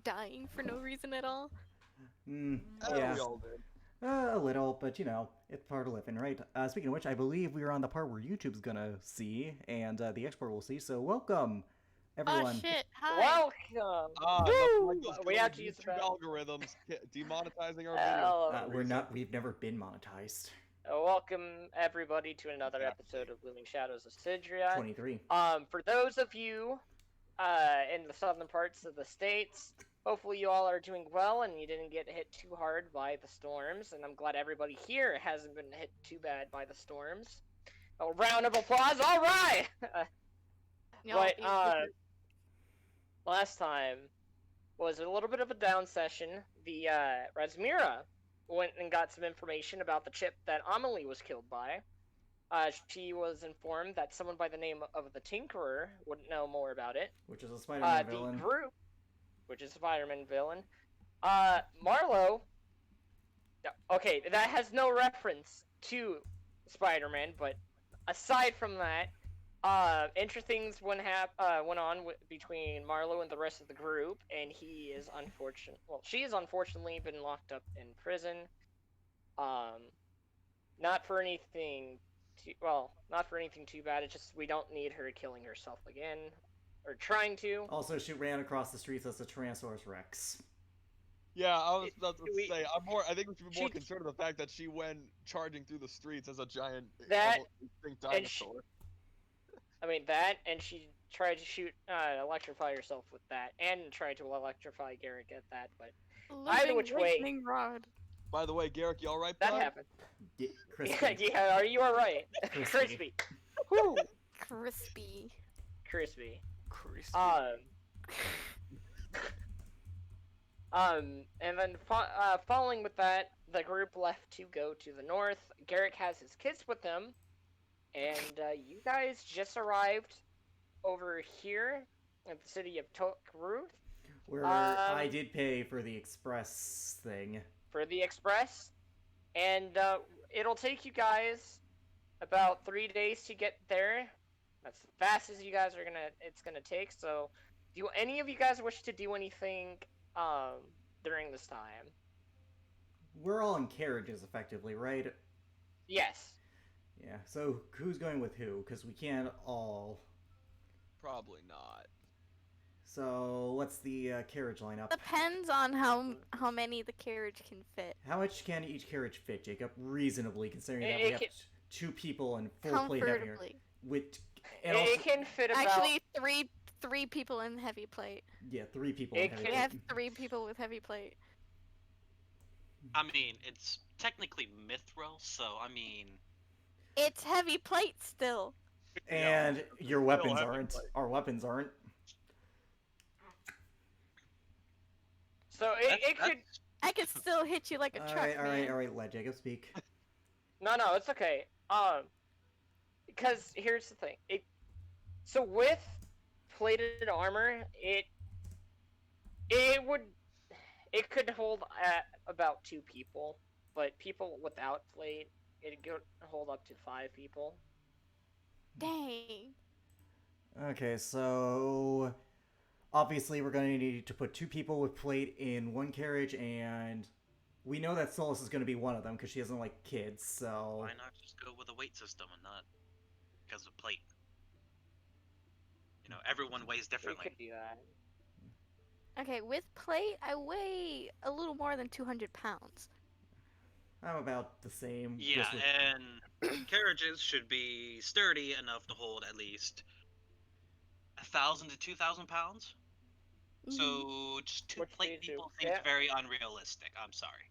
dying for no reason at all? Yeah. We all did. A little, but it's part of living, right? Speaking of which, I believe we are on the part where YouTube's gonna see and the export will see. So welcome, Oh everyone. shit! Hi. Welcome! Nothing like Woo! those We killer have to use the YouTube bathroom. algorithms demonetizing our videos for Hello. no We're reason. not. We've never been monetized. Welcome everybody to another episode of Looming Shadows of Cidria. 23. For those of you in the southern parts of the states, hopefully you all are doing well and you didn't get hit too hard by the storms. And I'm glad everybody here hasn't been hit too bad by the storms. A round of applause! All right. Y'all But idiots. last time was a little bit of a down session. The Razmira went and got some information about the chip that Amelie was killed by. She was informed that someone by the name of the Tinkerer would know more about it. Which is a Spider-Man The villain. group, which is a Spider-Man villain, Marlowe. Okay, that has no reference to Spider-Man, but aside from that, interesting things went on between Marlowe and the rest of the group, and he is unfortunate. Well, she has unfortunately been locked up in prison. Not for anything. Not for anything too bad. It's just we don't need her killing herself again, or trying to. Also, she ran across the streets as a Tyrannosaurus Rex. Yeah, I was about to We- say. I think we should be more She- concerned with the fact that she went charging through the streets as a giant, That- almost extinct and she- dinosaur. I mean that, and she tried to electrify herself with that, and tried to electrify Garrick at that, but either Living which way- lightning rod. By the way, Garrick, you all right? that bud? happened. Crispy. Yeah, are you alright? Crispy. Crispy. Woo! Crispy. Crispy. Crispy. And then following with that, the group left to go to the north. Garrick has his kids with him, and you guys just arrived over here at the city of Tokruth Where I did pay for the express thing. for the express, and it'll take you guys about 3 days to get there. That's the fastest it's gonna take. So, do any of you guys wish to do anything during this time? We're all in carriages, effectively, right? Yes. Yeah. So who's going with who? Because we can't all. Probably not. So what's the carriage lineup? Depends on how many the carriage can fit. How much can each carriage fit, Jacob? Reasonably, considering that It we have can- 2 people and 4 plate heavier. Comfortably. With and also, It can fit about. Actually, three people in heavy plate. yeah, 3 people. it in heavy We can- have plate. 3 people with heavy plate. I mean, it's technically Mithril, so I mean, It's heavy plate still. And your weapons heavy aren't. plate. Our weapons aren't. So it could. I could still hit you like a truck, man. Alright, let Jacob speak. No, it's okay. Because here's the thing. So with plated armor, it could hold at about 2 people, but people without plate, it could hold up to 5 people. Dang. Okay, so obviously we're going to need to put 2 people with plate in one carriage, and we know that Solus is going to be one of them because she doesn't like kids. So why not just go with a weight system and not because of plate? You know, everyone weighs We differently. could do that. Okay, with plate, I weigh a little more than 200 pounds. I'm about the same. Yeah, just with- and carriages should be sturdy enough to hold at least 1,000 to 2,000 pounds. Mhm. So just 2 Which plate leads you- people seems yeah. very unrealistic. I'm sorry.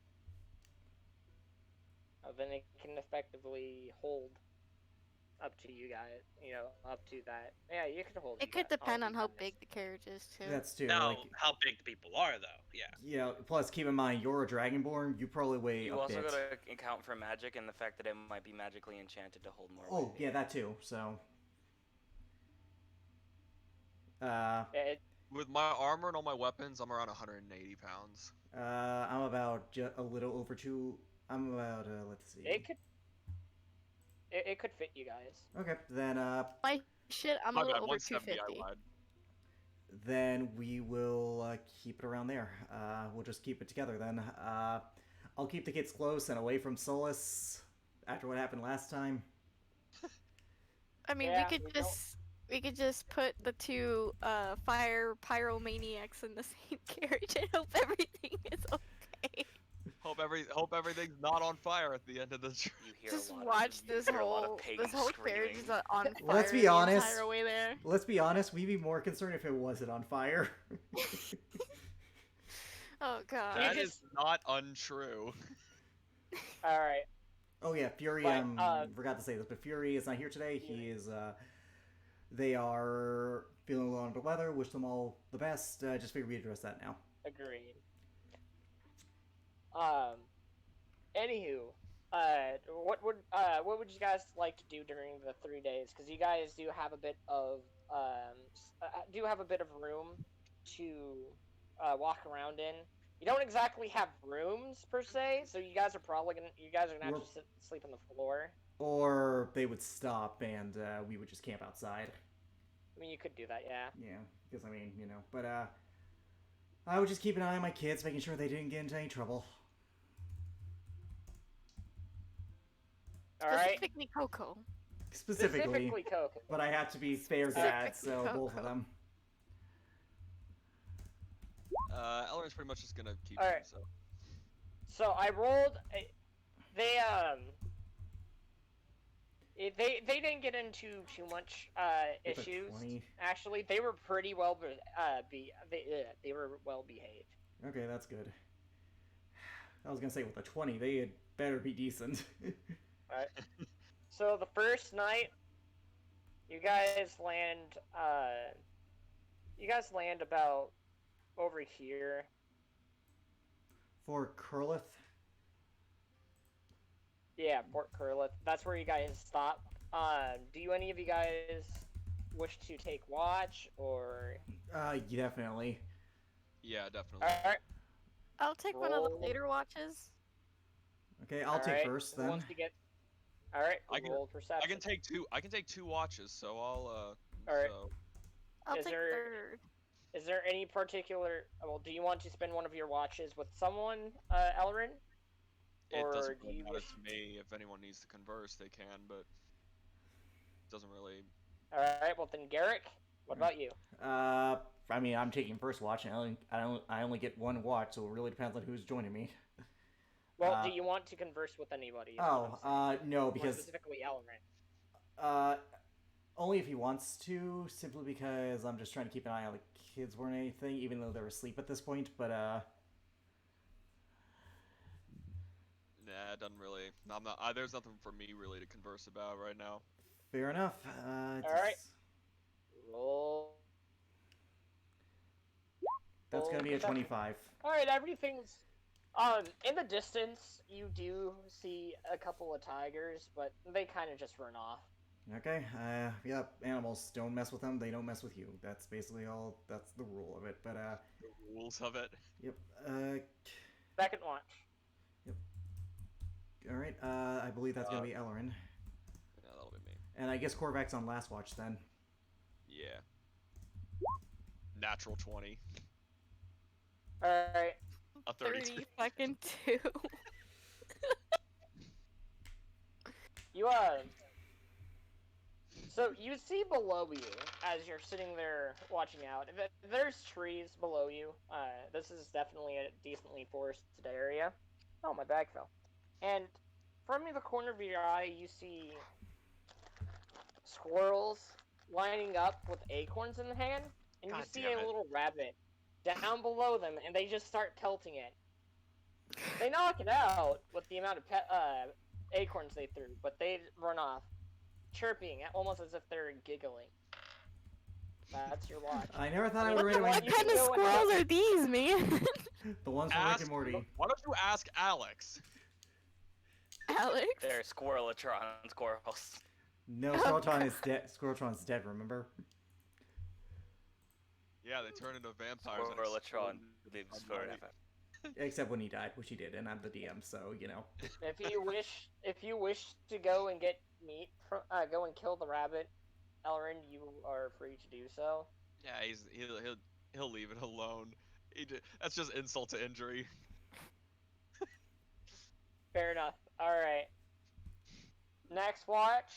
Then it can effectively hold up to you guys. Up to that. Yeah, you can hold. It could depend on how big the carriage is, too. That's too. Now, Like, how big the people are, though. Yeah. yeah. Plus, keep in mind you're a dragonborn. You probably weigh You a also bit. gotta account for magic and the fact that it might be magically enchanted to hold more Oh weight. yeah, that too. So. With my armor and all my weapons, I'm around 180 pounds. I'm about a little over 2. I'm about let's see. It could fit you guys. Okay, then My shit, I'm a My bad, little over 170 I 250. lied. then we will keep it around there. We'll just keep it together then. I'll keep the kids close and away from Solus after what happened last time. I mean, Yeah, we could just put the two fire pyromaniacs in the same carriage and hope everything is okay. Hope everything's not on fire at the end of the trip. You hear Just a lot watch of, you hear a lot of pigs this whole carriage screaming. is on fire Let's be the honest. entire way there. Let's be honest, we'd be more concerned if it wasn't on fire. Oh god. That You is not untrue. All right. Oh yeah, Fury. But, Forgot to say this, but Fury is not here today. He is. They are feeling a little under the weather. Wish them all the best. Just figured we'd address that now. Agreed. Anywho, what would you guys like to do during the 3 days? Because you guys do have a bit of room to walk around in. You don't exactly have rooms per se, so you guys are gonna have to sleep on the floor. Or they would stop and we would just camp outside. I mean, you could do that, yeah. Yeah, because I mean, but I would just keep an eye on my kids, making sure they didn't get into any trouble. All right. Specifically Coco. Specifically, Coco. but I have to be fair dad, so Specifically both of Coco. them. Elrin's pretty much just gonna keep All right. it, so. So I rolled. They didn't get into too much With a issues. 20. Actually, they were pretty well they were well behaved. Okay, that's good. I was gonna say with a 20, they had better be decent. Right. So the first night, you guys land about over here. For Curlith, Yeah, Port Curlith. That's where you guys stop. Do any of you guys wish to take watch or? definitely. Yeah, definitely. All right. I'll take one of the Roll. later watches. Okay, I'll take Alright, first who then. wants to get... All right. I can- Roll perception. I can take two watches, so I'll All right. So, I'll Is take there- third. Is there any particular? Well, do you want to spend one of your watches with someone, Elrin? it Or doesn't do really you matter wish- to me. If anyone needs to converse, they can, but it doesn't really. All right. Well, then, Garrick. What about you? I mean, I'm taking first watch, and I only get one watch, so it really depends on who's joining me. Well, do you want to converse with anybody? is what I'm saying. No, More because specifically Elrin. only if he wants to, simply because I'm just trying to keep an eye on the kids more than anything, even though they're asleep at this point. But Nah, it doesn't really. I'm not. There's nothing for me really to converse about right now. fair enough. Alright. Roll. That's gonna be a 25. All right, everything's in the distance. You do see a couple of tigers, but they kind of just run off. Okay. Yeah. Animals, don't mess with them. They don't mess with you. That's basically all. That's the rule of it. But The rules of it. yep. Second watch. All right. I believe that's gonna be Ellerin, Yeah, that'll be me. and I guess Korvac's on last watch then. Yeah. Natural 20. All right. A 32. 30 fucking 2. You So you see below you as you're sitting there watching out. There's trees below you. This is definitely a decently forested area. Oh, my bag fell. And from the corner of your eye, you see squirrels lining up with acorns in the hand, and you God see damn a it. little rabbit down below them, and they just start pelting it. They knock it out with the amount of acorns they threw, but they run off, chirping, almost as if they're giggling. That's your watch. I never thought I What would the- read what What you kind of can go and squirrels are these, man? the ones from Rick and Morty. Why don't you ask Alex? Alex? They're squirrelatron squirrels. No, Squirreltron is dead. Squirreltron's dead. Remember? Yeah, they turn into vampires. and Squirrelatron explode lives on Monday. forever. Except when he died, which he did, and I'm the DM, so you know. If you wish to go and get meat, go and kill the rabbit, Elrin, you are free to do so. Yeah, he'll leave it alone. That's just insult to injury. Fair enough. All right. Next watch.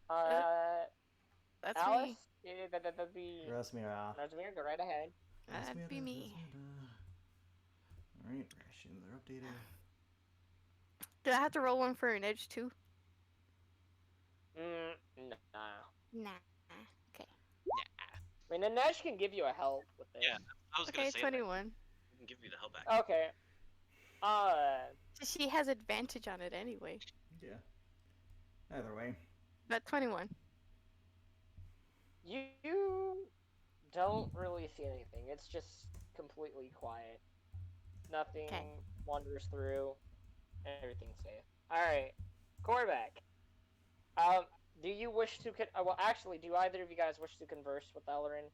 That's Alice. me. That'd be Rasmira. Razmir. Go right ahead. That'd be me. Alright, rations are updated. Do I have to roll one for an edge too? Nah. Nah. Okay. I mean, Anesh can give you a help with this. Yeah. I was Okay, gonna say 21. that. Can give you the help back. Okay. She has advantage on it anyway. Yeah. Either way. But 21. You don't really see anything. It's just completely quiet. Nothing Okay. wanders through. Everything's safe. All right, Corback. Do you wish to? Well, actually, do either of you guys wish to converse with Ellerin?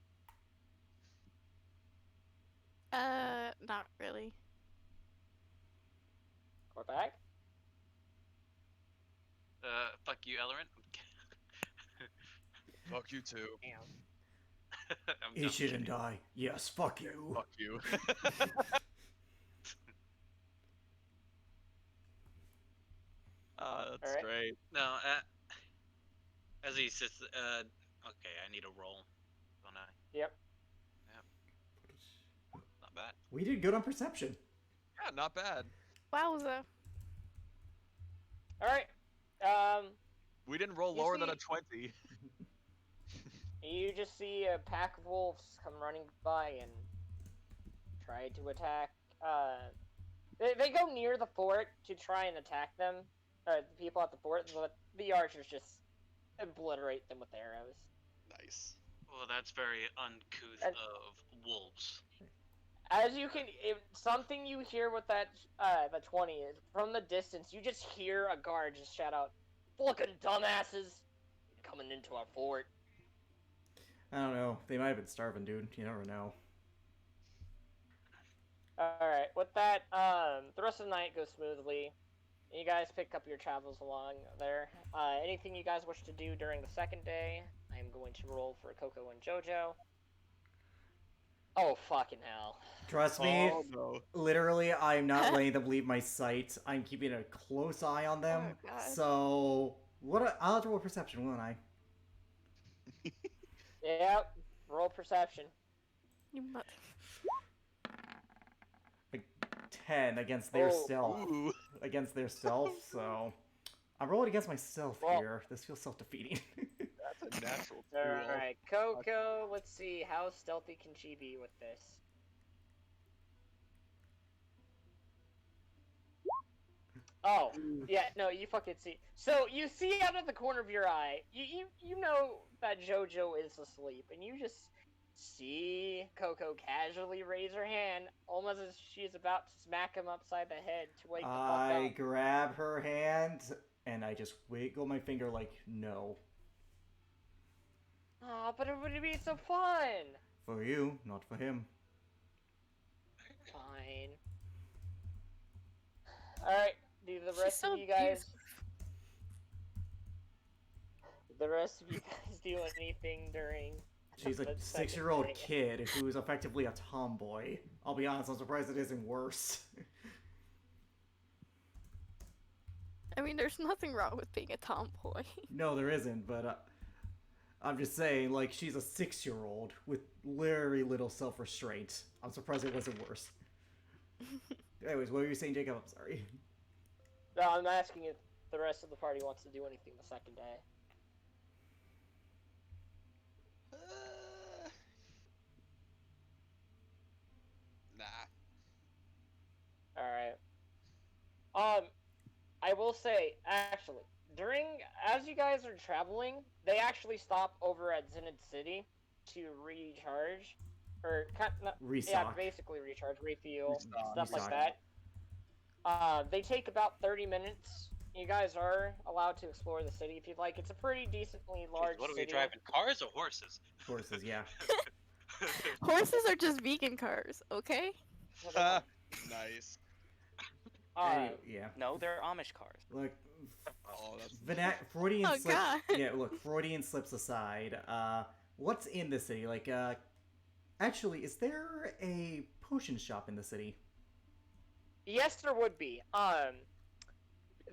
Not really. Corback. Fuck you, Ellerin. Fuck you too. I'm He done. shouldn't die. Yes, fuck you. Fuck you. That's Alright. great. No, as he sits, okay, I need a roll, don't I? Yep. Not bad. We did good on perception. Yeah, not bad. Wowza. All right. We didn't roll You lower than see- a 20. You just see a pack of wolves come running by and try to attack. They go near the fort to try and attack them, the people at the fort, but the archers just obliterate them with arrows. Nice. Well, that's very uncouth And- of wolves. As you can, something you hear with that the 20 is from the distance. You just hear a guard just shout out, "Fucking dumbasses, coming into our fort." I don't know. They might have been starving, dude. You never know. Alright, with that, the rest of the night goes smoothly. You guys pick up your travels along there. Anything you guys wish to do during the second day, I am going to roll for Coco and Jojo. Oh, fucking hell. Trust me, Oh no. literally, I'm not letting them leave my sight. I'm keeping a close eye on them. Oh, God. So, I'll have to roll perception, won't I? Yep, roll perception. You mother. Like 10 against their Oh. stealth. Ooh. Against their stealth, so I'm rolling against myself Well- here. This feels self-defeating. That's a natural tool. Alright, Coco, let's see, how stealthy can she be with this? Oh, yeah, no, you fucking see. So you see out of the corner of your eye, you know that Jojo is asleep, and you just see Coco casually raise her hand, almost as she's about to smack him upside the head to wake the fuck I up. grab her hand and I just wiggle my finger like no. Aw, but it would be so fun. For you, not for him. Fine. All right, do the She's rest so of you guys? beautiful. The rest of you guys do anything during? She's a the second 6-year-old day? kid who's effectively a tomboy. I'll be honest, I'm surprised it isn't worse. I mean, there's nothing wrong with being a tomboy. No, there isn't, but I'm just saying, like, she's a 6-year-old with very little self-restraint. I'm surprised it wasn't worse. Anyways, what were you saying, Jacob? I'm sorry. No, I'm asking if the rest of the party wants to do anything the second day. Nah. Alright. I will say, actually, as you guys are traveling, they actually stop over at Zenith City to recharge. Or, yeah, Restock. basically recharge, refuel, Restock. stuff like Restock. that. They take about 30 minutes. You guys are allowed to explore the city if you'd like. It's a pretty decently large What are we city. driving? Cars or horses? Horses, yeah. Horses are just vegan cars, okay? Nice. Yeah. No, they're Amish cars. Look, Oh, that's Freudian Oh, slips. God. Yeah, look, Freudian slips aside. what's in the city? Like, actually, is there a potion shop in the city? Yes, there would be.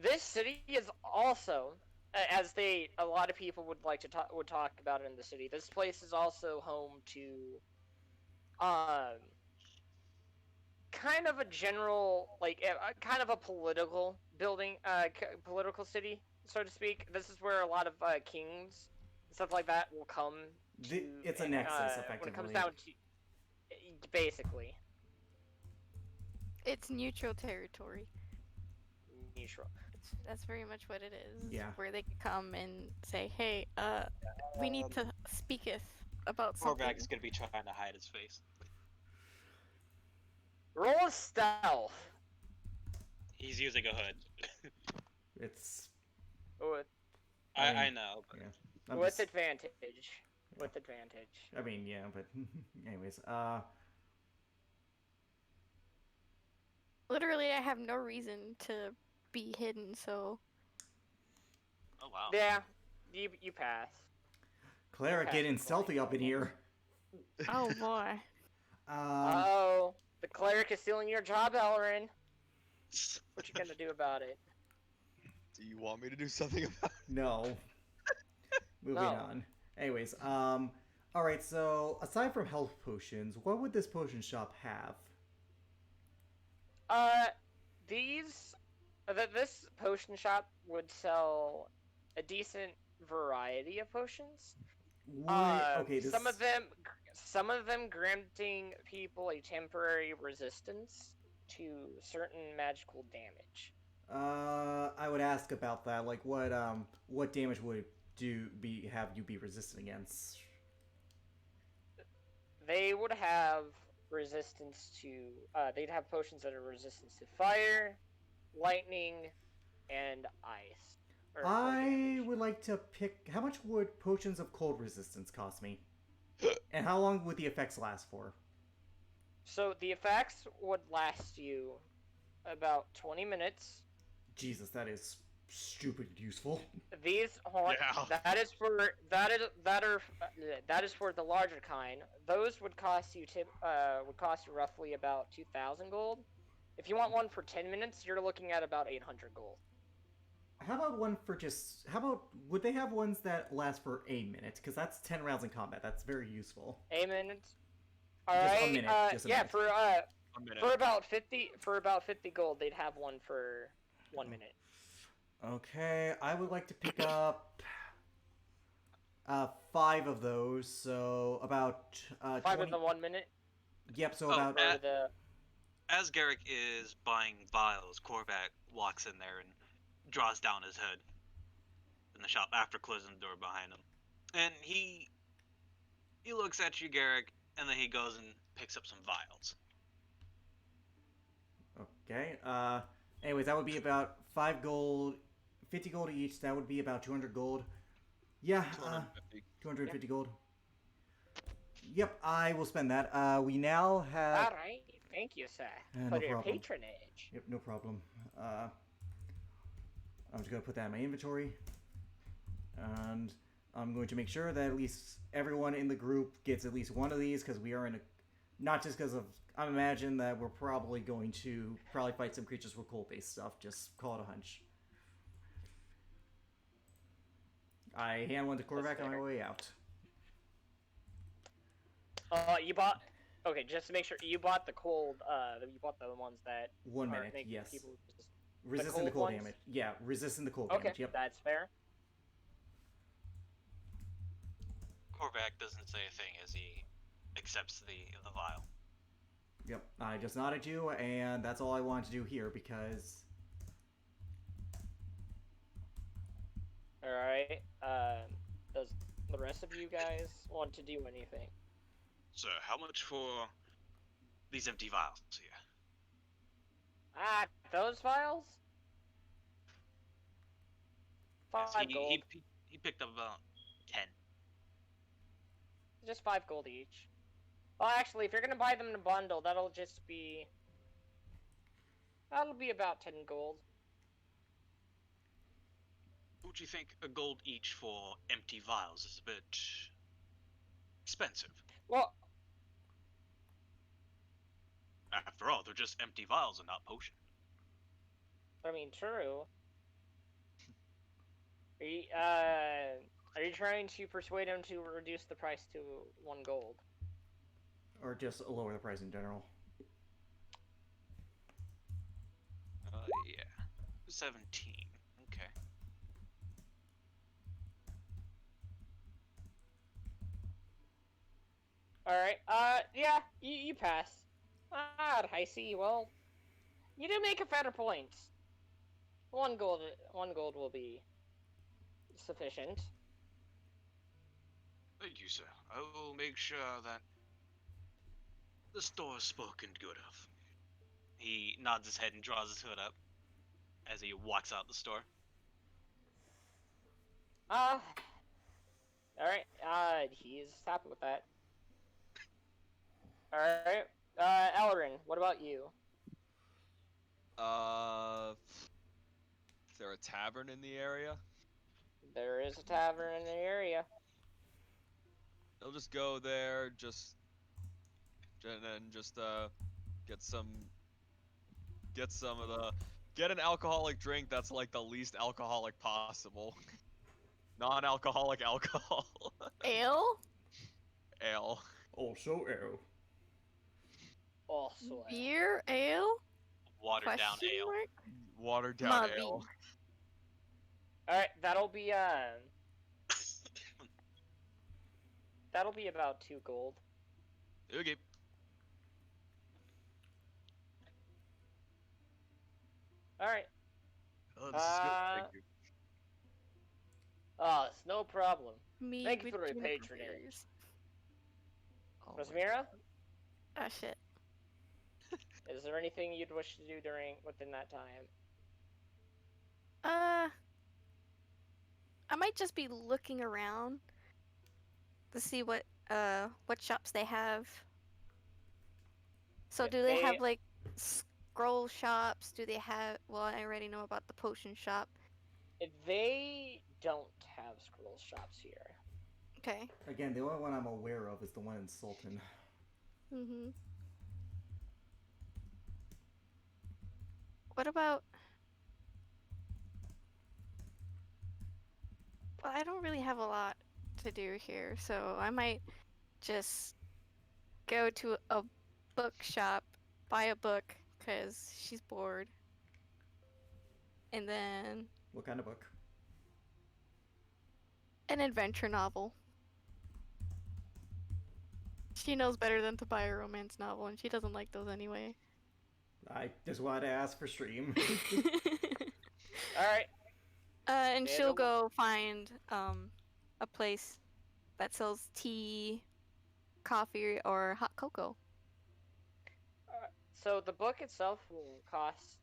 This city is also, as a lot of people would talk about it in the city. This place is also home to, um, kind of a general, like, kind of a political building, political city, so to speak. This is where a lot of kings, stuff like that, will come to. It's a and, nexus, when it comes effectively. down to, basically, It's neutral territory. neutral. That's very much what it is. Yeah. Where they can come and say, "Hey, we need to speaketh about something." Korvak's gonna be trying to hide his face. Roll a stealth. He's using a hood. It's. With, I know. But... Yeah. I'm with just- advantage. With advantage. I mean, yeah, but anyways, Literally, I have no reason to be hidden, so Oh wow. Yeah, you pass. Cleric Okay. getting stealthy up in here. oh boy. Oh, the cleric is stealing your job, Elrin. What you gonna do about it? Do you want me to do something about it? No. Moving No. on. Anyways, alright, so aside from health potions, what would this potion shop have? This potion shop would sell a decent variety of potions. Okay, this... Some of them granting people a temporary resistance to certain magical damage. I would ask about that. Like, what damage would have you be resistant against? They would have resistance to. They'd have potions that are resistance to fire, lightning, and ice. Or cold I damage. would like to pick. How much would potions of cold resistance cost me? And how long would the effects last for? So the effects would last you about 20 minutes. Jesus, that is stupid useful. These Yeah. that is for the larger kind. Those would cost you roughly about 2,000 gold. If you want one for 10 minutes, you're looking at about 800 gold. How about one for just... How about... Would they have ones that last for a minute? Because that's 10 rounds in combat. That's very useful. A minute. Just a Alright, minute, just a yeah, minute. A minute. for about 50 gold, they'd have one for 1 minute. Okay, I would like to pick up... 5 of those, so about... 5 20... of the 1 minute. Yep, so Oh, about... Or the As Garrick is buying vials, Korvac walks in there and draws down his hood in the shop after closing the door behind him. And he looks at you, Garrick, and then he goes and picks up some vials. Okay, anyways, that would be about 5 gold, 50 gold each, that would be about 200 gold. Yeah, 250. 250 gold. Yep, I will spend that. We now have... Alright, thank you, sir, no for your problem. patronage. Yep, no problem. I'm just gonna put that in my inventory. And I'm going to make sure that at least everyone in the group gets at least one of these, because we are in a... Not just because of... I imagine that we're probably going to fight some creatures with cold-based stuff. Just call it a hunch. I hand one to Korvac on my fair. way out. You bought. Okay, just to make sure, you bought the cold. You bought the ones that 1 are minute, making yes. people Resisting the cold cold ones? damage. Yeah, resisting the cold Okay, damage, yep. that's fair. Korvac doesn't say a thing as he accepts the vial. Yep, I just nodded you, and that's all I wanted to do here, because... Alright, does the rest of you guys want to do anything? So, how much for these empty vials here? Ah, those files? 5 gold. He picked up about 10. Just 5 gold each. Well, actually, if you're gonna buy them in a bundle, that'll be about 10 gold. Would you think a gold each for empty vials is a bit expensive. Well, After all, they're just empty vials and not potion. I mean, true. Are you trying to persuade him to reduce the price to 1 gold? Or just lower the price in general. Yeah. 17. Okay. Alright, yeah, you pass. Ah, I see. Well, you do make a fair point. 1 gold will be sufficient. Thank you, sir. I will make sure that the store is spoken good of. He nods his head and draws his hood up as he walks out the store. Alright, he's happy with that. Alright, Elrin, what about you? Is there a tavern in the area? There is a tavern in the area. I'll just go there, and then get an alcoholic drink that's like the least alcoholic possible. Non-alcoholic alcohol. Ale? Ale. Also, arrow. Also, Beer? Ale? Watered down Question ale. mark? Watered down Muddy. ale. Alright, that'll be about 2 gold. Okay. Alright. Oh, this is good. Thank you. Oh, it's no problem. Me Thank you with for your juniper patronage. berries. Oh my Rosmira, Oh shit. is there anything you'd wish to do within that time? I might just be looking around to see what shops they have. So Yeah, do they have like scroll shops? Do they have? Well, I already know about the potion shop. They don't have scroll shops here. Okay. Again, the only one I'm aware of is the one in Sultan. Mhm. What about? Well, I don't really have a lot to do here, so I might just go to a bookshop, buy a book, because she's bored. And then What kind of book? an adventure novel. She knows better than to buy a romance novel, and she doesn't like those anyway. I just wanted to ask for stream. Alright. And They she'll don't- go find a place that sells tea, coffee, or hot cocoa. So the book itself will cost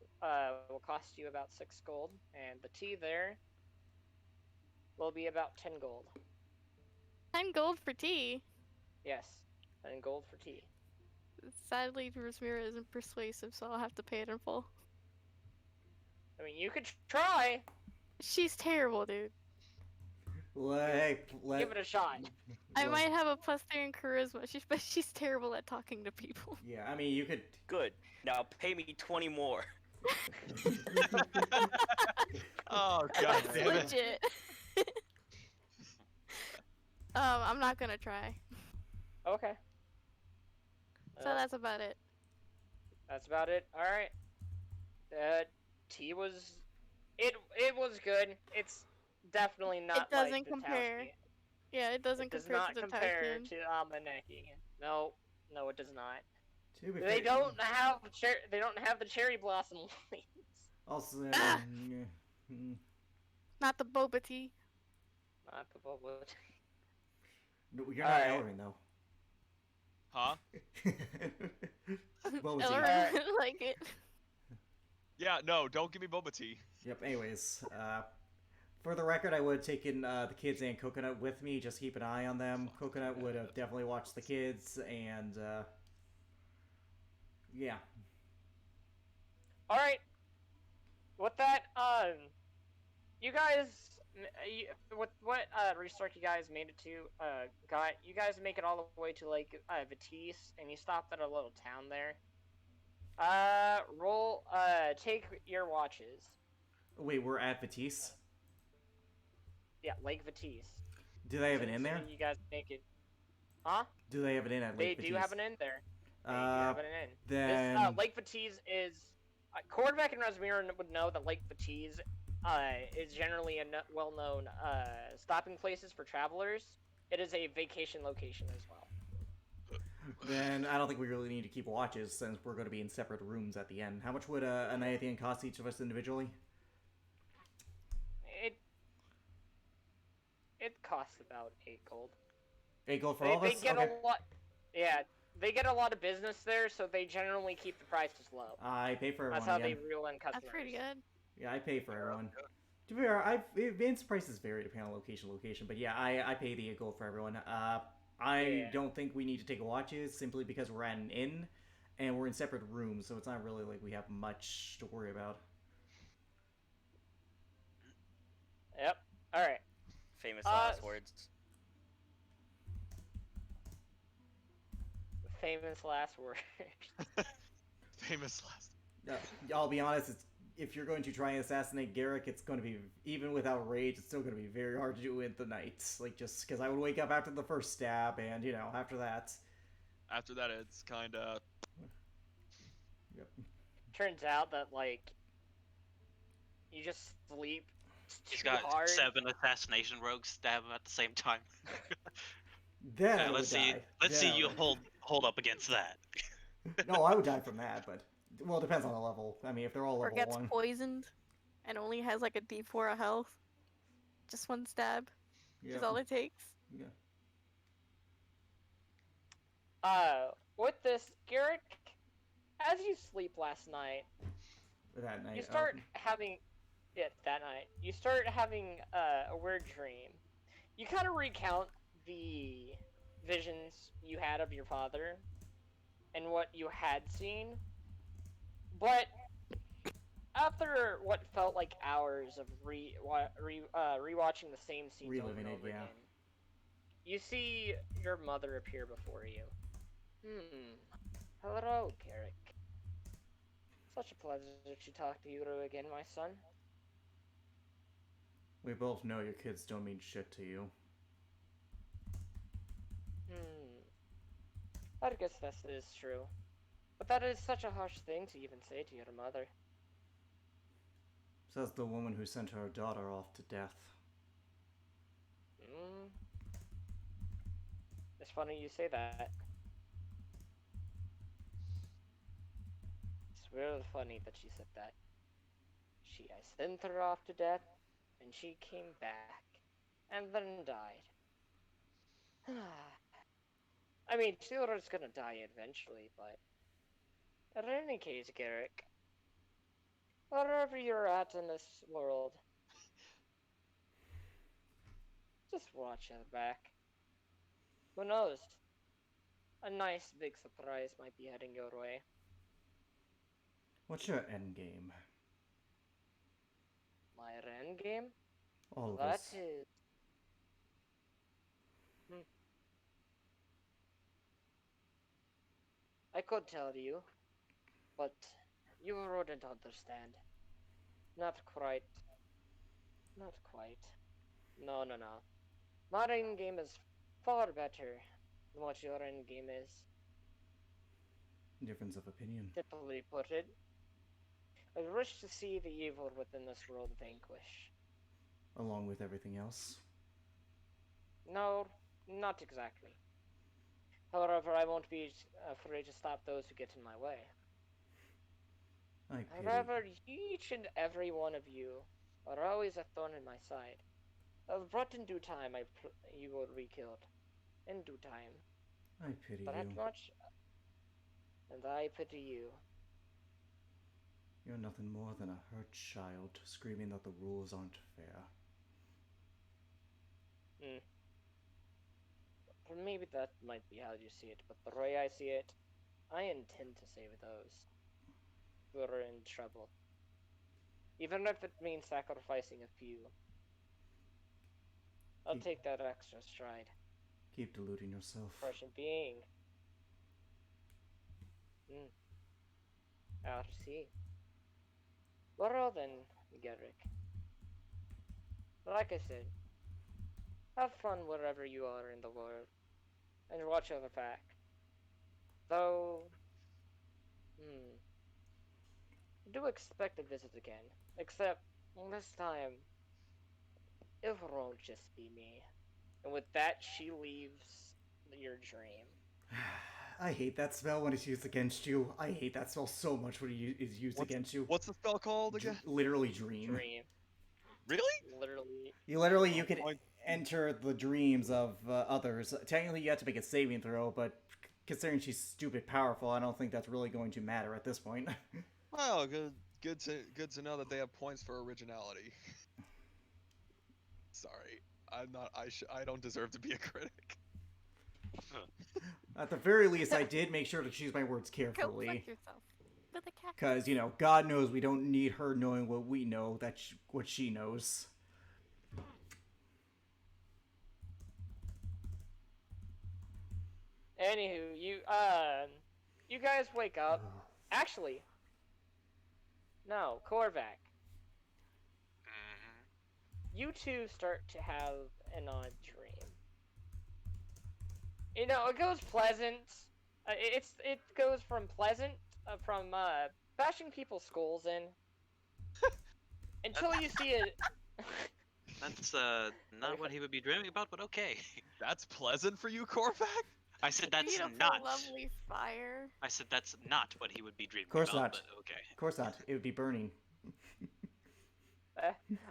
you about 6 gold, and the tea there will be about 10 gold. 10 gold for tea. Yes, 10 gold for tea. Sadly, Rosmira isn't persuasive, so I'll have to pay it in full. I mean, you could try. She's terrible, dude. Give it a shot. I might have a +3 in charisma, but she's terrible at talking to people. Yeah, I mean, you could. Good. Now pay me 20 more. Oh god That's damn it. legit. I'm not gonna try. Okay. So that's about it. That's about it. All right. Tea was, it was good. It's definitely not. It doesn't like the compare. Tauschki. Yeah, it doesn't It does compare not to the compare Tauschkian. to Amaneki. No, no, it does not. To be They fair- don't have They don't have the cherry blossom leaves. Also, Ah! mm, Not the boba tea. Not the bubble. no, you're not Alright. Elrin though. Huh? What was he? Ellery wouldn't like it. Yeah, no, don't give me boba tea. Yep. Anyways, for the record, I would have taken the kids and Coconut with me. Just keep an eye on them. Coconut would have definitely watched the kids, and yeah. All right. With that, you guys what restart you guys made it to? You guys make it all the way to like Vitesse, and you stopped at a little town there. Roll. Take your watches. Wait, we're at Vitesse. Yeah, Lake Vitesse. Do they have an inn there? Assuming you guys make it. Huh? Do they have an inn at They Lake Vitesse? do have an inn there. They do Uh, have an inn. then This, Lake Vitesse is. Quarterback and Rasmir would know that Lake Vitesse is generally a well-known stopping places for travelers. It is a vacation location as well. then I don't think we really need to keep watches since we're going to be in separate rooms at the end. How much would a night at the inn cost each of us individually? It costs about 8 gold. 8 gold for They, all of they us? get Okay. a lot. Yeah, they get a lot of business there, so they generally keep the prices low. I pay for everyone That's how again. they reel in customers. That's pretty good. Yeah, I pay for everyone. To be fair, inn's prices vary depending on location, but yeah, I pay the 8 gold for everyone. I don't think we need to take watches simply because we're at an inn, and we're in separate rooms, so it's not really like we have much to worry about. Yep. All right. Famous last words. Famous last word. Famous last. I'll be honest, if you're going to try and assassinate Garrick, it's going to be, even without rage, it's still going to be very hard to do in the night. Like, just because I would wake up after the first stab, and, you know, after that. After that, it's kind of. Yep. Turns out that, like, you just sleep He's too got hard. 7 assassination rogues stab him at the same time. Then I Yeah, would let's see. die. Let's Then see I you would- hold up against that. No, I would die from that, but well, it depends on the level. I mean, if they're all Or level gets 1, poisoned and only has like a D4 of health. Just one stab yeah, is all it takes. yeah. With this, Garrick, as you sleep last night, That night, you start having, that night, you start having a weird dream. You kind of recount the visions you had of your father and what you had seen, but after what felt like hours of rewatching the same scenes over Reliving and it, over yeah. again, you see your mother appear before you. Hello, Garrick. Such a pleasure to talk to you again, my son. We both know your kids don't mean shit to you. I guess that is true. But that is such a harsh thing to even say to your mother. Says the woman who sent her daughter off to death. It's funny you say that. It's really funny that she said that. I sent her off to death, and she came back, and then died. I mean, Theodore's gonna die eventually, but... In any case, Garrick, wherever you're at in this world, just watch your back. Who knows? A nice big surprise might be heading your way. What's your end game? My end game? All of That us. is... I could tell you, but you wouldn't understand. Not quite. Not quite. No. My end game is far better than what your end game is. Difference of opinion. Simply put it, I wish to see the evil within this world vanquish. Along with everything else. No, not exactly. However, I won't be afraid to stop those who get in my way. I pity. However, each and every one of you are always a thorn in my side. But in due time, you will be killed. In due time. I pity That you. much, and I pity you. You're nothing more than a hurt child screaming that the rules aren't fair. Maybe that might be how you see it, but the way I see it, I intend to save those who are in trouble. Even if it means sacrificing a few. I'll take that extra stride. Keep deluding yourself. Question being. I'll see. Well then, Garrick. Like I said, have fun wherever you are in the world, and watch over back. Though, do expect a visit again. Except this time, it won't just be me. And with that, she leaves your dream. I hate that spell when it's used against you. I hate that spell so much when it is used against you. What's the spell called again? Literally dream. Dream. Really? Literally. You could enter the dreams of others. Technically, you have to make a saving throw, but considering she's stupid powerful, I don't think that's really going to matter at this point. Well, good to know that they have points for originality. Sorry, I'm not. I don't deserve to be a critic. At the very least, I did make sure to choose my words Go carefully. fuck yourself. With a cat. Because, God knows we don't need her knowing what we know, what she knows. Anywho, you guys wake up. Actually, no, Korvac. You two start to have an odd dream. It goes pleasant. It goes from pleasant, from bashing people's skulls in, until you see it. That's not what he would be dreaming about, but okay. That's pleasant for you, Korvac? I said that's Beautiful, not. lovely fire. I said that's not what he would be dreaming Of course about, not. but okay. Of course not. It would be burning.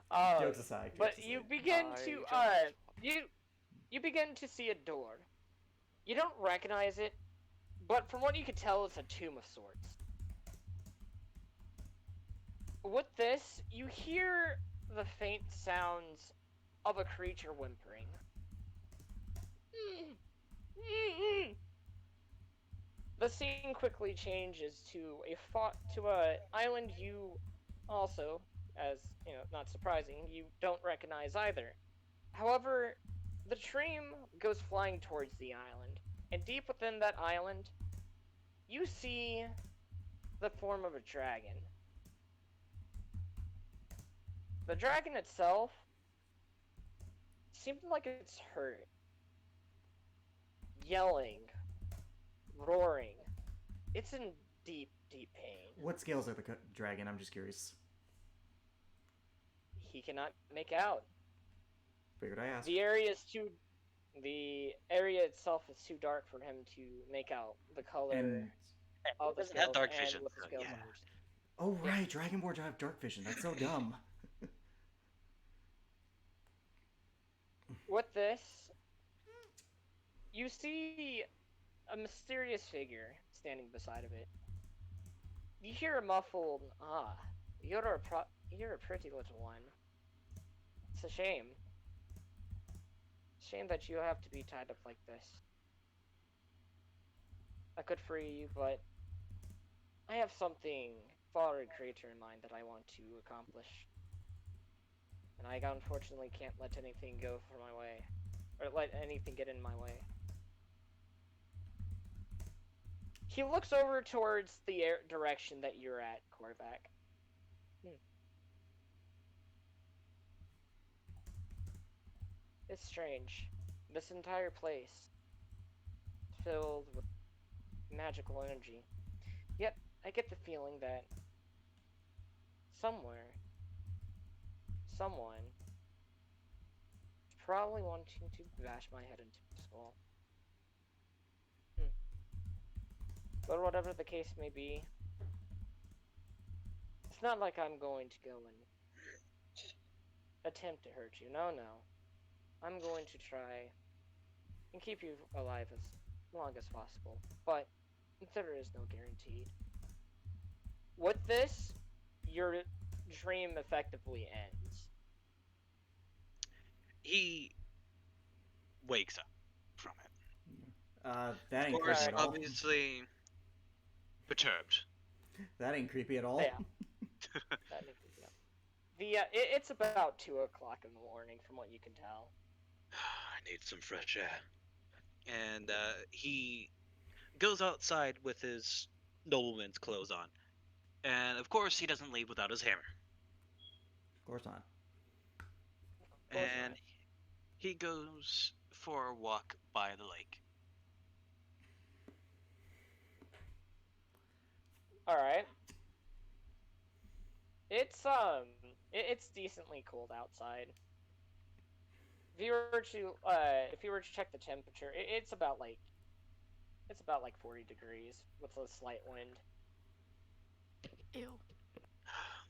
Uh, Jokes aside. But jokes you aside. begin to you begin to see a door. You don't recognize it, but from what you could tell, it's a tomb of sorts. With this, you hear the faint sounds of a creature whimpering. The scene quickly changes to a island you also, as not surprising, you don't recognize either. However, the dream goes flying towards the island, and deep within that island, you see the form of a dragon. The dragon itself seemed like it's hurt. Yelling, roaring. It's in deep, deep pain. What scales are the dragon? I'm just curious. He cannot make out. Figured I asked. The area itself is too dark for him to make out the color And of the doesn't have scales dark and vision, what the so scales yeah. are. oh right, Dragonborn have dark vision. That's so dumb. With this, you see a mysterious figure standing beside of it. You hear a muffled, you're a pretty little one. It's a shame. Shame that you have to be tied up like this. I could free you, but I have something far greater in mind that I want to accomplish. And I unfortunately can't let anything go for my way. Or let anything get in my way. He looks over towards the direction that you're at, Korvac. It's strange. This entire place is filled with magical energy. Yet, I get the feeling that somewhere, someone is probably wanting to bash my head into the skull. But whatever the case may be, it's not like I'm going to go and attempt to hurt you. No. I'm going to try and keep you alive as long as possible. But there is no guarantee. With this, your dream effectively ends. He wakes up from it. That ain't Of course, creepy at all. obviously perturbed. That ain't creepy at all. Yeah. That is- yeah. It's about 2 o'clock in the morning, from what you can tell. I need some fresh air. And he goes outside with his nobleman's clothes on. And of course, he doesn't leave without his hammer. Of course not. Of course And not. he goes for a walk by the lake. All right. It's it's decently cold outside. If you were to check the temperature, it's about like 40 degrees with a slight wind. Ew.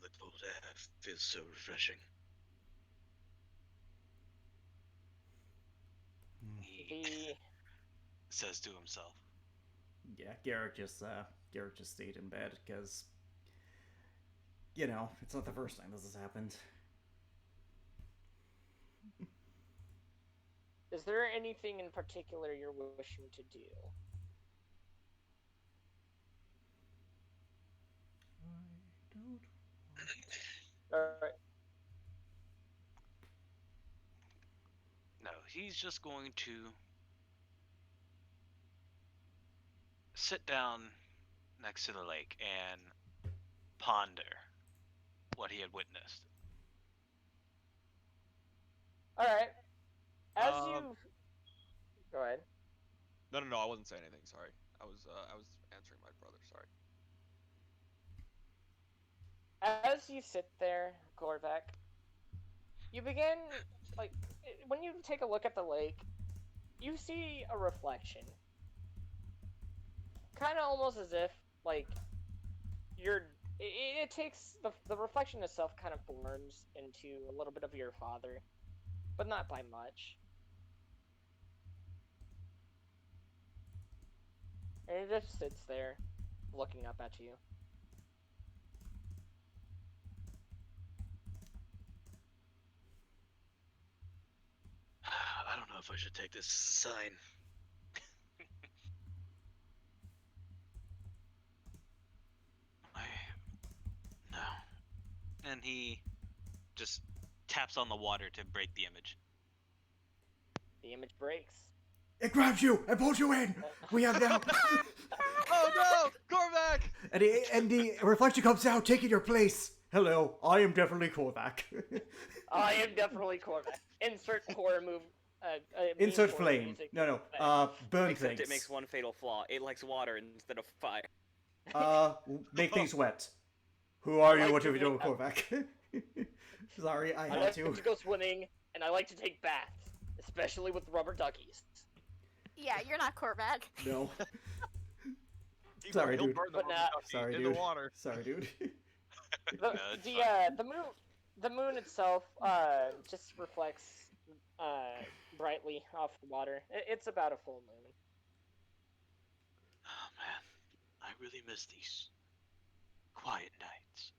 The cold air feels so refreshing. He The says to himself. Yeah, Garrick just stayed in bed because it's not the first time this has happened. Is there anything in particular you're wishing to do? I don't. Alright. No, he's just going to sit down next to the lake and ponder what he had witnessed. Alright. As Um, you go ahead. No, I wasn't saying anything. Sorry, I was answering my brother. Sorry. As you sit there, Korvac, you begin like when you take a look at the lake, you see a reflection. Kind of almost as if like you're it takes the reflection itself kind of forms into a little bit of your father, but not by much. And it just sits there looking up at you. I don't know if I should take this as a sign. I no. And he just taps on the water to break the image. The image breaks. It grabs you and pulls you in. We have now. Oh no, Korvac! and the reflection comes out, taking your place. Hello, I am definitely Korvac. I am definitely Korvac. Insert horror move. Insert horror flame. music. No. Burn Except things. it makes one fatal flaw. It likes water instead of fire. Make things wet. Who are you? like What to have you done make- with Korvac? Sorry, I I had like to. to go swimming, and I like to take baths, especially with rubber duckies. Yeah, you're not Korvac. No. He Sorry, he'll dude. burn the But rubber not- ducky Sorry, in dude. the water. Sorry, dude. The it's the moon itself just reflects brightly off the water. It's about a full moon. Oh man, I really miss these quiet nights.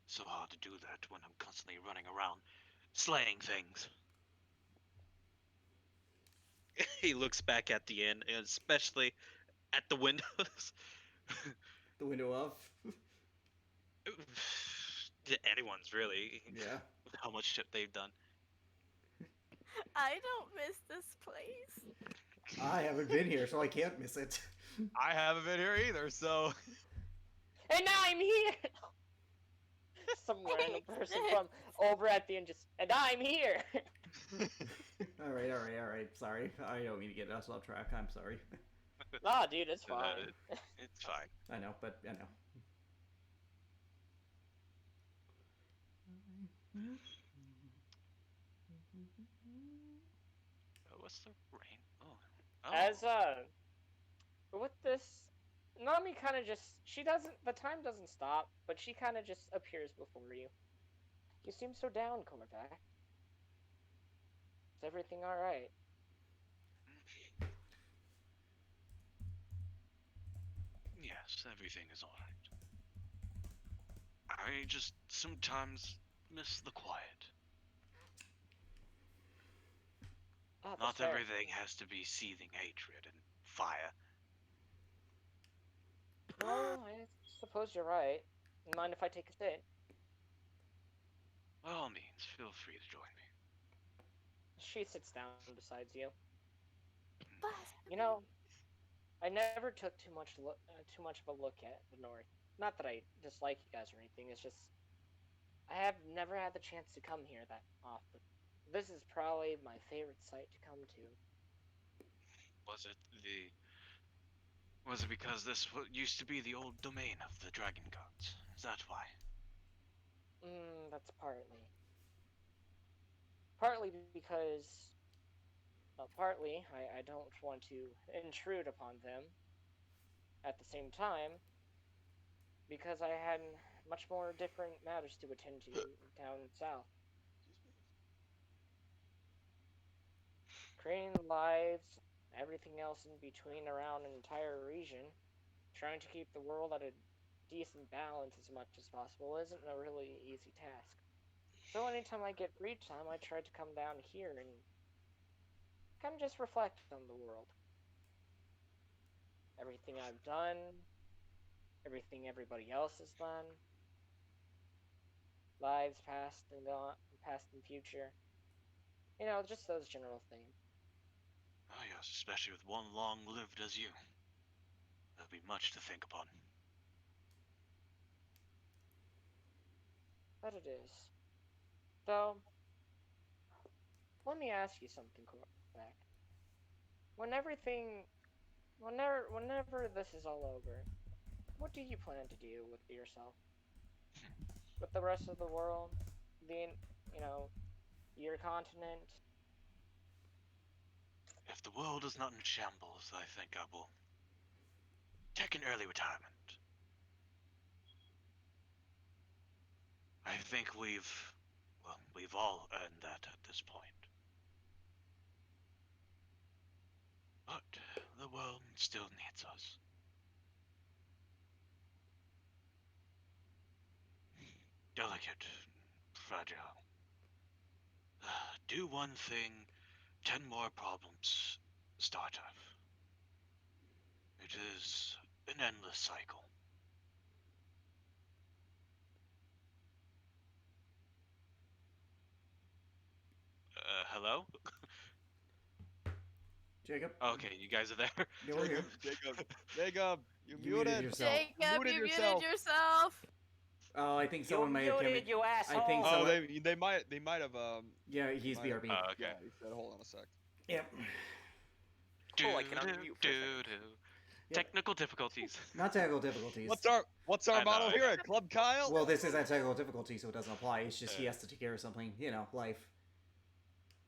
So hard to do that when I'm constantly running around slaying things. He looks back at the inn, and especially at the windows. The window of. Anyone's really. Yeah. With how much shit they've done. I don't miss this place. I haven't been here, so I can't miss it. I haven't been here either, so And now I'm here. Some random person from over at the end just, and I'm here. All right. Sorry, I don't mean to get us off track. I'm sorry. Nah, dude, it's fine. It's fine. I know, but I know. What's the rain? Oh. As with this, Nami kind of just the time doesn't stop, but she kind of just appears before you. You seem so down, Corvac. Is everything all right? Yes, everything is alright. I just sometimes miss the quiet. Ah, that's Not fair. everything has to be seething hatred and fire. Well, I suppose you're right. Mind if I take a sit? By all means, feel free to join me. She sits down beside you. Blast. You know, I never took too much of a look at the North. Not that I dislike you guys or anything. It's just I have never had the chance to come here that often. This is probably my favorite site to come to. Was it the? Was it because this used to be the old domain of the dragon gods? Is that why? That's partly. Partly because, well, partly I don't want to intrude upon them. At the same time, because I had much more different matters to attend to down south. Creating lives, everything else in between around an entire region, trying to keep the world at a decent balance as much as possible isn't a really easy task. So anytime I get free time, I try to come down here and kind of just reflect on the world. Everything I've done, everything everybody else has done, lives past and gone, past and future. You know, just those general things. Oh yes, especially with one long-lived as you. There'll be much to think upon. But it is. So, let me ask you something, back. When everything, whenever this is all over, what do you plan to do with yourself, with the rest of the world, the, you know, your continent? If the world is not in shambles, I think I will take an early retirement. I think we've all earned that at this point. But the world still needs us. Delicate, fragile. Do one thing, 10 more problems start up. It is an endless cycle. Hello? Jacob? Okay, you guys are there? Yeah, we're here. Jacob, you You muted muted. yourself. Jacob, muted you yourself. muted yourself. Oh, I think You someone might have come in. muted, you I think asshole! Oh, someone. they might have Yeah, he's might have- BRB. Okay. Yeah, he said, hold on a sec. Yep. Cool, I can unmute for a second. Yep. Technical difficulties. Not technical difficulties. What's our I know, motto I here know. at Club Kyle? Well, this isn't technical difficulty, so it doesn't apply. It's just he has to take care of something. You know, life.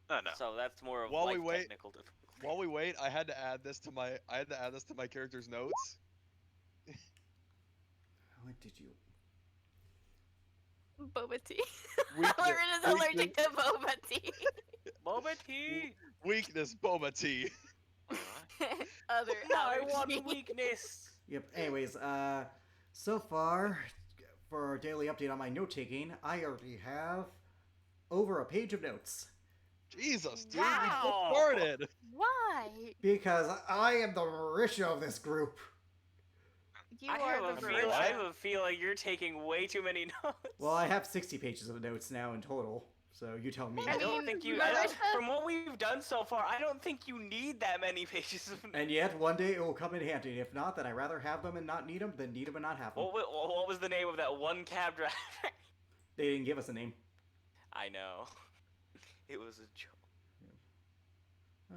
Oh no. So that's more of While we life wait- technical difficulty. While we wait, I had to add this to my character's notes. What did you? Boba tea. Weakness- Lauren is allergic to boba tea. Boba tea! Weakness, boba tea. Other My one allergy. weakness! Yep. Anyways, so far for our daily update on my note taking, I already have over a page of notes Jesus, dude, Wow. we just started. Why? because I am the Marisha of this group. You I are have, the a feel, Marisha. I have a feeling you're taking way too many notes. Well, I have 60 pages of notes now in total, so you tell me. I don't mean, think you. Marisha- From what we've done so far, I don't think you need that many pages of notes. And yet, one day it will come in handy. If not, then I'd rather have them and not need them than need them and not have them. What was the name of that one cab driver? They didn't give us a name. I know. It was a joke. I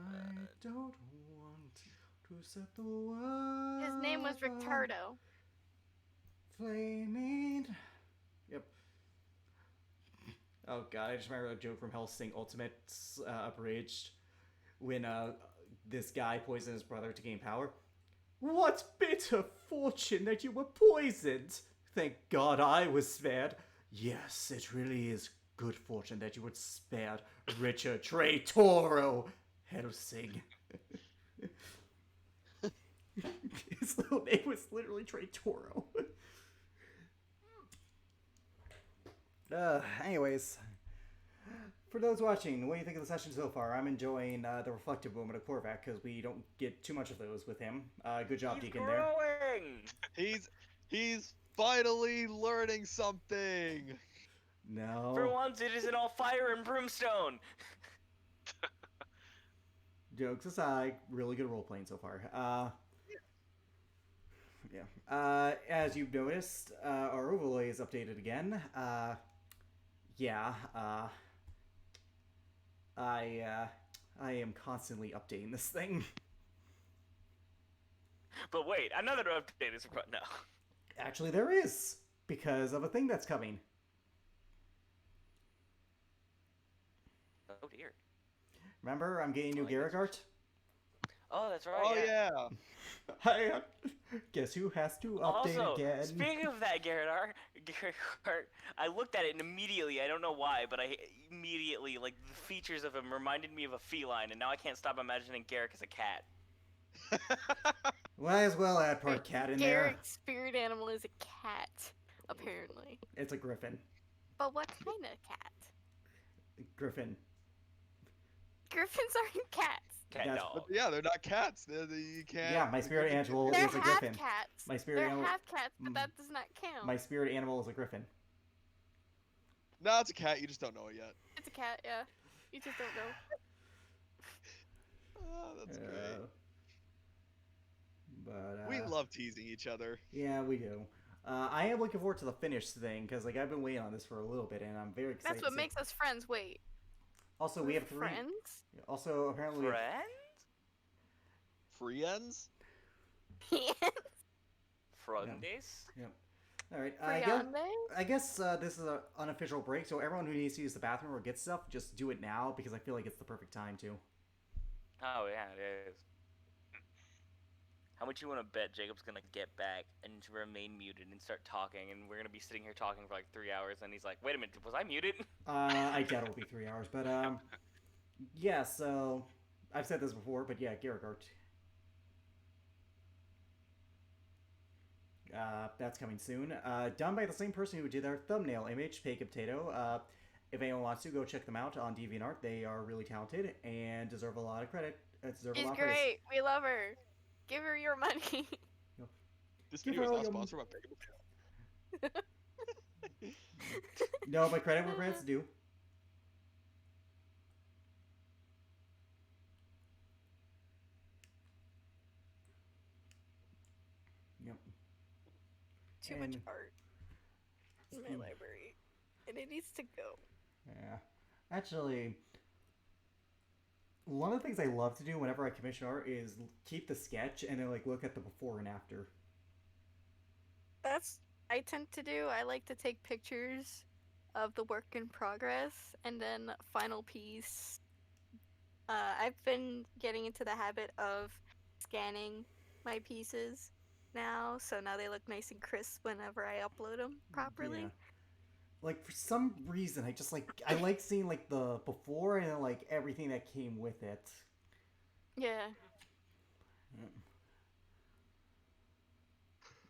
don't want to set the world. His name was Ricardo. Flaming. Yep. Oh god, I just remember a joke from Hellsing Ultimate abridged when this guy poisoned his brother to gain power. What bitter fortune that you were poisoned! Thank God I was spared. Yes, it really is good fortune that you were spared, Richard Traitoro Helsing. His little name was literally Traitoro. Anyways, for those watching, what do you think of the session so far? I'm enjoying the reflective moment of Korvac because we don't get too much of those with him. Good job, He's Deacon, there. growing! He's finally learning something. No. For once, it isn't all fire and brimstone. Jokes aside, really good role playing so far. Yeah. As you've noticed, our overlay is updated again. Yeah. I am constantly updating this thing. But wait, another update is what now? Actually, there is because of a thing that's coming. Oh dear. Remember, I'm getting new I guess- Garrick art. Oh, that's right. Oh yeah. yeah. I guess who has to update Also, again? speaking of that Garrett Art, I looked at it and immediately, I don't know why, but I immediately, like, the features of him reminded me of a feline, and now I can't stop imagining Garrick as a cat. Might as well add part cat in there. Garrick's spirit animal is a cat, apparently. It's a griffin. But what kind of cat? Griffin. Griffins aren't cats. Cat That's- dog. Yeah, they're not cats. You can't. Yeah, my spirit animal They're is a half griffin. cats. My spirit They're animal. half cats, but Mm. that does not count. My spirit animal is a griffin. No, it's a cat. You just don't know it yet. It's a cat, yeah. You just don't know. Oh, that's great. But We love teasing each other. Yeah, we do. I am looking forward to the finished thing because like I've been waiting on this for a little bit, and I'm very excited. That's what to see- makes us friends. Wait. Also, we We're have 3. friends? Also, apparently, Friends? Friends? Friendes? all right. Friande? I guess this is an unofficial break, so everyone who needs to use the bathroom or get stuff, just do it now because I feel like it's the perfect time to. Oh, yeah, it is. How much you want to bet Jacob's gonna get back and to remain muted and start talking, and we're gonna be sitting here talking for like 3 hours, and he's like, "Wait a minute, was I muted?" I doubt it'll be 3 hours, but yeah. So I've said this before, but yeah, Garrick art. That's coming soon. Done by the same person who did our thumbnail image, Pig Potato. If anyone wants to, go check them out on DeviantArt. They are really talented and deserve a lot of credit. Deserve a She's lot of praise. great. We love her. Give her your money. This Give video is her not all sponsored by Pig. No, but credit where credit's due. Yep. Too much And- art in my library. And it needs to go. Yeah. Actually, one of the things I love to do whenever I commission art is keep the sketch and then like look at the before and after. That's I tend to do. I like to take pictures of the work in progress and then final piece. I've been getting into the habit of scanning my pieces now, so now they look nice and crisp whenever I upload them properly. Yeah. Like for some reason, I like seeing like the before and then like everything that came with it. Yeah. Yeah.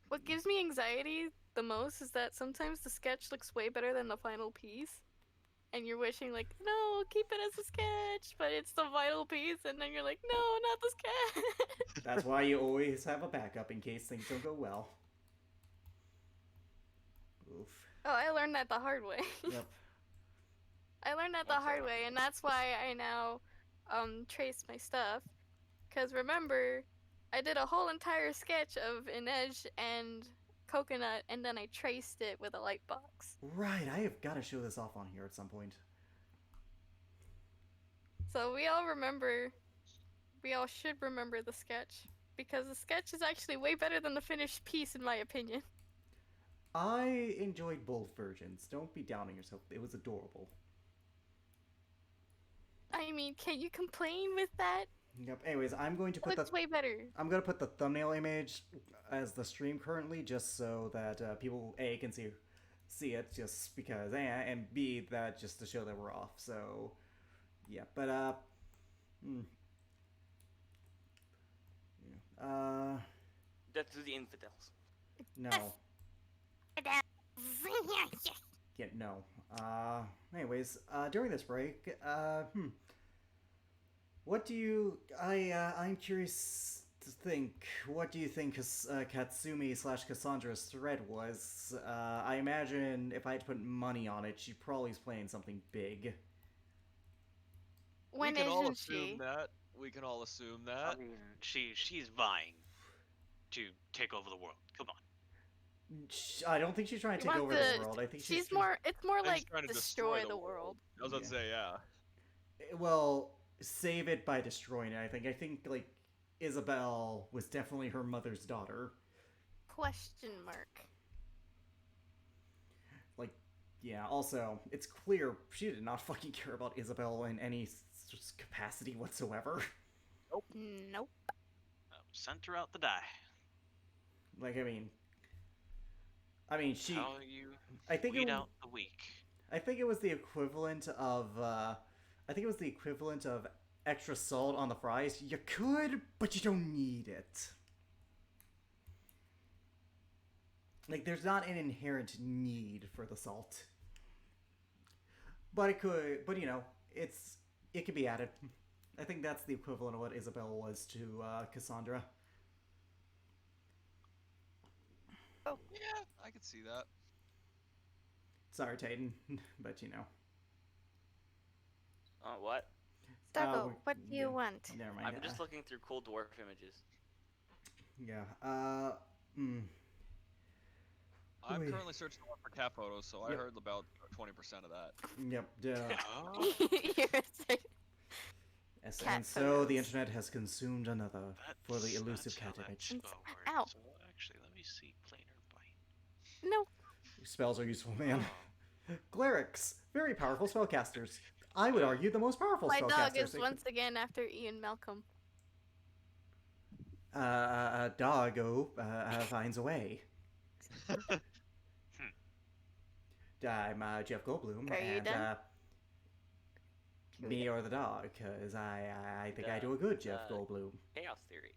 What gives me anxiety the most is that sometimes the sketch looks way better than the final piece. And you're wishing like, no, keep it as a sketch, but it's the final piece, and then you're like, no, not the sketch. That's why you always have a backup in case things don't go well. Oof. Oh, I learned that the hard way. Yep. I learned that the hard way, and that's why I now trace my stuff. Cause remember, I did a whole entire sketch of Inej and Coconut, and then I traced it with a light box. Right, I have got to show this off on here at some point. So we all should remember the sketch, because the sketch is actually way better than the finished piece, in my opinion. I enjoyed both versions. Don't be downing yourself. It was adorable. I mean, can you complain with that? Yep. Anyways, I'm going to It put looks the way better. I'm gonna put the thumbnail image as the stream currently, just so that people A can see it, just because, and B that just to show that we're off. So, yeah. But Death to the infidels. no. Yeah, no. Anyways, during this break, what do you? I'm curious to think. What do you think Katsumi / Cassandra's thread was? I imagine if I had to put money on it, she probably is playing something big. When we can all isn't assume she? that. We can all assume I that. mean, she's vying to take over the world. Come on. I don't think she's trying to She take wants over the to. world. I think She's more. It's more And like she's trying to destroy the world. I was about to Yeah. say, yeah. Well, save it by destroying it. I think. I think like Isabel was definitely her mother's daughter. Question mark. Like, yeah. Also, it's clear she did not fucking care about Isabel in any capacity whatsoever. Nope. Sent her out to die. Like, I mean, she. How you I think weed it, out the weak. I think it was the equivalent of. I think it was the equivalent of extra salt on the fries. You could, but you don't need it. Like, there's not an inherent need for the salt. But it could, but it could be added. I think that's the equivalent of what Isabel was to Cassandra. Yeah, I could see that. Sorry, Titan, but What? Stuggle, we- what do you want? Never mind. I'm just looking through cool dwarf images. Yeah. I'm Wait. currently searching for cat photos, so I Yep. heard about 20% of that. Yep. Duh. Oh, You're saying- Yes, Cat and so photos. the internet has consumed another for the elusive that's how cat that image. spell Ow. works. So actually, let me see. Planar bite. No. Spells are useful, man. Oh. Clerics, very powerful spellcasters. I would argue the most powerful My dog spellcasters. is once again after Ian Malcolm. A dog finds a way. I'm Jeff Goldblum, Are you and done? me or the dog, because I think I do a good Jeff Goldblum. Chaos theory.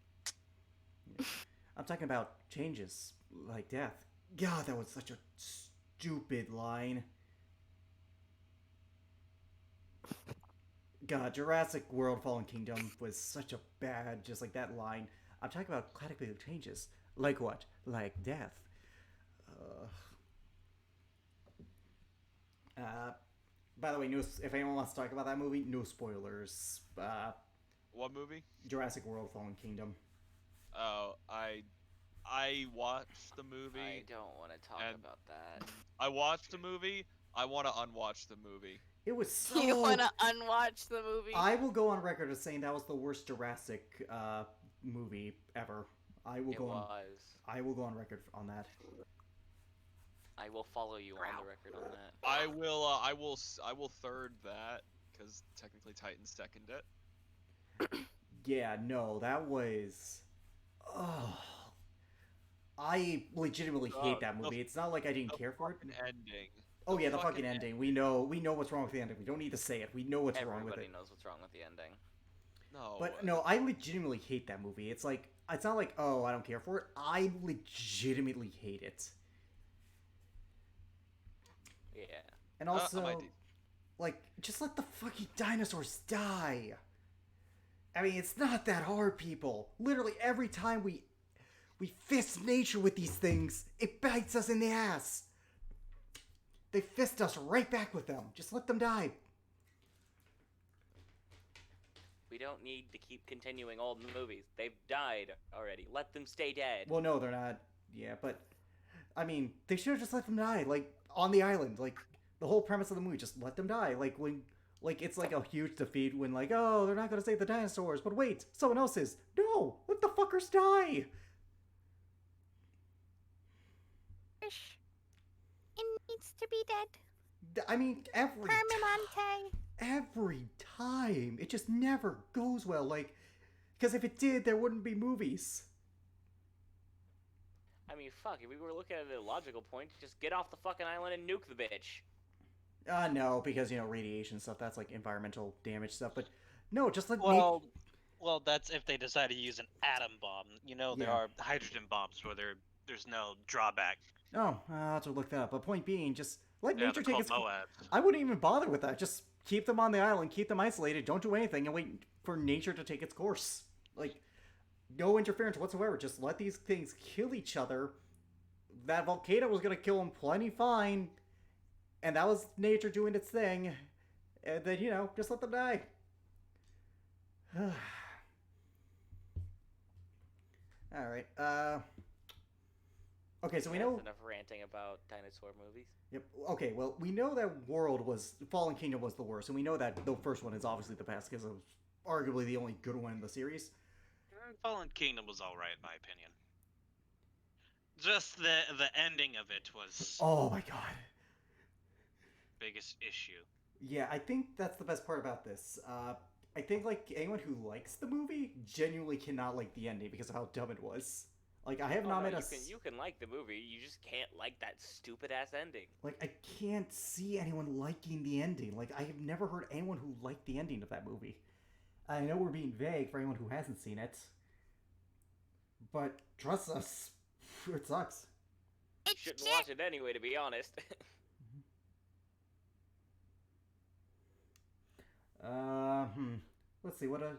I'm talking about changes, like death. God, that was such a stupid line. God, Jurassic World Fallen Kingdom was such a bad, just like that line. I'm talking about cataclysmic changes. Like what? Like death. By the way, if anyone wants to talk about that movie, no spoilers. What movie? Jurassic World Fallen Kingdom. Oh, I watched the movie. I don't want to talk and- about that. I watched the movie. I want to unwatch the movie. It was so... You want to unwatch the movie? I will go on record as saying that was the worst Jurassic movie ever. I will It go on. was. I will go on record on that. I will follow you on the record on that. I will third that because technically Titans second it. Yeah, no, that was. Oh, I legitimately hate that movie. It's not like I didn't care for it. Fucking ending. Oh yeah, the fucking ending. We know what's wrong with the ending. We don't need to say it. We know what's wrong with Everybody it. knows what's wrong with the ending. No. But no, I legitimately hate that movie. It's like it's not like, oh, I don't care for it. I legitimately hate it. Yeah. And also, I do. like, just let the fucking dinosaurs die. I mean, it's not that hard, people. Literally every time we fist nature with these things, it bites us in the ass. They fist us right back with them. Just let them die. We don't need to keep continuing old movies. They've died already. Let them stay dead. Well, no, they're not. Yeah, but I mean, they should have just let them die, like on the island. Like the whole premise of the movie, just let them die. Like when, like it's like a huge defeat when like, oh, they're not gonna save the dinosaurs, but wait, someone else is. No, let the fuckers die. Fish. It needs to be dead. I mean, Permanente. every time, it just never goes well. Like, because if it did, there wouldn't be movies. I mean, fuck, if we were looking at a logical point, just get off the fucking island and nuke the bitch. No, because radiation stuff. That's like environmental damage stuff. But no, just let Well, that's if they decide to use an atom bomb. There Yeah. are hydrogen bombs where there's no drawback. Oh, I'll have to look that up. But point being, just let Yeah, nature they're take called its. Moabs. I wouldn't even bother with that. Just keep them on the island, keep them isolated, don't do anything, and wait for nature to take its course. Like, no interference whatsoever. Just let these things kill each other. That volcano was gonna kill them plenty fine, and that was nature doing its thing. And then just let them die. All right. Okay, so we That's know. enough ranting about dinosaur movies. Yep. Okay, well, we know that World was Fallen Kingdom was the worst, and we know that the first one is obviously the best because it was arguably the only good one in the series. Fallen Kingdom was alright in my opinion. Just the ending of it was Oh my god. biggest issue. Yeah, I think that's the best part about this. I think like anyone who likes the movie genuinely cannot like the ending because of how dumb it was. Like I have Oh, not no, met you can like the movie, you just can't like that stupid ass ending. like I can't see anyone liking the ending. Like I have never heard anyone who liked the ending of that movie. I know we're being vague for anyone who hasn't seen it, but trust us, it sucks. You shouldn't watch it anyway, to be honest. Let's see what a.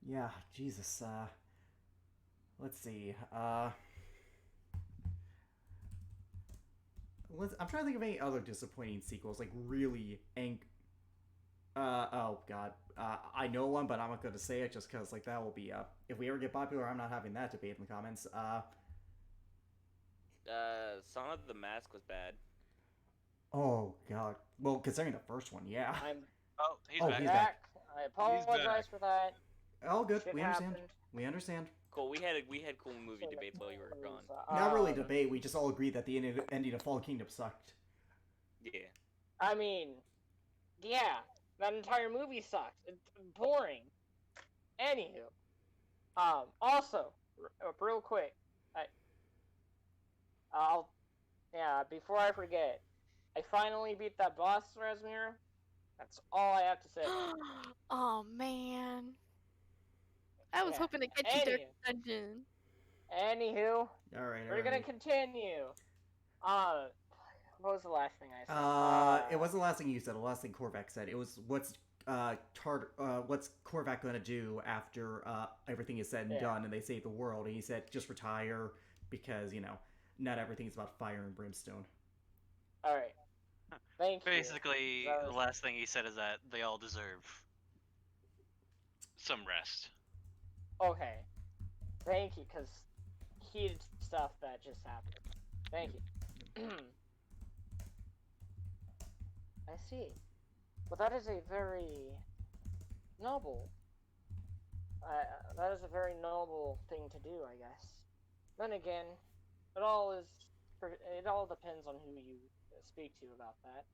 Yeah, Jesus. Let's see. I'm trying to think of any other disappointing sequels, like really oh god. I know one, but I'm not going to say it just because, like, that will be, if we ever get popular, I'm not having that debate in the comments. Song of the Mask was bad. Oh god. Well, considering the first one, yeah. I'm Oh, he's Oh, back. he's back. I apologize for that. All good. Shit We understand. happened. We understand. Cool, we had cool movie debates while you were gone. Not really debate. We just all agreed that the ending of Fallen Kingdom sucked. Yeah. I mean, yeah, that entire movie sucks. It's boring. Anywho, also, real quick, before I forget, I finally beat that boss, Rasmir. That's all I have to say. Oh man. I was Yeah. hoping to get you Dark Dungeon. Anywho, All right. we're gonna continue. What was the last thing I said? It was the last thing you said. The last thing Korvac said. It was what's Korvac gonna do after everything is said and done, and they save the world. And he said just retire because not everything's about fire and brimstone. All right. Thank you. Basically, the last thing he said is that they all deserve some rest. Okay. Thank you, because heated stuff that just happened. Thank you. I see. Well, that is a very noble. That is a very noble thing to do, I guess. Then again, it all depends on who you speak to about that.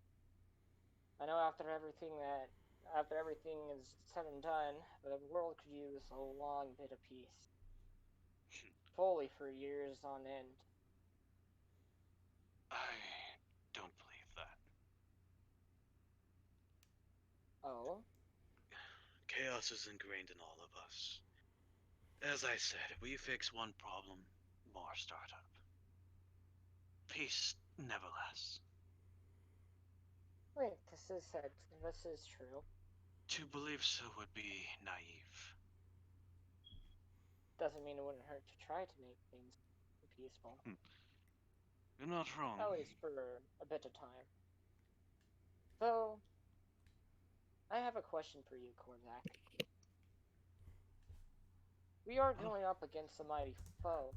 I know after everything is said and done, the world could use a long bit of peace. Fully for years on end. I don't believe that. Oh? Chaos is ingrained in all of us. As I said, we fix one problem, more start up. Peace never lasts. Wait, this is true. To believe so would be naive. Doesn't mean it wouldn't hurt to try to make things peaceful. You're not wrong. At least for a bit of time. So, I have a question for you, Korvac. We are going up against a mighty foe.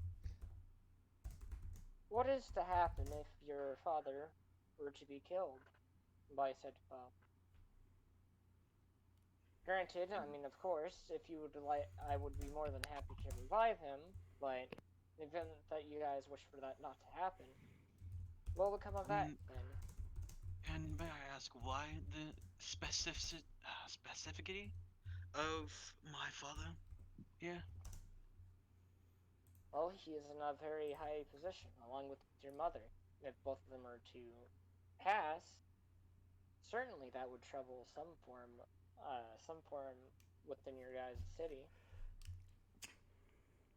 What is to happen if your father were to be killed by said foe? Granted, I mean, of course, if you would like, I would be more than happy to revive him, but in the event that you guys wish for that not to happen, what will come of that then? And may I ask why the specificity of my father? Yeah. Well, he is in a very high position, along with your mother. If both of them are to pass, certainly that would trouble some form within your guys' city.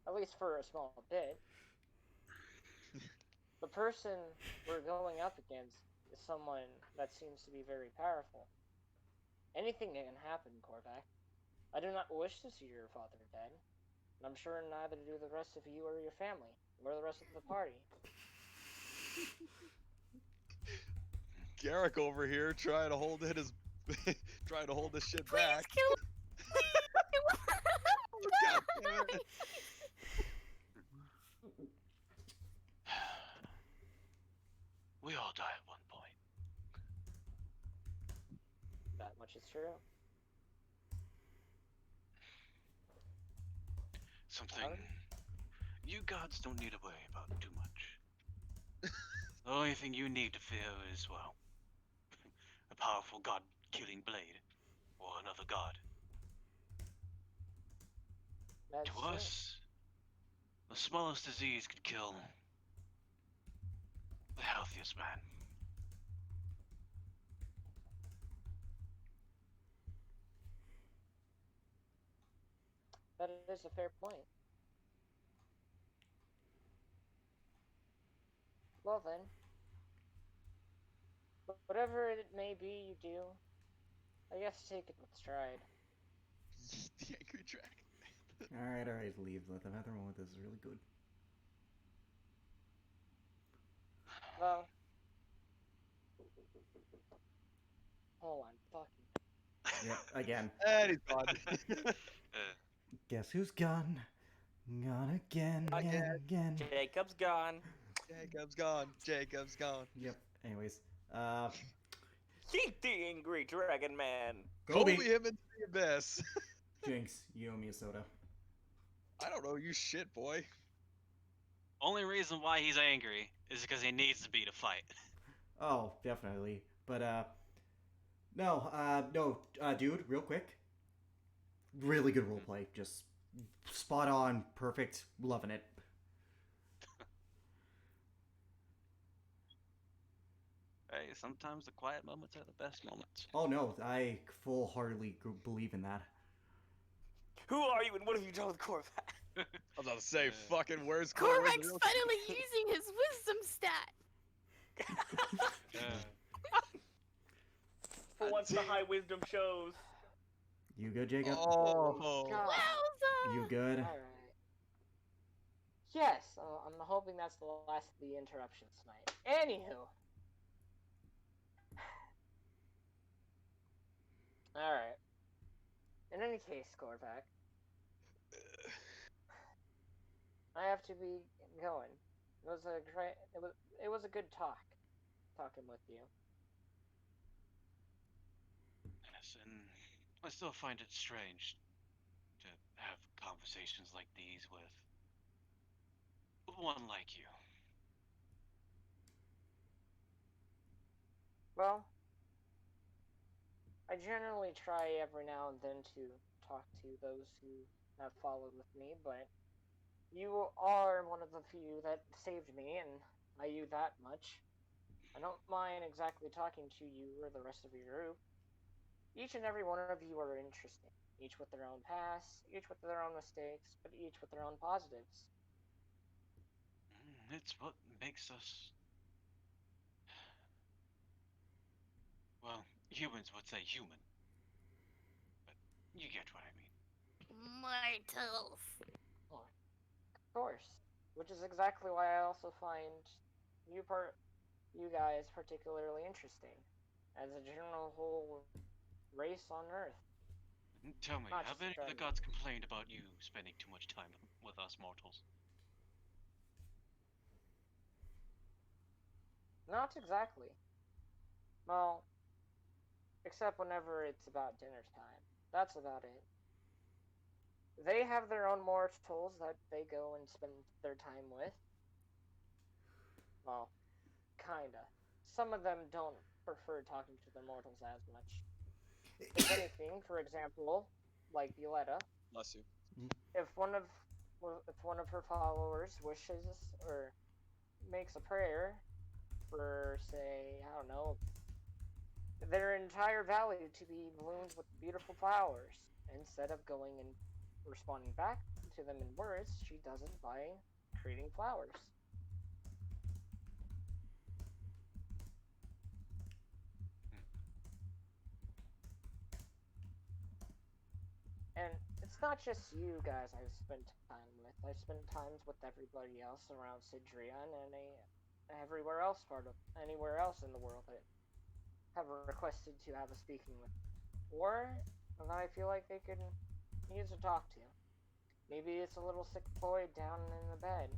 At least for a small bit. The person we're going up against is someone that seems to be very powerful. Anything can happen, Korvac. I do not wish to see your father dead. And I'm sure neither do the rest of you or your family, or the rest of the party. Garrick over here trying to hold it as trying to hold this shit Please back. kill me. God damn it. We all die at one point. That much is true. Something Howard? you gods don't need to worry about too much. The only thing you need to fear is, well, a powerful god-killing blade, or another god. That's To true. us, the smallest disease could kill the healthiest man. That is a fair point. Well then, whatever it may be you do, I guess take it with stride. The angry dragon. Alright, leave. Let them have their moment. This is really good. Well, hold on, fucking. Yep, again. And he's gone. Guess who's gone? Gone again, again. Jacob's gone. Jacob's gone. Jacob's gone. Yep, anyways. Keep the angry dragon man. Kobe! Kobe him into the abyss. Jinx, you owe me a soda. I don't know, you shit, boy. Only reason why he's angry is because he needs to be to fight. Oh, definitely. But, no, dude, real quick. Really good roleplay. Just spot on, perfect, loving it. Hey, sometimes the quiet moments are the best moments. Oh no, I full-heartedly believe in that. Who are you and what have you done with Corvax? I was about to say, fucking, where's Corvac's finally using his wisdom stat. For once the high wisdom shows. You good, Jacob? Oh. God. Wowza! You good? Alright. Yes, I'm hoping that's the last of the interruptions tonight. Anywho. Alright. In any case, Korvac, I have to be going. It was a great. It was a good talking with you. Yes, and I still find it strange to have conversations like these with one like you. Well, I generally try every now and then to talk to those who have followed with me, but you are one of the few that saved me, and I owe you that much. I don't mind exactly talking to you or the rest of your group. Each and every one of you are interesting, each with their own past, each with their own mistakes, but each with their own positives. It's what makes us, well, humans would say human. But you get what I mean. Mortals. Oh, of course. Which is exactly why I also find you guys particularly interesting, as a general whole race on Earth. Tell me, Not have just any of the dragon. gods complained about you spending too much time with us mortals? Not exactly. Well, except whenever it's about dinner time. That's about it. They have their own mortals that they go and spend their time with. Well, kinda. Some of them don't prefer talking to the mortals as much. If anything, for example, like Violetta, Bless you. if one of her followers wishes or makes a prayer for, say, I don't know, their entire valley to be bloomed with beautiful flowers, instead of going and responding back to them in words, she does it by creating flowers. And it's not just you guys I've spent time with. I've spent times with everybody else around Cidria and everywhere else anywhere else in the world. have requested to have a speaking with, or that I feel like they could use to talk to. Maybe it's a little sick boy down in the bed.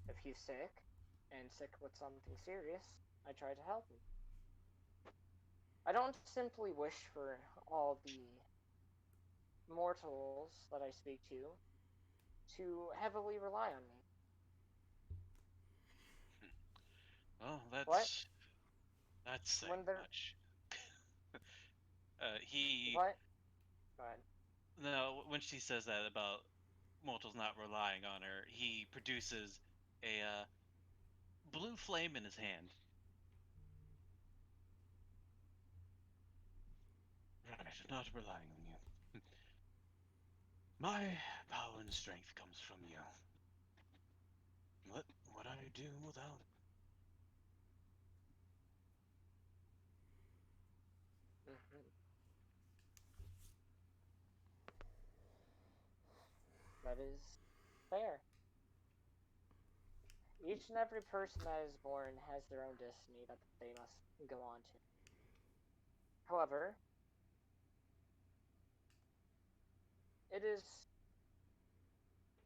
If he's sick, and sick with something serious, I try to help him. I don't simply wish for all the mortals that I speak to heavily rely on me. Well, What? that's saying When they're much. He what? Go ahead. no, when she says that about mortals not relying on her, he produces a blue flame in his hand. Right, not relying on you. My power and strength comes from you. What would I do without? Mm-hmm. That is fair. Each and every person that is born has their own destiny that they must go on to. However, it is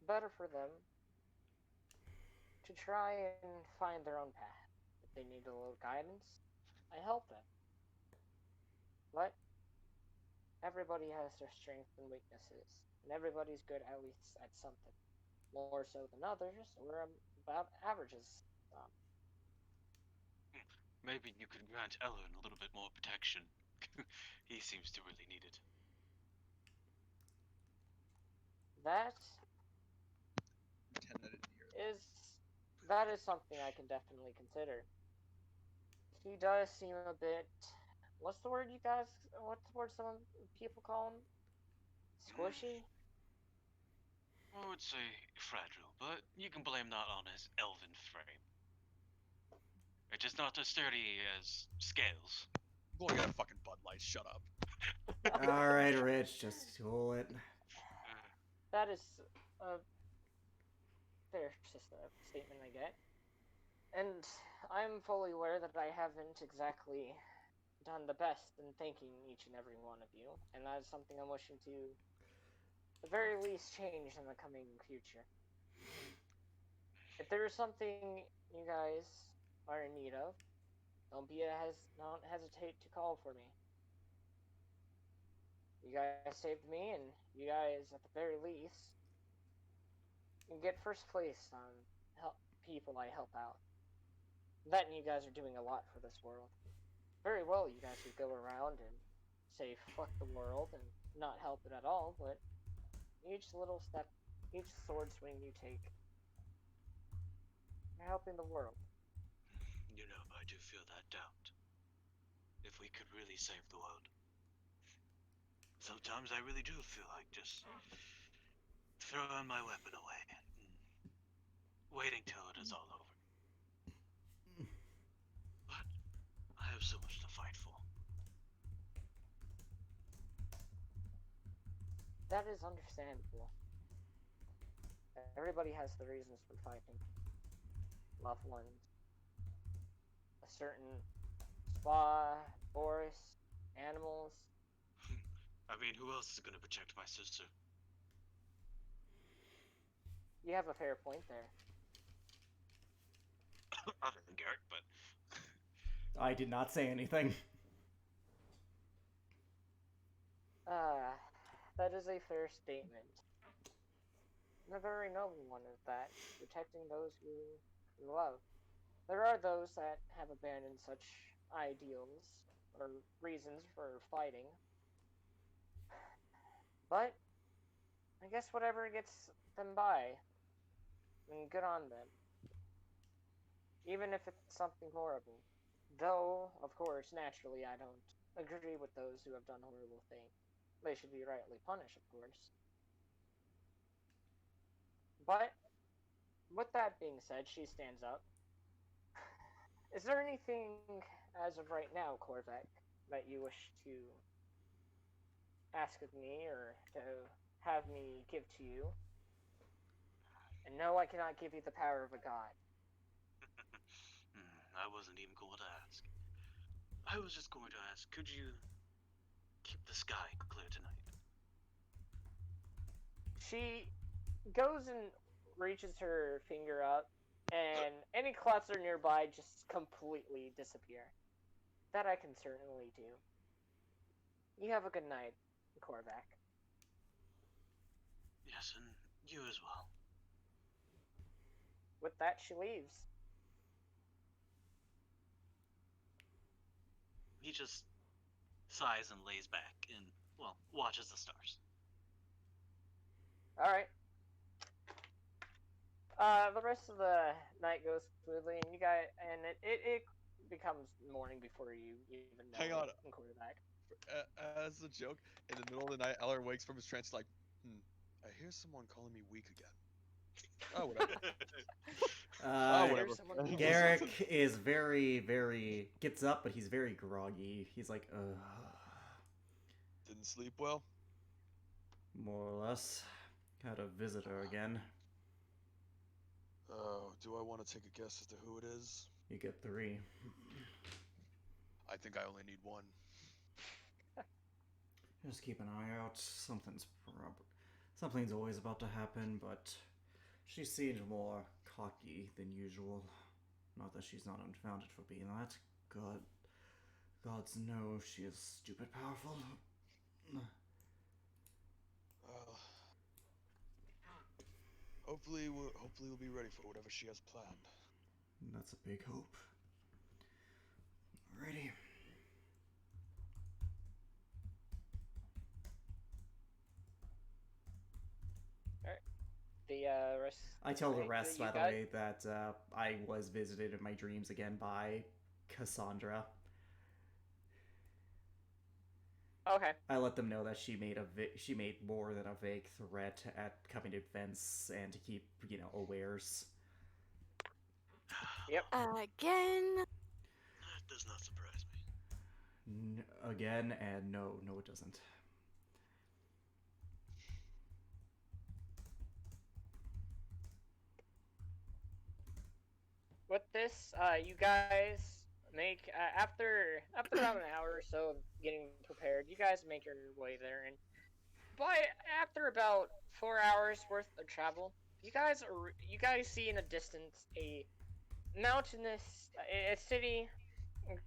better for them to try and find their own path. If they need a little guidance, I help them. But everybody has their strengths and weaknesses, and everybody's good at least at something. More so than others, we're about averages. Um, Maybe you could grant Ellen a little bit more protection. He seems to really need it. that 10 I didn't hear. is that is something I can definitely consider. He does seem a bit. What's the word you guys? What's the word some people call him? Squishy. I would say fragile, but you can blame that on his elven frame. It is not as sturdy as scales. Look at that fucking Bud Light. Shut up. Alright, Rich, just cool it. That is a fair statement, I get. And I'm fully aware that I haven't exactly done the best in thanking each and every one of you, and that is something I'm wishing to, at the very least, change in the coming future. If there is something you guys are in need of, don't hesitate to call for me. You guys saved me, and you guys, at the very least, can get first place on help people I help out. That and you guys are doing a lot for this world. Very well, you guys could go around and say fuck the world and not help it at all, but each little step, each sword swing you take, you're helping the world. You know, I do feel that doubt. If we could really save the world. Sometimes I really do feel like just throwing my weapon away and waiting till it is all over. But I have so much to fight for. That is understandable. Everybody has the reasons for fighting. Loved ones. A certain spa, forest, animals. I mean, who else is going to protect my sister? You have a fair point there. Other than Garrett, but I did not say anything. That is a fair statement. And a very noble one at that, protecting those who you love. There are those that have abandoned such ideals or reasons for fighting. But I guess whatever gets them by, and good on them. Even if it's something horrible. Though, of course, naturally I don't agree with those who have done horrible things. They should be rightly punished, of course. But with that being said, she stands up. Is there anything as of right now, Korvek, that you wish to ask of me or to have me give to you? And no, I cannot give you the power of a god. I wasn't even going to ask. I was just going to ask, could you keep the sky clear tonight? She goes and reaches her finger up, and any clouds that are nearby just completely disappear. That I can certainly do. You have a good night, Korvac. Yes, and you as well. With that, she leaves. He just sighs and lays back and, well, watches the stars. All right. The rest of the night goes smoothly, and it becomes morning before you even know Hang on. it in Korvac. As a joke, in the middle of the night, Eller wakes from his trance like, I hear someone calling me weak again. Oh, whatever. Uh, Whatever. Here's someone- Garrick is very gets up, but he's very groggy. He's like, Didn't sleep well? more or less. Had a visitor again. Oh, do I want to take a guess as to who it is? You get 3. I think I only need one. Just keep an eye out. Something's always about to happen, but she seemed more cocky than usual. Not that she's not unfounded for being that. Gods know she is stupid powerful. Hopefully we'll be ready for whatever she has planned. That's a big hope. Alrighty. The rest. I tell the Right, rest, you by the got- way, that I was visited in my dreams again by Cassandra. Okay. I let them know that she made she made more than a vague threat at coming to events and to keep, awares. Yep. Again? That does not surprise me. Again, and no, it doesn't. With this, you guys make after about an hour or so of getting prepared, you guys make your way there, and after about 4 hours worth of travel, you guys see in the distance a mountainous a city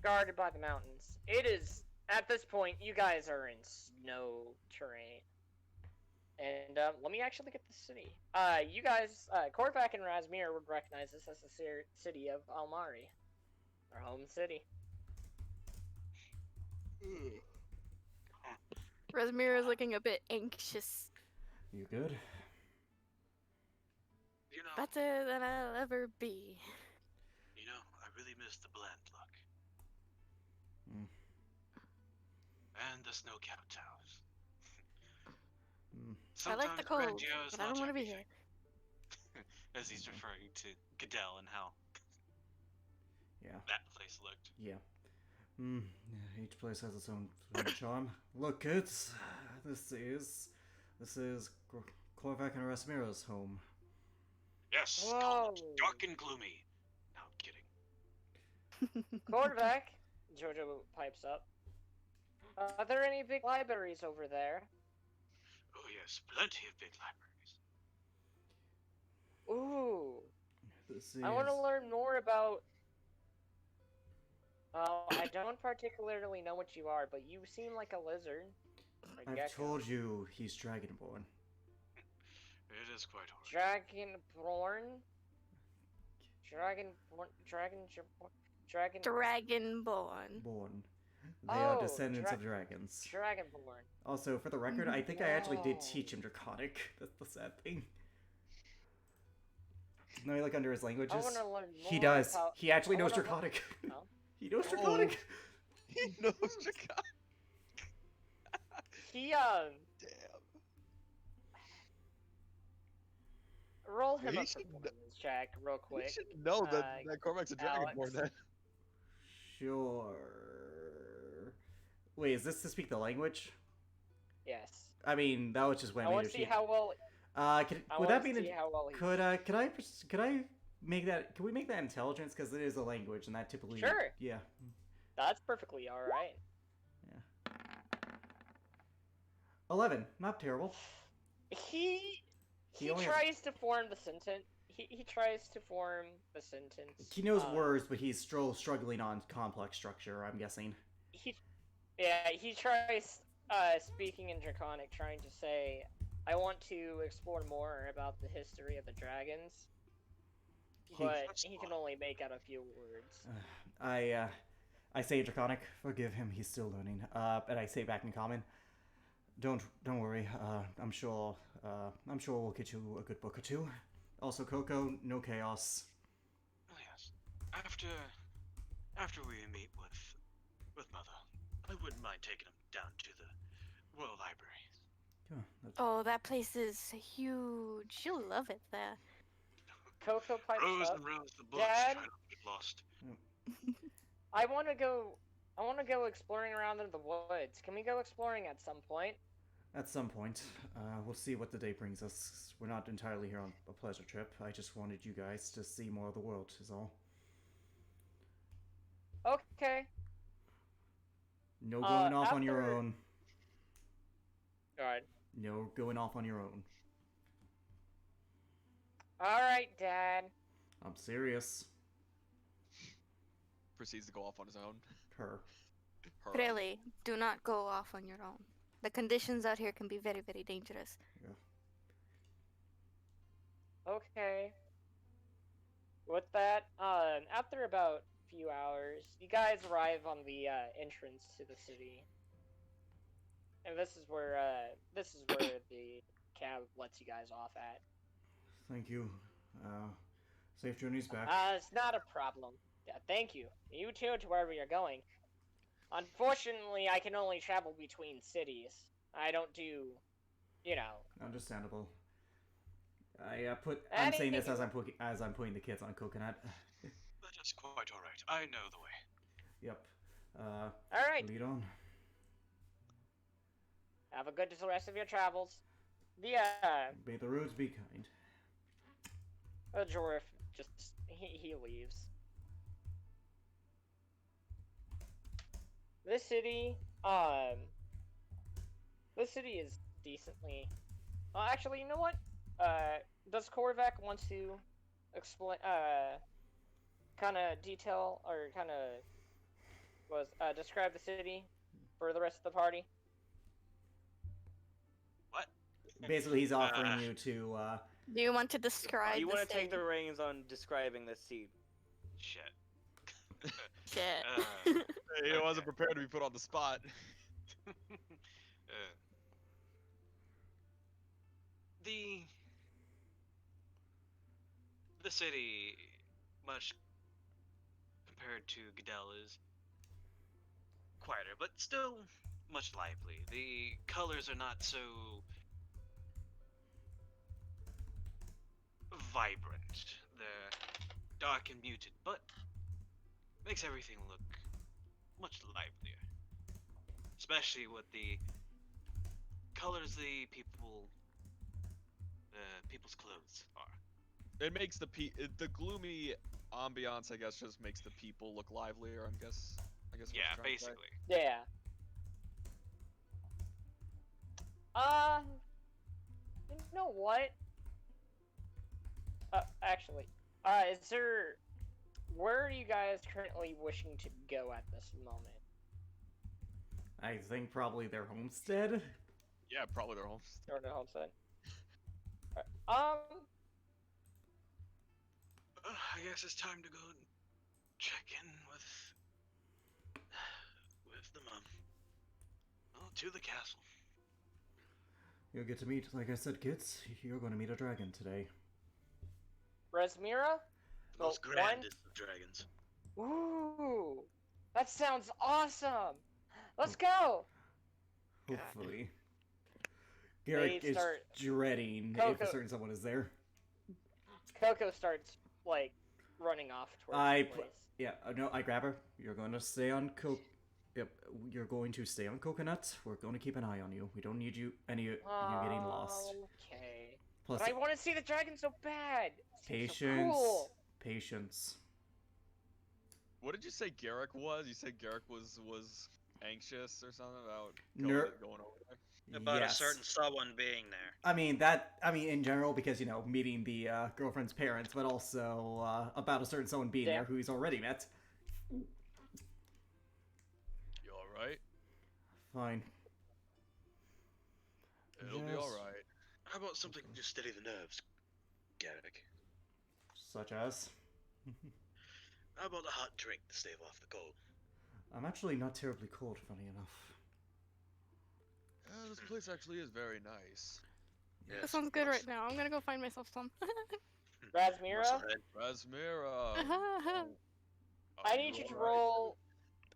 guarded by the mountains. It is at this point you guys are in snow terrain. And let me actually get the city. You guys, Korvac and Razmir would recognize this as the city of Almari, our home city. Rasmir is looking a bit anxious. You good? You know, Better than I'll ever be. I really miss the bland look. Mm. And the snow-capped towers. Mm. I like the Sometimes cold, grandiose, but I don't not want to be here. everything. As he's referring to Goodell and how Yeah. that place looked. Yeah. Each place has its own charm. Look, kids, this is Korvac and Rasmira's home. Yes, Whoa. call it dark and gloomy. No, I'm kidding. Korvac, Jojo pipes up. Are there any big libraries over there? Oh yes, plenty of big libraries. Ooh, This I want to is- learn more about. I don't particularly know what you are, but you seem like a lizard. Or I've gecko. told you he's Dragonborn. It is quite horrible. Dragonborn? Dragon. Dragonborn. Born. They are Oh, descendants of dragons. Dragonborn. Also, for the record, I think I actually did Oh. teach him Draconic. That's the sad thing. No, like under his languages. I want to learn more. He does. About... He actually I knows wanna Draconic. Oh. He knows Oh. Draconic. He knows Chicago. He Damn. roll him He a should performance check real You quick. should know that Cormac's a Alex. Dragonborn then. Sure. Wait, is this to speak the language? Yes. I mean, that was just when I want to see how well. would that be see how well he. could I make that? Can we make that intelligence? Because it is a language, and that typically. Sure. Yeah. That's perfectly alright. 11. Not terrible. He He only has- tries to form the sentence. He tries to form the sentence. He knows words, but he's still struggling on complex structure, I'm guessing. He tries speaking in Draconic, trying to say, "I want to explore more about the history of the dragons," but he can only make out a few words. I say Draconic, forgive him, he's still learning. And I say back in common, don't worry. I'm sure we'll get you a good book or two. Also, Coco, no chaos. Oh, yes. After we meet with Mother, I wouldn't mind taking him down to the Royal Library. Yeah, Oh, that place is huge. You'll love it there. Coco pipes Rows up. and rows of books. Dad? Try not to get lost. I want to go exploring around in the woods. Can we go exploring at some point? at some point. We'll see what the day brings us. We're not entirely here on a pleasure trip. I just wanted you guys to see more of the world, is all. Okay. No going off on your after- own. Alright. No going off on your own. Alright, Dad. I'm serious. Proceeds to go off on his own. Her. Her. Really, do not go off on your own. The conditions out here can be very, very dangerous. Okay. With that, after about a few hours, you guys arrive on the entrance to the city. And this is where the cab lets you guys off at. Thank you. Safe journeys back. It's not a problem. Yeah, thank you. You too, to wherever you're going. Unfortunately, I can only travel between cities. I don't do, you know. Understandable. I'm saying this as I'm putting the kids on coconut. That is quite alright. I know the way. Yep. Alright, Lead on. have a good rest of your travels. The May the roads be kind. dwarf just he leaves. This city is decently. Actually, you know what? Does Korvac want to explain, kind of detail or kind of describe the city for the rest of the party? What? Basically, he's offering you to. Do you want to describe You the want to take thing? the reins on describing this scene? Shit. Shit. He wasn't prepared to be put on the spot. The city, much compared to Goodell, is quieter, but still much lively. The colors are not so vibrant. They're dark and muted, but makes everything look much livelier. Especially with the colors the people's clothes are. It makes the gloomy ambiance, I guess, just makes the people look livelier. I guess. What Yeah, you're trying to say. basically. Yeah. You know what? Actually, where are you guys currently wishing to go at this moment? I think probably their homestead. Yeah, probably their home. Or the homestead? I guess it's time to go and check in with the mum. Oh, to the castle. You'll get to meet, like I said, kids. You're going to meet a dragon today. Resmira? The most one- grandest of dragons. Ooh, that sounds awesome. Let's go. Hopefully. Garrick They is start- dreading if Coco- a certain someone is there. Coco starts like running off towards I the place. Yeah, no, I grab her. You're going to stay on Yep, you're going to stay on Coconut. We're going to keep an eye on you. We don't need you you getting lost. Okay. Plus, But I want to see the dragon so bad. It seems so patience. cool. Patience. What did you say Garrick was? You said Garrick was anxious or something about going over there? About yes. a certain someone being there. I mean, in general, because, meeting the girlfriend's parents, but also about a certain someone being Yeah. there who he's already met. You alright? Fine. It'll be Yes. alright. How about something to steady the nerves, Garrick? Such as? How about a hot drink to stave off the cold? I'm actually not terribly cold, funny enough. Yeah, this place actually is very nice. Yes, That sounds of good course. right now. I'm gonna go find myself some. Razmira, Musclehead. Rasmira! I need you to roll.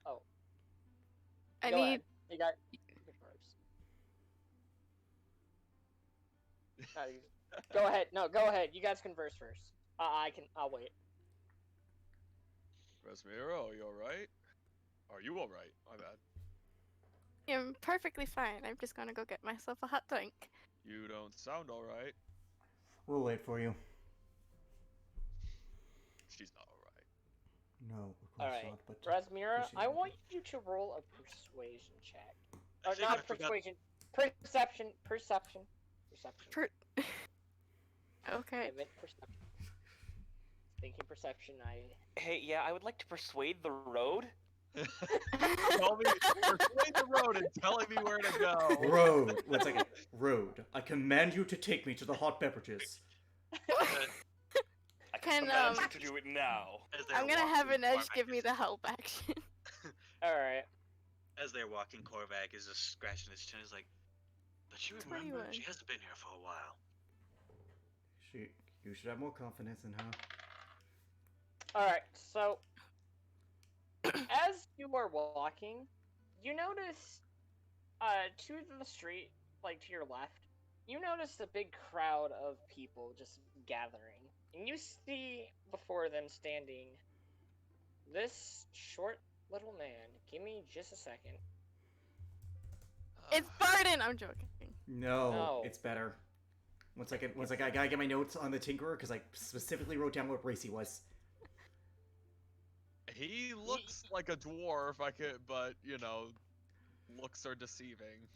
Oh, I go need. ahead. You got. Go ahead. No, go ahead. You guys converse first. I'll wait. Rasmira, are you alright? Are you alright? My bad. I'm perfectly fine. I'm just gonna go get myself a hot drink. You don't sound alright. We'll wait for you. She's not alright. No, of course Alright. not, but... Razmira, she I would want be. you to roll a persuasion check. I Or think I not forgot- persuasion. Perception. Perception. Okay. I meant perception. Thinking perception, Hey, yeah, I would like to persuade the road. Tell me, persuade the road and telling me where to go. Road! 1 second. Road. I command you to take me to the hot beverages. I Can, command you to do it now. As they're I'm gonna walking, have an edge Korvac give me is- the help action. Alright. As they're walking, Korvac is just scratching his chin. He's like, "But you remember, 21. she hasn't been here for a while." You should have more confidence in her. Alright, so as you are walking, you notice to the street, like to your left, you notice a big crowd of people just gathering. And you see before them standing this short little man. Give me just a second. It's Barden! I'm joking. No, No. it's better. 1 second, I gotta get my notes on the Tinkerer, because I specifically wrote down what race he was. He looks like a dwarf, but looks are deceiving.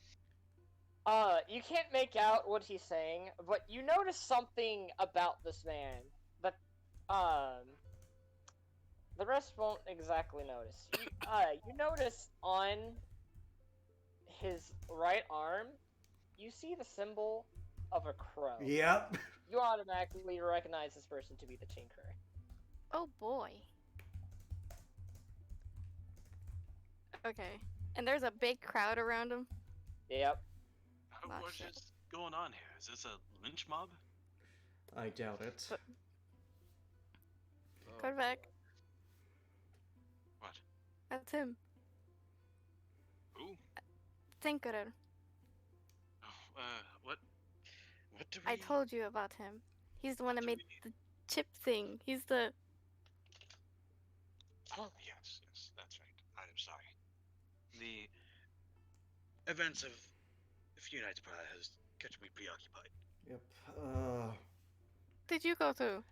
You can't make out what he's saying, but you notice something about this man that, the rest won't exactly notice. You notice on his right arm, you see the symbol of a crow. Yep. You automatically recognize this person to be the Tinkerer. Oh boy. Okay. And there's a big crowd around him. Yep. Not What's sure. just going on here? Is this a lynch mob? I doubt it. But- Oh, Go back. What? That's him. Who? Tinkerer. Oh, what? What do we... I told you about him. He's the one that do made we- the chip thing. He's the. Oh, yes, that's right. I'm sorry. The events of a few nights prior has kept me preoccupied. Yep. Did you go through?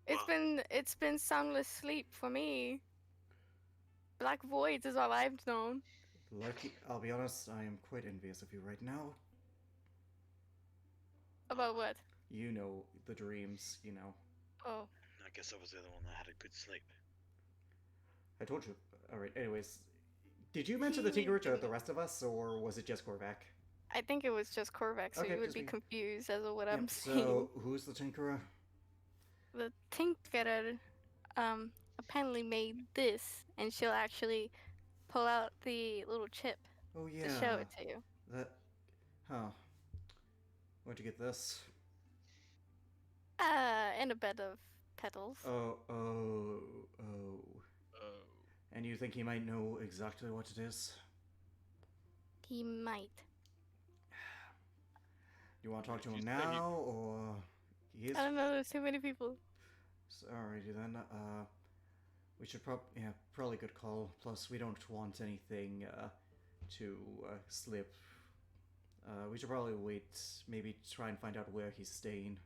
Well- It's been soundless sleep for me. Black voids is all I've known. Lucky, I'll be honest, I am quite envious of you right now. About what? You know, the dreams, Oh. I guess I was the other one that had a good sleep. I told you. Alright, anyways. Did you mention the Tinkerer to the rest of us, or was it just Korvac? I think it was just Korvac, so Okay, you would just be me. confused as to what I'm Yep, saying. so, who's the Tinkerer? The Tinkerer, apparently made this, and she'll actually pull out the little chip Oh yeah. to show it to you. That... Huh. Where'd you get this? In a bed of petals. Oh. Oh. And you think he might know exactly what it is? He might. You want to talk to Did him you say he- now, or... He is... I don't know, there's too many people. Alrighty then, we should probably good call. Plus, we don't want anything, to, slip. We should probably wait, maybe try and find out where he's staying.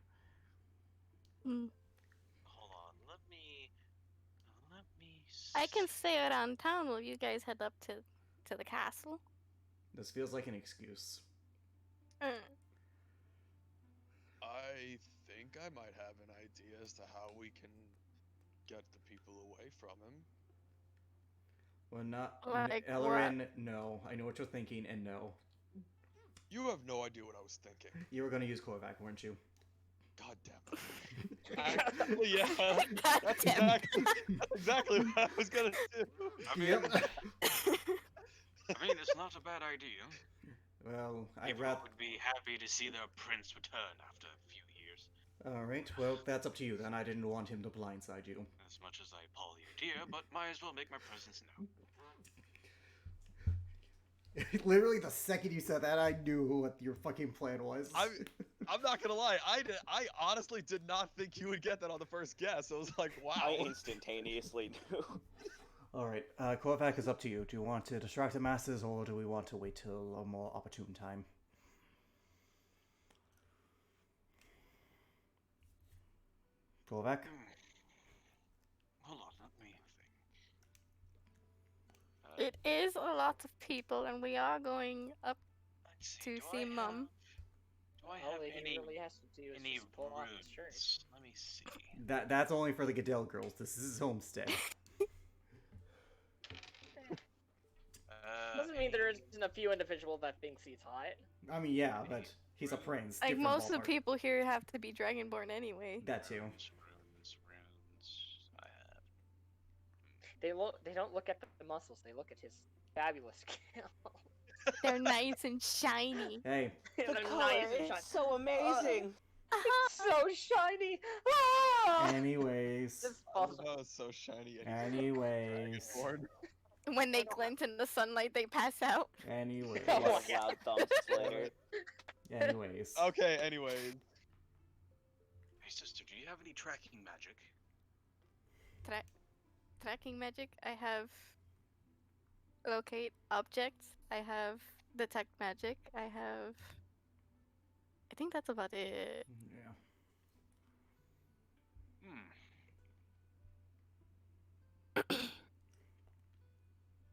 Mm. Hold on, let me I can stay around town while you guys head up to the castle. This feels like an excuse. Mm. I think I might have an idea as to how we can get the people away from him. Well, not Like Ellerin. No, I know what you're thinking, and no, You have no idea what I was thinking. you were going to use Korvac, weren't you? God damn it. Actually, yeah. God That's damn it. exactly what I was gonna do. I mean, it's not a bad idea. Well, I'd People rather. would be happy to see their prince return after a few years. All right. Well, that's up to you then. I didn't want him to blindside you. As much as I appall the idea, but might as well make my presence known. Literally, the second you said that, I knew what your fucking plan was. I'm not gonna lie. I honestly did not think you would get that on the first guess. I was like, wow. I instantaneously knew. All right, Korvac is up to you. Do you want to distract the masses, or do we want to wait till a more opportune time? Korvac? Hold on, let me think. It is a lot of people, and we are going up Let's to do see I Mum. Do I All have he any really has to do is any just pull off his shirt. runes? Let me see. That's only for the Goodell girls. This is his homestead. Doesn't mean there isn't a few individual that thinks he's hot. I mean, yeah, but he's a prince. Like different most of the ballpark. people here have to be dragonborn anyway. That too. Runes. I have. They don't look at the muscles. They look at his fabulous skill. They're nice and shiny. Hey, They're The color nice and is shiny. so amazing. It's so shiny. Ah! anyways. Just falls Oh, it's so shiny. Anyways. Dragonborn. When they glint in the sunlight, they pass out. Anyways. Oh my Yes, loud thumbs later. Anyways. Okay, anyways. Hey sister, do you have any tracking magic? Tracking magic. I have locate objects. I have detect magic. I have. I think that's about it. Yeah.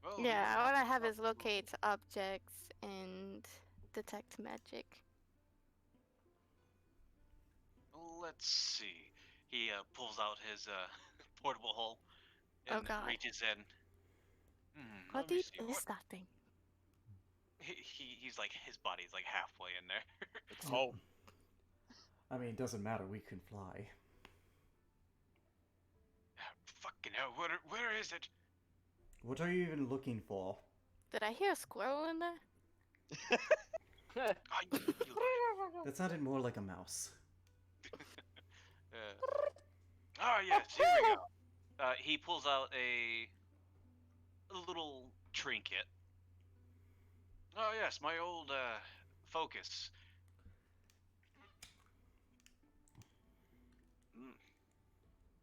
Well, Yeah, it's all not I have is possible. locate objects and detect magic. Let's see. He pulls out his portable hole Oh, and God. reaches in. How Let me deep see. is that thing? He's like his body's like halfway in there. Oh, I mean, it doesn't matter. We can fly. Fucking hell! Where is it? What are you even looking for? Did I hear a squirrel in there? That sounded more like a mouse. Oh yes, here we go. He pulls out a little trinket. Oh yes, my old focus.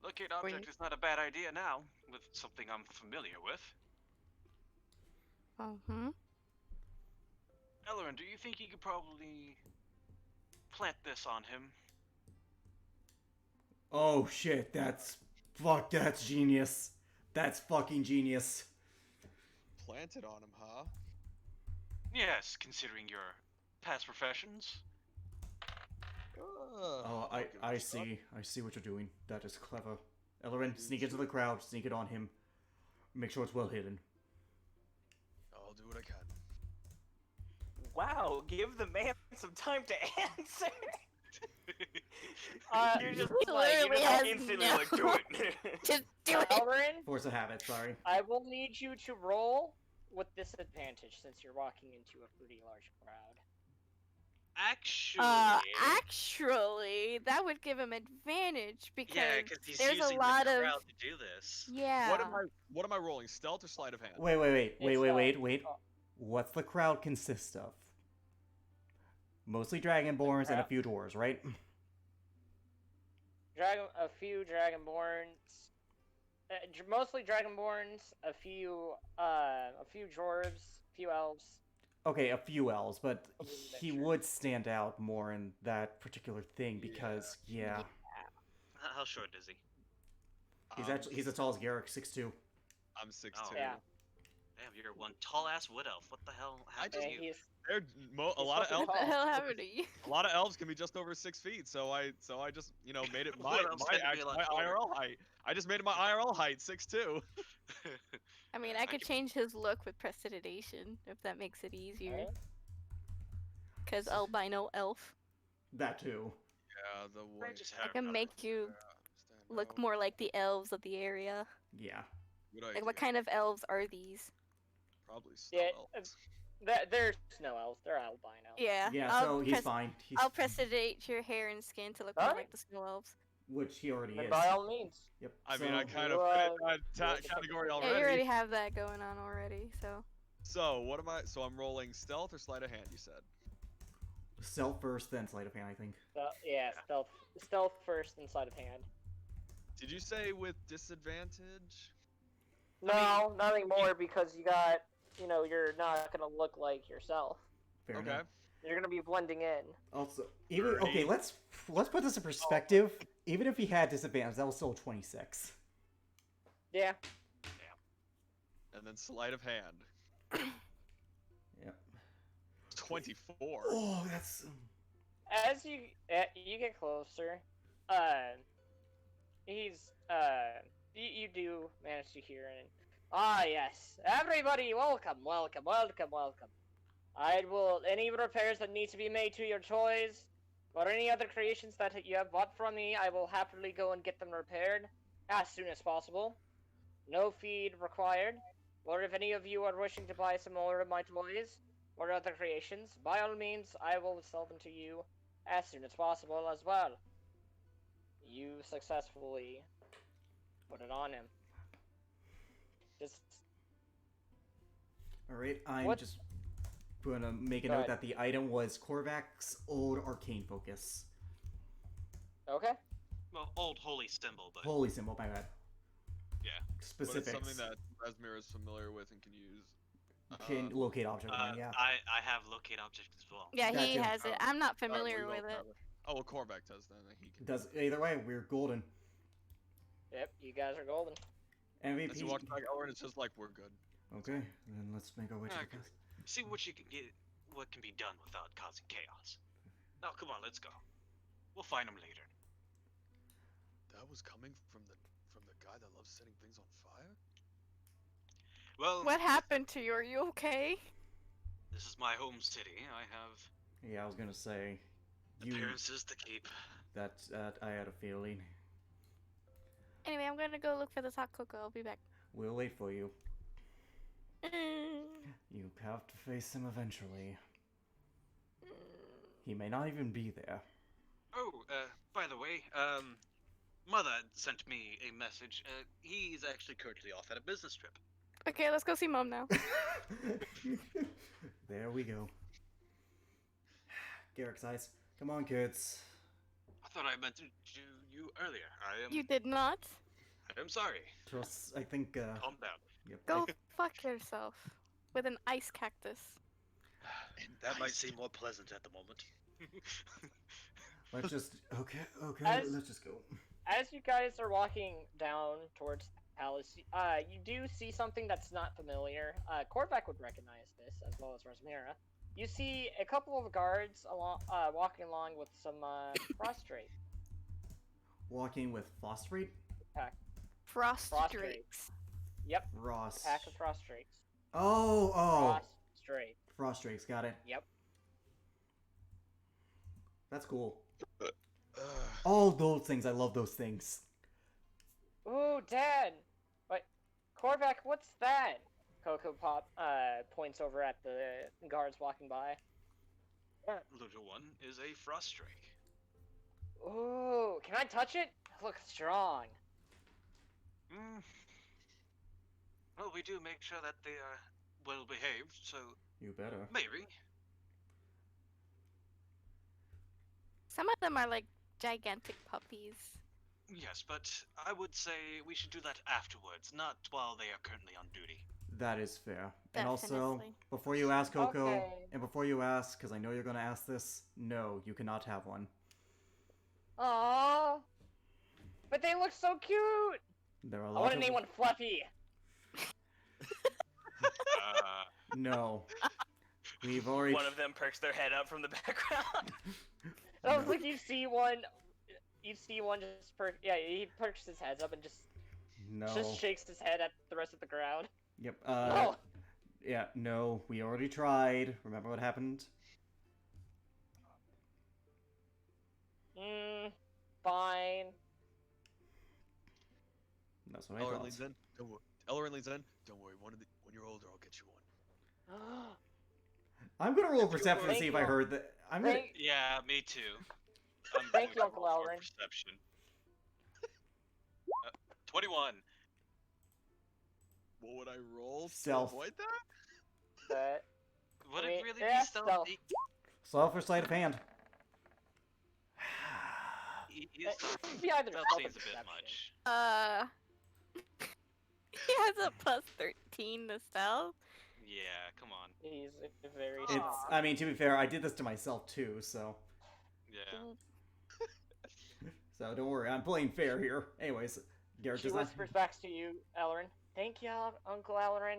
Locate object Wait. is not a bad idea now, with something I'm familiar with. Ellerin, do you think you could probably plant this on him? Oh shit, that's genius. That's fucking genius. planted on him, huh? Yes, considering your past professions. Oh, I see what you're doing. That is clever. Ellerin, sneak into the crowd, sneak it on him. Make sure it's well hidden. I'll do what I can. Wow, give the man some time to answer. You're just He like, you literally just has instantly no- like, do it. Just do it. Elrin, Force of habit, sorry. I will need you to roll with disadvantage since you're walking into a pretty large crowd. Actually, That would give him advantage because yeah, because he's there's using a lot the of crowd to do this. yeah. What am I rolling? Stealth or sleight of hand? Wait. It's, What's the crowd consist of? Mostly dragonborns and a few dwarves, right? A few dragonborns, mostly dragonborns, a few dwarves, a few elves. Okay, a few elves, but he Sure. would stand out more in that particular thing because, yeah. How short is he? He's as tall as Garrick, 6'2". I'm 6'2". Oh. Yeah. Damn, you're one tall ass wood elf. What the hell happened just- to And you? They're a He's lot of fucking elves. What the tall. hell happened to you? A lot of elves can be just over 6 feet, so I just made it my Wood elves tend to be a lot my taller. IRL height. I just made it my IRL height 6'2". I mean, I I could can- change his look with prestidigitation if that makes it easier. Alright. Cause albino elf, That too. Yeah, the white. just I have can another- make you Stand look out. more like the elves of the area. Yeah. Good Like, idea. what kind of elves are these? Probably snow Yeah, elves. They're snow elves. They're albino. Yeah. Yeah, I'll so he's pres- fine. He's, I'll prestidigitate your hair and skin to look more Alright. like the snow elves. which he already Then is. by all means. Yep. I mean, I so- kind of You, fit uh, that category Yeah, already. you already have that going on already, so. So what am I? So I'm rolling stealth or sleight of hand. You said. Self first, then sleight of hand, I think. Yeah, stealth first and sleight of hand. Did you say with disadvantage? No, nothing more because you got, you're not gonna look like yourself. Fair Okay. enough. You're gonna be blending in. Also, even 30. okay, let's put this in perspective. Even if he had disadvantage, that was still 26. Yeah. And then sleight of hand. Yep. 24. Oh, that's As you get closer, you do manage to hear it. Ah, yes. Everybody, welcome. Any repairs that need to be made to your toys, or any other creations that you have bought from me, I will happily go and get them repaired as soon as possible. No fee required. Or if any of you are wishing to buy some more of my toys, or other creations, by all means, I will sell them to you as soon as possible as well. You successfully put it on him. Just all right. I'm What- just gonna make a Go note ahead. that the item was Korvac's old arcane focus. okay. Well, old holy symbol, but Holy symbol, my bad. Yeah. But Specifics. it's something that Resmir is familiar with and can use. Can locate object one, yeah. I have locate object as well. Yeah, he Gotcha. has it. I'm not Alright, familiar we with both it. have Oh, well, Korvac does then. He can. Does either way, we're golden. Yep, you guys are golden. As MVP. he walks back over, and it's just like we're good. Okay, then let's make our way to the Okay. cast. See what you can get, what can be done without causing chaos. Now, come on, let's go. We'll find him later. That was coming from the guy that loves setting things on fire. Well, What happened to you? Are you okay? this is my home city. I have Yeah, I was gonna say. You. appearances to keep. That I had a feeling. Anyway, I'm gonna go look for the hot cocoa. I'll be back. We'll wait for you. You have to face him eventually. He may not even be there. Oh, by the way, Mother sent me a message. He's actually currently off at a business trip. Okay, let's go see Mom now. There we go. Garrick's eyes. Come on, kids. I thought I meant to you earlier. You did not? I am sorry. Trust. I think. Calm down. Yep. Go fuck yourself. With an ice cactus. That might seem more pleasant at the moment. Let's just. Okay. As- Let's just go. As you guys are walking down towards the palace, you do see something that's not familiar. Korvac would recognize this, as well as Rosmira. You see a couple of guards walking along with some prostrate. Walking with phosphorate. Frost Frost drakes. Yep, Ross. pack of prostrates. Oh. Prostrate. Frost drakes. Got it. Yep. That's cool. All those things. I love those things. Ooh, Dad! But, Korvac, what's that? Coco points over at the guards walking by. That little one is a frost drake. Ooh, can I touch it? It looks strong. Well, we do make sure that they are well behaved, so You better. maybe. Some of them are like gigantic puppies. Yes, but I would say we should do that afterwards, not while they are currently on duty. That is fair. And also, Definitely. before you ask Coco, Okay. and before you ask, because I know you're gonna ask this, no, you cannot have one. Aww. But they look so cute! There are a I lot want to of name one Fluffy! No. We've already. One of them perks their head up from the background. I was No. like, you see one just perk. Yeah, he perks his head up and just No. shakes his head at the rest of the crowd. Yep. No. Yeah. No. We already tried. Remember what happened? Fine. That's what I Ellerin thought. leans in. Don't worry. Ellerin leans in. Don't worry. When you're older, I'll get you one. I'm gonna roll If you perception to Thank see if you. I heard that. I'm gonna. Thank- Yeah, me too. I'm Thank going you, to Uncle roll for Elrin. Perception. 21. What would I roll Stealth. to avoid that? But Would I it mean, really yeah, be stealthy? Stealth or sleight of hand. be either Stealth stealth or seems a bit perception. much. He has a plus 13 to stealth. Yeah, come on. He's very It's. strong. I mean, to be fair, I did this to myself too, so. Yeah. So don't worry, I'm playing fair here. Anyways, Garrett She does not. whispers back to you, Ellerin. Thank you, Uncle Ellerin.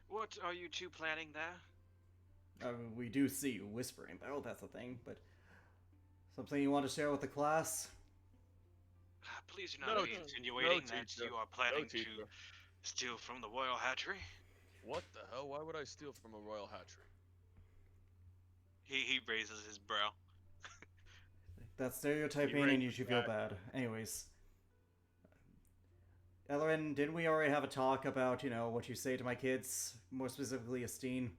What are you two planning there? We do see you whispering, though. That's the thing. But something you want to share with the class? Please do not No, be teacher. insinuating No, that teacher. you are planning to teacher. steal from the royal hatchery. What the hell? Why would I steal from a royal hatchery? He raises his brow. That's stereotyping, You're right, and you should feel right. bad. Anyways, Ellerin, didn't we already have a talk about what you say to my kids, more specifically Estine?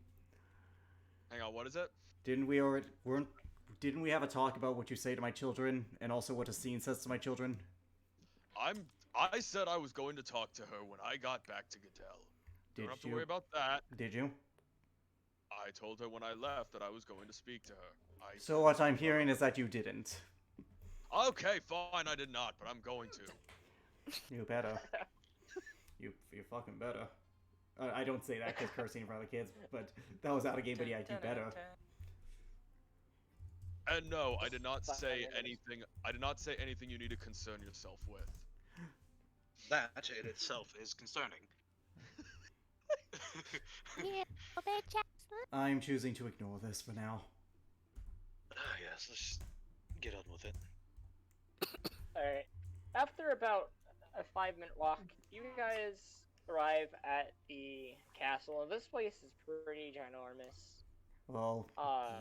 Hang on, what is it? Didn't we have a talk about what you say to my children, and also what Estine says to my children? I said I was going to talk to her when I got back to Goodell. Don't have to worry about that. Did you? I told her when I left that I was going to speak to her. So what I'm hearing is that you didn't. Okay, fine, I did not, but I'm going to. You better. You fucking better. I don't say that because cursing in front of the kids, but that was out of game. But yeah, you better. And no, I did not say anything. I did not say anything you need to concern yourself with. That in itself is concerning. Yeah, bitch. I'm choosing to ignore this for now. Yes, let's get on with it. Alright. After about a 5-minute walk, you guys arrive at the castle. This place is pretty ginormous. Well,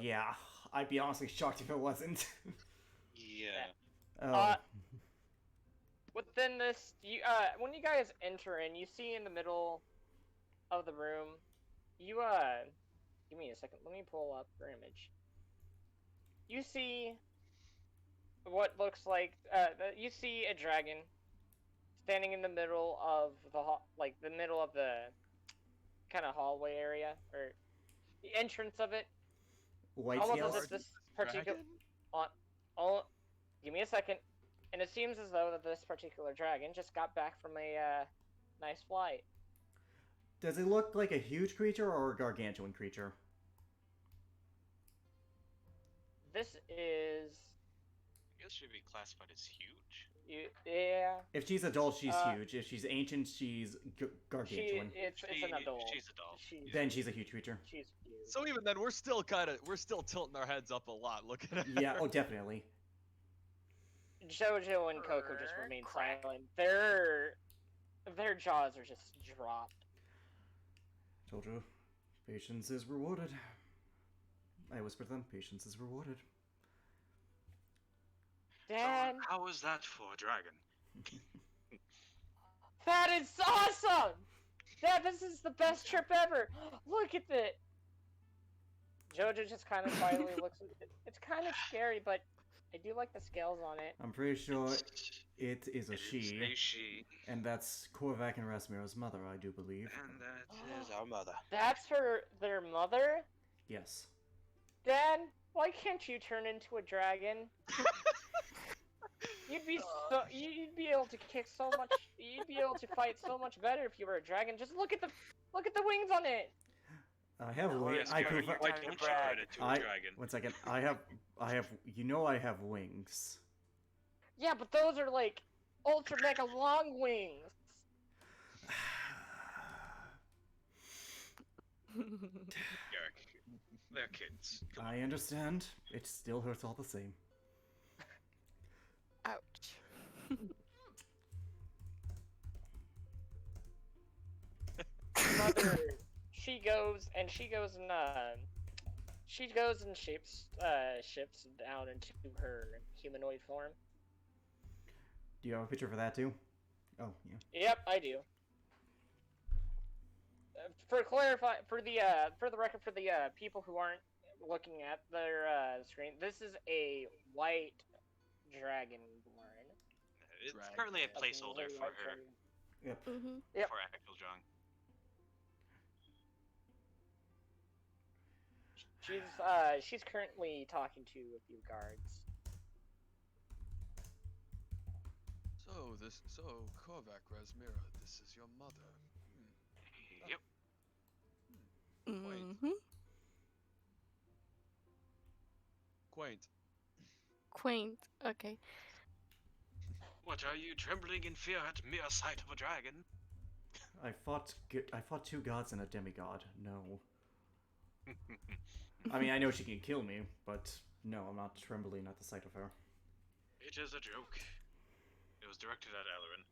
yeah. I'd be honestly shocked if it wasn't. Yeah. Oh. Within this, when you guys enter in, you see in the middle of the room, give me a second, let me pull up your image. You see what looks like, you see a dragon standing in the middle of the middle of the kind of hallway area, or the entrance of it. White Almost scales? as if this particular, Dragon? give me a second. And it seems as though that this particular dragon just got back from a nice flight. Does it look like a huge creature or a gargantuan creature? This is I guess should be classified as huge. yeah. If she's adult, she's Uh, huge. If she's ancient, she's gargantuan. It's an adult. She's adult. Then she's a huge creature. She's huge. So even then, we're still tilting our heads up a lot looking at Yeah, her. oh, definitely. Jojo and Coco just remain silent. Their jaws are just dropped. Told you, patience is rewarded. I whispered to them, patience is rewarded. Dad, How is that for a dragon? that is awesome! Dad, this is the best trip ever! Look at it! Jojo just kind of quietly looks at it. It's kind of scary, but I do like the scales on it. I'm pretty sure it is a It is she, a she, and that's Korvac and Rasmira's mother, I do believe. and that is our mother. That's their mother? Yes. Dad, why can't you turn into a dragon? You'd be able to kick so much. You'd be able to fight so much better if you were a dragon. Just look at the wings on it. I have Oh, wings. yes, I Gary, prefer. you're Why trying to don't you brag. turn into a I dragon? one second. I have. I have wings. Yeah, but those are like ultra mega long wings. Garrick, they're kids. Come on. I understand. It still hurts all the same. Ouch. Mother, she goes and shifts down into her humanoid form. Do you have a picture for that too? Oh, yeah. Yep, I do. For the record, for the people who aren't looking at their screen, this is a white dragonborn. It's Drag currently a it. placeholder for her, Yep. Mm-hmm. Yep. for actual drawing. She's currently talking to a few guards. So Korvac Razmira, this is your mother. Yep. Mm-hmm. Quaint. Quaint. Okay. What are you trembling in fear at mere sight of a dragon? I fought 2 gods and a demigod. No. I mean, I know she can kill me, but no, I'm not trembling at the sight of her. It is a joke. It was directed at Alarin.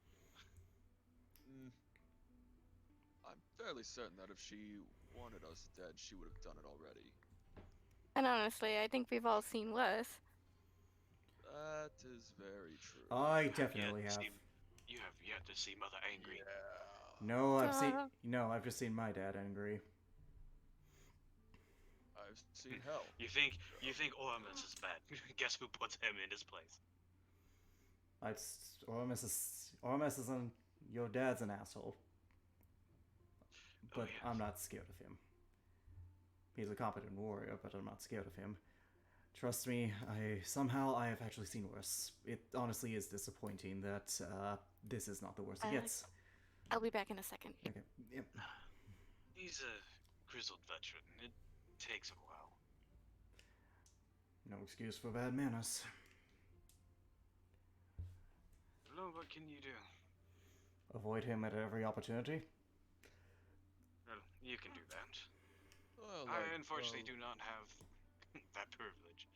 I'm fairly certain that if she wanted us dead, she would have done it already. And honestly, I think we've all seen worse. That is very true. I You have definitely yet to have. see- You have yet to see Mother angry. Yeah. No, Duh. I've just seen my dad angry. I've seen hell. You think Ormus is bad? Guess who puts him in his place? Ormus is your dad's an asshole. But yeah. I'm not scared of him. He's a competent warrior, but I'm not scared of him. Trust me, I have actually seen worse. It honestly is disappointing that this is not the worst it gets. I'll be back in a second. Okay. Yep. He's a grizzled veteran. It takes a while. No excuse for bad manners. Hello, what can you do? Avoid him at every opportunity. Well, you can do that. Well, I unfortunately do not have that privilege.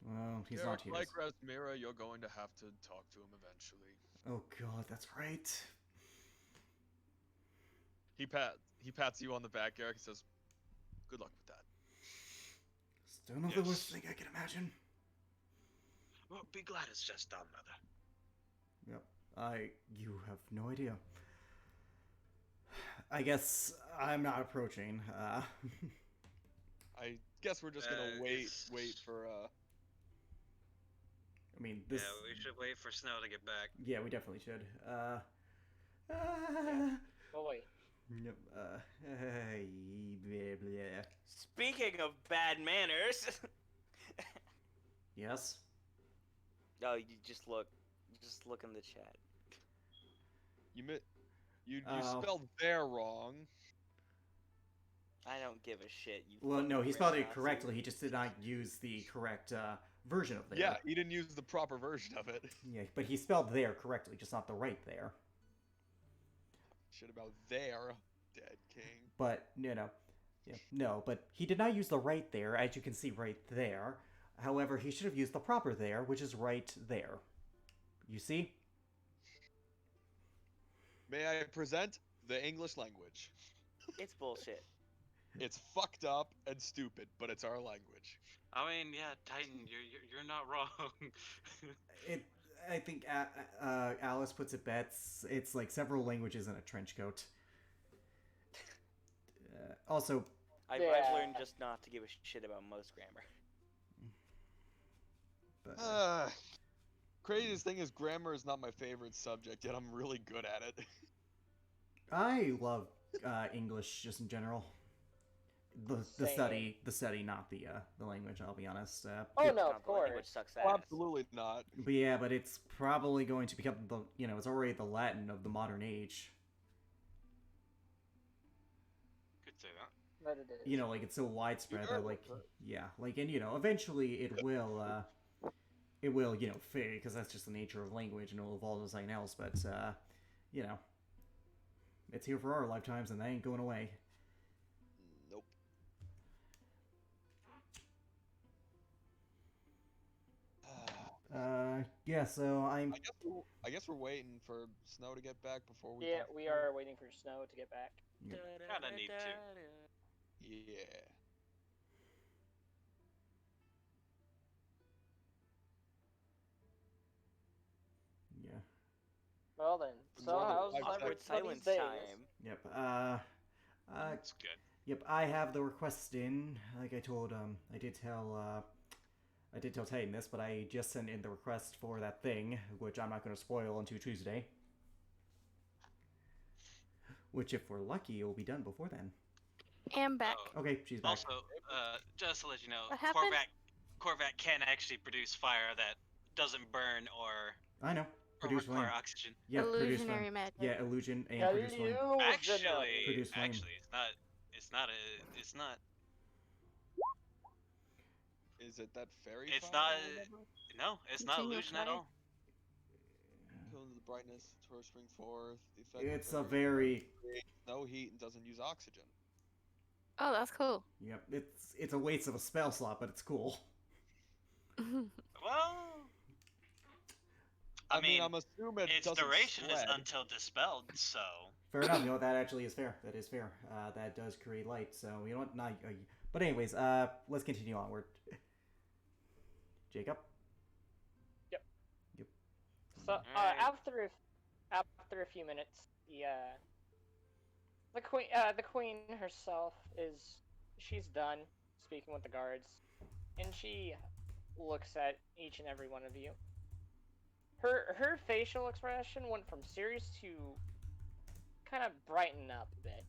Well, he's not here. Like Razmira, you're going to have to talk to him eventually. Oh god, that's right. He pats you on the back, Garrick, and says, "Good luck with that." Still not the worst Yes. thing I can imagine. Well, be glad it's just done, Mother. Yep. You have no idea. I guess I'm not approaching. I guess we're just gonna wait it's- for I mean, this. Yeah, we should wait for Snow to get back. Yeah, we definitely should. Boy. Yep. Blah, blah. Speaking of bad manners, Yes. oh, you just look in the chat. you Oh. spelled there wrong. I don't give a shit. You. Well, no, fucking he spelled it Nazi. correctly. He just did not use the correct version of there. Yeah, he didn't use the proper version of it. Yeah, but he spelled there correctly, just not the right there. Shit about there, dead king. But no, but he did not use the right there, as you can see right there. However, he should have used the proper there, which is right there. You see? May I present the English language? It's bullshit. It's fucked up and stupid, but it's our language. I mean, yeah, Titan, you're not wrong. I think Alice puts it best. It's like several languages in a trench coat. Also, I've Yeah. learned just not to give a shit about most grammar. but, Craziest thing is grammar is not my favorite subject, yet I'm really good at it. I love English just in general. The study, not the language. I'll be honest. Oh yeah, no, Not of the language course. sucks Oh, ass. absolutely not. But yeah, but it's probably going to become it's already the Latin of the modern age. Could say that. But it is. Like it's so widespread Sure. that and eventually it will fade because that's just the nature of language and it'll evolve as something else. But it's here for our lifetimes and that ain't going away. Nope. Yeah, so I'm. I guess we're waiting for Snow to get back before we. Yeah, talk we to her. are waiting for Snow to get back. Yep. Kinda need to. Yeah. Yeah. Well then, so More than how's 5 Awkward everybody's silence day? time. Yep. It's good. Yep. I have the request in. Like I told. I did tell Titan this, but I just sent in the request for that thing, which I'm not going to spoil until Tuesday. Which, if we're lucky, will be done before then. Am back. Oh, Okay, she's back. also, just to let you know, What happened? Corvac can actually produce fire that doesn't burn or I know. Produce require flame. oxygen. Yeah, produce flame. Illusionary magic. Yeah, illusion and produce flame. Produce flame. Actually, it's not. Is it that fairy? It's fire not. or whatever? No, it's not Continual illusion at fire. all. Killing the brightness, to spring forth. The effect It's of a very. creates no heat and doesn't use oxygen. Oh, that's cool. Yep, it's a waste of a spell slot, but it's cool. Well, I mean, mean, I'm assuming it its doesn't duration is spread. until dispelled, so. Fair enough. You know what? That actually is fair. That is fair. That does create light. So you know what? Not. But anyways, let's continue onward. Jacob. So Alright. after a few minutes, the queen herself she's done speaking with the guards, and she looks at each and every one of you. Her facial expression went from serious to kind of brighten up a bit.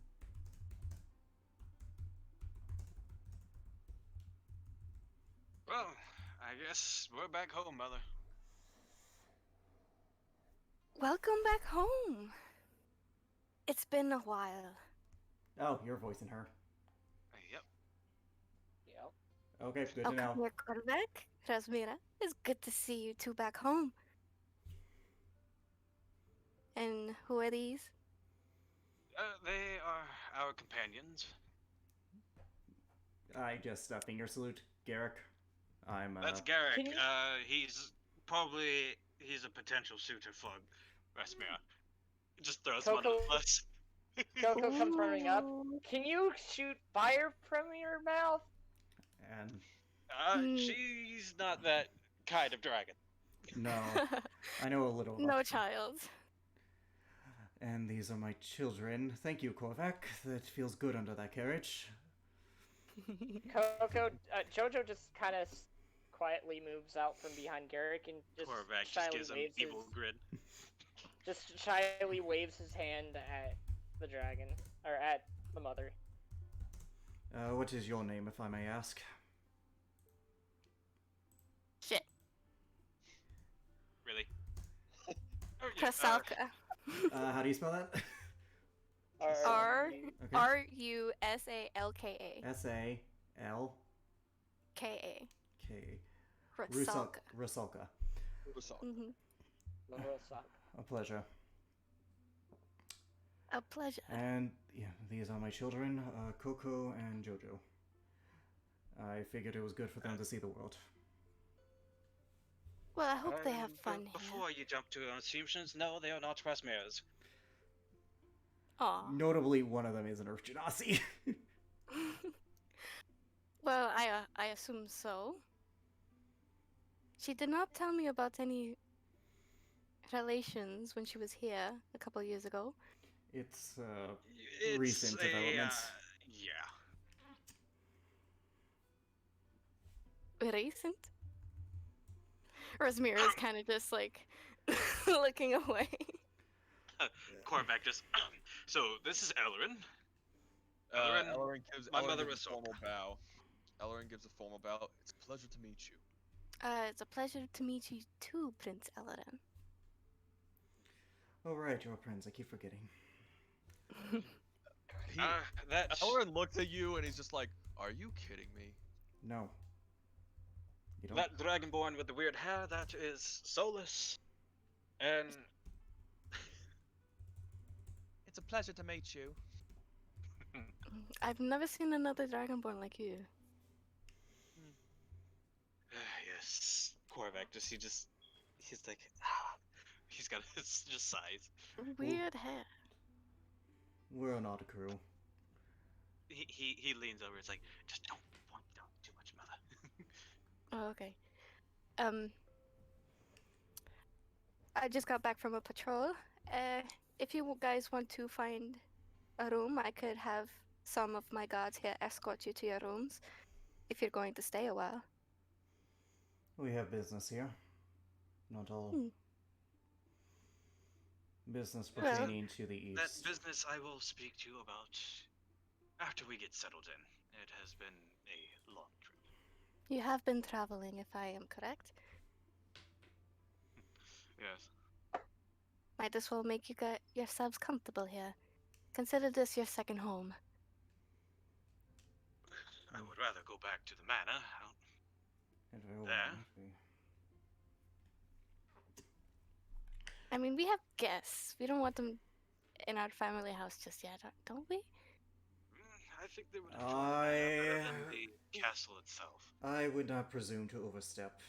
Well, I guess we're back home, mother. Welcome back home. It's been a while. Oh, you're voicing her. Yep. Yep. Okay, good Oh, to know. come here, Corvac. Rasmira. It's good to see you two back home. And who are these? They are our companions. I just finger salute Garrick. I'm. That's Garrick. Can you- He's a potential suitor for Rasmira. Just throws him under Coco- the bus. Coco comes running up. Ooh. Can you shoot fire from your mouth? And She's not that kind of dragon. no, I know a little. No about- child. And these are my children. Thank you, Korvac. That feels good under that carriage. Coco, Jojo just kind of quietly moves out from behind Garrick and just Corvac just shyly gives him waves evil grin. just shyly waves his hand at the dragon or at the mother. What is your name, if I may ask? Shit. Really? Oh, yeah, Kasalka. How do you spell that? R Okay. Rusalka. S-A-L-K-A. Rusalka. Rusalka. Mhm. A pleasure. A pleasure. And yeah, these are my children, Coco and Jojo. I figured it was good for them to see the world. Well, I hope they have fun here. Before you jump to assumptions, no, they are not Rasmiras. Aw. Notably, one of them is an Earth Genasi. Well, I assume so. She did not tell me about any relations when she was here a couple years ago. It's It's recent developments. Yeah. Recent? Rasmira is kind of just like looking away. Corvac just. So this is Elrin. Ellerin gives my Ellerin mother gives was a formal bow. Ellerin gives a formal bow. It's a pleasure to meet you. It's a pleasure to meet you too, Prince Ellerin. Oh right, you're a prince. I keep forgetting. That. Ellerin looks at you and he's just like, "Are you kidding me?" No. You don't. That dragonborn with the weird hair, that is Solus. And. It's a pleasure to meet you. I've never seen another dragonborn like you. Yes. Corvac, He's like, ah. He's got just sighs. Weird hair. We're not a crew. He leans over. It's like, just don't point out too much, mother. Oh, okay. Um, I just got back from a patrol. If you guys want to find a room, I could have some of my guards here escort you to your rooms if you're going to stay a while. We have business here. Not all Hmm. business Well, pertaining to the That east. business I will speak to you about after we get settled in. It has been a long trip. You have been traveling, if I am correct. Yes. Might as well make you get yourselves comfortable here. Consider this your second home. I would rather go back to the manor. And very well, There. might be. I mean, we have guests. We don't want them in our family house just yet, don't we? I think they would enjoy the manor better than I- the castle itself. I would not presume to overstep.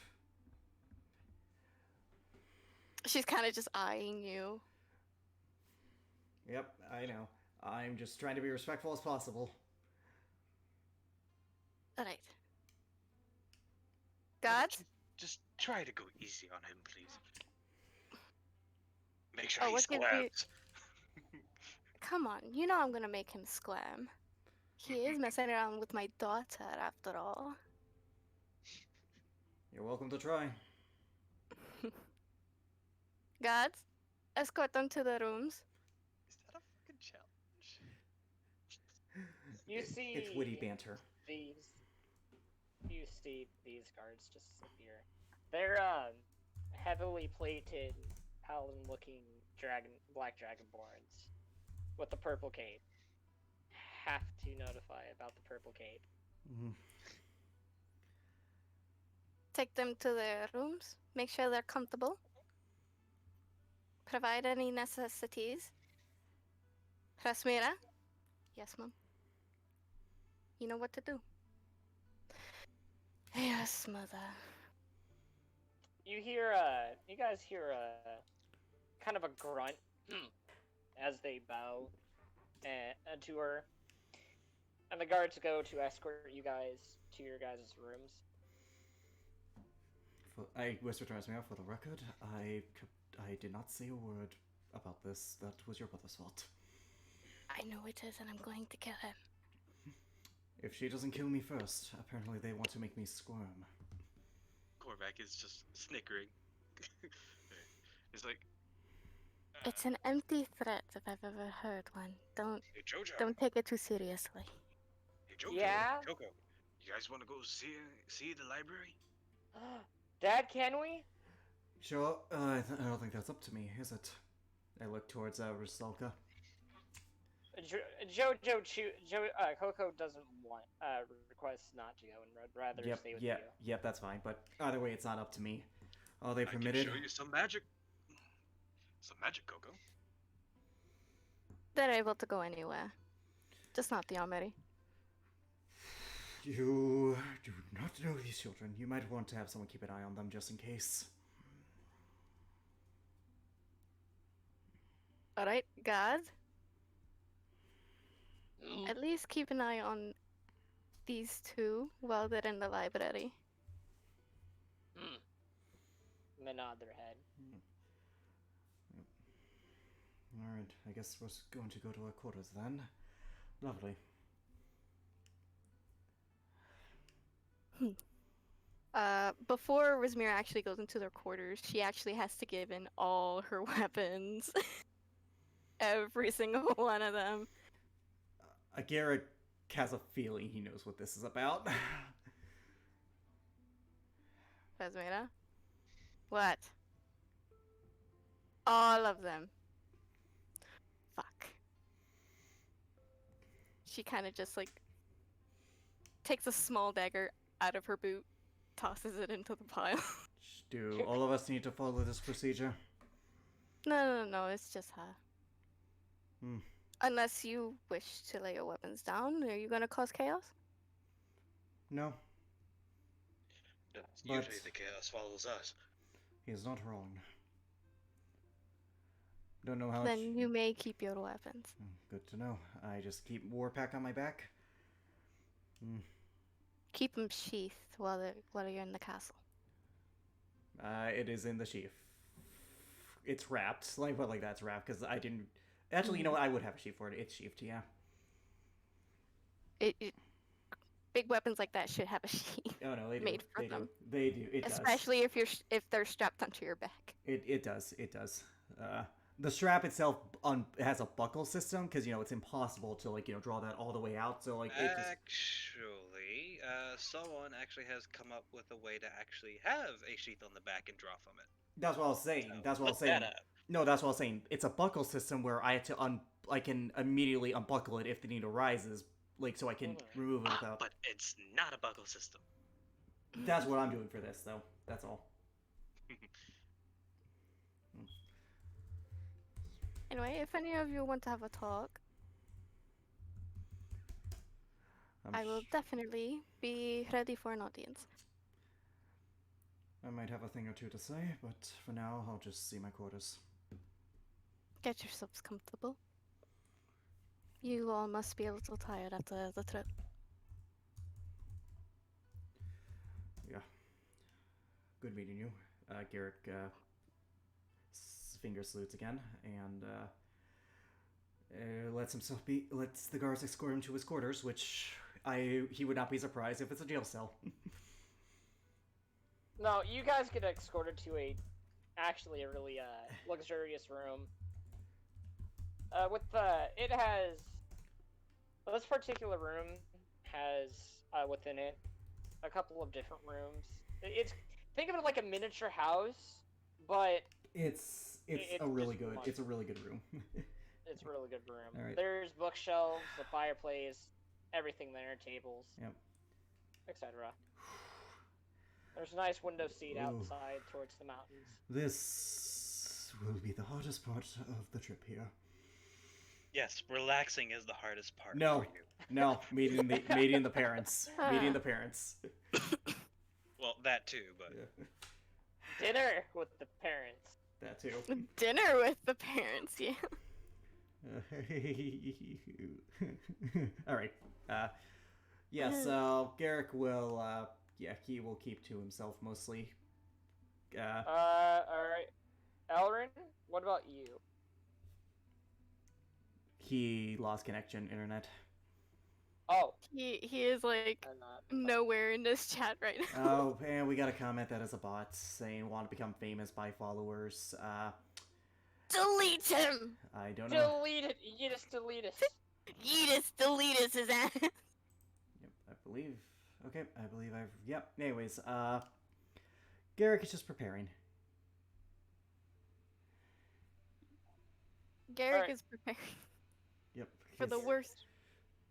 She's kind of just eyeing you. Yep, I know. I'm just trying to be respectful as possible. All right. Guards? Just try to go easy on him, please. Make sure Oh, he what gives you- squares. Come on, you know I'm gonna make him squirm. He is messing around with my daughter, after all. You're welcome to try. Guards, escort them to the rooms. Is that a fucking challenge? You It's see witty banter. these. You see these guards just sit here. They're heavily plated, paladin-looking black dragonborns with the purple cape. Have to notify about the purple cape. Mhm. Take them to their rooms. Make sure they're comfortable. Provide any necessities. Rasmira? Yes, Mom. You know what to do. Yes, Mother. You guys hear kind of a grunt as they bow to her. And the guards go to escort you guys to your guys' rooms. I whispered to myself, for the record, I did not say a word about this. That was your brother's fault. I know it is, and I'm going to kill him. If she doesn't kill me first, apparently they want to make me squirm. Korvac is just snickering. He's like, It's an empty threat if I've ever heard one. hey Jojo, Don't take it too seriously. hey Jojo, Yeah? Joko, you guys want to go see the library? Dad, can we? Sure, I don't think that's up to me, is it? I look towards Rusalka. Coco doesn't want, requests not to go and would rather stay with you. Yep, that's fine. But either way, it's not up to me. Are they I can permitted? show you some magic. Some magic, Coco. They're able to go anywhere. Just not the armory. You do not know these children. You might want to have someone keep an eye on them just in case. Alright, guards. At least keep an eye on these two while they're in the library. They nod their head. Alright, I guess we're going to go to our quarters then. Lovely. Before Rosmira actually goes into their quarters, she actually has to give in all her weapons. Every single one of them. Garrett has a feeling he knows what this is about. Rosmira? What? All of them. Fuck. She kind of just like takes a small dagger out of her boot, tosses it into the pile. Do all of us need to follow this procedure? No, it's just her. Hmm. Unless you wish to lay your weapons down, are you gonna cause chaos? No. Usually But- the chaos follows us. He is not wrong. Don't know how much. Then you may keep your weapons. Good to know. I just keep Warpack on my back. Keep them sheathed while you're in the castle. It is in the sheath. It's wrapped. Let me put it like that. It's wrapped because I didn't. Actually, you know what? I would have a sheath for it. It's sheathed, yeah. Big weapons like that should have a sheath. Oh no, they do. Made for They them. do. They do. It Especially if they're strapped onto your back. It does. It does. The strap itself has a buckle system because it's impossible to draw that all the way out. So it just. Actually, someone actually has come up with a way to actually have a sheath on the back and draw from it. That's what I was saying. So, that's what I was look saying. that up. No, that's what I was saying. It's a buckle system where I can immediately unbuckle it if the need arises, so I can remove it without. But it's not a buckle system. That's what I'm doing for this, though. That's all. Anyway, if any of you want to have a talk, I will definitely be ready for an audience. I might have a thing or two to say, but for now, I'll just see my quarters. Get yourselves comfortable. You all must be a little tired after the trip. Yeah. Good meeting you. Garrick finger salutes again and lets the guards escort him to his quarters, which he would not be surprised if it's a jail cell. No, you guys get escorted to actually a really luxurious room. This particular room has within it a couple of different rooms. Think of it like a miniature house, but it's a really good room. It's a really good room. All right. There's bookshelves, a fireplace, everything there, tables, Yep. etc. There's a nice window seat outside towards the mountains. This will be the hardest part of the trip here. Yes, relaxing is the hardest part No. for you. No, meeting the parents. Meeting the parents. Well, that too, but Dinner with the parents. That too. Dinner with the parents, yeah. All right. Yeah. So Garrick will. He will keep to himself mostly. All right. Elrin, what about you? He lost connection, internet. Oh, He is like I'm not. nowhere in this chat right now. Oh, and we got a comment that is a bot saying want to become famous by followers. Delete him! I don't know. Delete it. You just delete it. Yeetus deletus his ass. Yep, I believe. Okay, I believe I've. Yep. Anyways, Garrick is just preparing. Garrick Alright. is preparing Yep. for the he's- worst.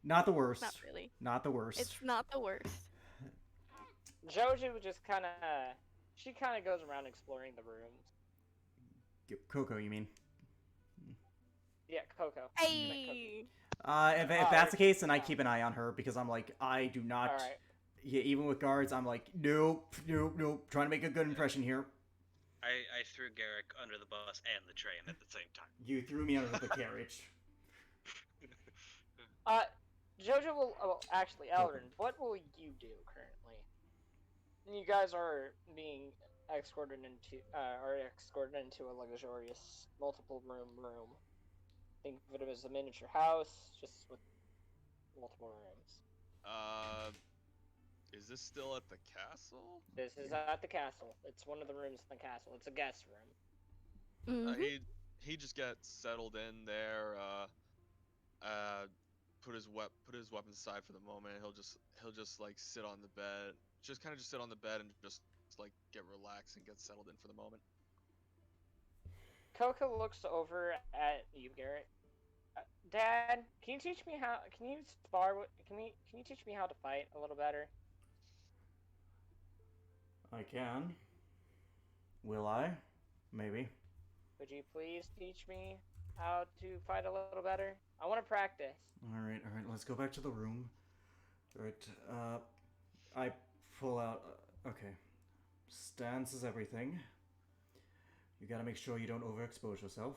Not the worst. Not really. Not the worst. It's not the worst. Jojo just kind of. She kind of goes around exploring the rooms. Coco, you mean? Yeah, Coco. Hey! If that's the case, then I keep an eye on her because I'm like, I do not. Alright. Yeah, even with guards, I'm like, nope. Trying to make a good impression here. I threw Garrick under the bus and the train at the same time. You threw me under the carriage. Jojo will. Oh, actually, Elrin, what will you do currently? You guys are being escorted into a luxurious multiple room. Think of it as a miniature house, just with multiple rooms. Is this still at the castle? This is at the castle. It's one of the rooms in the castle. It's a guest room. Mhm. He just gets settled in there. Put his weapons aside for the moment. He'll just like sit on the bed. Just sit on the bed and just like get relaxed and get settled in for the moment. Coco looks over at you, Garrett. Dad, can you teach me how? Can you spar? Can you teach me how to fight a little better? I can. Will I? Maybe. Would you please teach me how to fight a little better? I want to practice. Alright, let's go back to the room. Alright, I pull out. Okay. Stance is everything. You gotta make sure you don't overexpose yourself.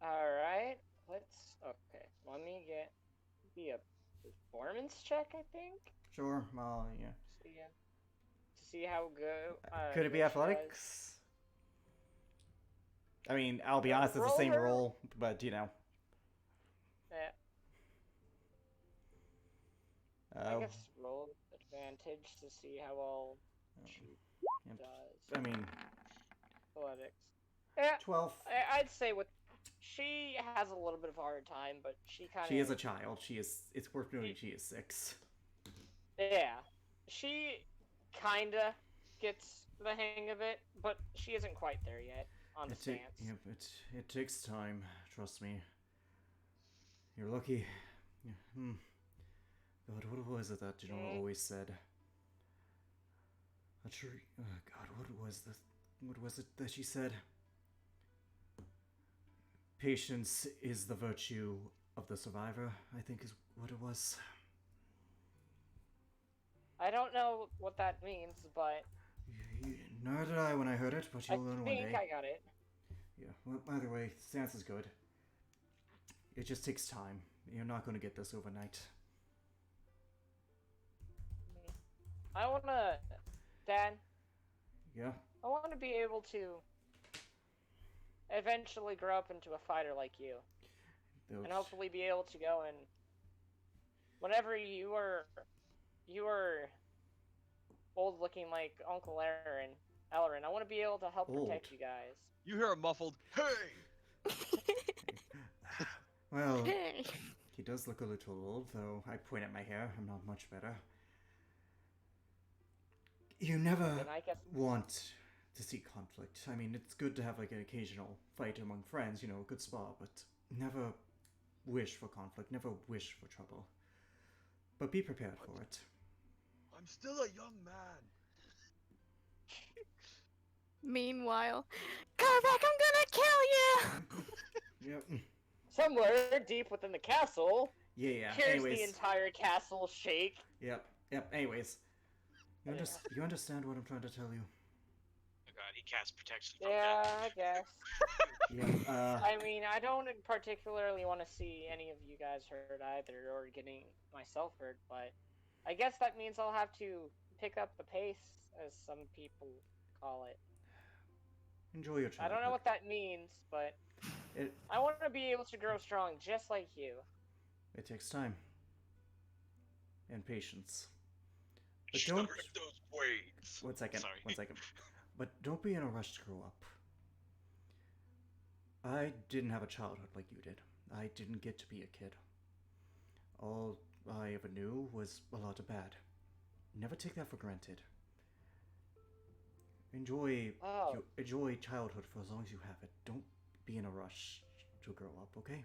Alright, okay, let me be a performance check, I think? Sure, well, yeah. To see how good, Could it be good she athletics? I mean, I'll be does. honest, it's the Roll same her- roll, but you know. Yeah, I guess roll advantage to see how well she Yep. does. I mean, Athletics. Yeah, 12. I'd say she has a little bit of a hard time, but she kind of. She is a child. It's worth noting she is 6. Yeah, she kinda gets the hang of it, but she isn't quite there yet on the stance. Yep, it takes time. Trust me. You're lucky. Yeah, God, what was it that Janelle always said? A tree. Oh God, what was it that she said? Patience is the virtue of the survivor, I think is what it was. I don't know what that means, but Nor did I when I heard it, but you'll learn one I think day. I got it. Yeah, well, either way, stance is good. It just takes time. You're not going to get this overnight. I wanna, Dad, Yeah? I wanna be able to eventually grow up into a fighter like you, and hopefully be able to go and whenever you are old looking like Uncle Ellerin, I want to be able to help Old. protect you guys. You hear a muffled "Hey!" Well, Hey. he does look a little old, though I point at my hair. I'm not much better. You never And I guess want to see conflict. I mean, it's good to have like an occasional fight among friends, you know, a good spar, but never wish for conflict, never wish for trouble. But be prepared for it. I'm still a young man. Meanwhile, Carback, I'm gonna kill you! Yep. somewhere deep within the castle, Yeah. here's Anyways. the entire castle shake. Yep. Anyways. You understand what I'm trying to tell you? Oh god, he casts protection from Yeah, death. I guess. Yeah. I mean, I don't particularly want to see any of you guys hurt either, or getting myself hurt, but I guess that means I'll have to pick up the pace, as some people call it. Enjoy your I childhood. don't know what that means, but I want to be able to grow strong just like you. It takes time. And patience. But Shut don't... those waves. One second. Sorry. But don't be in a rush to grow up. I didn't have a childhood like you did. I didn't get to be a kid. All I ever knew was a lot of bad. Never take that for granted. Enjoy childhood for as long as you have it. Don't be in a rush to grow up, okay?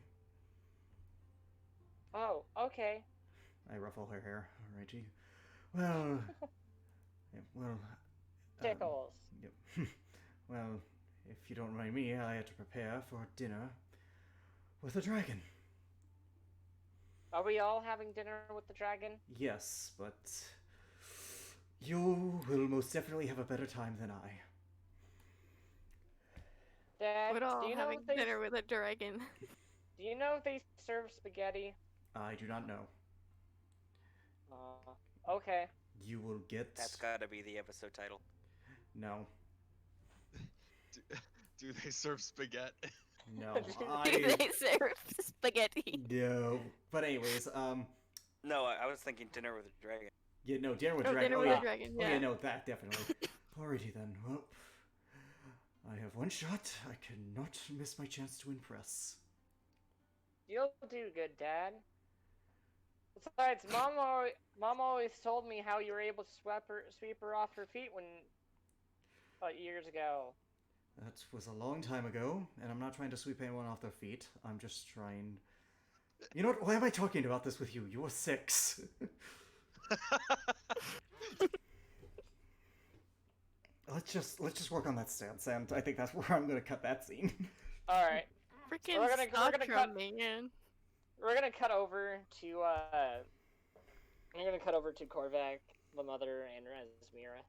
Oh, okay. I ruffle her hair. Alrighty. Well... Tickles. Yep. Well, if you don't mind me, I had to prepare for dinner with a dragon. Are we all having dinner with the dragon? Yes, but you will most definitely have a better time than I. Dad, We're all do you know having if they dinner with a dragon. do you know if they serve spaghetti? I do not know. Okay. You will get... That's gotta be the episode title. No. Do they serve spaghetti? No. Do they serve spaghetti? No. But anyways, No, I was thinking dinner with a dragon. yeah, no, dinner with Oh, dragon. dinner Oh, with yeah. a dragon, Oh, yeah. yeah, no, that definitely. Alrighty then. Well, I have one shot. I cannot miss my chance to impress. You'll do good, Dad. Besides, Mom always told me how you were able to sweep her off her feet years ago. That was a long time ago, and I'm not trying to sweep anyone off their feet. I'm just trying... You know what? Why am I talking about this with you? You're 6. Let's just work on that stance, and I think that's where I'm gonna cut that scene. All right. Freaking we're gonna Satra, cut- man. We're gonna cut over to Korvac, the mother, and Razmira.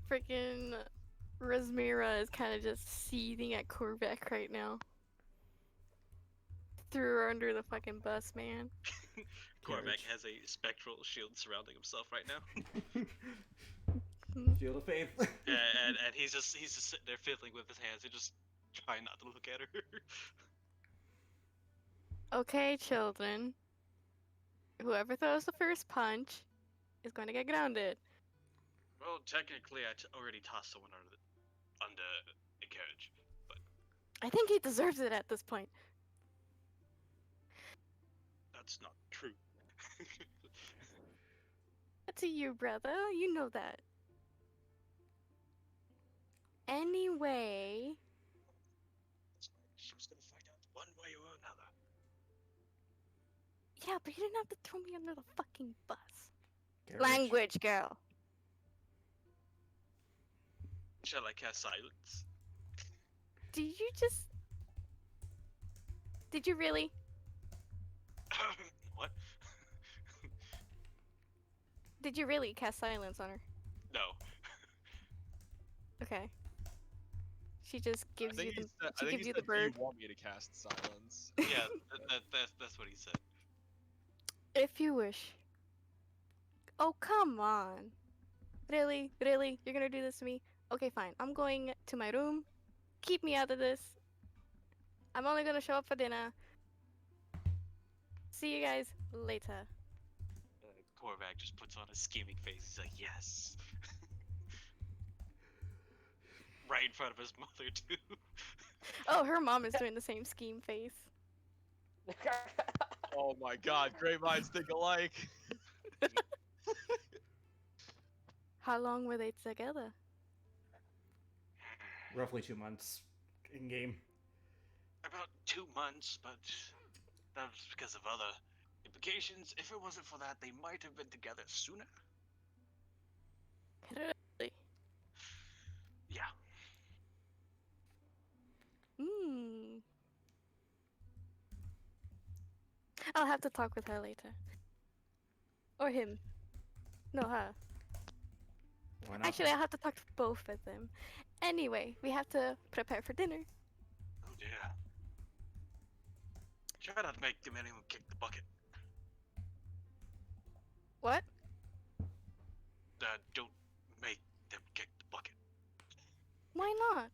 Freaking Rosmira is kind of just seething at Korvac right now. Threw her under the fucking bus, man. Korvac Carriage. has a spectral shield surrounding himself right now. Shield of faith. and he's just sitting there fiddling with his hands and just trying not to look at her. Okay, children. Whoever throws the first punch is going to get grounded. Well, technically, I already tossed someone under the carriage. I think he deserves it at this point. That's not true. That's you, brother. You know that. Anyway, She was gonna find out one way or another. yeah, but you didn't have to throw me under the fucking bus. Carriage. Language, girl. Shall I cast silence? Did you just... Did you really? What? Did you really cast silence on her? No. Okay. She just gives you the... I She think gives he you said, the bird. "Do you want me to cast silence?" Yeah, that's what he said. If you wish. Oh, come on. Really? Really? You're gonna do this to me? Okay, fine. I'm going to my room. Keep me out of this. I'm only gonna show up for dinner. See you guys later. Korvac just puts on a scheming face. He's like, yes. Right in front of his mother, too. Oh, her mom is doing the same scheme face. Oh my God! Great minds think alike. How long were they together? Roughly 2 months in game. About 2 months, but that was because of other implications. If it wasn't for that, they might have been together sooner. Really? Yeah. Hmm. I'll have to talk with her later. Or him. No, her. Why not? Actually, I'll have to talk to both of them. Anyway, we have to prepare for dinner. Oh dear. Try not to make them anyone kick the bucket. What? Don't make them kick the bucket. Why not?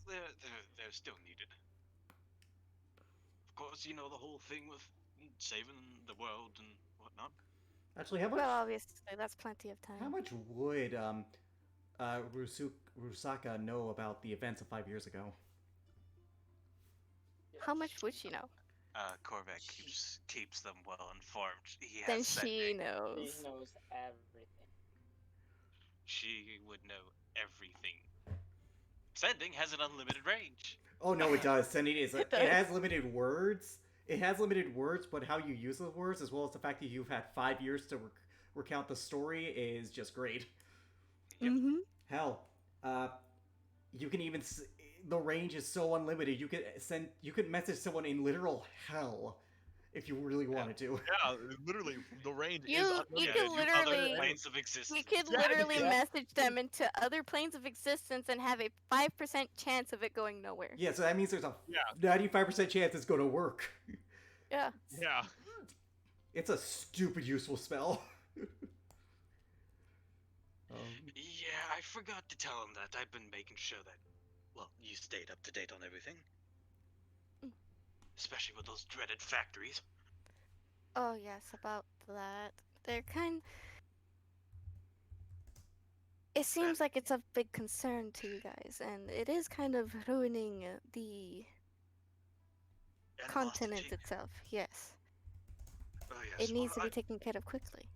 They're still needed. Of course, you know the whole thing with saving the world and whatnot. Actually, how much? Well, obviously, that's plenty of How time. much would Rusaka know about the events of 5 years ago? How much would she know? Korvac keeps them well informed. He has Then said she He knows. knows everything. she would know everything. Sending has an unlimited range. Oh no, it does. Sending is It it does. has limited words. It has limited words, but how you use those words, as well as the fact that you've had 5 years to recount the story, is just great. Yep. Mm-hmm. Hell, you can even the range is so unlimited. You could message someone in literal hell if you really wanted to. Yeah, literally, the range You- is you unlimited. could do literally- other planes of existence. You could Yeah, literally yeah. message them into other planes of existence and have a 5% chance of it going nowhere. Yeah, so that means there's a Yeah. 95% chance it's going to work. Yeah. Yeah. It's a stupid useful spell. Yeah, I forgot to tell him that. I've been making sure that, well, you stayed up to date on everything. Mm. Especially with those dreaded factories. Oh, yes, about that. They're kind... It seems like it's of big concern to you guys, and it is kind of ruining the continent Animosity. itself. Yes. Oh, yes. It needs to well, be taken care of quickly.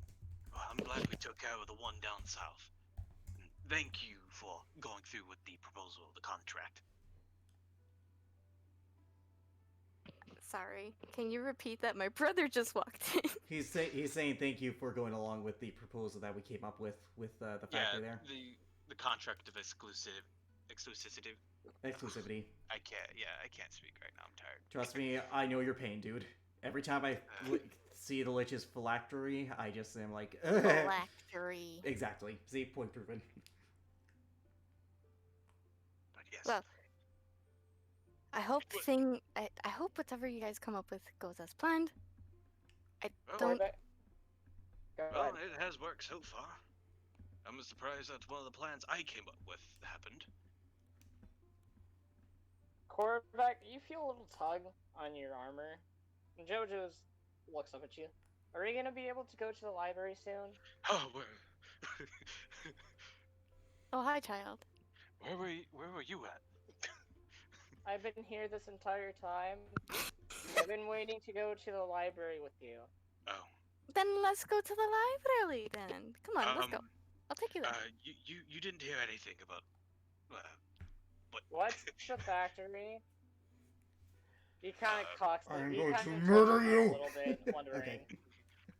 well, I'm glad we took care of the one down south. And thank you for going through with the proposal of the contract. Sorry. Can you repeat that? My brother just walked in. He's saying thank you for going along with the proposal that we came up with the factory there. the contract of exclusivity. Exclusivity. I can't speak right now. I'm tired. Trust me, I know your pain, dude. Every time I see the Lich's phylactery, I just am like, Phylactery. Exactly. See, point proven. But yes. Well, I hope I hope whatever you guys come up with goes as planned. I Well, don't. Corvette. Go well, ahead. it has worked so far. I'm surprised that one of the plans I came up with happened. Corvette, you feel a little tug on your armor. And Jojo's looks up at you. Are we gonna be able to go to the library soon? Oh, where, Oh, hi, child. where were you at? I've been here this entire time. I've been waiting to go to the library with you. Oh, Then let's go to the library. Then come on, let's go. I'll take you there. you didn't hear anything about, what? What's the factory? He kind of cocks it. I'm He going kinda to tilts murder his head you! a little bit, wondering. Okay.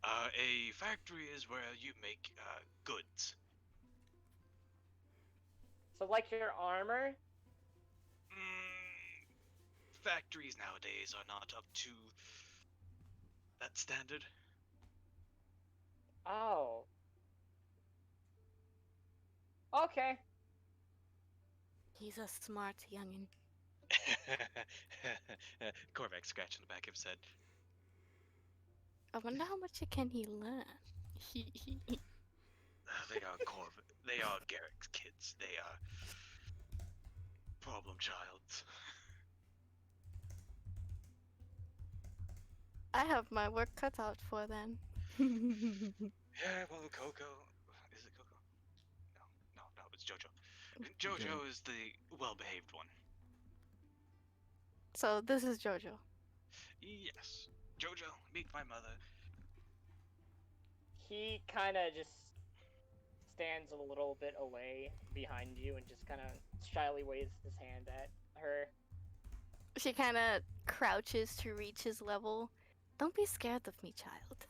A factory is where you make goods. So, like your armor? Factories nowadays are not up to that standard. Oh. Okay. He's a smart youngin. Korvac scratching the back of his head. I wonder how much can he learn. They are Garrick's kids. They are problem childs. I have my work cut out for them. Yeah, well, Coco. Is it Coco? No, it's Jojo. Jojo is the well-behaved one. So this is Jojo. Yes. Jojo, meet my mother. He kind of just stands a little bit away behind you and just kind of shyly waves his hand at her. She kind of crouches to reach his level. Don't be scared of me, child.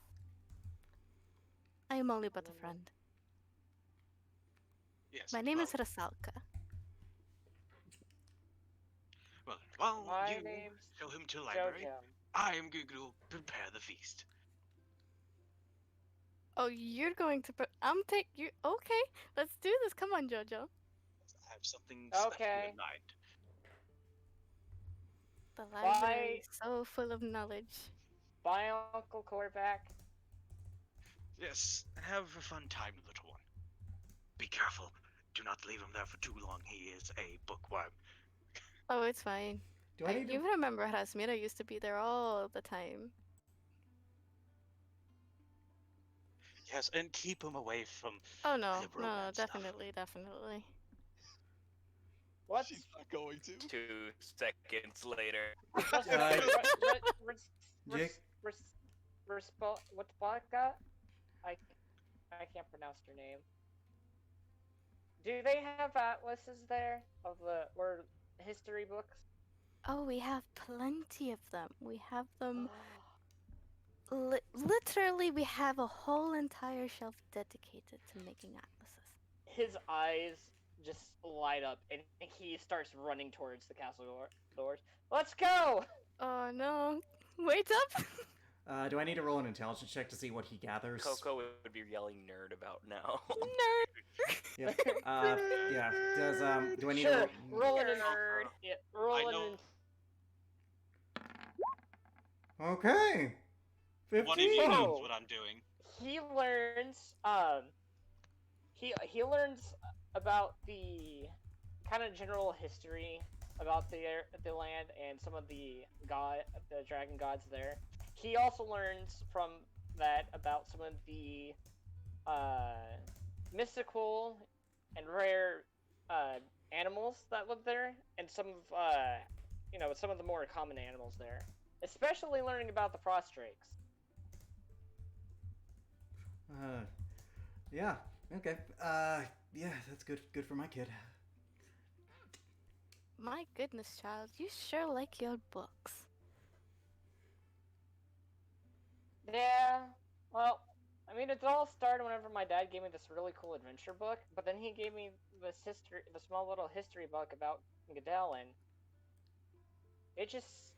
I am only but a friend. Yes. My name well, is Rasalka. Well, while My you name's show him to the library, Jojo. I am going to prepare the feast. Oh, you're going to. I'm take you. Okay, let's do this. Come on, Jojo. I have something special Okay. in mind. The library is so full of knowledge. Bye, Uncle Corvac. Yes, have a fun time, little one. Be careful. Do not leave him there for too long. He is a bookworm. Oh, it's fine. Do I need You to... remember Rasmira used to be there all the time. Yes, and keep him away from Oh no, liberal no, man stuff. definitely. What? She's not going to. 2 seconds later. Jake? What the fuck got? I can't pronounce your name. Do they have atlases there of or history books? Oh, we have plenty of them. We have them. Literally, we have a whole entire shelf dedicated to making atlases. His eyes just light up, and he starts running towards the castle doors. Let's go! Oh no! Wait up! Do I need to roll an intelligence check to see what he gathers? Coco would be yelling nerd about now. Nerd. Yep. Yeah. Does do I need Sure, to roll an Nerd. yeah, roll I an know. Okay. 15. One of you knows Oh. what I'm doing. He learns he learns about the kind of general history about the land and some of the dragon gods there. He also learns from that about some of the mystical and rare animals that live there, and some of some of the more common animals there. Especially learning about the frost drakes. Yeah. Okay. Yeah, that's good. Good for my kid. My goodness, child, you sure like your books. Yeah, well, I mean, it all started whenever my dad gave me this really cool adventure book, but then he gave me this small little history book about Gadel, and it just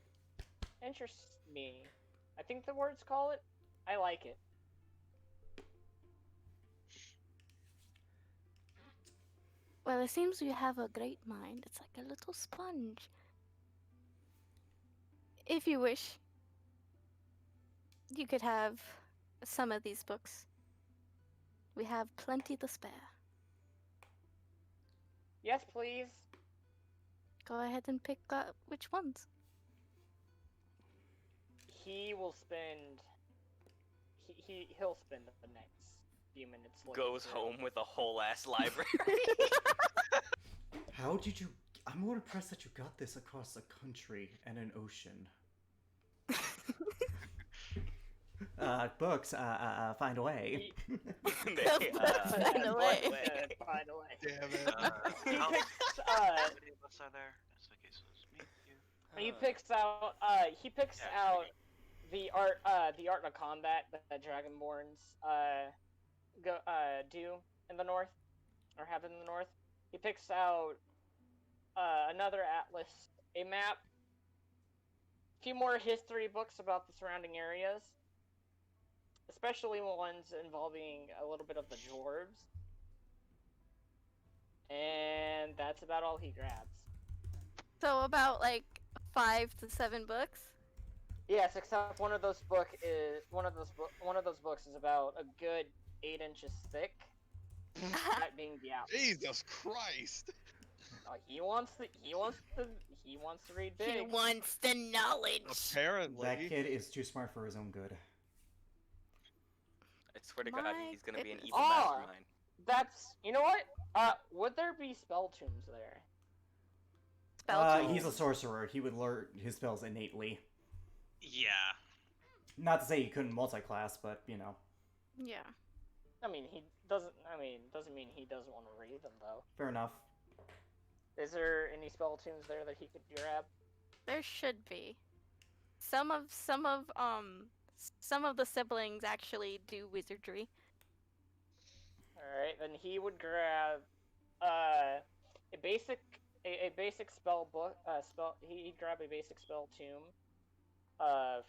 interests me. I think the words call it. I like it. Well, it seems you have a great mind. It's like a little sponge. If you wish, you could have some of these books. We have plenty to spare. Yes, please. Go ahead and pick which ones. He will spend. He'll spend the next few minutes looking Goes through. home with a whole ass library. How did you? I'm more impressed that you got this across a country and an ocean. Books. Find a way. They, Find a way. Find a way. Damn it. He How picks. many books are there? That's okay, so it's me, you. He picks out. He picks Yeah, out the art of combat that Dragonborns do in the north, or have in the north. He picks out another atlas, a map, a few more history books about the surrounding areas, especially ones involving a little bit of the dwarves. And that's about all he grabs. So about like 5 to 7 books. Yes, except one of those books is about a good 8 inches thick. That being the out. Jesus Christ. He wants to read big. He wants the knowledge. Apparently. That kid is too smart for his own good. I swear to God, My he's gonna be an goodness. evil Ah. mastermind. That's, you know what? Would there be spell tombs there? Spell He's a tools. sorcerer. He would learn his spells innately. Yeah. Not to say he couldn't multi-class, but you know, Yeah. I mean, doesn't mean he doesn't want to read them though. fair enough. Is there any spell tombs there that he could grab? There should be. Some of the siblings actually do wizardry. All right, then he would grab a basic spell book. He'd grab a basic spell tomb.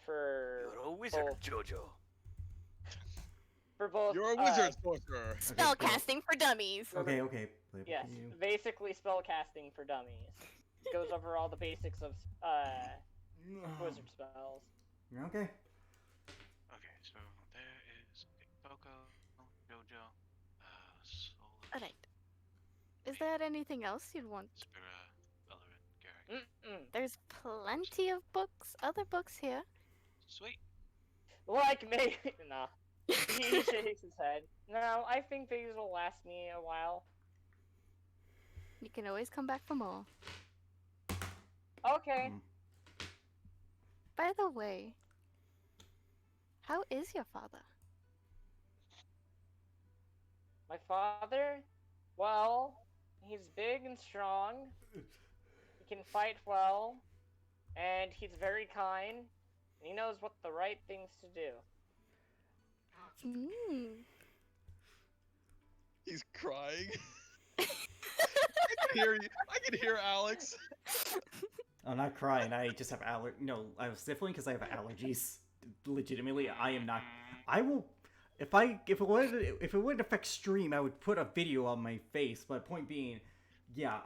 For You're a wizard, both- Jojo. for both. You're a wizard sorcerer. Spell casting for dummies. Okay, okay. Yes, You- basically spell casting for dummies. Goes over all the basics of wizard spells. Okay. Okay, so there is Coco, Jojo, Soul, Alright. Is there anything else you'd want? Spira, Bellerin, Garrick. There's plenty of books, other books here. Sweet. Like maybe no. He shakes his head. No, I think these will last me a while. You can always come back for more. Okay. Mm. By the way, how is your father? My father? Well, he's big and strong. He can fight well. And he's very kind. And he knows what the right things to do. He's crying. I can hear Alex. I'm not crying. I just have No, I was sniffling because I have allergies. Legitimately, I am not. I will. If it wouldn't affect stream, I would put a video on my face. But point being, yeah.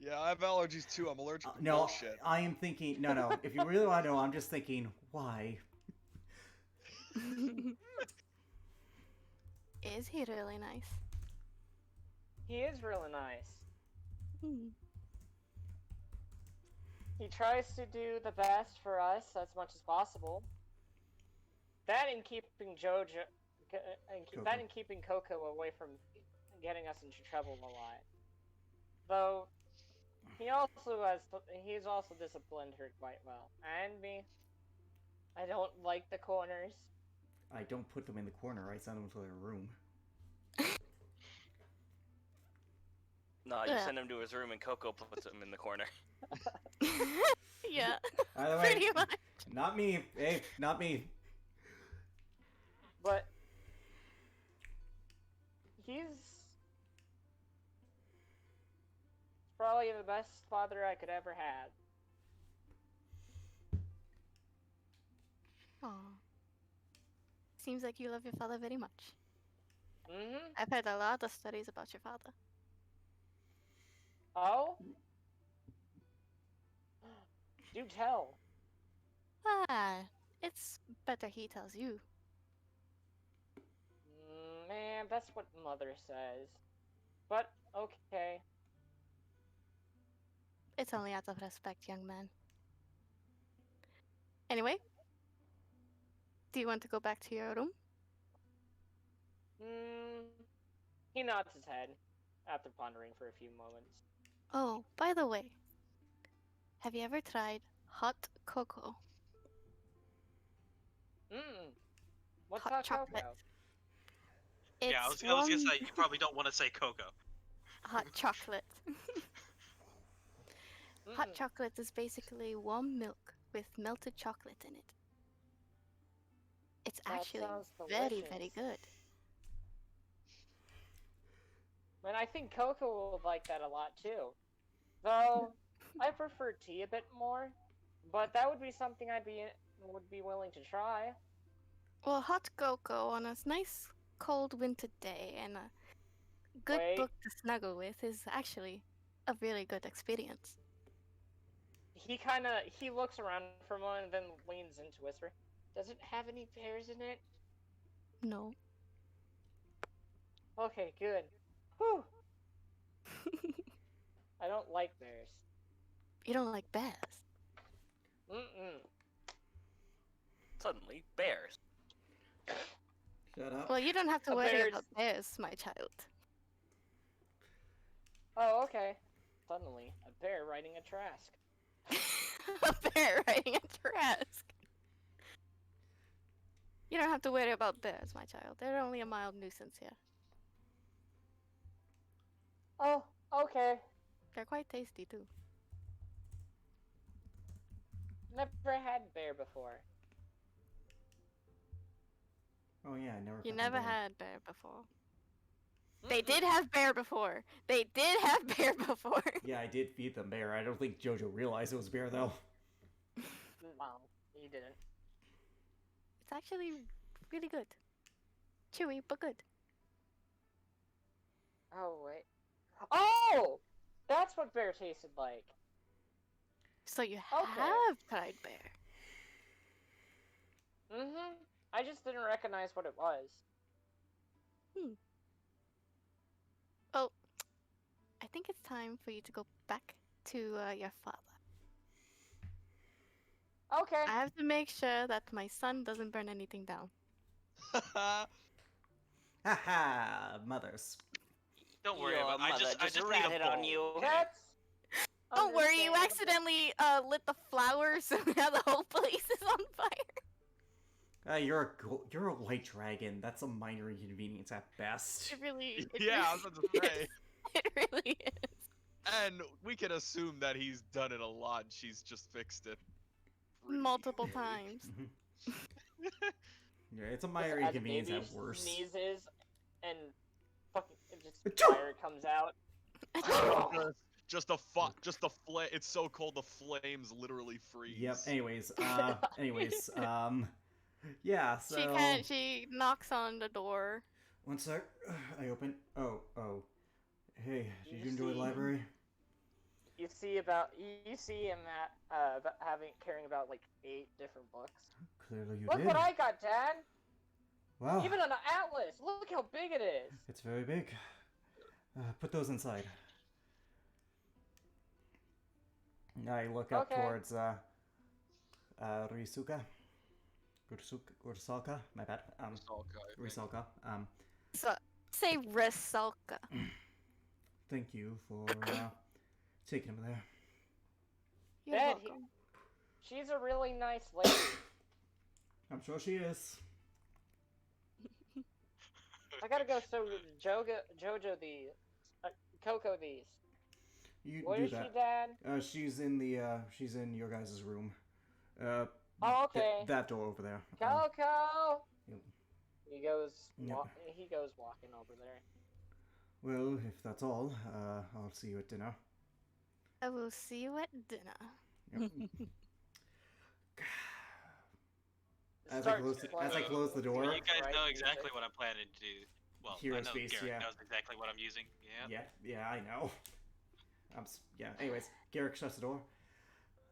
Yeah, I have allergies too. I'm allergic to No, bullshit. I am thinking. No. If you really want to know, I'm just thinking, why? Is he really nice? He is really nice. Hmm. He tries to do the best for us as much as possible. That and keeping Jojo, that and keeping Coco away from getting us into trouble a lot. Though he's also disciplined her quite well. And me, I don't like the corners. I don't put them in the corner. I send them to their room. No, you Yeah. send him to his room and Coco puts him in the corner. Yeah, By the way, pretty much. not me. Hey, not me. But he's probably the best father I could ever have. Aw. Seems like you love your father very much. Mm-hmm. I've heard a lot of stories about your father. Oh? Do tell. Ah, it's better he tells you. Man, that's what mother says. But, okay. It's only out of respect, young man. Anyway, do you want to go back to your room? He nods his head after pondering for a few moments. Oh, by the way, have you ever tried hot cocoa? What's Hot hot chocolate. cocoa? Yeah, I It's was gonna warm say you probably don't want to say cocoa. hot chocolate. Hot Mm-mm. chocolate is basically warm milk with melted chocolate in it. It's That actually sounds very, delicious. very good. And I think Coco would like that a lot too. Though I prefer tea a bit more, but that would be something would be willing to try. Well, hot cocoa on a nice cold winter day and a good Wait, book to snuggle with is actually a really good experience. he looks around for a moment and then leans in to whisper, "Does it have any pears in it?" No. Okay, good. Whew. I don't like bears. You don't like bears? Mm-mm. Suddenly, bears. Shut up. Well, you don't have to A worry bear's- about bears, my child. Oh, okay. Suddenly, a bear riding a trask. A bear riding a trask. You don't have to worry about bears, my child. They're only a mild nuisance here. Oh, okay. They're quite tasty, too. Never had bear before. Oh yeah, I never. You fucking never did. had bear before. They Mm-mm. did have bear before. They did have bear before. Yeah, I did feed them bear. I don't think Jojo realized it was bear though. Well, he didn't. It's actually really good. Chewy, but good. Oh, wait. Oh! That's what bear tasted like. So you Okay. have tried bear. Mm-hmm. I just didn't recognize what it was. Well, I think it's time for you to go back to your father. Okay. I have to make sure that my son doesn't burn anything down. Haha, mothers. Don't worry Your about it. I mother just need a ratted on bowl. you. Okay. That's Don't worry, you understandable. accidentally lit the flowers, so now the whole place is on fire. You're a white dragon. That's a minor inconvenience at best. It really. Yeah, I was about to really say. is. It really is. And we can assume that he's done it a lot. And she's just fixed it. pretty Multiple easily. times. Yeah, it's a minor As a inconvenience baby at worst. sneezes and fucking just Achoo! fire comes out. Just a flame. It's so cold the flames literally freeze. Yep. Anyways, yeah. So She knocks on the door. one sec. I open. Oh. Hey, did You you enjoy the see- library? You see him carrying about like 8 different books. Clearly you Look did. what I got, Dad! Wow. Even an atlas! Look how big it is! It's very big. Put those inside. I look up Okay. towards Risuka. Ursalka. My bad. Risalka. So say Resalka. Thank you for taking him there. You're Dad, welcome. She's a really nice lady. I'm sure she is. I gotta go show Jojo these. Coco these. You Where do is that. she, Dad? She's in your guys' room. Oh, okay. That door over there. Coco! Yep. He goes Yep. walking over there. Well, if that's all, I'll see you at dinner. I will see you at dinner. Yep. As I Start close the playing door, Well, you guys right know music. exactly what I'm planning to do. Well, I Hero know Space, Garrett yeah. knows exactly what I'm using. Yeah. Yeah, I know. Yeah. Anyways, Garrick shuts the door.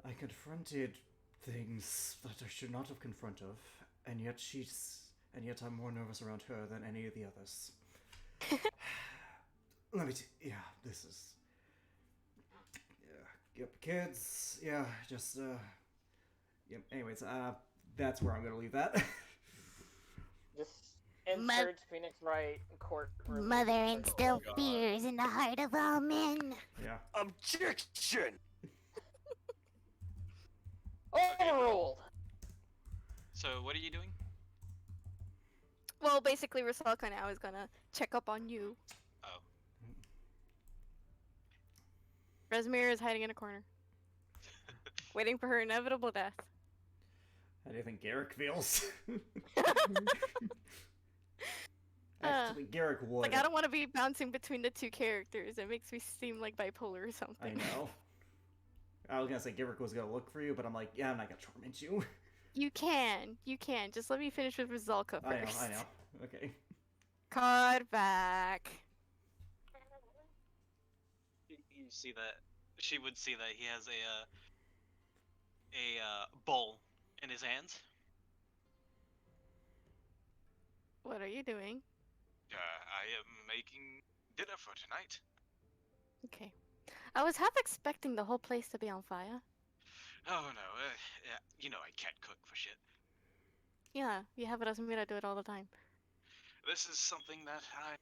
I confronted things that I should not have confronted, and yet I'm more nervous around her than any of the others. Yeah, this is. Yeah, yep, kids. Yeah, just Yep. Anyways, that's where I'm gonna leave that. Just Mo- insert Phoenix Wright courtroom. Mother music. instill God. fears in the heart of all men. Yeah. Objection! Overruled. So what are you doing? Well, basically, Rusalka now is gonna check up on you. Oh. Resmir is hiding in a corner, waiting for her inevitable death. How do you think Garrick feels? Uh, Actually, Garrick would. Like, I don't want to be bouncing between the two characters. It makes me seem like bipolar or I something. know. I was gonna say Garrick was gonna look for you, but I'm like, yeah, I'm not gonna torment you. You can. Just let me finish with Rusalka first. I know. Okay. Card back. You see that she would see that he has a bowl in his hands. What are you doing? I am making dinner for tonight. Okay. I was half expecting the whole place to be on fire. Oh no, yeah, you know I can't cook for shit. Yeah, you have Rasmira do it all the time. This is something that I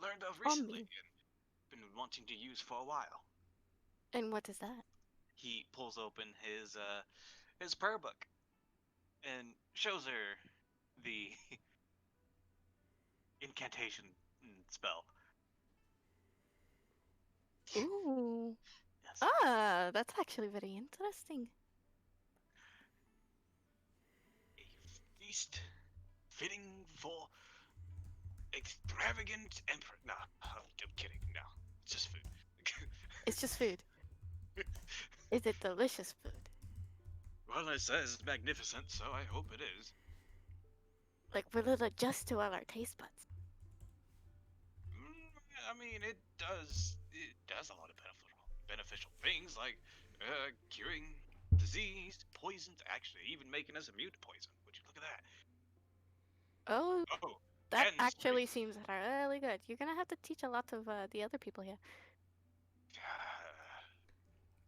learned of On recently me. and been wanting to use for a while. And what is that? He pulls open his prayer book and shows her the incantation spell. Ooh. Yes. Ah, that's actually very interesting. A feast fitting for extravagant emperor. No, I'm kidding. No, it's just food. It's just food. Is it delicious food? Well, it says magnificent, so I hope it is. Like, will it adjust to all our taste buds? I mean, it does a lot of beneficial things like curing disease, poisons, actually even making us immune to poison. Would you look at that? Oh, Oh, that and actually seems really good. You're gonna have to teach a lot of the other people here.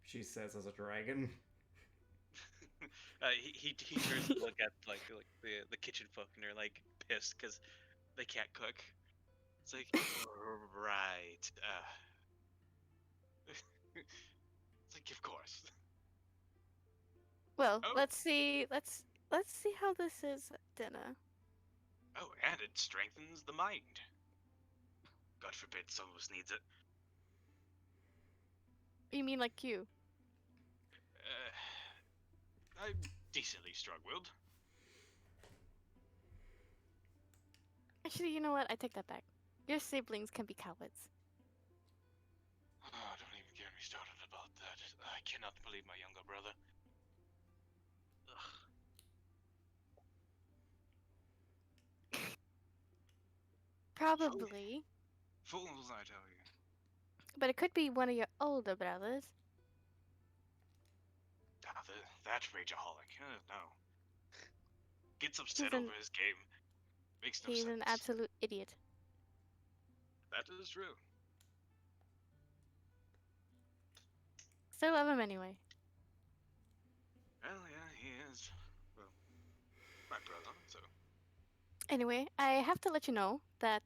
She says as a dragon. he turns to look at like the kitchen folk and they're like pissed because they can't cook. It's like right. It's like of course. Well, Oh. let's see how this is at dinner. Oh, and it strengthens the mind. God forbid someone else needs it. You mean like you? I'm decently strong-willed. Actually, you know what? I take that back. Your siblings can be cowards. Oh, don't even get me started about that. I cannot believe my younger brother. Ugh. Probably. Fools, I tell you. But it could be one of your older brothers. Ah, that rageaholic. No. Gets upset He's an- over his game. Makes no He's sense. an absolute idiot. That is true. Still love him anyway. Well, yeah, he is. Well, my brother, so. Anyway, I have to let you know that,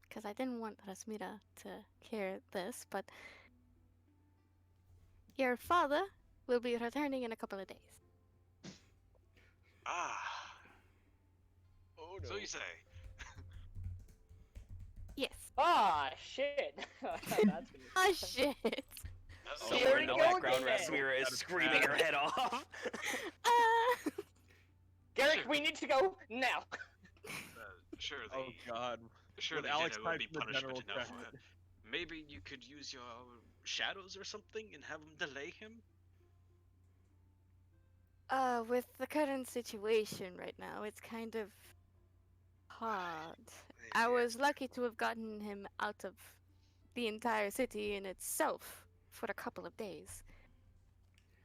because I didn't want Rasmira to hear this, but your father will be returning in a couple of days. Ah. Oh no. So you say. Yes. Ah, shit. That's Oh shit. Uh-oh. Here Somewhere we in the go background, again. Rasmira is screaming her head off. Garrick, we need to go now. Surely. Oh god. Surely With Alex dinner will back be from the punishment general enough. chat. Maybe you could use your shadows or something and have them delay him? With the current situation right now, it's kind of hard. I was lucky to have gotten him out of the entire city in itself for a couple of days.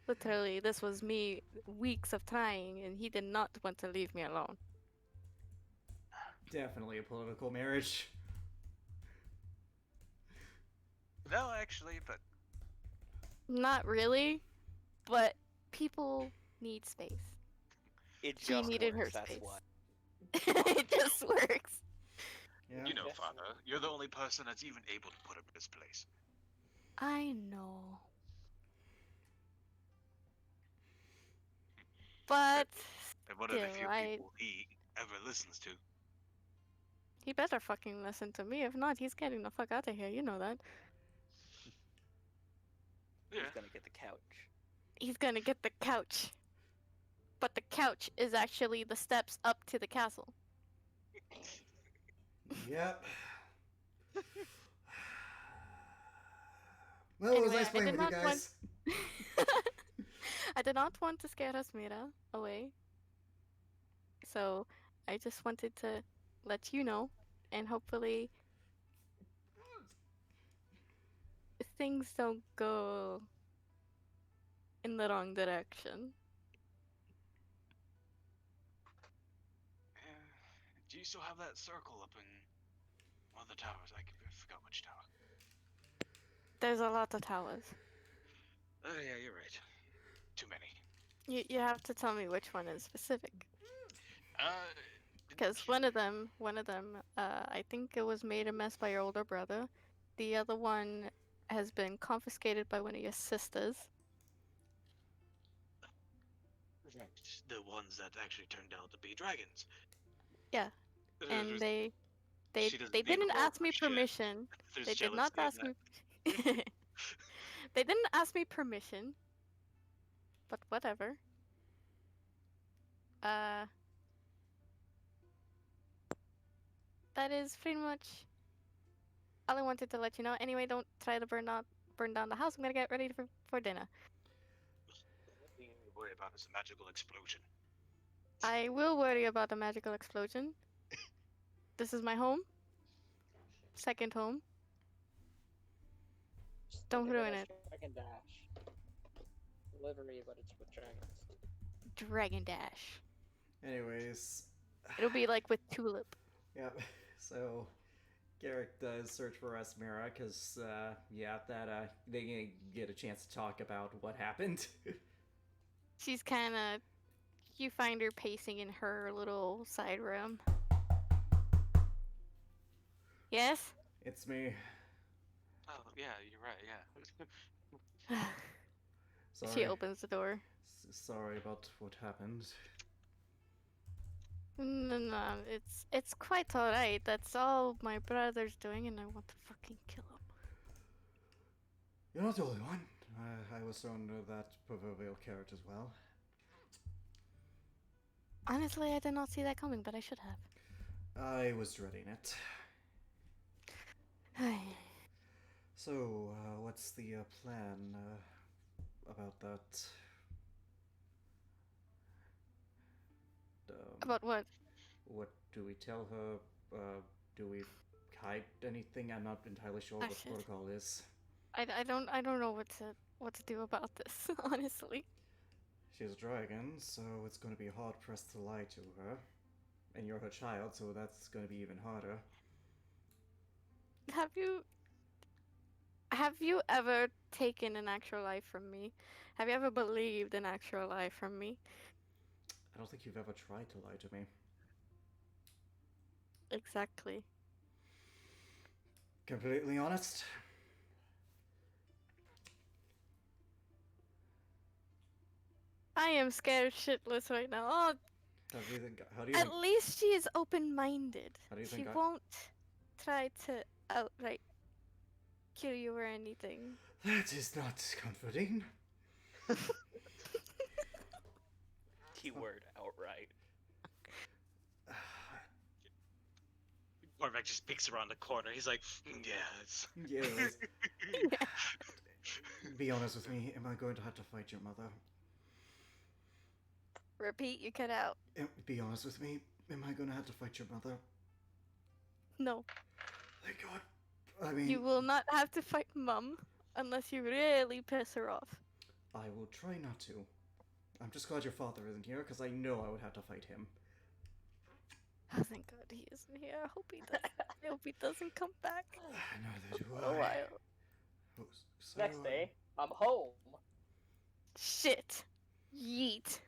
Literally, this was me weeks of trying, and he did not want to leave me alone. Definitely a political marriage. No, actually, but Not really, but people need space. It She just needed works, her that's space. why. It just works. Yeah. you know, Yes. Father, you're the only person that's even able to put him in his place. I know. But And one of the still, few people he ever listens to. he better fucking listen to me. If not, he's getting the fuck out of here. You know that. Yeah. He's gonna get the couch. He's gonna get the couch. But the couch is actually the steps up to the castle. Yep. Well, it was Anyway, nice playing with you guys. I did not want to scare Asmira away. So I just wanted to let you know, and hopefully things don't go in the wrong direction. Do you still have that circle up in one of the towers? I forgot which tower. There's a lot of towers. Oh yeah, you're right. Too many. You have to tell me which one is specific. Didn't Because you- one of them, I think it was made a mess by your older brother. The other one has been confiscated by one of your sisters. the ones that actually turned out to be dragons. Yeah, and they She doesn't they need didn't more ask me shit. permission. There's They did not jealousy in ask me. They didn't ask me permission. But whatever. That is pretty much all I wanted to let you know. Anyway, don't try to burn down the house. I'm gonna get ready for dinner. What you need to worry about is a magical explosion. I will worry about the magical explosion. This is my home. Second home. Just Don't think of ruin as it. Dragon Dash. Delivery, but it's with dragons. Dragon Dash. Anyways, It'll be like with Tulip. yep. So Garrick does search for Asmira because, yeah, that they get a chance to talk about what happened. She's kind of. You find her pacing in her little side room. Yes? It's me. Oh yeah, you're right. Yeah. Sorry. She opens the door. Sorry about what happened. No, it's quite alright. That's all my brother's doing, and I want to fucking kill him. You're not the only one. I was under that proverbial carrot as well. Honestly, I did not see that coming, but I should have. I was dreading it. So, what's the plan about that? About what? What do we tell her? Do we hide anything? I'm not entirely sure Ah, what shit. protocol is. I don't know what to do about this, honestly. She's a dragon, so it's going to be hard pressed to lie to her. And you're her child, so that's going to be even harder. Have you ever taken an actual life from me? Have you ever believed an actual lie from me? I don't think you've ever tried to lie to me. Exactly. Completely honest? I am scared shitless right now. Oh, How do you at think? least she is open-minded. How do you She think I- won't try to outright kill you or anything. That is not comforting. Keyword outright. Cormac just peeks around the corner. He's like, yeah, it's. Yes. Be honest with me. Am I going to have to fight your mother? Repeat, you cut out. Be honest with me. Am I gonna have to fight your mother? No, Thank God. I mean, you will not have to fight Mum unless you really piss her off. I will try not to. I'm just glad your father isn't here, because I know I would have to fight him. Oh, thank God he isn't here. I hope he doesn't. I hope he doesn't come back. Neither do For a I. while. Oh, so, Next day, I'm home. Shit. Yeet.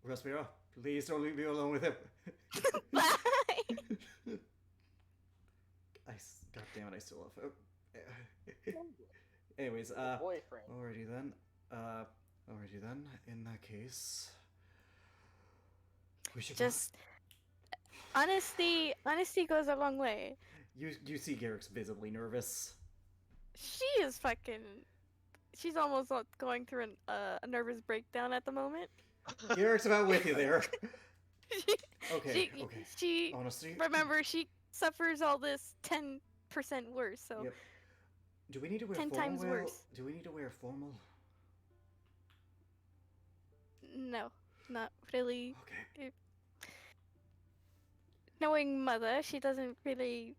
Respira, please don't leave me alone with him. Bye. God damn it, I still love him. Anyways, Boyfriend. alrighty then. In that case, we should Just honesty goes a long way. You see Garrick's visibly nervous. She is fucking. She's almost going through a nervous breakdown at the moment. Garrick's about with you there. She- Okay, she, okay. She Honestly, remember she suffers all this 10% worse. So Yep. Do we need to wear 10 formal? times worse. Do we need to wear formal? no, not really. Okay. Knowing mother, she doesn't really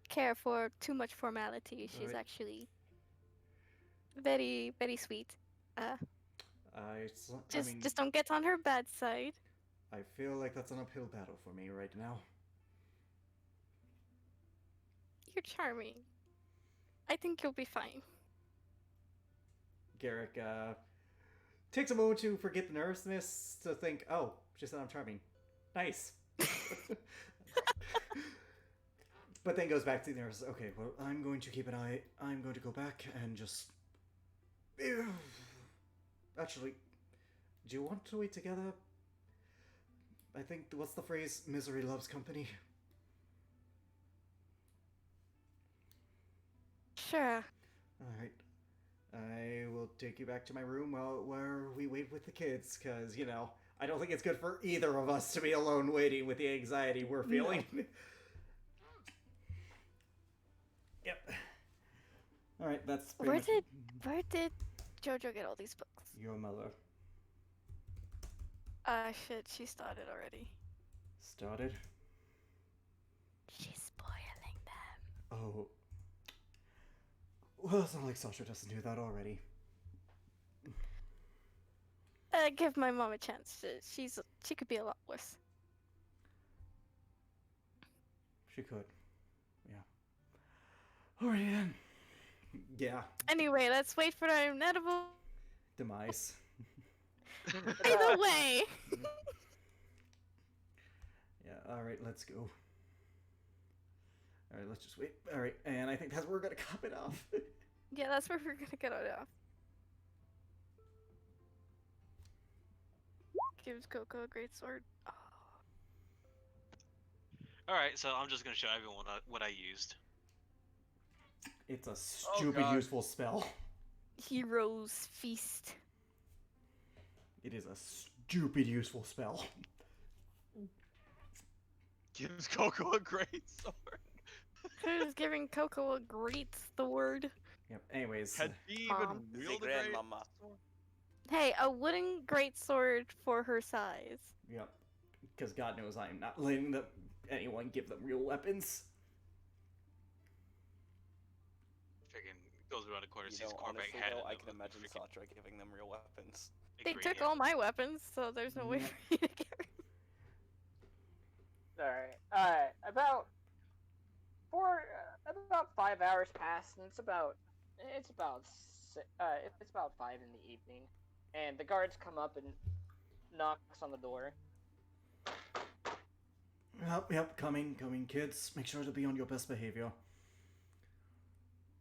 care for too much formality. She's Alright. actually very, very sweet. I mean, Just don't get on her bad side. I feel like that's an uphill battle for me right now. You're charming. I think you'll be fine. Garrick takes a moment to forget the nervousness to think, oh, she said I'm charming. Nice. But then goes back to the nurse. Okay, well, I'm going to keep an eye. I'm going to go back and just. Actually, do you want to wait together? I think, what's the phrase? Misery loves company. Sure. Alright. I will take you back to my room where we wait with the kids, because, you know, I don't think it's good for either of us to be alone waiting with the anxiety we're feeling. Yep. Alright, that's pretty Where much did Jojo get all these books? your mother. Shit, she started already. Started? She's spoiling them. Oh. Well, it's not like Sasha doesn't do that already. Give my mom a chance. She could be a lot worse. She could. Yeah. Alrighty then. Yeah. Anyway, let's wait for our inevitable. Demise. Either way. Yeah, alright, let's go. Alright, let's just wait. Alright, and I think that's where we're gonna cap it off. Yeah, that's where we're gonna get it off. Gives Coco a great sword. Oh. Alright, so I'm just gonna show everyone what I used. It's a stupid God. useful spell. Heroes Feast. It is a stupid useful spell. Gives Coco a great sword. Who's giving Coco a great sword? Yep, anyways. Had he Mom. even The wielded a great grandmama. sword? Hey, a wooden great sword for her size. Yep. Because God knows I am not letting anyone give them real weapons. Friggin' goes around the corner, You sees know, Cormac honestly, head. though, and I the can imagine friggin' Satra giving them real weapons. They ingredient. took all my weapons, so there's no way Yeah. for me to get rid. Alright. About 5 hours passed, and it's about 5 in the evening, and the guards come up and knocks on the door. Yep, coming, kids. Make sure to be on your best behavior.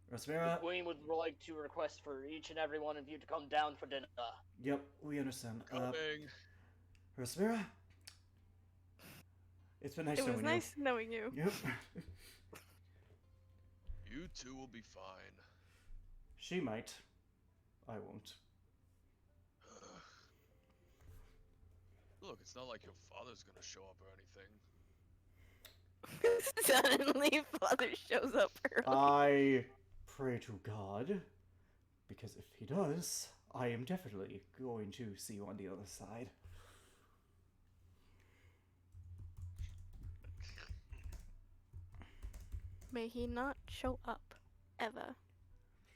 The Rasmira, queen would like to request for each and every one of you to come down for dinner. yep, we understand. Coming. Rasmira, it's been nice It was knowing nice knowing you. you. Yep. You two will be fine. She might. I won't. Look, it's not like your father's gonna show up or anything. Suddenly, father shows up early. I pray to God, because if he does, I am definitely going to see you on the other side. May he not show up. Ever.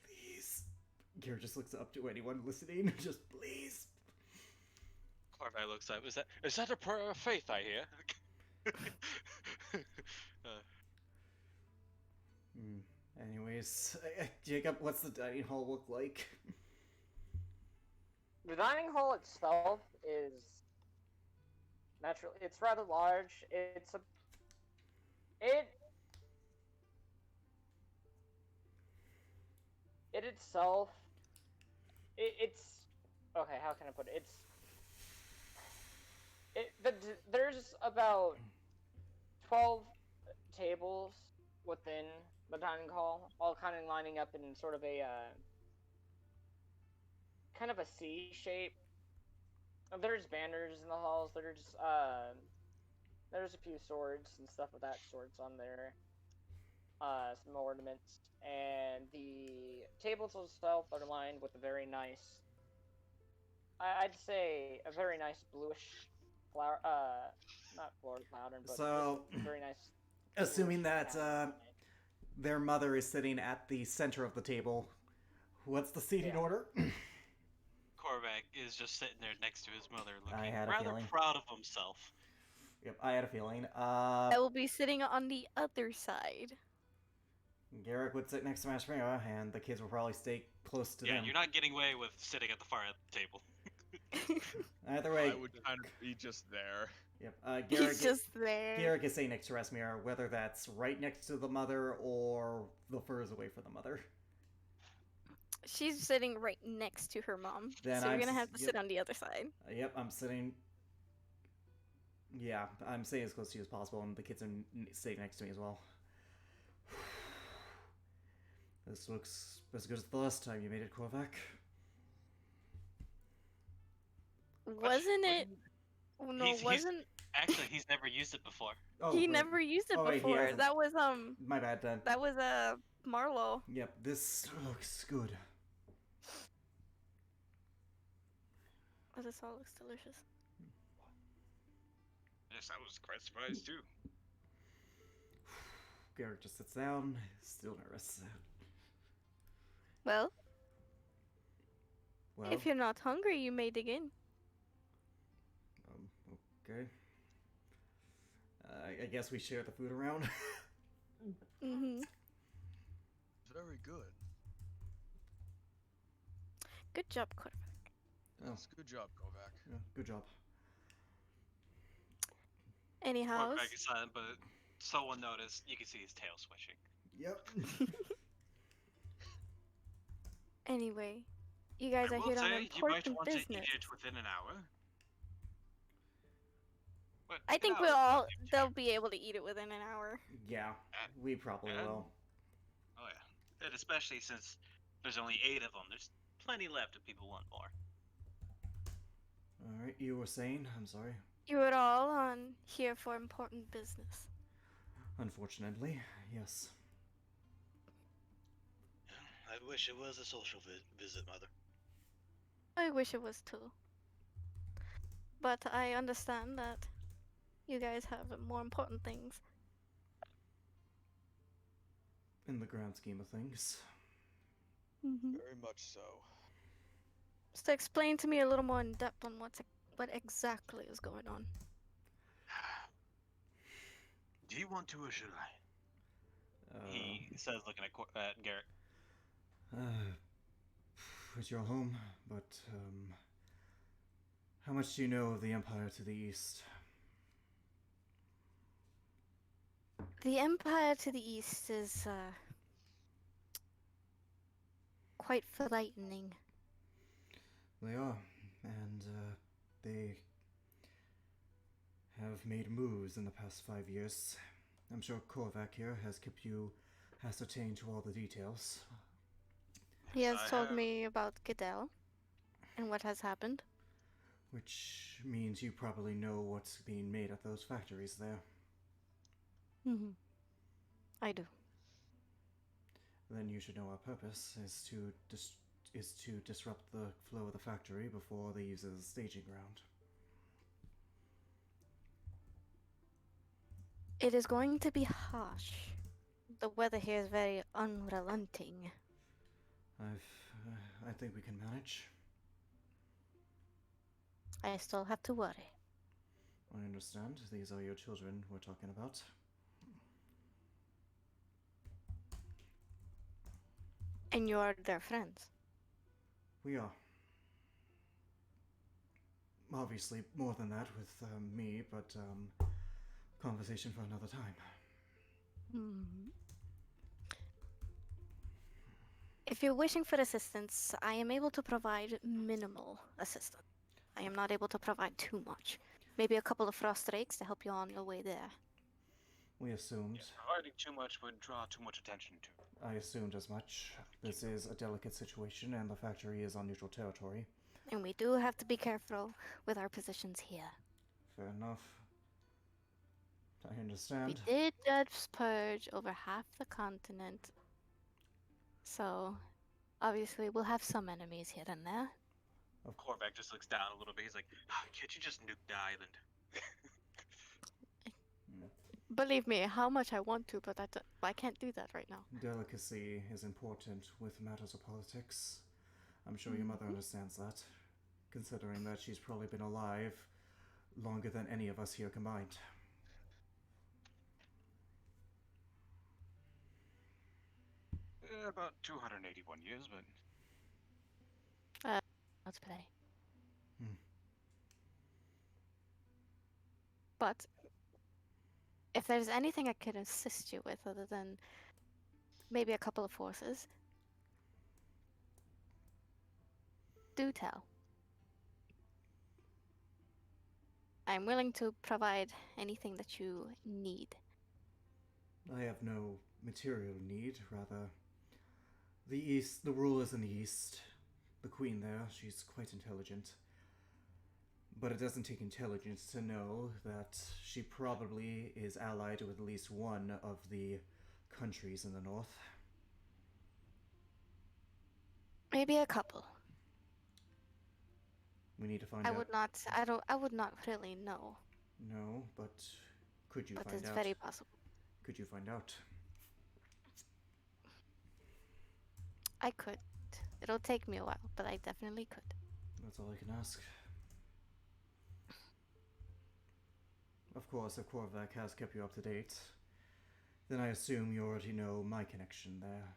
Please. Garrett just looks up to anyone listening. Just please. Corvac looks up. Is that a prayer of faith I hear? Anyways, Jacob, what's the dining hall look like? The dining hall itself is naturally it's rather large. It itself it's okay. How can I put it? There's about 12 tables within the dining hall, all kind of lining up in sort of a kind of a C shape. There's banners in the halls. There's a few swords and stuff of that sorts on there. Some ornaments, and the tables themselves are lined with a very nice. I'd say a very nice bluish flower. Not floral pattern, but So, just very nice. assuming bluish that pattern on it. their mother is sitting at the center of the table, what's the seating Yeah. order? Corvac is just sitting there next to his mother, I looking had a rather feeling. proud of himself. Yep, I had a feeling. I will be sitting on the other side. Garrick would sit next to Mashmira, and the kids will probably stay close to Yeah, them. you're not getting away with sitting at the far end of the table. Either way, I would kind of be just there. yep. He's just there. Garrick is saying next to Rasmira, whether that's right next to the mother or the furthest away from the mother. She's sitting right next to her mom. Then so I'm we're gonna s- have to yep. sit on the other side. Yep, I'm sitting. Yeah, I'm staying as close to you as possible, and the kids are sitting next to me as well. This looks as good as the last time you made it, Korvac. Wasn't it? No, wasn't. Actually, he's never used it before. Oh, He right. never used it Oh, wait, he before. hasn't. That was My bad, then. That was Marlowe. Yep, this looks good. Oh, this all looks delicious. Yes, I was quite surprised too. Garrick just sits down, still nervous. Well, Well, if you're not hungry, you may dig in. okay. I guess we share the food around. Mm-hmm. Very good. Good job, Korvac. Oh. Yes, good job, Kovac. Yeah, good job. Anyhow, Corvac is silent, but someone noticed. You can see his tail swishing. Yep. anyway, you guys I are will here on say, you might important want to business. eat it within an hour. But I think an hour is plenty of they'll time. be able to eat it within an hour. Yeah, we probably Yeah. will. Oh yeah, and especially since there's only 8 of them. There's plenty left if people want more. Alright, you were saying? I'm sorry. You are all on here for important business. Unfortunately, yes. I wish it was a social visit, Mother. I wish it was too. But I understand that you guys have more important things. In the grand scheme of things. Mm-hmm. Very much so. So explain to me a little more in depth on what exactly is going on. Do you want to or should I? He says, looking at Garrett. It's your home, but, how much do you know of the Empire to the east? The Empire to the east is, quite frightening. They are, and, they have made moves in the past 5 years. I'm sure Korvac here has kept you ascertained to all the details. He has I told have. me about Goodell and what has happened. Which means you probably know what's being made at those factories there. Mm-hmm. I do. Then you should know our purpose is is to disrupt the flow of the factory before they use it as a staging ground. It is going to be harsh. The weather here is very unrelenting. I think we can manage. I still have to worry. I understand. These are your children we're talking about. And you're their friends. We are. Obviously, more than that with me, but conversation for another time. Hmm. If you're wishing for assistance, I am able to provide minimal assistance. I am not able to provide too much. Maybe a couple of frost rakes to help you on your way there. We assumed. Yeah, providing too much would draw too much attention to. I assumed as much. This is a delicate situation, and the factory is on neutral territory. And we do have to be careful with our positions here. Fair enough. I understand. We did just purge over half the continent. So, obviously, we'll have some enemies here and there. Korvac just looks down a little bit. He's like, can't you just nuke the island? Believe me, how much I want to, but I can't do that right now. Delicacy is important with matters of politics. I'm sure your mother understands that, considering that she's probably been alive longer than any of us here combined. About 281 years, but Let's play. Hmm. But if there's anything I could assist you with other than maybe a couple of forces, do tell. I'm willing to provide anything that you need. I have no material need, rather. The rulers in the East, the Queen there, she's quite intelligent. But it doesn't take intelligence to know that she probably is allied with at least one of the countries in the north. Maybe a couple. We need to find out. I would not really know. No, but could you But find it's out? very possible. Could you find out? I could. It'll take me a while, but I definitely could. That's all I can ask. Of course, if Korvac has kept you up to date, then I assume you already know my connection there.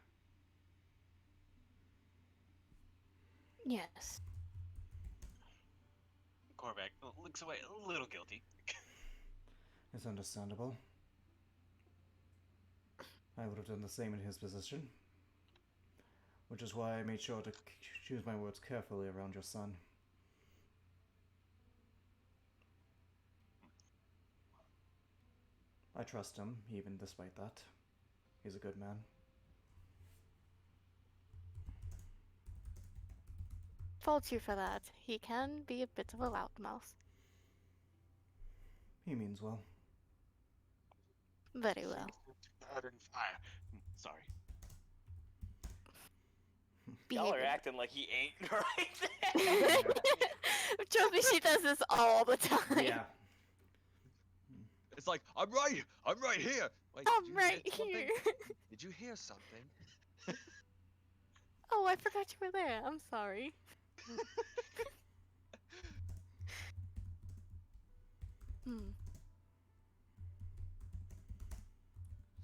Yes. Korvac looks away a little guilty. It's understandable. I would have done the same in his position. Which is why I made sure to choose my words carefully around your son. I trust him, even despite that. He's a good man. Fault you for that. He can be a bit of a loudmouth. He means well. Very well. Sorry. Y'all are Behavior. acting like he ain't right there. Trust me, she does this all the time. Yeah. It's like, I'm right here. Wait, did I'm you right hear something? here. Did you hear something? Oh, I forgot you were there. I'm sorry.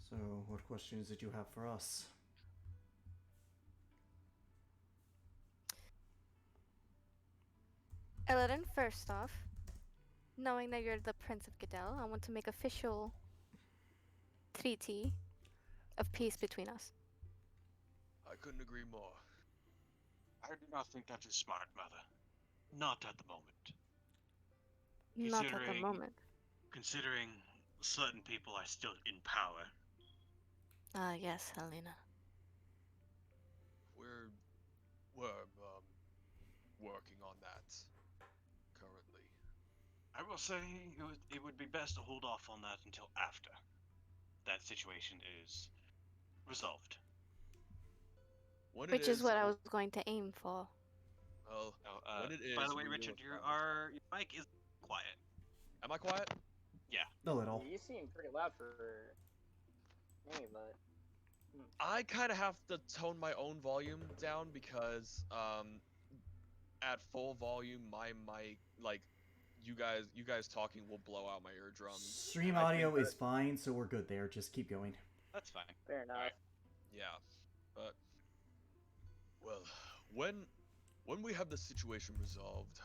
So, what questions did you have for us? Eladin, first off, knowing that you're the Prince of Gadel, I want to make official treaty of peace between us. I couldn't agree more. I do not think that is smart, Mother. Not at the moment. Not at the Considering- moment. Considering certain people are still in power. Ah, yes, Helena. We're working on that currently. I will say it would be best to hold off on that until after that situation is resolved. when it Which is what I we'll- was going to aim for. well, No, when it is, by the way, we will Richard, your acknowledge mic is quiet. Am I quiet? A little. You seem pretty loud for me, but I kind of have to tone my own volume down because at full volume my mic, like you guys talking will blow out my eardrums. Stream and I think audio that- is fine, so we're good there. Just keep going. That's fine. fair enough. Alright. Yeah, but well, when we have the situation resolved,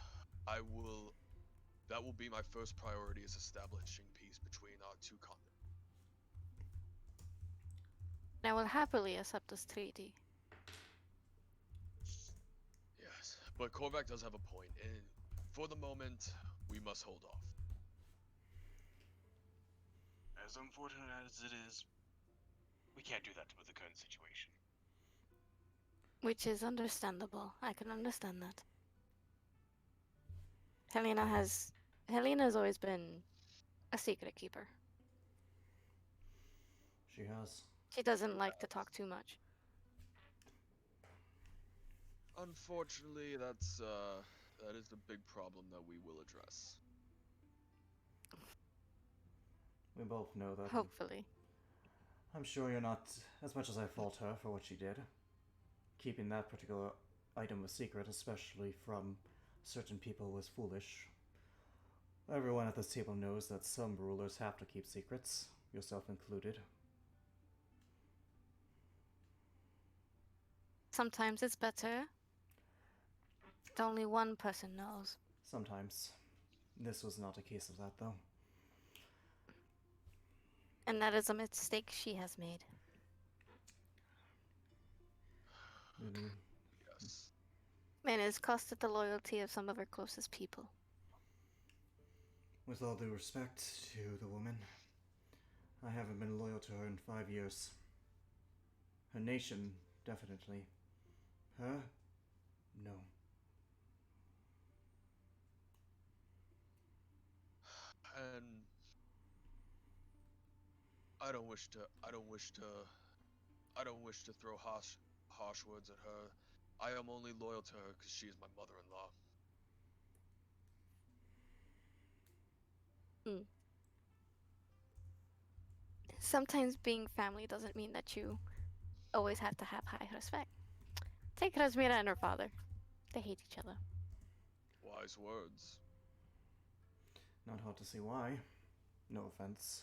that will be my first priority, is establishing peace between our two continents. And I will happily accept this treaty. Yes, but Korvac does have a point, and for the moment, we must hold off. As unfortunate as it is, we can't do that with the current situation. Which is understandable. I can understand that. Helena's always been a secret keeper. She has. She doesn't like to talk too much. Unfortunately, that is the big problem that we will address. We both know that. Hopefully. I'm sure you're not, as much as I fault her for what she did, keeping that particular item a secret, especially from certain people, was foolish. Everyone at this table knows that some rulers have to keep secrets, yourself included. Sometimes it's better that only one person knows. Sometimes. This was not a case of that, though. And that is a mistake she has made. Mhm. Yes. And it has costed the loyalty of some of her closest people. With all due respect to the woman, I haven't been loyal to her in 5 years. Her nation, definitely. Her? No. And I don't wish to throw harsh words at her. I am only loyal to her because she is my mother-in-law. Sometimes being family doesn't mean that you always have to have high respect. Take Rasmira and her father. They hate each other. Wise words. Not hard to see why. No offense.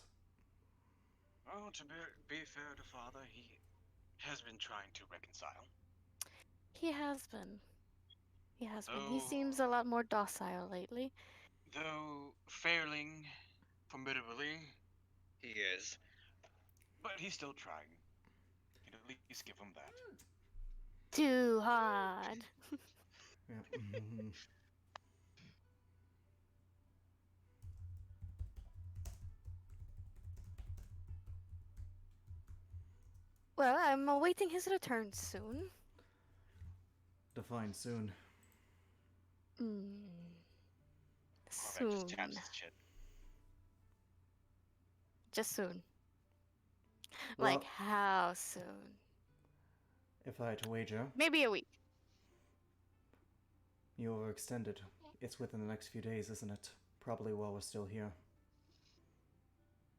Oh, to be fair to Father, he has been trying to reconcile. He has been. He has been. He Oh. seems a lot more docile lately. Though failing formidably, he is. But he's still trying. You can at least give him that. Too hard. Yeah. Mhm. Well, I'm awaiting his return soon. Define soon. Corvette Soon. just taps his chin. Just soon. Well, Like, how soon? if I had to wager, Maybe a week. you overextended. It's within the next few days, isn't it? Probably while we're still here.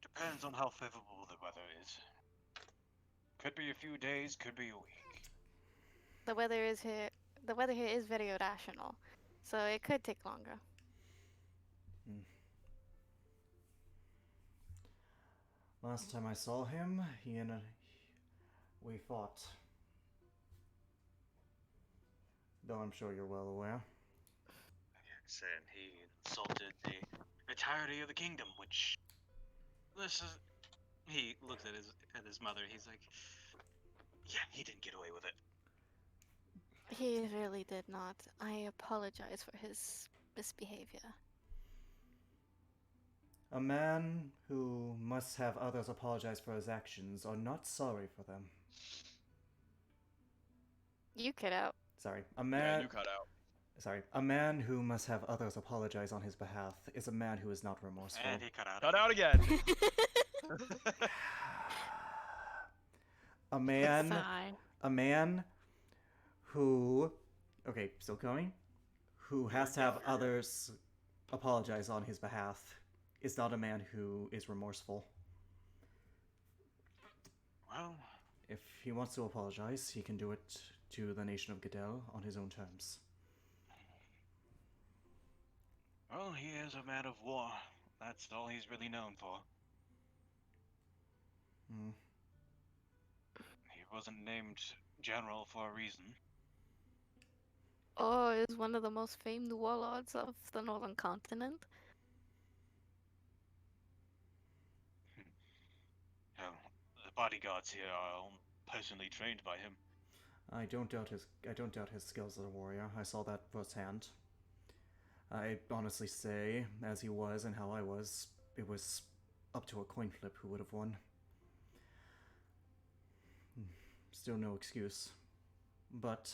Depends on how favorable the weather is. Could be a few days, could be a week. The weather here is very irrational, so it could take longer. Last time I saw him, we fought. Though I'm sure you're well aware. And he insulted the entirety of the kingdom, which he looks at his mother. He's like, yeah, he didn't get away with it. He really did not. I apologize for his misbehavior. A man who must have others apologize for his actions are not sorry for them. You cut out. Sorry, a Yeah, man. you cut out. Sorry, a man who must have others apologize on his behalf is a man who is not remorseful. And he cut out. Cut out again. A man. Sigh. A man who, okay, still going, who has to have others apologize on his behalf, is not a man who is remorseful. Well, If he wants to apologize, he can do it to the nation of Goodell on his own terms. well, he is a man of war. That's all he's really known for. Hmm. He wasn't named general for a reason. Oh, is one of the most famed warlords of the Northern Continent. Hell, the bodyguards here are all personally trained by him. I don't doubt his skills as a warrior. I saw that firsthand. I honestly say, as he was and how I was, it was up to a coin flip who would have won. Still no excuse. But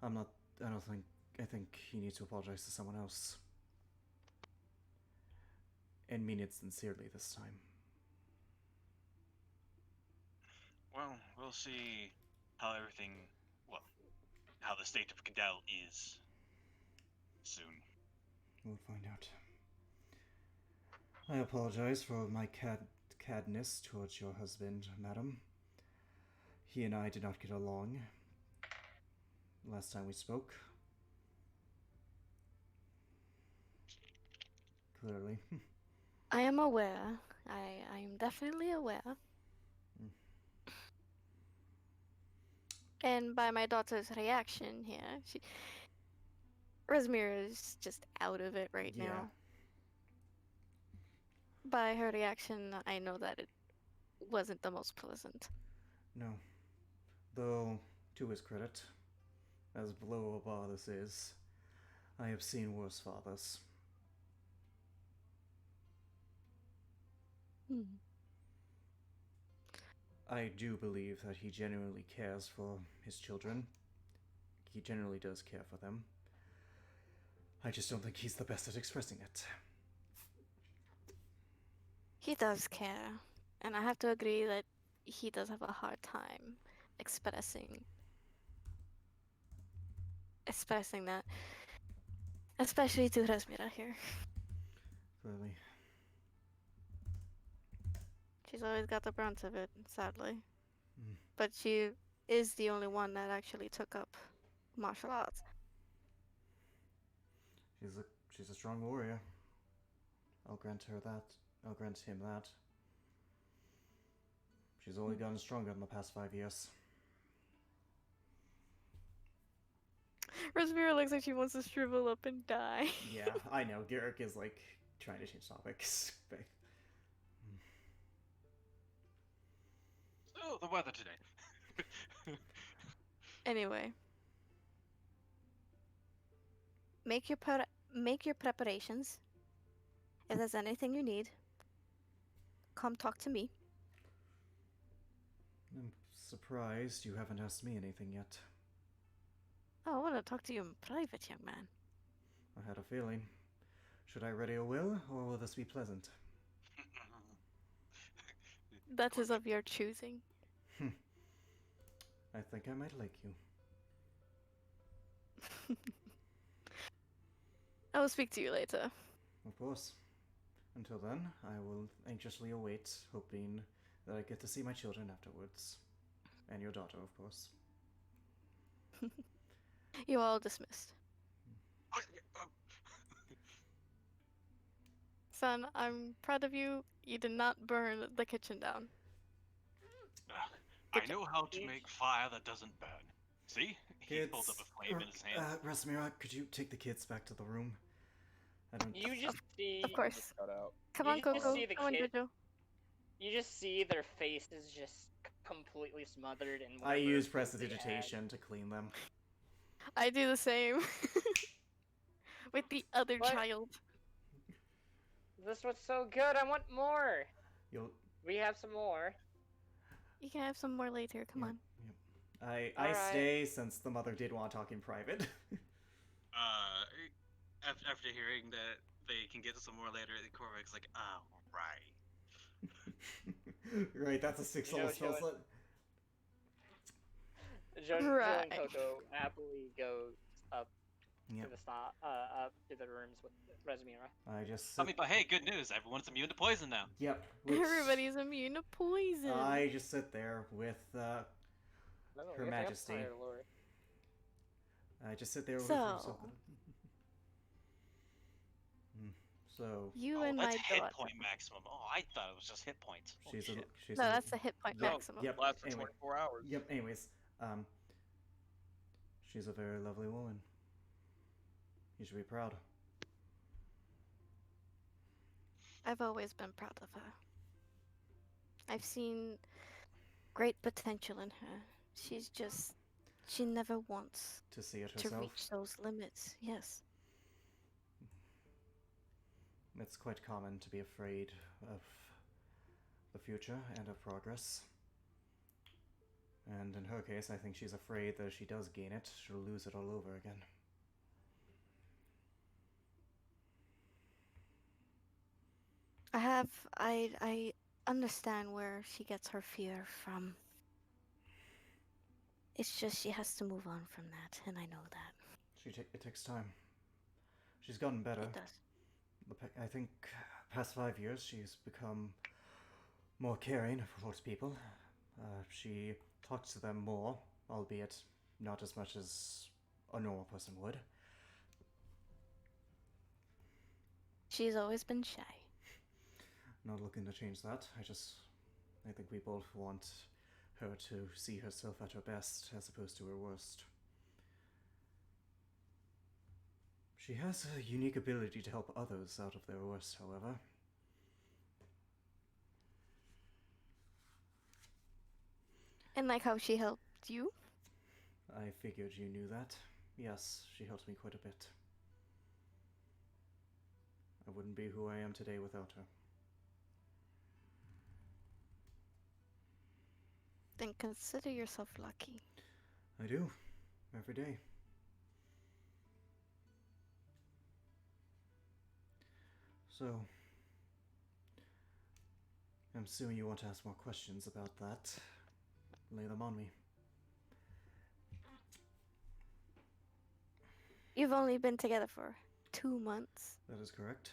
I'm not I think he needs to apologize to someone else. And mean it sincerely this time. Well, we'll see how everything, well, how the state of Cadell is soon. We'll find out. I apologize for my cadness towards your husband, madam. He and I did not get along last time we spoke. Clearly. I am aware. I am definitely aware. And by my daughter's reaction here, Resmir is just out of it right Yeah. now. By her reaction, I know that it wasn't the most pleasant. No. Though, to his credit, as low a bar this is, I have seen worse fathers. I do believe that he genuinely cares for his children. He generally does care for them. I just don't think he's the best at expressing it. He does care, and I have to agree that he does have a hard time expressing that, especially to Resmira here. Clearly. She's always got the brunt of it, sadly. Mm. But she is the only one that actually took up martial arts. She's a strong warrior. I'll grant her that. I'll grant him that. She's only gotten stronger in the past 5 years. Resmira looks like she wants to shrivel up and die. Yeah, I know. Garrick is like trying to change topics. Oh, the weather today. Anyway, make your preparations. If there's anything you need, come talk to me. I'm surprised you haven't asked me anything yet. Oh, I want to talk to you in private, young man. I had a feeling. Should I ready a will, or will this be pleasant? That is of your choosing. I think I might like you. I will speak to you later. Of course. Until then, I will anxiously await, hoping that I get to see my children afterwards. And your daughter, of course. You are all dismissed. Son, I'm proud of you. You did not burn the kitchen down. I know how to make fire that doesn't burn. See? He holds up a flame in his hand. Rasmira, could you take the kids back to the room? I don't. You just see. Of course. Cut out. Come You on, just Coco. see the Come on, kid- Jojo. You just see their faces just completely smothered in. I whatever use food they had. prestidigitation to clean them. I do the same. With the other What? child. This was so good. I want more. You'll. We have some more. You can have some more later. Come on. I Alright. stay since the mother did want to talk in private. After hearing that they can get some more later, Corvac's like, oh, right. Right, that's a 6 You know, level spell show it. slot. Joe and Right. Coco happily goes up Yep. to the stop, up to the rooms with Resmira. I just I sit. mean, but hey, good news. Everyone's immune to poison now. Yep. Which Everybody's immune to poison. I just sit there with Oh, Her you're the Majesty. Empire Lord. I just sit there with So- So You Oh, and that's my hit daughter. point maximum. Oh, I thought it was just hit points. Holy she's a shit. she's No, a, that's the hit point No, maximum. Yep. Lasts for Anyway. 24 hours. Yep. Anyways, she's a very lovely woman. You should be proud. I've always been proud of her. I've seen great potential in her. She never wants To see it to herself. reach those limits. Yes. It's quite common to be afraid of the future and of progress. And in her case, I think she's afraid that if she does gain it, she'll lose it all over again. I understand where she gets her fear from. It's just she has to move on from that, and I know that. It takes time. She's gotten better. It does. I think past 5 years she's become more caring towards people. She talks to them more, albeit not as much as a normal person would. She's always been shy. Not looking to change that. I think we both want her to see herself at her best as opposed to her worst. She has a unique ability to help others out of their worst, however. And like how she helped you? I figured you knew that. Yes, she helped me quite a bit. I wouldn't be who I am today without her. Then consider yourself lucky. I do. Every day. So, I'm assuming you want to ask more questions about that. Lay them on me. You've only been together for 2 months, That is correct.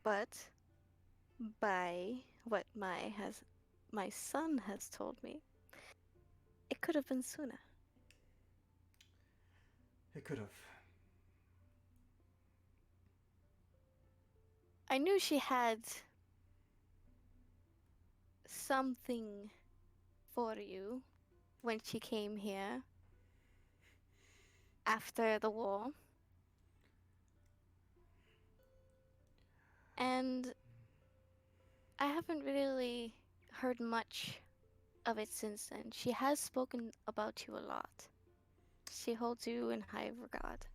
but by what my son has told me, it could have been sooner. It could have. I knew she had something for you when she came here after the war. And I haven't really heard much of it since then. She has spoken about you a lot. She holds you in high regard.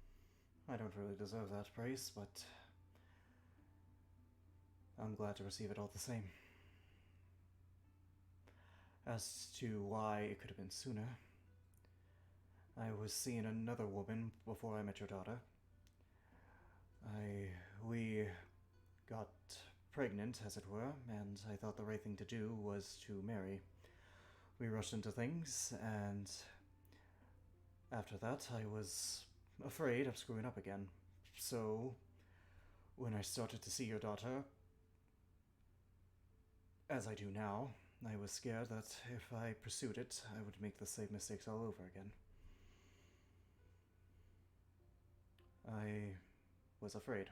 I don't really deserve that praise, but I'm glad to receive it all the same. As to why it could have been sooner, I was seeing another woman before I met your daughter. We got pregnant, as it were, and I thought the right thing to do was to marry. We rushed into things, and after that, I was afraid of screwing up again. So, when I started to see your daughter, as I do now, I was scared that if I pursued it, I would make the same mistakes all over again. I was afraid.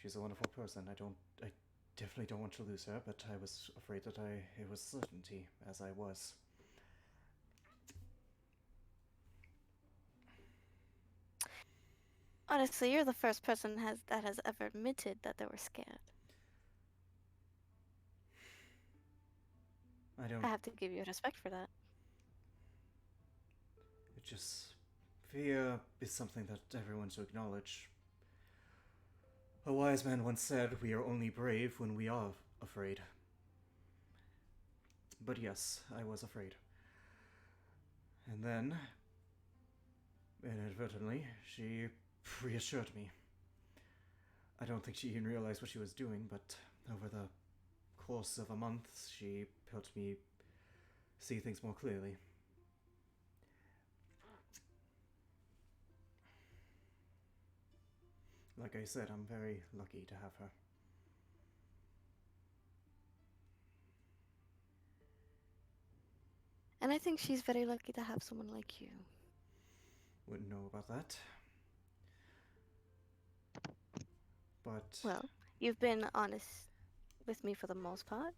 She's a wonderful person. I definitely don't want to lose her, but I was afraid that it was certainty, as I was. Honestly, you're the first person that has ever admitted that they were scared. I have to give you respect for that. It just... Fear is something that everyone should acknowledge. A wise man once said, we are only brave when we are afraid. But yes, I was afraid. And then, inadvertently, she reassured me. I don't think she even realized what she was doing, but over the course of a month, she helped me see things more clearly. Like I said, I'm very lucky to have her. And I think she's very lucky to have someone like you. Wouldn't know about that. But Well, you've been honest with me for the most part.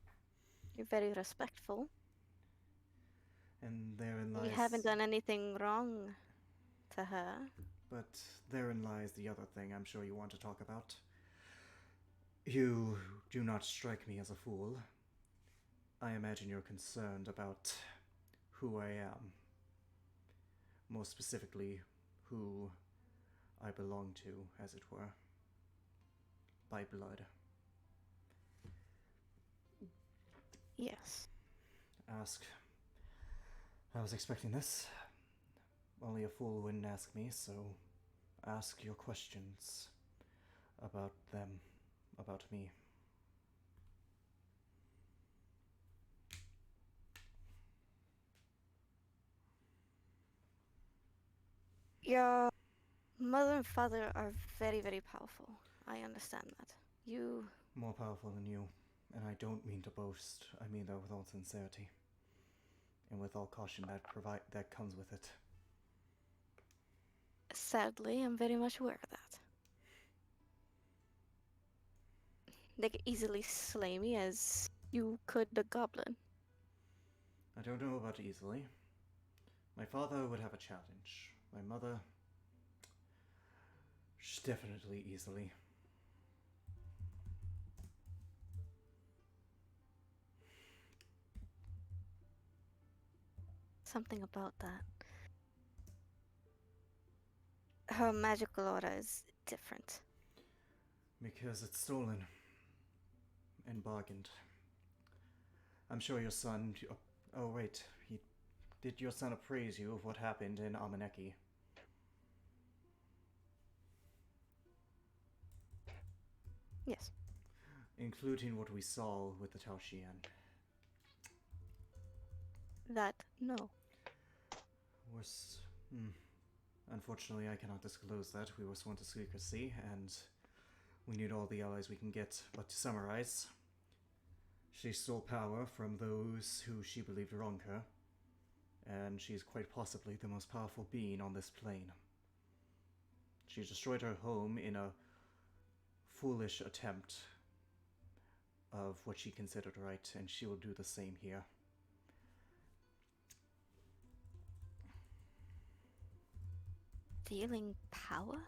You're very respectful. and therein lies You haven't done anything wrong to her. But therein lies the other thing I'm sure you want to talk about. You do not strike me as a fool. I imagine you're concerned about who I am. More specifically, who I belong to, as it were. By blood. Yes. Ask. I was expecting this. Only a fool wouldn't ask me, so ask your questions about them, about me. Your mother and father are very, very powerful. I understand that. You... More powerful than you, and I don't mean to boast. I mean that with all sincerity, and with all caution that comes with it. Sadly, I'm very much aware of that. They could easily slay me as you could the goblin. I don't know about easily. My father would have a challenge. My mother, definitely easily. Something about that. Her magical aura is different. Because it's stolen and bargained. I'm sure your son. Oh wait, did your son appraise you of what happened in Amaneki? Yes. Including what we saw with the Taoshian. That, no. Was. Unfortunately, I cannot disclose that. We were sworn to secrecy, and we need all the allies we can get. But to summarize, she stole power from those who she believed wronged her, and she's quite possibly the most powerful being on this plane. She destroyed her home in a foolish attempt of what she considered right, and she will do the same here. Stealing power?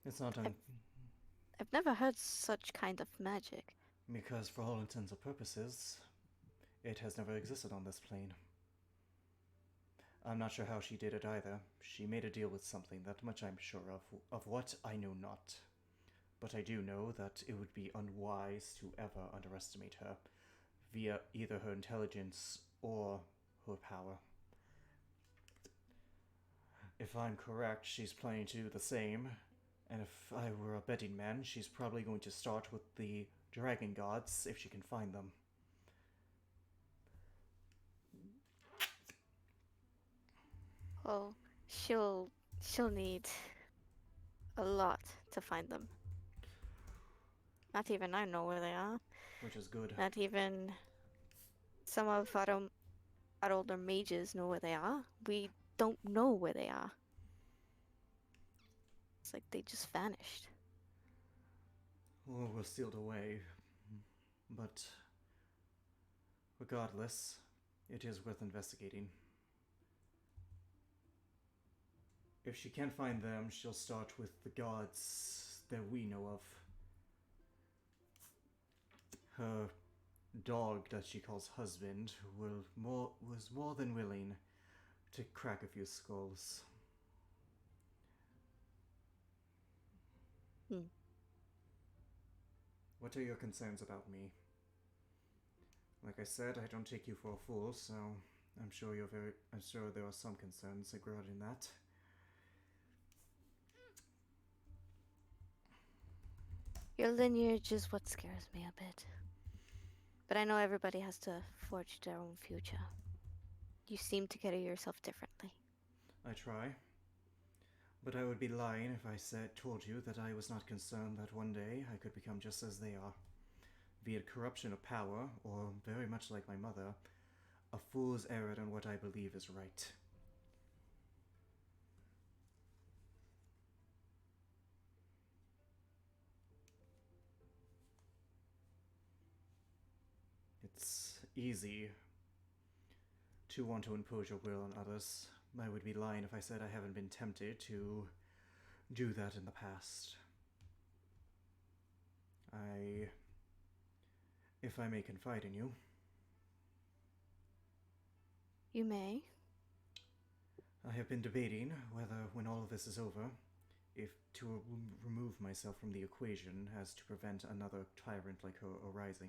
It's not I've never heard such kind of magic. because for all intents and purposes, it has never existed on this plane. I'm not sure how she did it either. She made a deal with something, that much I'm sure of. Of what, I know not. But I do know that it would be unwise to ever underestimate her, via either her intelligence or her power. If I'm correct, she's planning to do the same, and if I were a betting man, she's probably going to start with the dragon gods if she can find them. Well, she'll need a lot to find them. Not even I know where they are. Which is good. Not even some of our older mages know where they are. We don't know where they are. It's like they just vanished. Or were sealed away. But regardless, it is worth investigating. If she can't find them, she'll start with the gods that we know of. Her dog that she calls husband was more than willing to crack a few skulls. What are your concerns about me? Like I said, I don't take you for a fool, so I'm sure there are some concerns regarding that. Your lineage is what scares me a bit. But I know everybody has to forge their own future. You seem to carry yourself differently. I try. But I would be lying if I told you that I was not concerned that one day I could become just as they are. Be it corruption of power, or very much like my mother, a fool's errand on what I believe is right. It's easy to want to impose your will on others. I would be lying if I said I haven't been tempted to do that in the past. If I may confide in you, You may. I have been debating whether, when all of this is over, if to remove myself from the equation as to prevent another tyrant like her arising.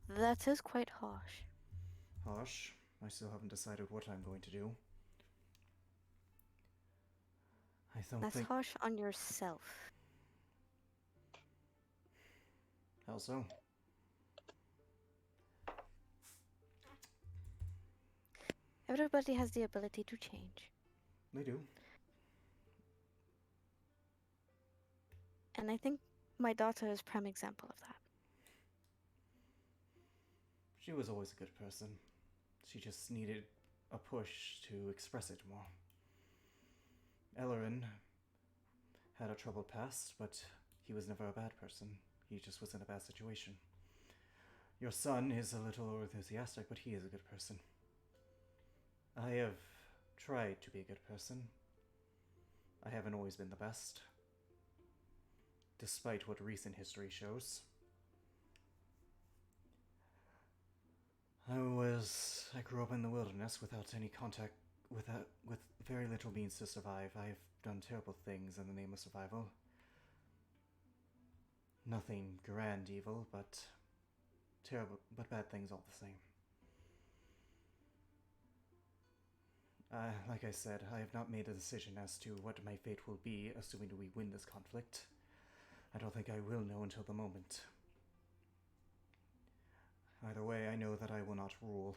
That is quite harsh. Harsh. I still haven't decided what I'm going to do. I don't That's think... harsh on yourself. How so? Everybody has the ability to change. They do. And I think my daughter is prime example of that. She was always a good person. She just needed a push to express it more. Ellerin had a troubled past, but he was never a bad person. He just was in a bad situation. Your son is a little enthusiastic, but he is a good person. I have tried to be a good person. I haven't always been the best, despite what recent history shows. I grew up in the wilderness without any contact, with very little means to survive. I've done terrible things in the name of survival. Nothing grand evil, but bad things all the same. Like I said, I have not made a decision as to what my fate will be, assuming we win this conflict. I don't think I will know until the moment. Either way, I know that I will not rule.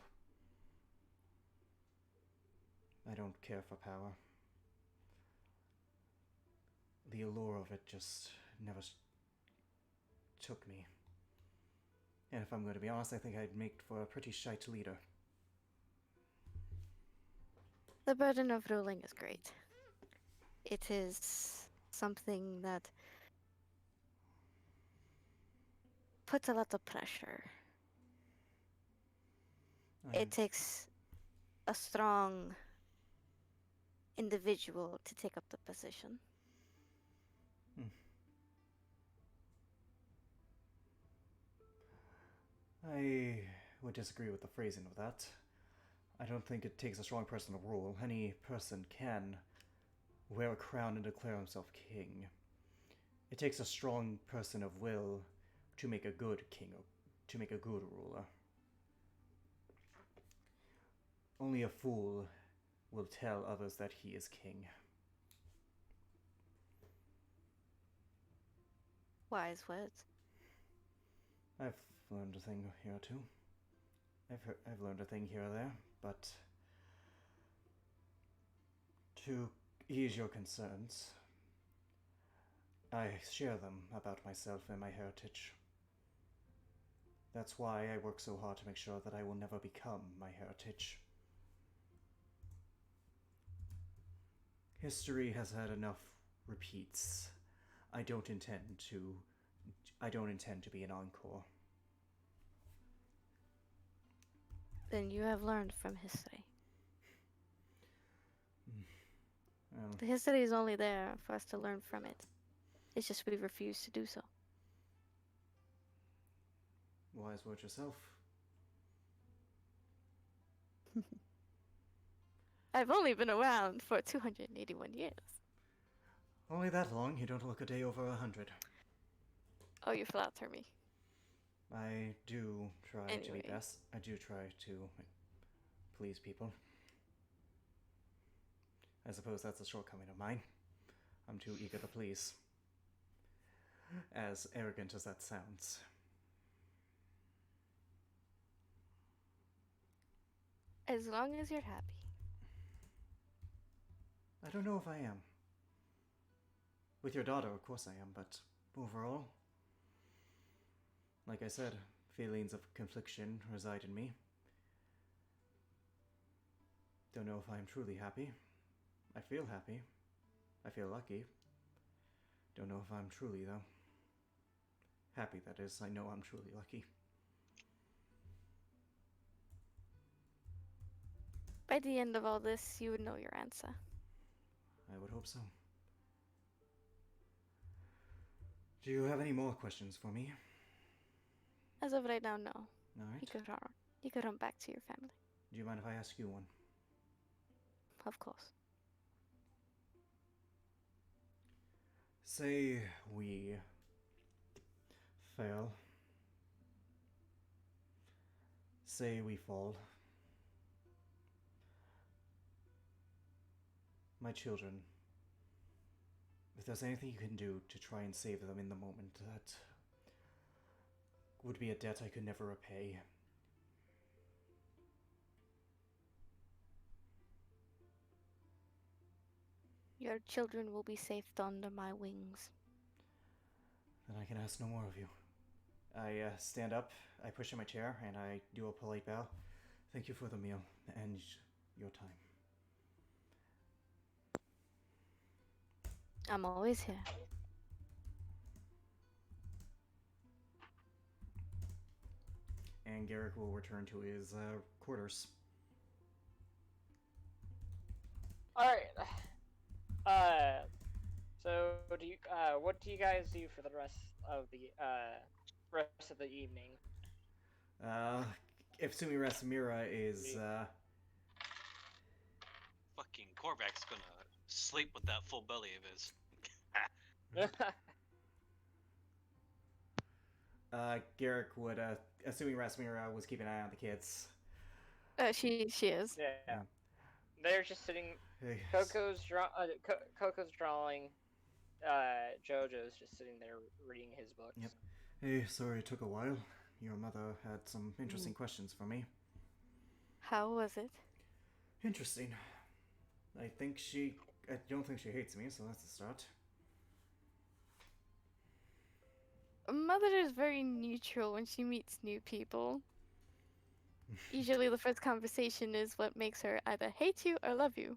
I don't care for power. The allure of it just never took me. And if I'm going to be honest, I think I'd make for a pretty shite leader. The burden of ruling is great. It is something that puts a lot of pressure. It takes a strong individual to take up the position. I would disagree with the phrasing of that. I don't think it takes a strong person to rule. Any person can wear a crown and declare himself king. It takes a strong person of will to make a good king, to make a good ruler. Only a fool will tell others that he is king. Wise words. I've learned a thing here or two. I've learned a thing here or there, but to ease your concerns, I share them about myself and my heritage. That's why I work so hard to make sure that I will never become my heritage. History has had enough repeats. I don't intend to be an encore. Then you have learned from history. The history is only there for us to learn from it. It's just we refuse to do so. Wise word yourself. I've only been around for 281 years. Only that long, you don't look a day over 100. Oh, you flatter me. I do try to Anyway. be best. I do try to please people. I suppose that's a shortcoming of mine. I'm too eager to please. as arrogant as that sounds. As long as you're happy. I don't know if I am. With your daughter, of course I am, but overall, like I said, feelings of confliction reside in me. Don't know if I am truly happy. I feel happy. I feel lucky. Don't know if I'm truly, though. Happy, that is. I know I'm truly lucky. By the end of all this, you would know your answer. I would hope so. Do you have any more questions for me? As of right now, no. Alright. You could run back to your family. Do you mind if I ask you one? Of course. Say we fail. Say we fall. My children, if there's anything you can do to try and save them in the moment, that would be a debt I could never repay. Your children will be safe under my wings. Then I can ask no more of you. I stand up, I push in my chair, and I do a polite bow. Thank you for the meal and your time. I'm always here. And Garrick will return to his quarters. All right. So what do you guys do for the rest of the evening? If Sumira Samira is Fucking Korvac's gonna sleep with that full belly of his. Garrick would, assuming Rasmira was keeping an eye on the kids. She is. Yeah. They're just sitting. Hey, Coco's drawing. Jojo's just sitting there reading his books. Yep. Hey, sorry it took a while. Your mother had some interesting questions for me. How was it? Interesting. I don't think she hates me, so that's a start. Mother is very neutral when she meets new people. Usually the first conversation is what makes her either hate you or love you.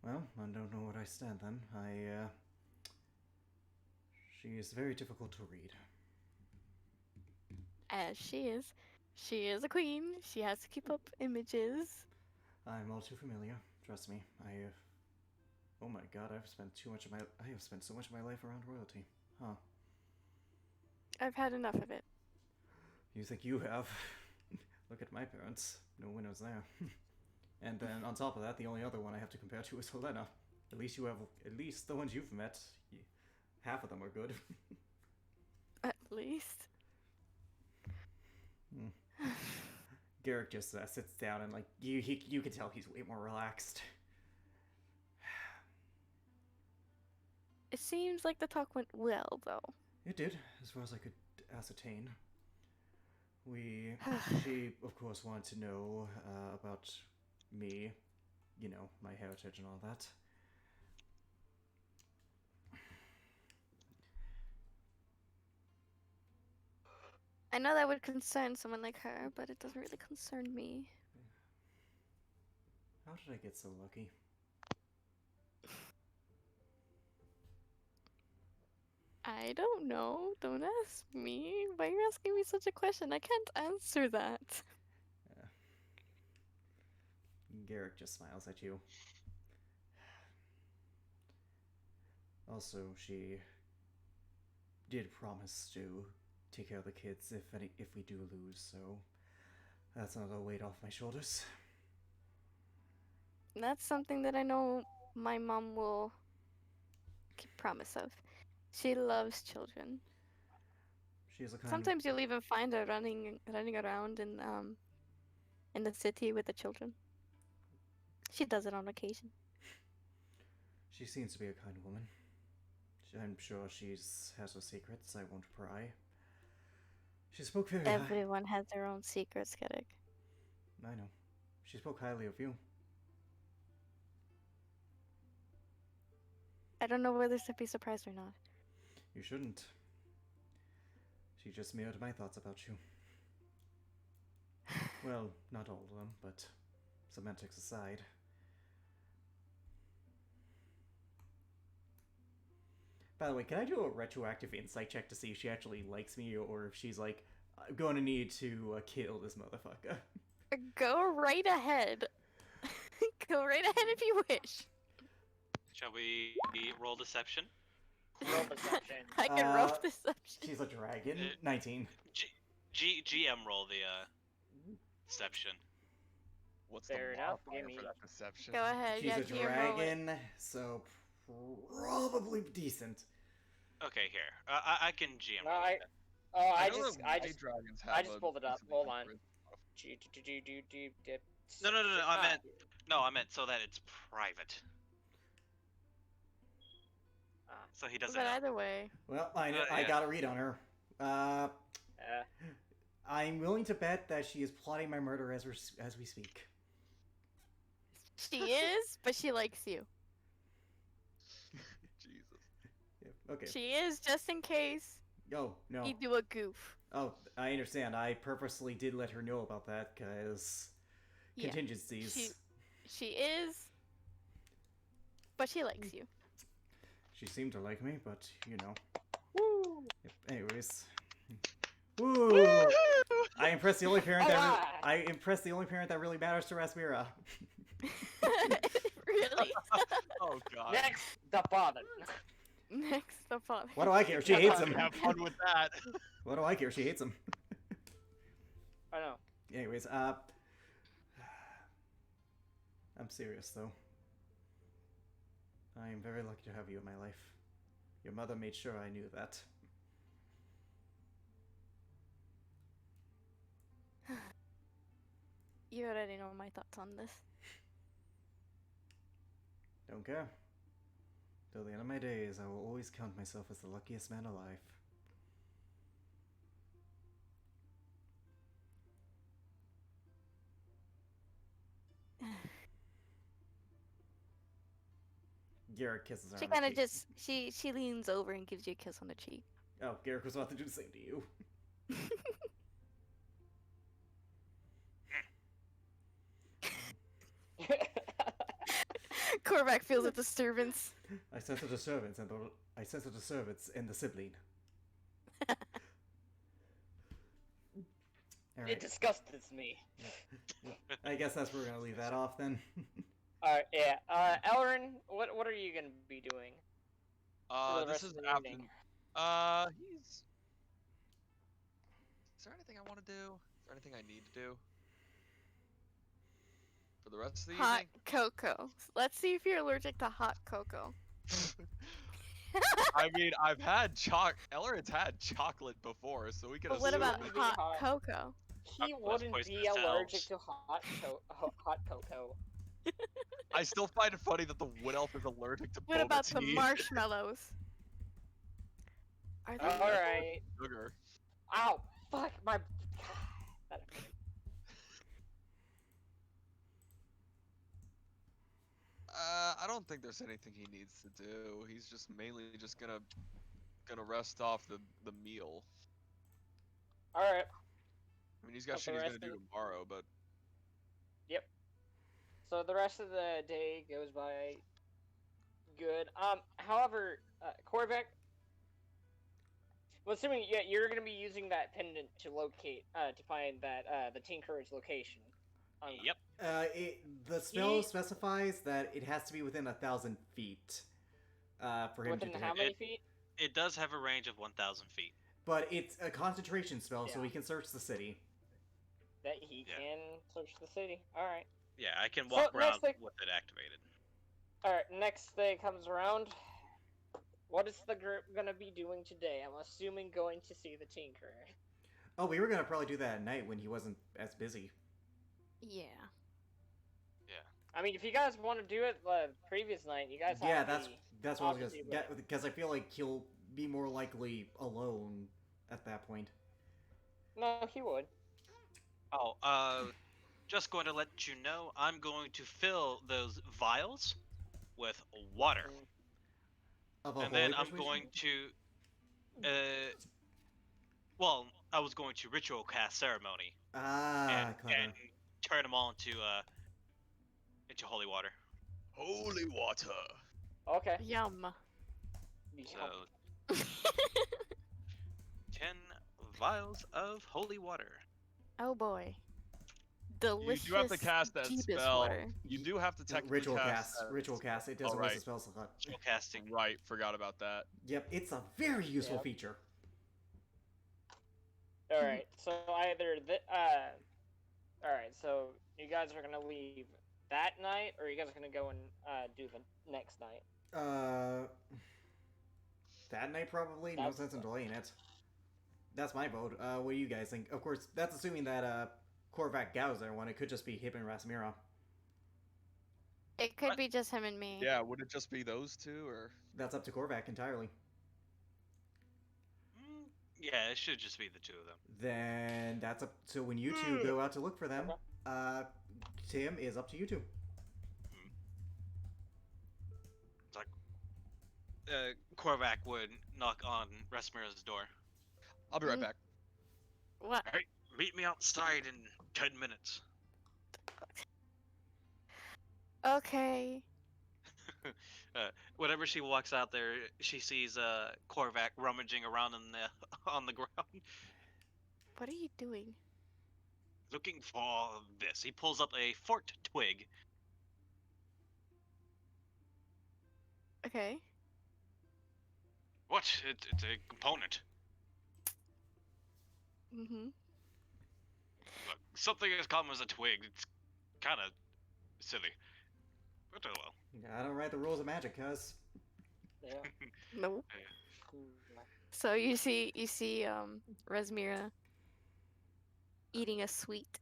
Well, I don't know what I stand then. She is very difficult to read. As she is. She is a queen. She has to keep up images. I'm all too familiar. Trust me. Oh my god, I have spent so much of my life around royalty. Huh. I've had enough of it. You think you have? Look at my parents. No winners there. And then on top of that, the only other one I have to compare to is Helena. At least the ones you've met, half of them are good. At least. Garrick just sits down and you can tell he's way more relaxed. It seems like the talk went well, though. It did, as far as I could ascertain. She, of course, wanted to know about me, my heritage and all that. I know that would concern someone like her, but it doesn't really concern me. How did I get so lucky? I don't know. Don't ask me. Why are you asking me such a question? I can't answer that. Garrick just smiles at you. Also, she did promise to take care of the kids if we do lose, so that's another weight off my shoulders. That's something that I know my mom will keep promise of. She loves children. She is a kind. Sometimes you'll even find her running around in the city with the children. She does it on occasion. She seems to be a kind woman. I'm sure she's has her secrets. I won't pry. She spoke very high. Everyone has their own secrets, Kedic. I know. She spoke highly of you. I don't know whether to be surprised or not. You shouldn't. She just mirrored my thoughts about you. Well, not all of them, but semantics aside. By the way, can I do a retroactive insight check to see if she actually likes me or if she's like, I'm going to need to kill this motherfucker? Go right ahead. Go right ahead if you wish. Shall we roll deception? Roll deception. I can roll Uh, deception. She's a dragon. Uh, 19. GM roll the deception. What's Fair the enough, modifier gimme. for that deception? Go ahead. She's Yeah, a GM roll it. dragon, so probably decent. Okay, here. I can GM No, roll I. it. Oh, know I that just white dragons have just a pulled it up. decently Hold good on. charisma. No, I meant so that it's private. So he doesn't But know. either way, Well, I know, I yeah. got a read on her. I'm willing to bet that she is plotting my murder as we speak. she is, but she likes you. Jesus. Yeah, okay. She is, just in case Oh, no. you do a goof. Oh, I understand. I purposely did let her know about that, because Yeah. contingencies. She is, but she likes you. She seemed to like me, but, you know. Woo! Yep. Anyways. Woo! I impressed the only parent that Alright. I impressed the only parent that really matters to Rasmira. Really? Oh god. Next, the father. Next, the father. What do I care? She hates him. Have fun with that. What do I care? She hates him. I know. Anyways, I'm serious though. I am very lucky to have you in my life. Your mother made sure I knew that. You already know my thoughts on this. Don't care. Till the end of my days, I will always count myself as the luckiest man alive. Garrett kisses her She on the kind of cheek. just she leans over and gives you a kiss on the cheek. Oh, Garrett was about to do the same to you. Korvac feels a disturbance. I sense a disturbance in the sibling. It Alright, disgusts me. I guess that's where we're gonna leave that off then. Alright, yeah. Elrin, what are you gonna be doing? for the This rest is of the after. evening? He's. Is there anything I want to do? Is there anything I need to do? For the rest of the Hot cocoa. Let's see if you're allergic to hot cocoa. evening? I mean, I've had Elrin's had chocolate before, so we can But what assume about that- Maybe hot hot. cocoa? He Let's wouldn't poison be allergic ourselves. to hot cocoa. I still find it funny that the wood elf is allergic to What boba about the tea. marshmallows? Are they? Alright. Sugar. Ow! Fuck my. That- I don't think there's anything he needs to do. He's just mainly just gonna rest off the meal. Alright. I mean, he's got But the shit he's gonna rest do of tomorrow, but So the rest of the day goes by good. However, Korvac, well, assuming you're gonna be using that pendant to locate, to find that the Teen Courage location. Yep. The spell He- specifies that it has to be within 1,000 feet for him Within to how detect. many feet? It does have a range of 1,000 feet. But it's a concentration spell, so Yeah. we can search the city. That he Yeah. can search the city. All right. Yeah, I can So, walk next around thing- with it activated. All right. Next day comes around. What is the group gonna be doing today? I'm assuming going to see the Teen Courage. Oh, we were gonna probably do that at night when he wasn't as busy. Yeah. I mean, if you guys want to do it the previous night, you guys Yeah, have that's the what I was gonna opportunity. because I feel like he'll be more likely alone at that point. No, he would. Oh, just going to let you know, I'm going to fill those vials with water, Mm. Of a and then holy I'm persuasion. going to, well, I was going to ritual cast ceremony Ah, and clever. turn them all into holy water. Holy water. Okay. Yum. So 10 vials of holy water. Oh boy. You do have to Delicious cast that Jeebus spell. water. You do have to technically Ritual cast cast. Ritual cast. It does Oh, a waste right. of spell slot. Ritual casting. Right, forgot about that. Yep, it's a very useful Yep. feature. All right. So either all right. So you guys are gonna leave that night, or you guys are gonna go and do the next night. That night probably. No That's sense in the- delaying it. That's my vote. What do you guys think? Of course, that's assuming that Korvac Gao's there one. It could just be him and Rasmira. It could What? be just him and me. Yeah, would it just be those two, or That's up to Korvac entirely. Yeah, it should just be the two of them. Then that's up. So when you two go out to look for them, Okay. Tim is up to you two. It's like Korvac would knock on Rasmira's door. I'll be right Mm. back. What? Alright, meet me outside in 10 minutes. Okay. Whenever she walks out there, she sees Korvac rummaging around in the on the ground, What are you doing? looking for this. He pulls up a forked twig. Okay. What? It's a component. Mm-hmm. Look, something as common as a twig. It's kind of silly. But oh well. I don't write the rules of magic, cuz. Yeah. Nope. So you see Resmira eating a sweet.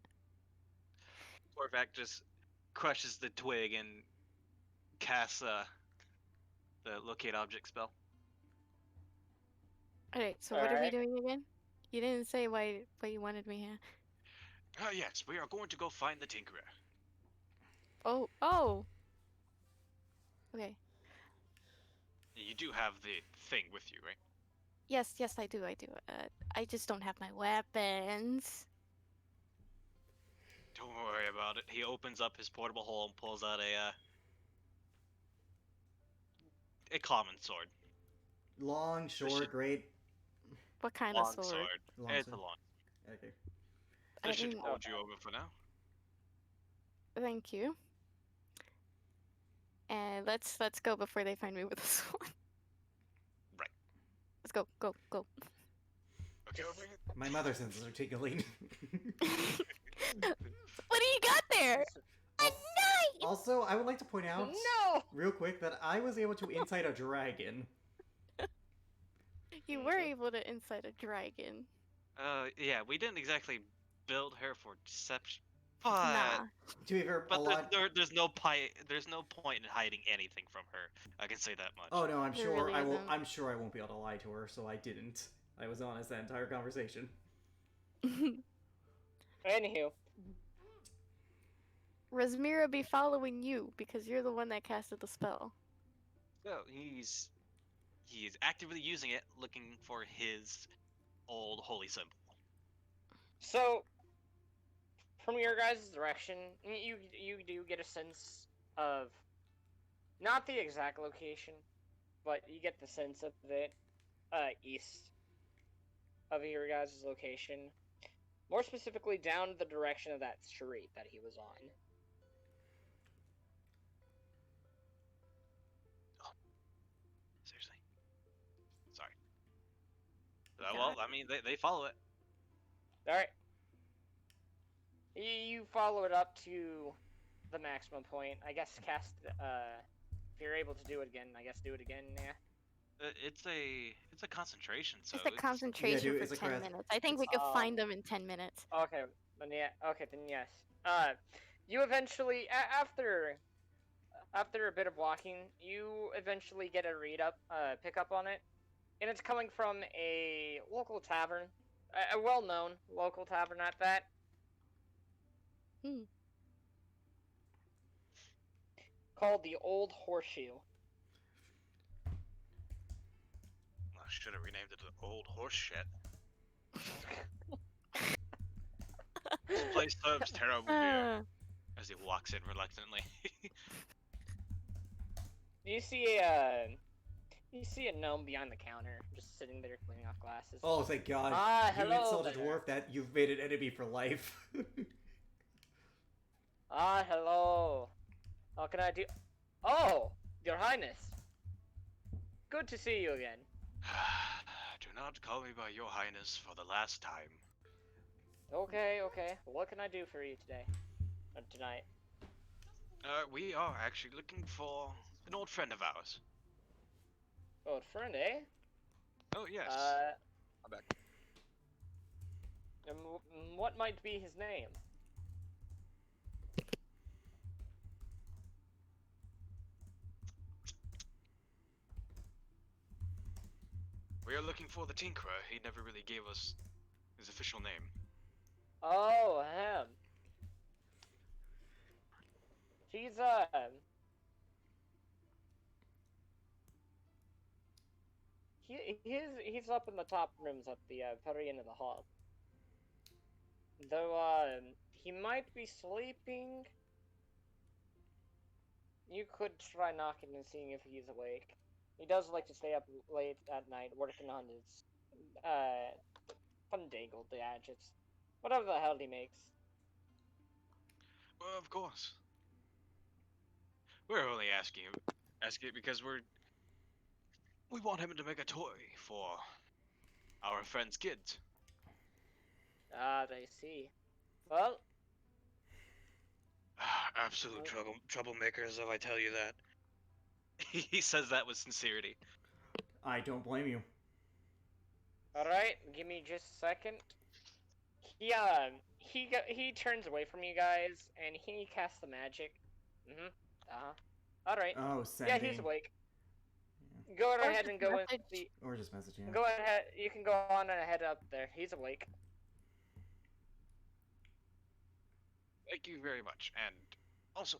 Korvac just crushes the twig and casts the locate object spell. Alright, so what are we Alright. doing again? You didn't say why you wanted me here. Yes, we are going to go find the Tinkerer. Oh. Okay. You do have the thing with you, right? Yes, I do. I just don't have my weapons. Don't worry about it. He opens up his portable hole and pulls out a common sword. Long, short, great. What kind Long of sword? Long It's sword. a long. Okay. I This should didn't- hold you over for now. Thank you. And let's go before they find me with a sword. Right. Let's go. Okay, over here. My mother senses are tingling. What do you got there? A knife! Also, I would like to point out No. real quick that I was able to incite a dragon. You were able to incite a dragon. Yeah, we didn't exactly build her for deception, but Nah. To be fair, a but lot. there's no point in hiding anything from her. I can say that much. Oh no, I'm There sure really I will. isn't. I'm sure I won't be able to lie to her, so I didn't. I was honest that entire conversation. Anywho, Resmira be following you because you're the one that casted the spell. So he is actively using it, looking for his old holy symbol. so from your guys' direction, you do get a sense of not the exact location, but you get the sense of it east of your guys' location. More specifically, down the direction of that street that he was on. Seriously. Sorry. Well, I mean, they follow it. Alright. You follow it up to the maximum point. I guess cast, if you're able to do it again, I guess do it again, yeah. It's a concentration, so Just a concentration do- for it's a 10 craft- minutes. I think we could find them in 10 minutes. Okay, then yeah, okay, then yes. you eventually, after a bit of walking, you eventually get a pick up on it, and it's coming from a local tavern, a well-known local tavern at that. Hmm. Called the Old Horseshoe. I should have renamed it the Old Horse Shit. This place serves terrible beer. Uh, As he walks in reluctantly. You see a gnome behind the counter, just sitting there cleaning off glasses. Oh, thank God. Ah, You hello insult a there. dwarf that you've made an enemy for life. Ah, hello. How can I do? Oh, Your Highness. Good to see you again. Do not call me by your highness for the last time. Okay. What can I do for you today? Or tonight? We are actually looking for an old friend of ours. Old friend, eh? Oh, yes. I'm back. What might be his name? We are looking for the Tinkerer. He never really gave us his official name. Oh, him. He's he's up in the top rooms at the very end of the hall. Though he might be sleeping. You could try knocking and seeing if he's awake. He does like to stay up late at night working on his fundangle gadgets. Whatever the hell he makes. Well, of course. We're only asking it because we want him to make a toy for our friend's kids. Ah, I see. Well, Absolute troublemakers, if I tell you that. He says that with sincerity. I don't blame you. alright, give me just a second. He turns away from you guys and he casts the magic. Alright. Oh, Yeah, sending. he's awake. Go right Or ahead just and go in message. the Or just messaging. Go ahead. You can go on and head up there. He's awake. Thank you very much. And also,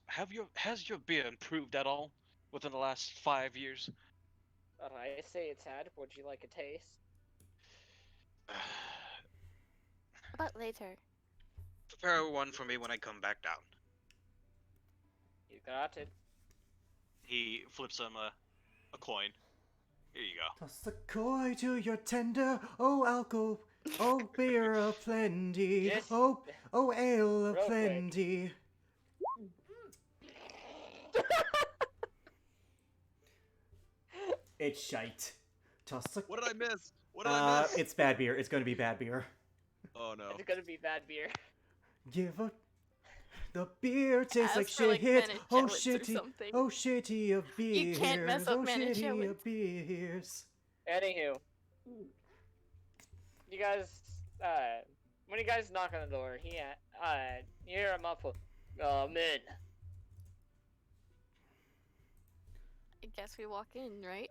has your beer improved at all within the last 5 years? I say it's had. Would you like a taste? About later. Prepare one for me when I come back down. You got it. He flips him a coin. Here you go. Toss the coin to your tender, oh alcohol, oh beer aplenty, Just oh ale real quick. aplenty. It's shite. Toss the. What did I miss? What did I miss? It's bad beer. It's gonna be bad beer. Oh no. It's gonna be bad beer. Give up. The beer tastes Ask like for, like, shit. Ben and Oh Jealous or shitty. something. Oh shitty of beers. You can't mess up oh Ben and shitty Jealous. of beers. Anywho, you guys, when you guys knock on the door, you hear a muffled, "Come in." I guess we walk in, right?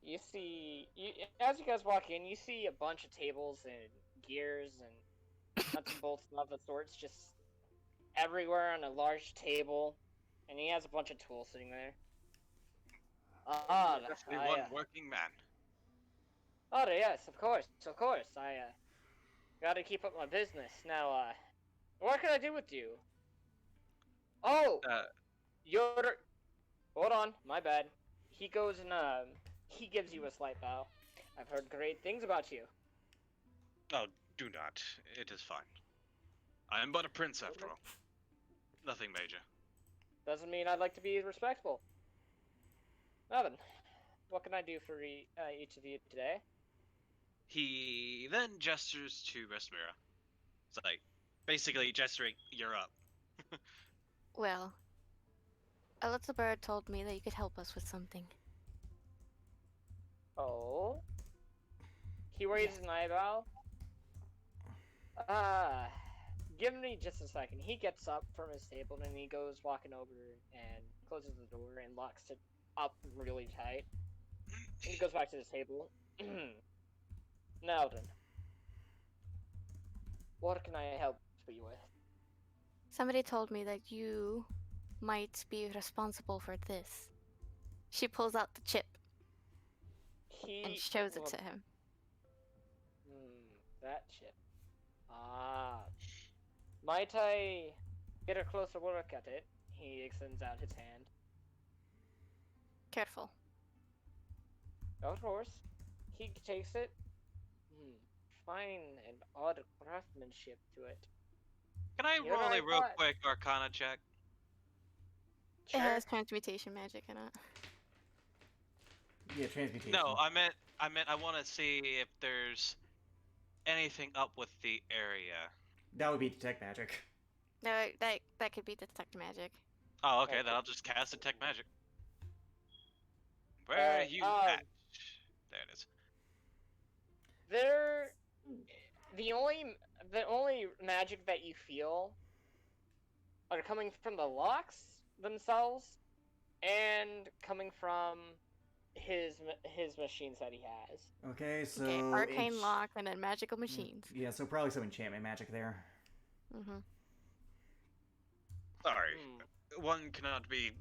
As you guys walk in, you see a bunch of tables and gears and nuts and bolts and other sorts just everywhere on a large table, and he has a bunch of tools sitting there. Definitely one working man. Oh yes, of course. I gotta keep up my business. Now, what can I do with you? Oh, you're. Hold on, my bad. He goes and he gives you a slight bow. I've heard great things about you. Oh, do not. It is fine. I am but a prince after all. Nothing major. Doesn't mean I'd like to be respectful. Now then, what can I do for each of you today? He then gestures to Vesmira. It's like, basically gesturing, you're up. Well, a little bird told me that you could help us with something. Oh? He raises an eyebrow. give me just a second. He gets up from his table and he goes walking over and closes the door and locks it up really tight. And he goes back to his table. Now then, what can I help you with? Somebody told me that you might be responsible for this. She pulls out the chip and shows it to him. That chip. Ah. Might I get a closer look at it? He extends out his hand. Careful. Of course. He takes it. Fine and odd craftsmanship to it. Can I You roll know, I a real thought- quick Arcana check? It has transmutation magic in it. Yeah, transmutation. No, I meant I want to see if there's anything up with the area. That would be detect magic. No, that could be detect magic. Oh, okay, Okay. then I'll just cast Detect Magic. Where are you at? There it is. The only magic that you feel are coming from the locks themselves and coming from his machines that he has. Okay, so Okay, arcane lock and then magical machines. Yeah, so probably some enchantment magic there. Mm-hmm. Sorry, one cannot be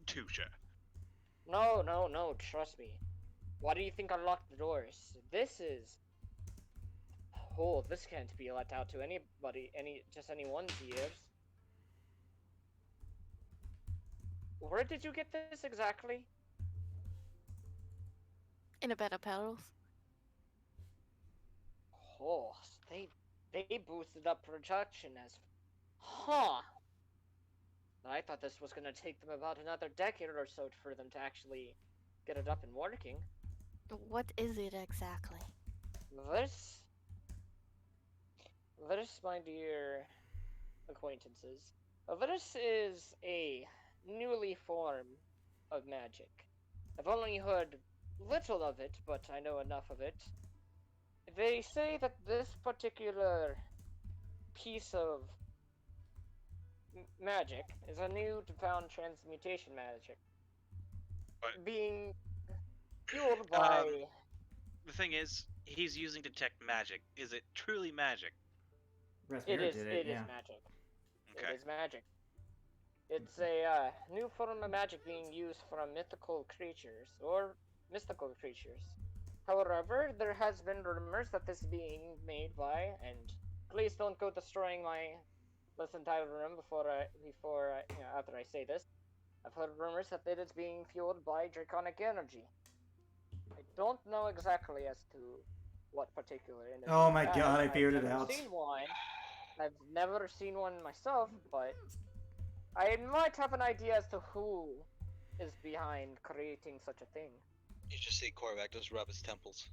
too sure. No, trust me. Why do you think unlocked the doors? This can't be let out to anybody, anyone's ears. Where did you get this exactly? In a bed of petals. Oh, they boosted up production as... Huh! I thought this was gonna take them about another decade or so for them to actually get it up and working. What is it exactly? This, my dear acquaintances, this is a newly form of magic. I've only heard little of it, but I know enough of it. They say that this particular piece of magic is a new found transmutation magic. What? Being fueled by... The thing is, he's using Detect Magic. Is it truly magic? It is yeah. magic. Okay. It is magic. It's a new form of magic being used from mythical creatures, or mystical creatures. However, there has been rumors that this is being made by, and please don't go destroying my listen title room after I say this. I've heard rumors that it is being fueled by draconic energy. I don't know exactly as to what particular energy. Oh my god, I figured it I've out. never seen one. I've never seen one myself, but I might have an idea as to who is behind creating such a thing. You just see Korvac just rub his temples.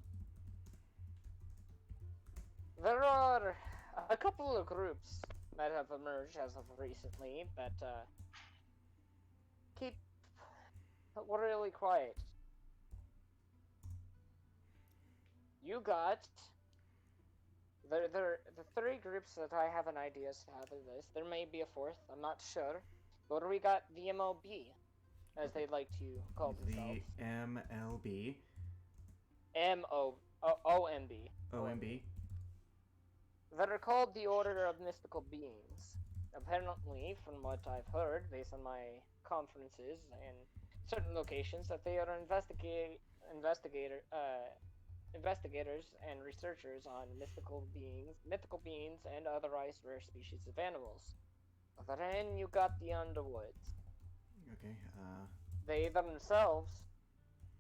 There are a couple of groups that have emerged as of recently that keep really quiet. You got the three groups that I have an idea as to how to this. There may be a fourth, I'm not sure. But we got the MLB, as they like to call themselves. The MLB. OMB. OMB. That are called the Order of Mystical Beings. Apparently, from what I've heard, based on my conferences and certain locations, that they are investigators and researchers on mythical beings, and otherwise rare species of animals. Then you got the Underwoods. Okay, They themselves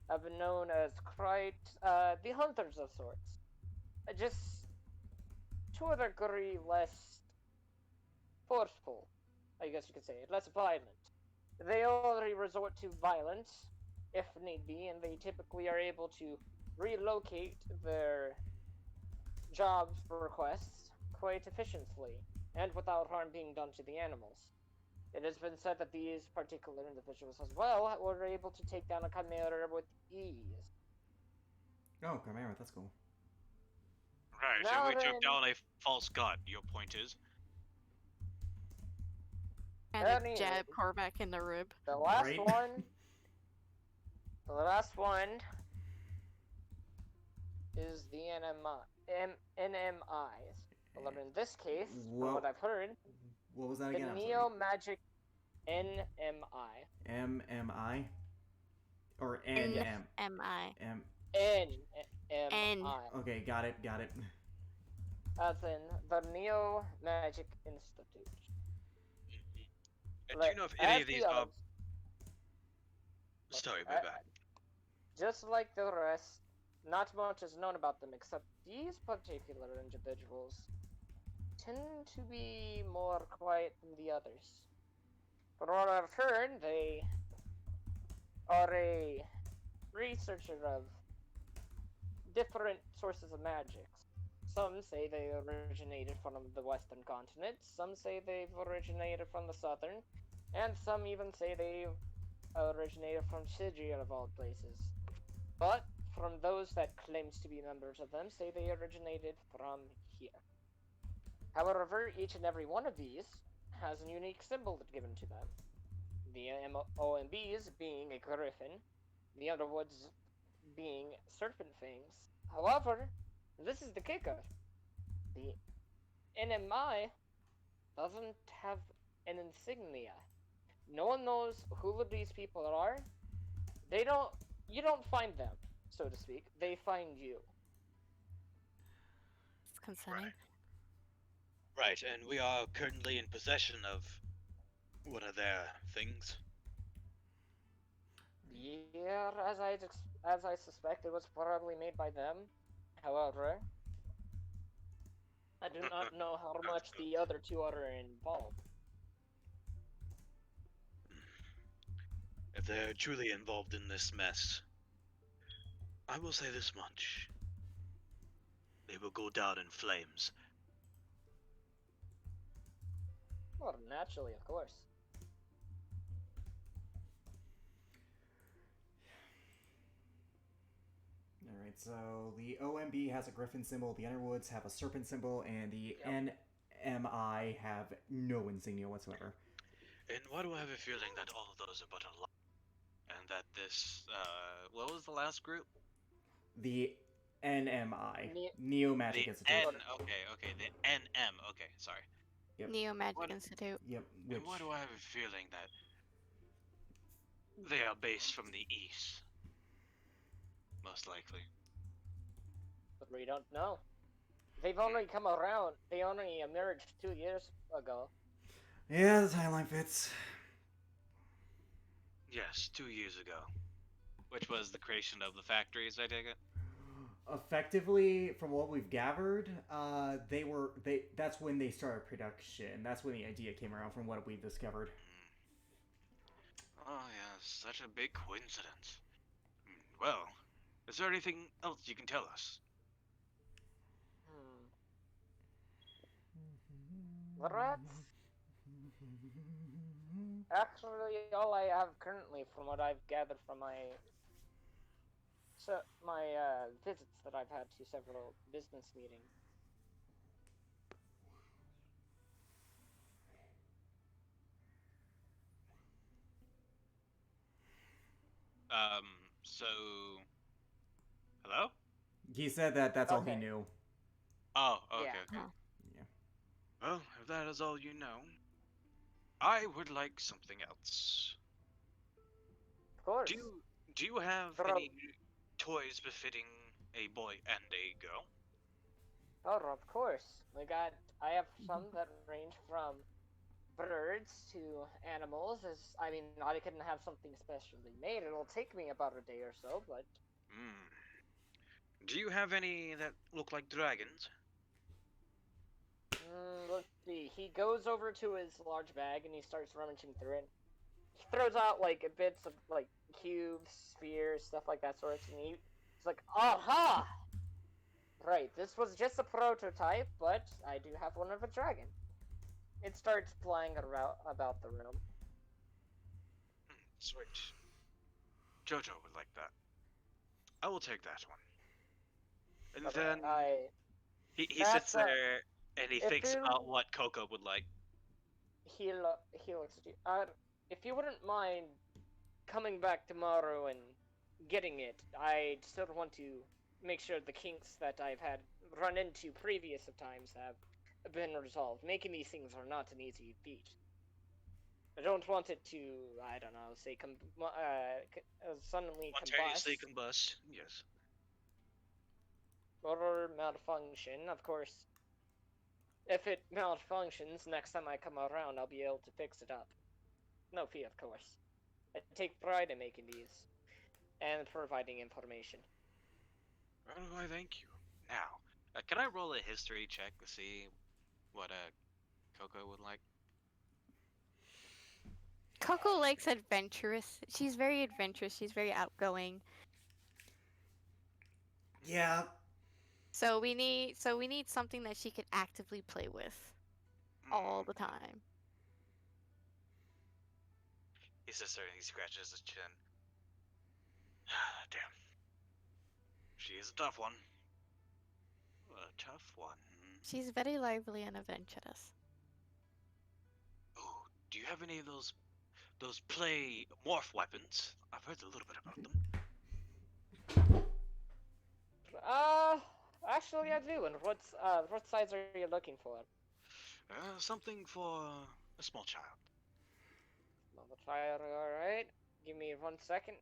have been known as quite the hunters of sorts. Just to a degree less forceful, I guess you could say, less violent. They only resort to violence if need be, and they typically are able to relocate their job requests quite efficiently and without harm being done to the animals. It has been said that these particular individuals as well were able to take down a chimera with ease. oh, Chimera, that's cool. Right, Now so we took then- down a false god, your point is? And a Anyway, jab Korvac in the rib. the last Right? one. The last one is the NMIs. Although in this case, from what Whoa. I've heard, What was that the again? I'm Neo sorry. Magic NMI. MMI? Or Yes. NM? NMI. NMI. Okay, got it, got it. As in the Neo Magic Institute. And do you know if any of these are... Sorry, my bad. Just like the rest, not much is known about them except these particular individuals tend to be more quiet than the others. From what I've heard, they are a researcher of different sources of magic. Some say they originated from the western continent, some say they've originated from the southern, and some even say they originated from Cidria of all places. But from those that claims to be members of them say they originated from here. However, each and every one of these has a unique symbol given to them. The OMBs being a griffin, the Underwoods being serpent fangs. However, this is the kicker. The NMI doesn't have an insignia. No one knows who these people are. You don't find them, so to speak. They find you. It's concerning. Right, and we are currently in possession of one of their things. Yeah, as I suspect, it was probably made by them. However, I do not know how much the other two are involved. If they're truly involved in this mess, I will say this much. They will go down in flames. Well, naturally, of course. Alright, so the OMB has a griffin symbol, the Underwoods have a serpent symbol, and the NMI have no insignia whatsoever. And why do I have a feeling that all of those are but a lie? And that this, what was the last group? The NMI, Ne- Neo Magic The Institute. N, okay, the NM, okay, sorry. Yep. Neo Magic What- Institute. Yep, which... And why do I have a feeling that they are based from the east? Most likely. But we don't know. They've only come around. They only emerged 2 years ago. Yeah, the timeline fits. Yes, 2 years ago. Which was the creation of the factories, I take it? Effectively, from what we've gathered, that's when they started production. That's when the idea came around, from what we've discovered. Oh yeah, such a big coincidence. Well, is there anything else you can tell us? The rats? Actually, all I have currently, from what I've gathered from my visits that I've had to several business meetings. So... Hello? He said that that's all he Okay. knew. Oh, okay, Yeah. okay. Yeah. Well, if that is all you know, I would like something else. Of course. Do you have Throw- any toys befitting a boy and a girl? Oh, of course. I have some that range from birds to animals. I couldn't have something specially made. It'll take me about a day or so, but Do you have any that look like dragons? let's see. He goes over to his large bag and he starts rummaging through it. He throws out like bits of like cubes, spheres, stuff like that sorts, and he's like, "Aha! Right, this was just a prototype, but I do have one of a dragon." It starts flying around about the room. Sweet. Jojo would like that. I will take that one. And then he sits That's, there and he if thinks you- about what Coco would like. he looks at you. If you wouldn't mind coming back tomorrow and getting it, I still want to make sure the kinks that I've had run into previous of times have been resolved. Making these things are not an easy feat. I don't want it to, I don't know, say suddenly Spontaneously combust combust. Yes. or malfunction. Of course, if it malfunctions, next time I come around, I'll be able to fix it up. No fee, of course. I take pride in making these and providing information. Well, why, thank you. Now, can I roll a history check to see what Coco would like? Coco likes adventurous. She's very adventurous. She's very outgoing. Yeah. So we need something that she can actively play with all the time. He sits there and he scratches his chin. Damn. She is a tough one. A tough one. She's very lively and adventurous. Oh, do you have any of those play morph weapons? I've heard a little bit about them. Actually I do. And what size are you looking for? Something for a small child. I'll try it. All right. Give me 1 second.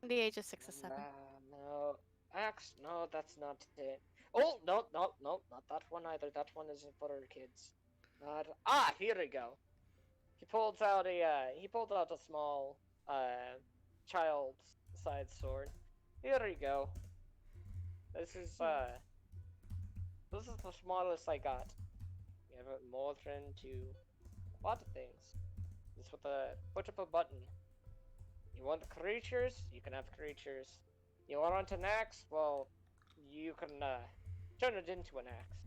The age of 6 or 7. No. No, that's not it. Oh, no, no, no, not that one either. That one isn't for kids. Here we go. He pulled out a small, child-sized sword. Here we go. This is the smallest I got. You have it more than to a lot of things. Just with a push up a button. You want creatures? You can have creatures. You want an axe? Well, you can turn it into an axe.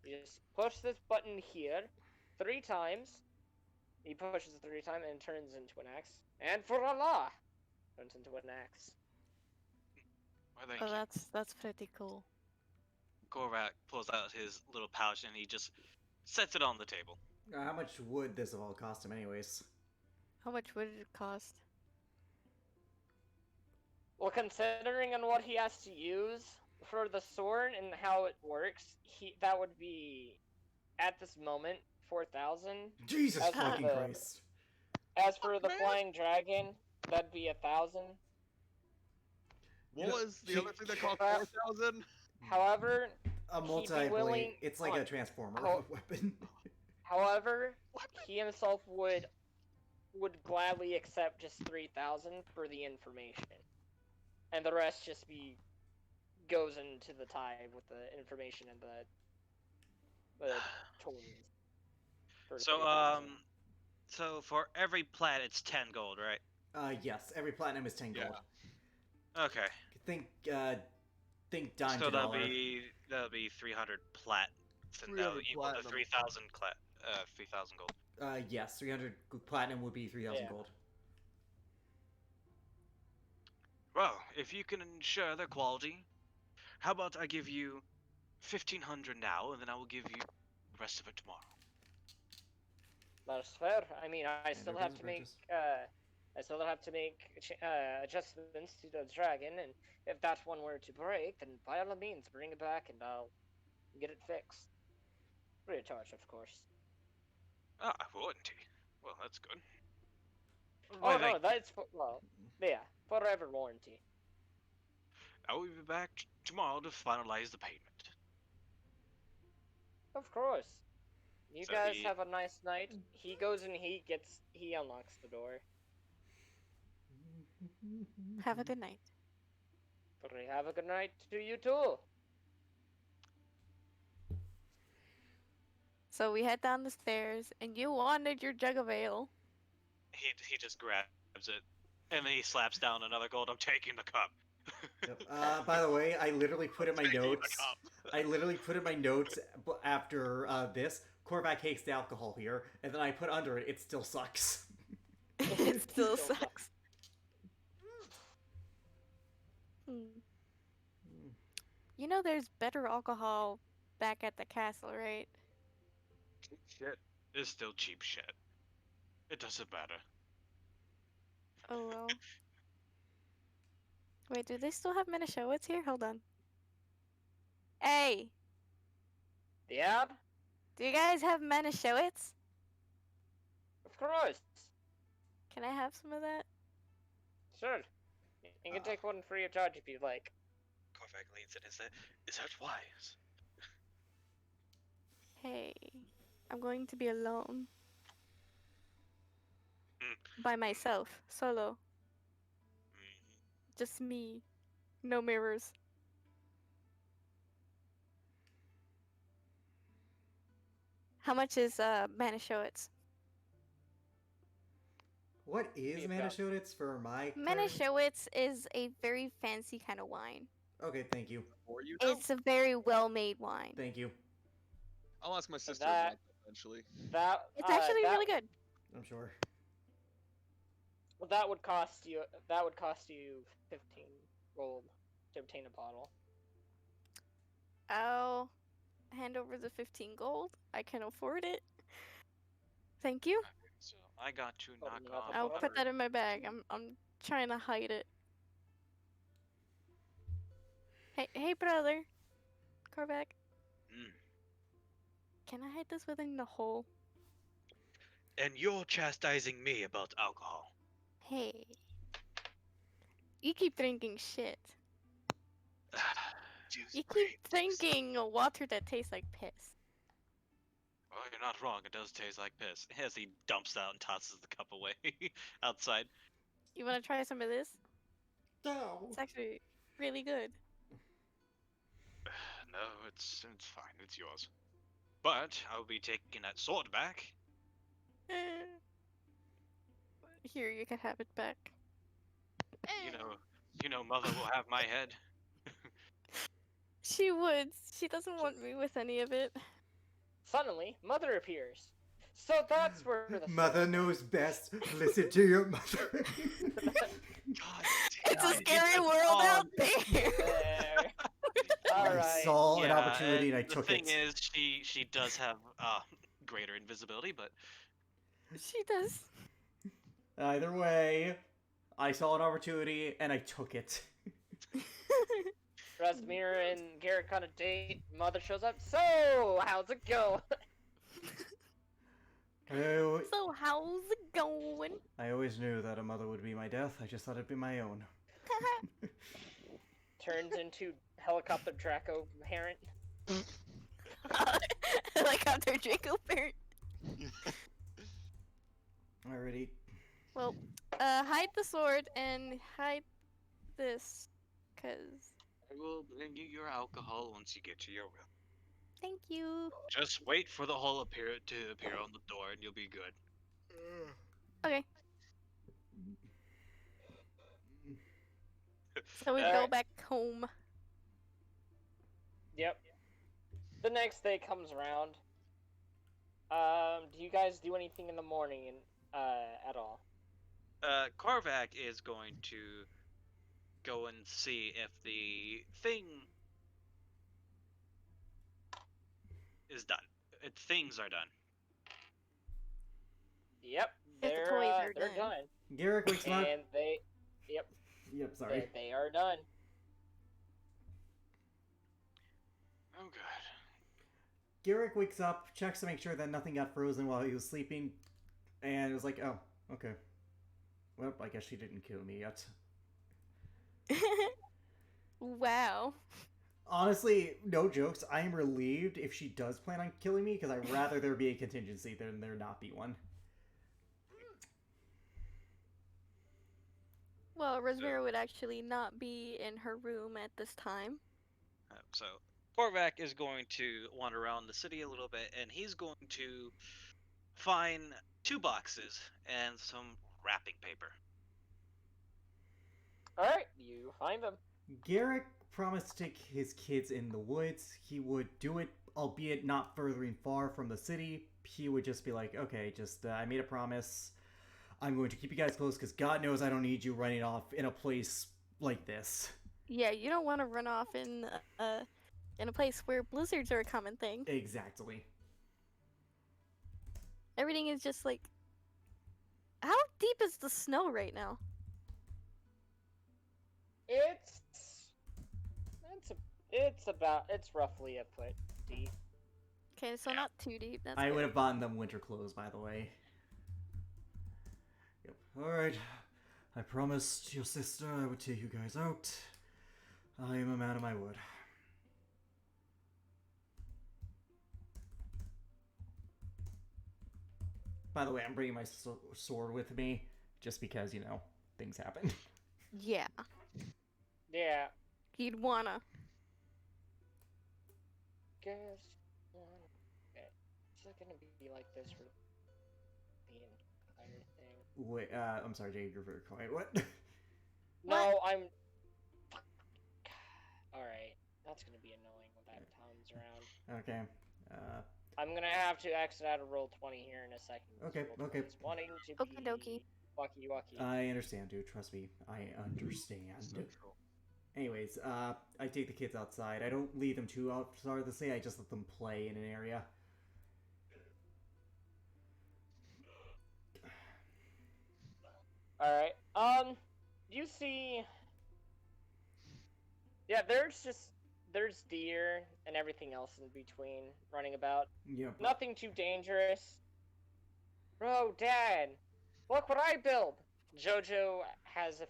You just push this button here 3 times. He pushes it 3 times and turns into an axe. And for Allah, turns into an axe. Why, thank Oh, you. that's pretty cool. Korvac pulls out his little pouch and he just sets it on the table. How much would this have all cost him, anyways? How much would it cost? Well, considering on what he has to use for the sword and how it works, that would be at this moment 4,000. Jesus As fucking the- Christ! As for the Man. flying dragon, that'd be 1,000. What You know, was the she- other thing that cost Uh, 4,000? However, A He'd be multi-blade. willing- It's like how- a transformer how- weapon. however, he himself would gladly accept just 3,000 for the information, and the rest just goes into the tie with the information and the tokens. For So 3,000. so for every plat it's 10 gold, right? Yes. Every platinum is 10 gold. Okay. Think dime So to that'll dollar. be 300 plat. And that'll 300 equal to platinum. 3,000 3,000 gold. Yes. 300 platinum would be 3,000 Yeah. gold. Well, if you can ensure their quality, how about I give you 1,500 now, and then I will give you the rest of it tomorrow. That's fair. I mean, I still there have goes to make Apprentice. adjustments to the dragon, and if that one were to break, then by all means, bring it back, and I'll get it fixed. Free of charge, of course. Ah, warranty. Well, that's good. Oh Why, no, that's yeah, forever warranty. I will be back tomorrow to finalize the payment. Of course. You So guys he- have a nice night. He goes and he unlocks the door. Have a good night. Have a good night to you too. So we head down the stairs, and you wanted your jug of ale. He just grabs it, and then he slaps down another gold. I'm taking the cup. Yep. By the way, I literally put in my Taking the notes. cup. I literally put in my notes after this. Korvac hates the alcohol here, and then I put under it. It still sucks. It still sucks. You know there's better alcohol back at the castle, right? Shit. It's still cheap shit. It doesn't matter. Oh well. Wait, do they still have Minnesota here? Hold on. Hey, Yep, do you guys have Minnesota? of course. Can I have some of that? Sure. You can take one free of charge if you'd like. Korvac leans in and says, "Is that wise?" Hey, I'm going to be alone. Mm. By myself, solo. Just me. No mirrors. How much is Manischewitz? What is Be about- Manischewitz for my card? Manischewitz is a very fancy kind of wine. Okay, thank you. For you know? It's a very well-made wine. Thank you. I'll ask my sister that- about that eventually. That It's actually that, really good. I'm sure. Well, that would cost you 15 gold to obtain a bottle. I'll hand over the 15 gold. I can afford it. Thank you. So I got to Oh, knock nothing off. I'll Alright. put that in my bag. I'm trying to hide it. Hey brother. Korvac, Mm. can I hide this within the hole? And you're chastising me about alcohol. Hey. You keep drinking shit. You keep drinking water that tastes like piss. Oh, you're not wrong. It does taste like piss. As he dumps out and tosses the cup away outside. You wanna try some of this? No. It's actually really good. No, it's fine. It's yours. But I'll be taking that sword back. Here, you can have it back. You know, Mother will have my head. She would. She doesn't want me with any of it. Suddenly, Mother appears. So that's where the Mother knows best. Listen to your mother. God It's damn a it, scary it's world all- out there. There. I Alright. saw an Yeah, opportunity and I the took thing it. is, she does have greater invisibility, but She does. Either way, I saw an opportunity and I took it. Rasmir and Garrett on a date. Mother shows up. So, how's it go? Oh, So how's it going? I always knew that a mother would be my death. I just thought it'd be my own. Turns into helicopter Draco parent. Helicopter Draco parent. Alrighty. Well, hide the sword and hide this, cause I will bring you your alcohol once you get to your room. thank you. Just wait for the hole to appear on the door, and you'll be good. Okay. So we go Alright. back home. Yep. The next day comes around. Do you guys do anything in the morning at all? Korvac is going to go and see if the thing is done. Things are done. Yep. If the They're toys are they're done. done. Garrick wakes up. And yep, Yep, sorry. they are done. Oh, good. Garrick wakes up, checks to make sure that nothing got frozen while he was sleeping, and was like, oh, okay. Well, I guess she didn't kill me yet. Wow. Honestly, no jokes, I am relieved if she does plan on killing me, because I'd rather there be a contingency than there not be one. Well, Rosvera would actually not be in her room at this time. So Korvac is going to wander around the city a little bit, and he's going to find 2 boxes and some wrapping paper. Alright, you find them. Garrick promised to take his kids in the woods. He would do it, albeit not furthering far from the city. He would just be like, okay, just, I made a promise. I'm going to keep you guys close, because God knows I don't need you running off in a place like this. Yeah, you don't want to run off in a place where blizzards are a common thing. Exactly. Everything is just like. How deep is the snow right now? It's roughly a foot deep. Okay, so not too deep. That's I good. would have bought them winter clothes, by the way. Yep. Alright. I promised your sister I would take you guys out. I am a man of my word. By the way, I'm bringing my sword with me, just because, you know, things happen. Yeah, Yeah. you'd wanna. Guess. Okay. Is it gonna be like this for the entire thing? Wait, I'm sorry, Jade, you're very quiet. What? No, I'm. Alright. That's gonna be annoying when that comes around. Okay. I'm gonna have to exit out of roll 20 here in a second. Okay, Roll okay. 20 is wanting to Okie dokie. be wacky wacky. I understand, dude. Trust me. I understand. So true. Anyways, I take the kids outside. I don't leave them too outside the city. I just let them play in an area. Alright. You see. Yeah, there's deer and everything else in between running about. Yep. Nothing too dangerous. Bro, Dad, look what I built. Jojo has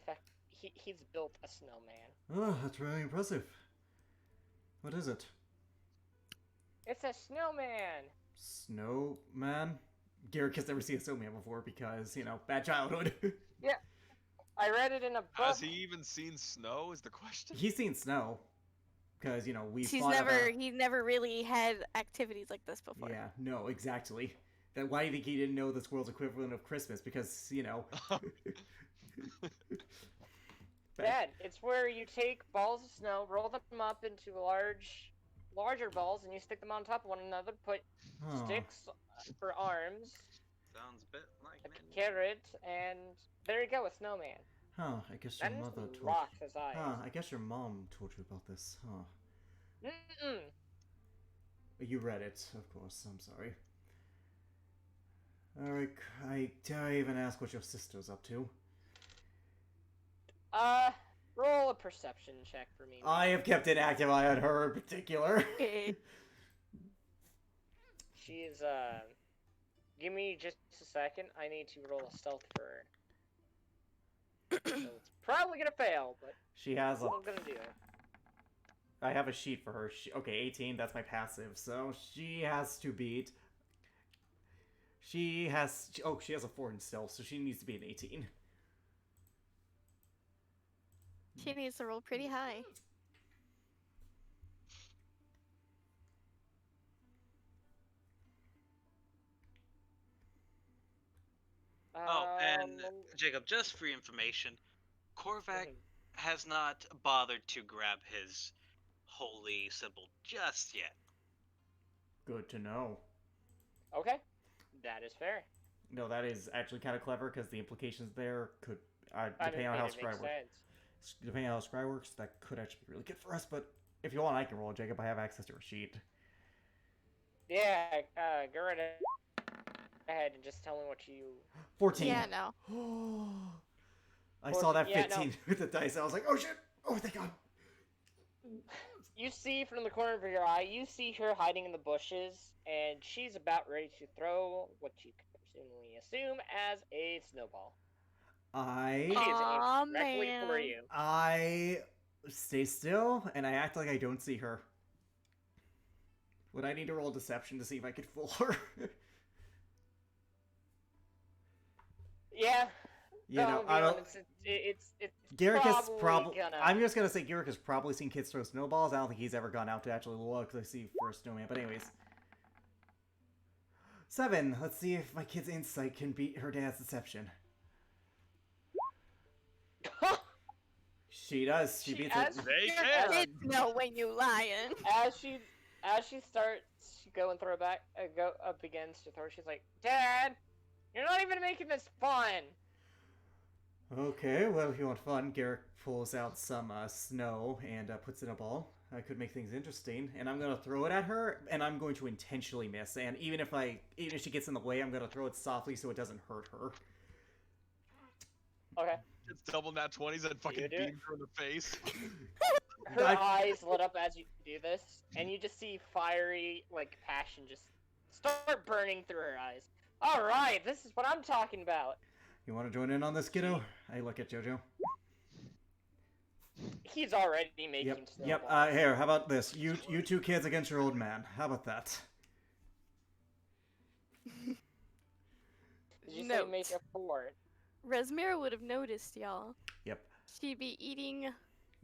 he's built a snowman. Oh, that's really impressive. What is it? It's a snowman. Snowman? Garrick has never seen a snowman before because, you know, bad childhood. I read it in a book. Has he even seen snow? Is the question. He's seen snow. Because, you know, we've He's fought never really had activities like this before. Yeah, no, exactly. Then why do you think he didn't know the squirrel's equivalent of Christmas? Because, you know... Dad, it's where you take balls of snow, roll them up into larger balls, and you stick them on top of one another, put Oh. sticks for arms, Sounds a bit like a me. carrot, and there you go, a snowman. Huh, I guess your That is mother told... rocks as eyes. Huh, I guess your mom told you about this, huh? Mm-mm. You read it, of course, I'm sorry. Alright, I dare I even ask what your sister's up to? Roll a perception check for me. I have kept an active eye on her in particular. She's, give me just a second. I need to roll a stealth for her. So it's probably gonna fail, but She has a... what I'm gonna do. I have a sheet for her. Okay, 18, that's my passive, so she has to beat... She has... Oh, she has a 4 in stealth, so she needs to be an 18. She needs to roll pretty high. Oh, and Um, Jacob, just for your information, Korvac mhm. has not bothered to grab his holy symbol just yet. Good to know. Okay, that is fair. No, that is actually kind of clever, because the implications there could... I depending mean, on how it Scry makes works. sense. Depending on how Scry works, that could actually be really good for us, but if you want, I can roll, Jacob. I have access to her sheet. Yeah, go right ahead and just tell me what you. 14. Yeah, no. I saw that 14, yeah, 15 with the dice. I was like, oh shit! Oh, thank God! You see from the corner of your eye, you see her hiding in the bushes, and she's about ready to throw what you can presumably assume as a snowball. She is Aw, aiming directly for man. you. I stay still, and I act like I don't see her. Would I need to roll deception to see if I could fool her? Yeah. You know, I don't... It's Garrick has probably probably... gonna. I'm just gonna say Garrick has probably seen kids throw snowballs. I don't think he's ever gone out to actually look to see for a snowman. But anyways. 7. Let's see if my kid's insight can beat her dad's deception. She does. She beats it. They Your can. kids know when you lying. as she starts to go and throw back, go up against to throw, she's like, "Dad, you're not even making this fun." Okay, well, if you want fun, Garrick pulls out some snow and puts it in a ball. I could make things interesting, and I'm gonna throw it at her, and I'm going to intentionally miss. And even if she gets in the way, I'm gonna throw it softly so it doesn't hurt her. Okay. It's double nat 20s and fucking do it? beam her in the face. Her I- eyes lit up as you do this, and you just see fiery, like, passion just start burning through her eyes. Alright, this is what I'm talking about. You want to join in on this, kiddo? I look at JoJo. He's already making Yep. snowballs. Here, how about this? You two kids against your old man. How about that? Did you say Note. make a 4? Resmira would have noticed, y'all. Yep. She'd be eating.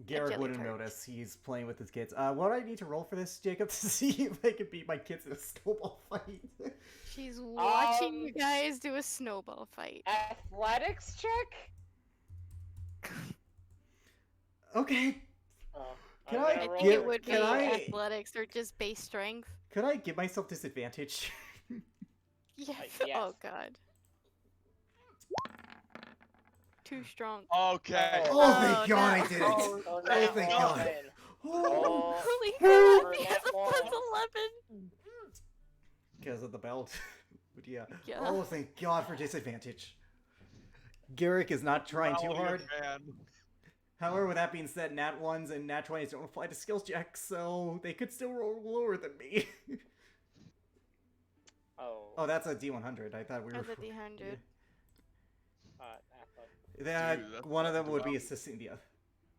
Garrick jelly wouldn't tart. notice. He's playing with his kids. What do I need to roll for this, Jacob, to see if I can beat my kids in a snowball fight? She's watching you Um, guys do a snowball fight. Athletics check? Okay. Oh, Can I'm I I gonna roll think it for would be can I- athletics or just base strength. Could I give myself disadvantage? Yes. yes. Oh god. Too strong. Okay. Oh, Oh, thank God no. I did it! Oh, Oh, nat thank one. God. Oh, Holy for crap! He nat has a plus ones. 11. Because of the belt. But yeah. Yeah. Oh, thank God for disadvantage. Garrick is not trying too Oh, hard. man. However, with that being said, nat 1s and nat 20s don't apply to skills checks, so they could still roll lower than me. Oh, that's a D100. I thought we were. That's a D100. That Dude, that's one of them would be rough. assisting the other.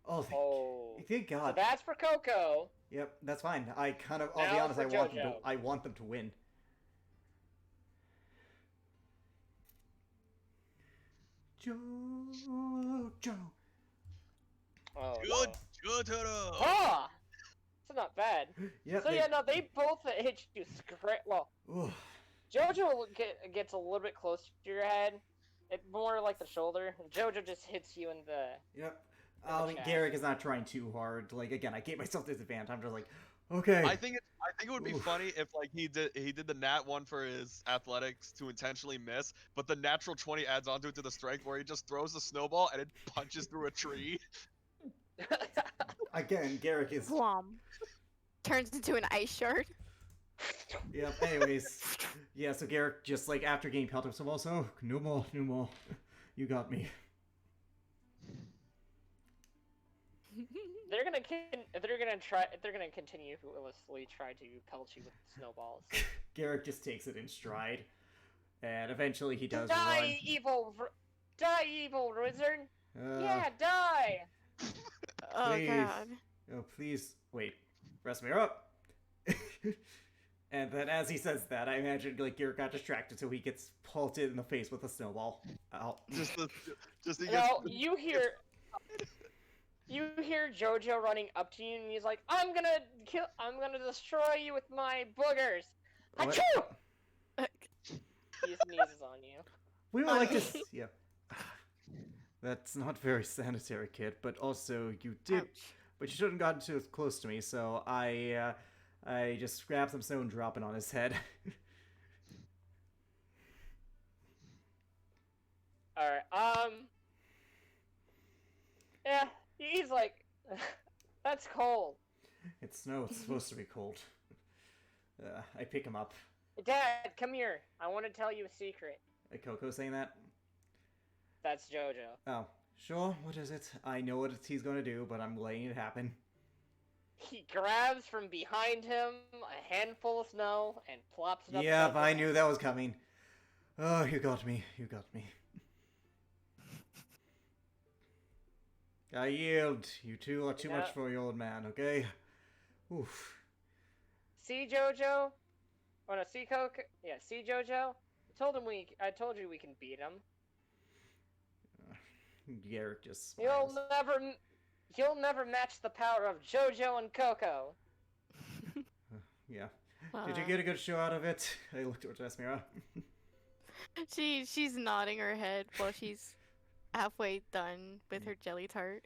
Oh, Oh. thank So God. that's for Coco. Yep, that's fine. I'll be Now honest. for JoJo. I want them to win. JoJo. Oh, Good. no. Good. Ah! It's not bad. Yep. So yeah, no, they both hit you well, Ooh. Jojo gets a little bit closer to your head. It's more like the shoulder. Jojo just hits you in the... Yep. In the chest. Garrick is not trying too hard. Like again, I gave myself disadvantage. I'm just like, okay. I think it would be Oof. funny if like he did the nat 1 for his athletics to intentionally miss, but the natural 20 adds onto it to the strength where he just throws a snowball and it punches through a tree. Again, Garrick is. Blom. Turns into an ice shard. Yep. Anyways, yeah. So Garrick just like after getting pelted himself, also no more. You got me. They're gonna continuously try to pelt you with snowballs. Garrick just takes it in stride, and eventually he does Die, run. evil wizard! Uh, Yeah, die! Oh Please. god. Oh, please wait. Rest me up. And then as he says that, I imagine like Garrick got distracted, so he gets pelted in the face with a snowball. Ow. Just he gets, No, you hear Jojo running up to you, and he's like, I'm gonna destroy you with my boogers. What? Achoo! He sneezes on you. We would like to. Yeah. That's not very sanitary, kid. But also, you did. Ouch. But you shouldn't have gotten too close to me, so I just grabbed some snow and drop it on his head. Alright, yeah, he's like, that's cold. It's snow. It's supposed to be cold. I pick him up. Dad, come here. I want to tell you a secret. Coco saying that? That's Jojo. Oh, sure. What is it? I know what he's going to do, but I'm letting it happen. He grabs from behind him a handful of snow and plops it up. Yep, above I him. knew that was coming. Oh, you got me. You got me. I yield. You two are too much Yeah. for your old man, okay? Oof. See Jojo? Oh no, see Coco? Yeah, see Jojo? I told you we can beat him. Garrick just You'll smiles. never match the power of Jojo and Coco. Yeah. Did you get a good show out of it? I looked towards Esmira. She's nodding her head while she's halfway done with her jelly tart.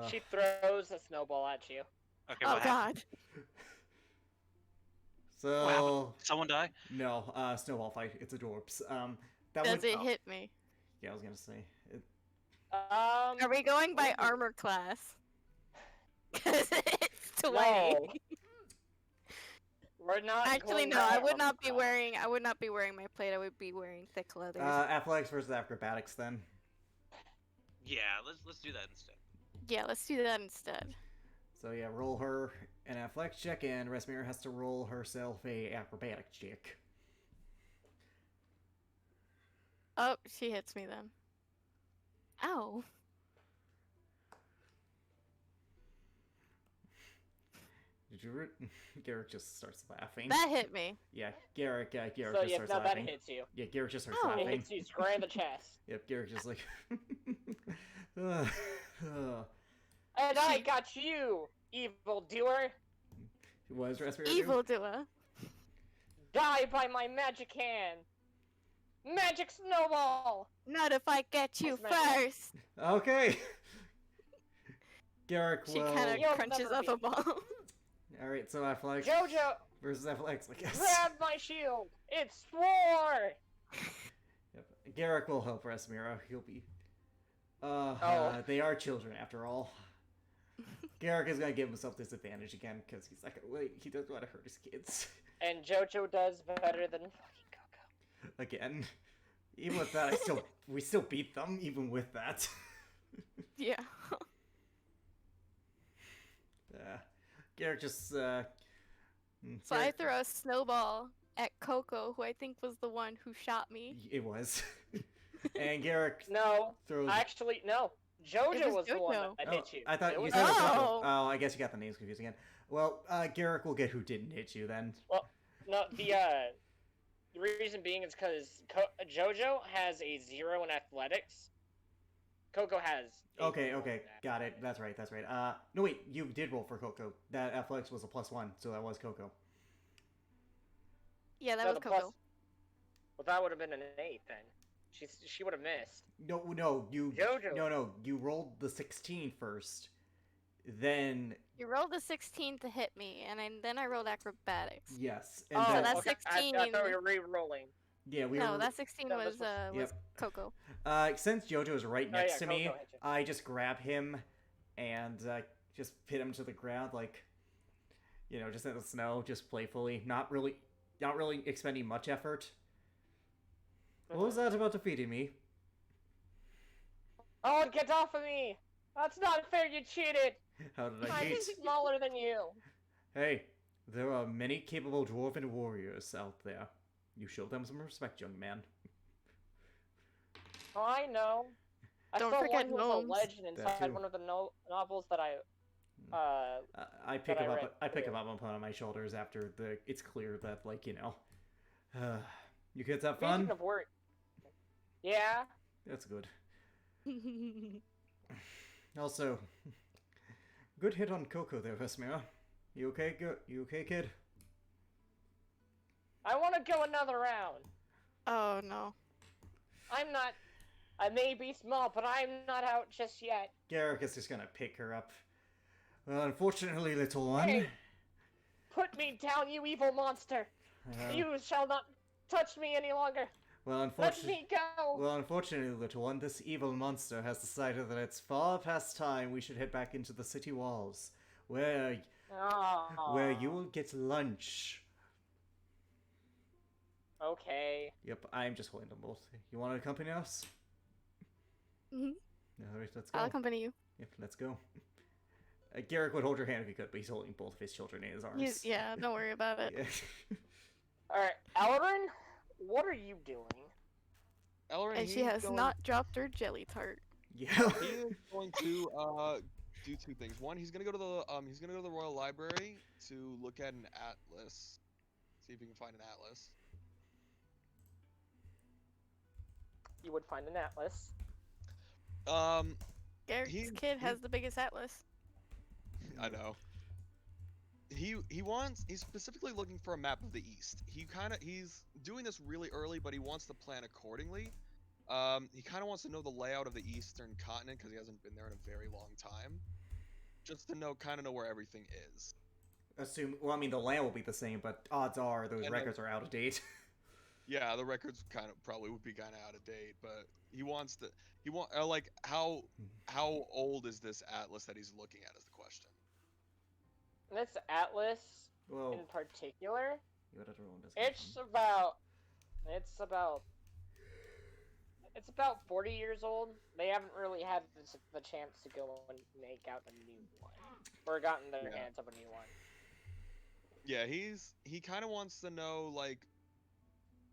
She throws a snowball at you. Okay, Oh what happened? god. What happened? So Someone die? no, snowball fight. It's adorbs. That Does one. it hit me? Yeah, I was gonna say. Are we going by what is it? armor class? Because it's 20. No. We're not. Actually, going no. by I would armor not be class. wearing. I would not be wearing my plate. I would be wearing thick leathers. Athletics versus acrobatics then. Yeah, let's do that instead. Yeah, let's do that instead. So yeah, roll her an athletics check, and Resmir has to roll herself a acrobatics check. Oh, she hits me then. Ow. Did you? Garrick just starts laughing. That hit me. Yeah, Garrick So just yeah, starts now that laughing. hits you. Yeah, Garrick just starts Oh. It laughing. hits you square in the chest. Yep, Garrick just like. And I got you, evil doer. What is Resmir Evil doer. Die by my magic hand. Magic snowball. Not if I get you That's my- first. Okay. Garrick She will. kind of You'll crunches never up be- a ball. All right, so athletics Jojo, versus athletics, I guess. grab my shield. It's war. Yep. Garrick will help Resmira. He'll be. Oh. They are children after all. Garrick is gonna give himself disadvantage again because he's like, wait, he doesn't want to hurt his kids. And Jojo does better than fucking Coco. Again, even with that, we still beat them. Even with that. Yeah. Garrick just. So I throw a snowball at Coco, who I think was the one who shot me. It was. And Garrick No, throws. actually, no. Jojo It was was the one Jojo. that Oh, hit you. I thought It you was said it was Oh. Coco. Oh, I guess you got the names confused again. Well, Garrick will get who didn't hit you then. No, the reason being is because Jojo has a 0 in athletics. Coco has. a Okay, 0 okay, in got it. That's right, that's right. No wait, you did roll for Coco. That athletics was a +1, so that was Coco. Yeah, that No, was the Coco. plus- Well, that would have been an 8 then. She would have missed. No, you. Jojo. No, you rolled the 16 first. Then You rolled a 16 to hit me, and then I rolled acrobatics. yes, and Oh, then that's okay. I 16. thought we were re-rolling. yeah, we No, were. that 16 No, was this was- was Yep. Coco. Since Jojo is right Oh, next yeah, to me, Coco hit you. I just grab him and just pin him to the ground, like, just in the snow, just playfully, not really expending much effort. What was that about defeating me? Oh, get off of me! That's not fair, you cheated! How did I I'm cheat? smaller than you! Hey, there are many capable dwarven warriors out there. You show them some respect, young man. Oh, I know. I Don't saw forget one who was a gnomes. legend That inside too. one of the novels that I I pick That him I up. read I pick too. him up and put him on my shoulders after it's clear that, like, you kids have fun. Speaking of work. Yeah. That's good. Also, good hit on Coco there, Vesmira. You okay? Good. You okay, kid? I want to go another round. Oh no. I'm not. I may be small, but I'm not out just yet. Garrick is just gonna pick her up. Well, unfortunately, little one. Hey. Put me down, you evil monster. You shall not touch me any longer. well, Let unfortunately. me go. Well, unfortunately, little one, this evil monster has decided that it's far past time we should head back into the city walls, where you will get lunch. Okay. Yep, I'm just holding them both. You want to accompany us? Mhm. All right, let's go. I'll accompany you. Yep, let's go. Garrick would hold your hand if he could, but he's holding both of his children in his arms. Yeah, don't worry about it. Yeah. Alright, Alarin, what are you doing? Elrin, And she has not dropped her jelly tart. Yeah. He is going to do two things. One, he's gonna go to the Royal Library to look at an atlas. See if he can find an atlas. You would find an atlas. Garrett's He- kid he- has the biggest atlas. I know. He's specifically looking for a map of the East. He's doing this really early, but he wants to plan accordingly. He kind of wants to know the layout of the Eastern continent because he hasn't been there in a very long time. Just to know where everything is. Well, I mean, the land will be the same, but odds are those And records are out of date. Yeah, the records probably would be kind of out of date, but like how old is this atlas that he's looking at is the question. This atlas Well, in particular, you had everyone it's discussion. about it's about it's about 40 years old. They haven't really had the chance to go and make out a new one, or gotten their Yeah. hands on a new one. Yeah, he kind of wants to know like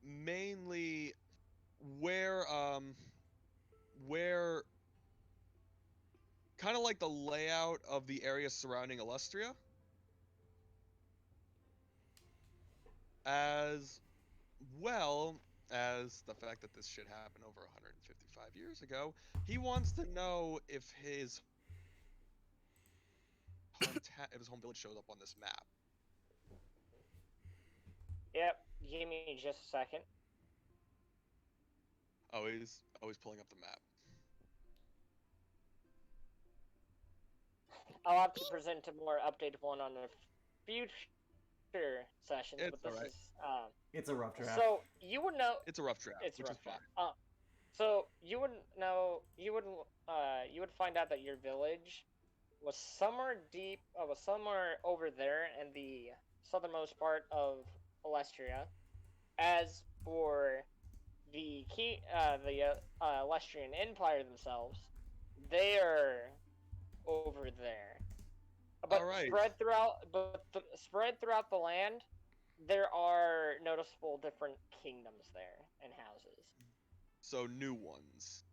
mainly where kind of like the layout of the area surrounding Illustria, as well as the fact that this shit happened over 155 years ago. He wants to know if his if his home village shows up on this map. Yep, give me just a second. Always pulling up the map. I'll have to present a more updated one on a future sessions, It's but this alright. is It's a rough draft. so you would know It's a rough draft, it's a which rough is fine. draft. So you would know you would find out that your village was somewhere over there in the southernmost part of Alestria. As for the Lestrian Empire themselves, they are over there. But Alright. spread throughout the land, there are noticeable different kingdoms there and houses. So new ones.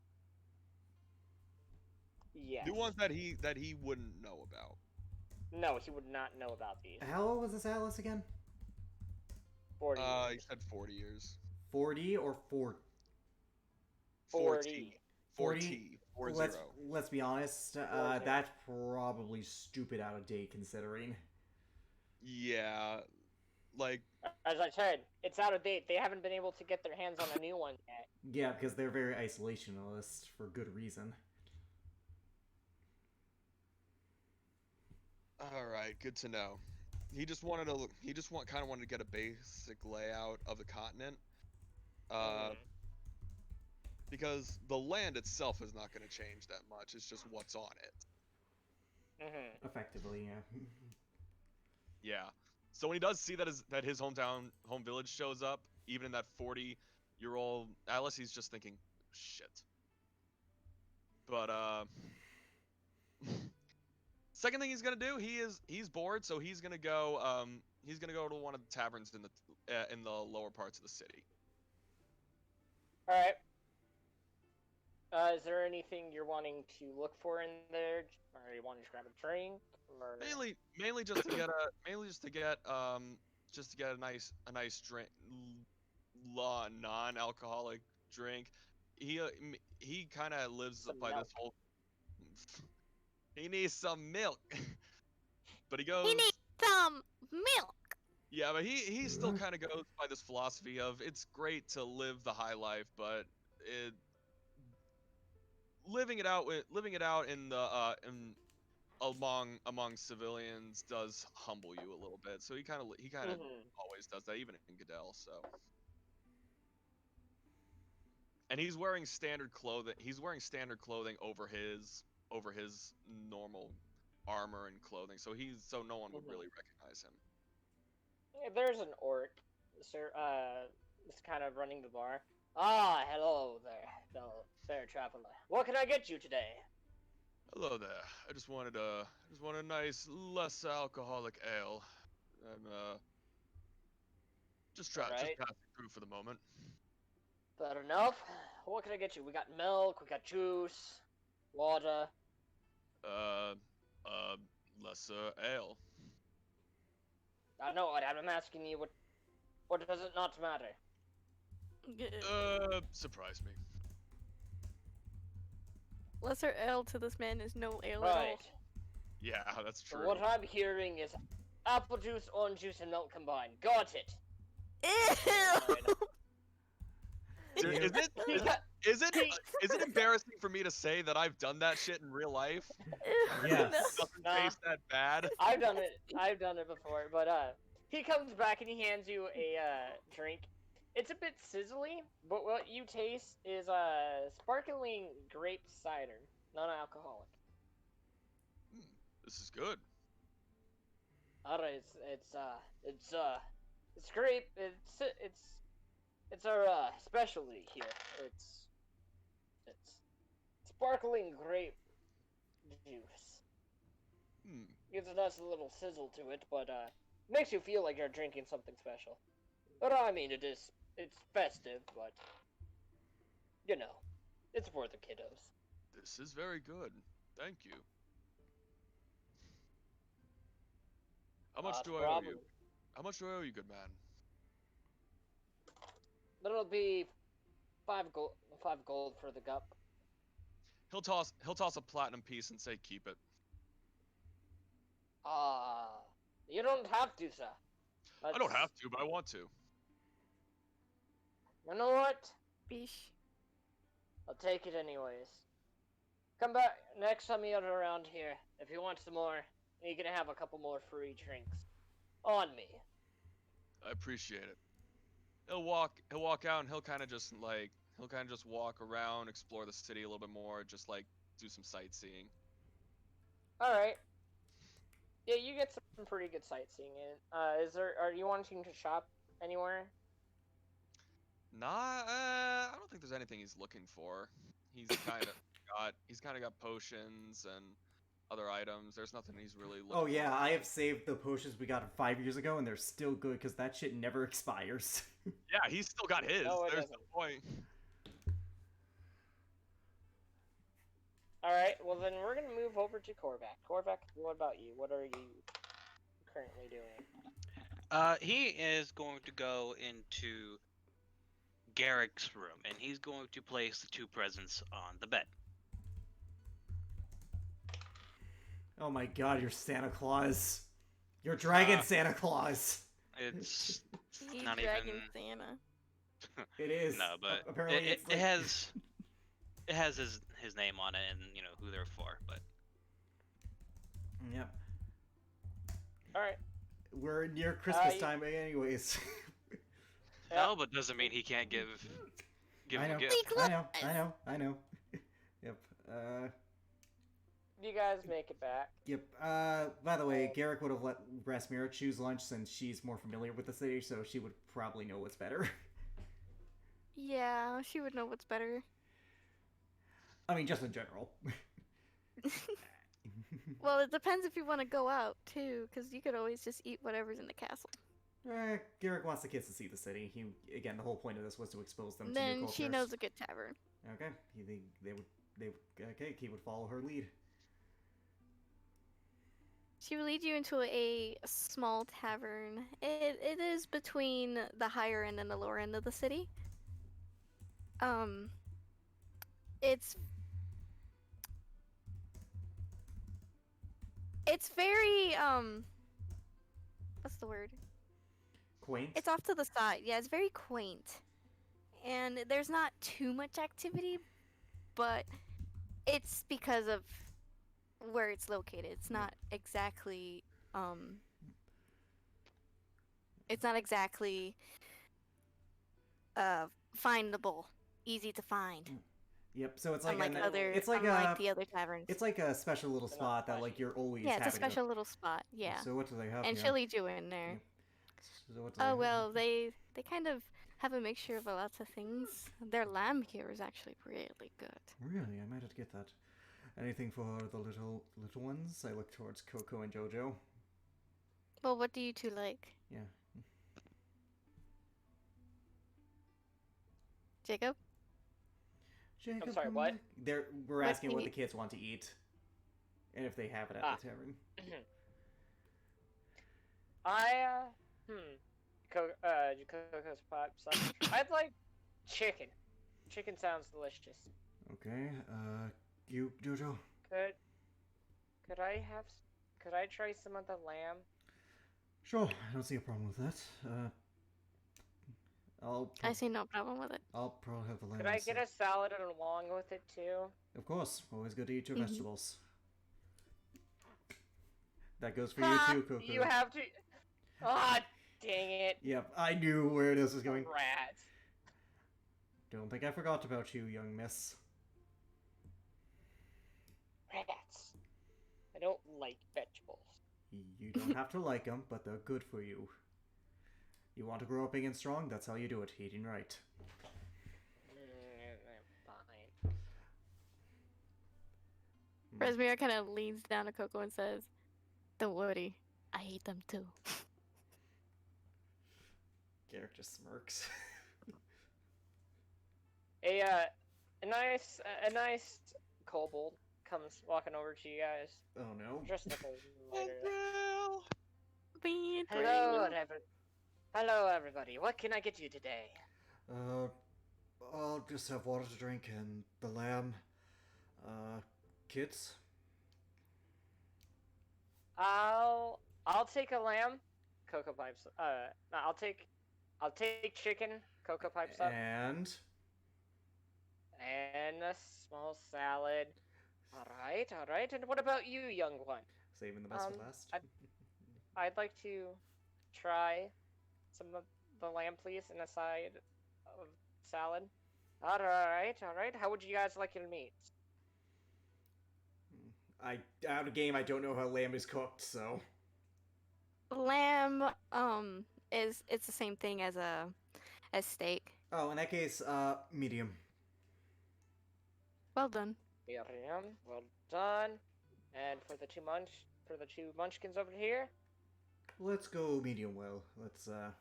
Yes. New ones that he wouldn't know about. No, he would not know about these. How old was this atlas again? 40 He years. said 40 years. 40 or 4? 40. 40. 40. Let's be honest. 40. That's probably stupid out of date considering. Yeah, like As I said, it's out of date. They haven't been able to get their hands on a new one yet. Yeah, because they're very isolationist for good reason. all right, good to know. He just wanted to. Kind of wanted to get a basic layout of the continent. Because the land itself is not going to change that much. It's just what's on it. Effectively, yeah. Yeah. So when he does see that his home village shows up, even in that 40-year-old Alice, he's just thinking, shit. But second thing he's gonna do, he's bored, so he's gonna go to one of the taverns in the lower parts of the city. All right. Is there anything you're wanting to look for in there, or you want to grab a drink, or Mainly just to get a nice drink, non-alcoholic drink. He kind of lives Some by milk. this whole. He needs some milk, but he goes. He needs some milk. Yeah, but he still kind of goes by this philosophy of it's great to live the high life, but living it out in the among civilians does humble you a little bit. So he kind of always does that, even in Goodell. So, and he's wearing standard clothing. He's wearing standard clothing over his normal armor and clothing. So no one would really recognize him. There's an orc, sir. Just kind of running the bar. Ah, hello there, fair traveler. What can I get you today? Hello there. I just wanted a nice, less alcoholic ale. I'm just passing through for the moment. Fair enough. What can I get you? We got milk, we got juice, water. Lesser ale. I know. I'm asking you what does it not matter? Surprise me. Lesser ale to this man is no ale at all. Right. Yeah, that's true. So what I'm hearing is apple juice, orange juice, and milk combined. Got it. Ew! Dude, is it embarrassing for me to say that I've done that shit in real life? Yes. Doesn't taste that bad. I've done it before, but he comes back and he hands you a drink, It's a bit sizzly, but what you taste is sparkling grape cider, non-alcoholic. This is good. Alright, it's grape. It's our specialty here. It's sparkling grape juice. Gives a nice little sizzle to it, but makes you feel like you're drinking something special. But I mean, it's festive, but you know, it's for the kiddos. This is very good. Thank you. How much do I owe you? How much do I owe you, good man? That'll be 5 gold for the cup. He'll toss a platinum piece and say, "Keep it." You don't have to, sir. I don't have to, but I want to. You know what? Beesh. I'll take it anyways. Come back next time you're around here. If you want some more, you can have a couple more free drinks. On me. I appreciate it. He'll walk out and he'll kind of just walk around, explore the city a little bit more, just like do some sightseeing. Alright. Yeah, you get some pretty good sightseeing in. Are you wanting to shop anywhere? Nah, I don't think there's anything he's looking for. He's kind of got potions and other items. There's nothing he's really looking Oh yeah, for. I have saved the potions we got 5 years ago, and they're still good because that shit never expires. Yeah, he's still got his. No, it There's doesn't. no point. Alright, well then we're gonna move over to Korvac. Korvac, what about you? What are you currently doing? He is going to go into Garrick's room, and he's going to place the 2 presents on the bed. Oh my god, you're Santa Claus. You're Dragon Santa Claus. It's He's not Dragon even. Santa. It is. No, but apparently it, it's it like... has his name on it, and who they're for. But Yep. Alright. We're near Christmas time, anyways. no, but doesn't mean he can't give I him know. a gift. I know. Yep. You guys make it back. Yep. By the way, Garrick would have let Rasmira choose lunch since she's more familiar with the city, so she would probably know what's better. Yeah, she would know what's better. I mean, just in general. Well, it depends if you want to go out, too, because you could always just eat whatever's in the castle. Garrick wants the kids to see the city. Again, the whole point of this was to expose them to new Then cultures. she knows a good tavern. Okay. He would follow her lead. She will lead you into a small tavern. It is between the higher end and the lower end of the city. It's very what's the word? Quaint. It's off to the side. Yeah, it's very quaint. And there's not too much activity, but it's because of where it's located. It's not exactly findable, easy to find. Yep. So it's like Unlike the other taverns. It's like a special little They're not spot that flashy. like you're always. Yeah, it's a happy to go- special little spot. Yeah. So what do they have? And here? she'll lead you in there. So what do they Oh have? well, they kind of have a mixture of lots of things. Their lamb here is actually really good. Really, I might have to get that. Anything for the little ones? I look towards Coco and Jojo. Well, what do you two like? Yeah. Jacob? Jacob, sorry, what? We're What asking do you what the need? kids want to eat, and if they have it at Ah. the tavern. Coco's pop sausage. I'd like chicken. Chicken sounds delicious. Okay. You, Jojo. Could I try some of the lamb? Sure, I don't see a problem with that. I see no problem with it. I'll probably have the lamb. Could I get a salad along with it too? Of course, always good to eat your Mhm. vegetables. That goes for you too, Coco. You have to. Ah, dang it! Yep, I knew where this was going. Rat. Don't think I forgot about you, young miss. Rats. I don't like vegetables. You don't have to like them, but they're good for you. You want to grow up big and strong? That's how you do it, eating right. Fine. Resmira kind of leans down to Coco and says, "Don't worry, I hate them too." Garrick just smirks. A nice kobold comes walking over to you guys. Oh no. Just like a lighter. Being Hello, everybody. What can I get you today? I'll just have water to drink and the lamb. Kids? I'll take a lamb. Cocoa pipes. No, I'll take chicken. Cocoa pipes up. And A small salad. All right. And what about you, young one? saving the best for last. I'd like to try some of the lamb, please, and a side of salad. All right. How would you guys like your meat? Out of game, I don't know how lamb is cooked, so. lamb, it's the same thing as steak. Oh, in that case, medium. Well done. Miriam, well done. And for the two munchkins over here. Let's go medium well. Let's not.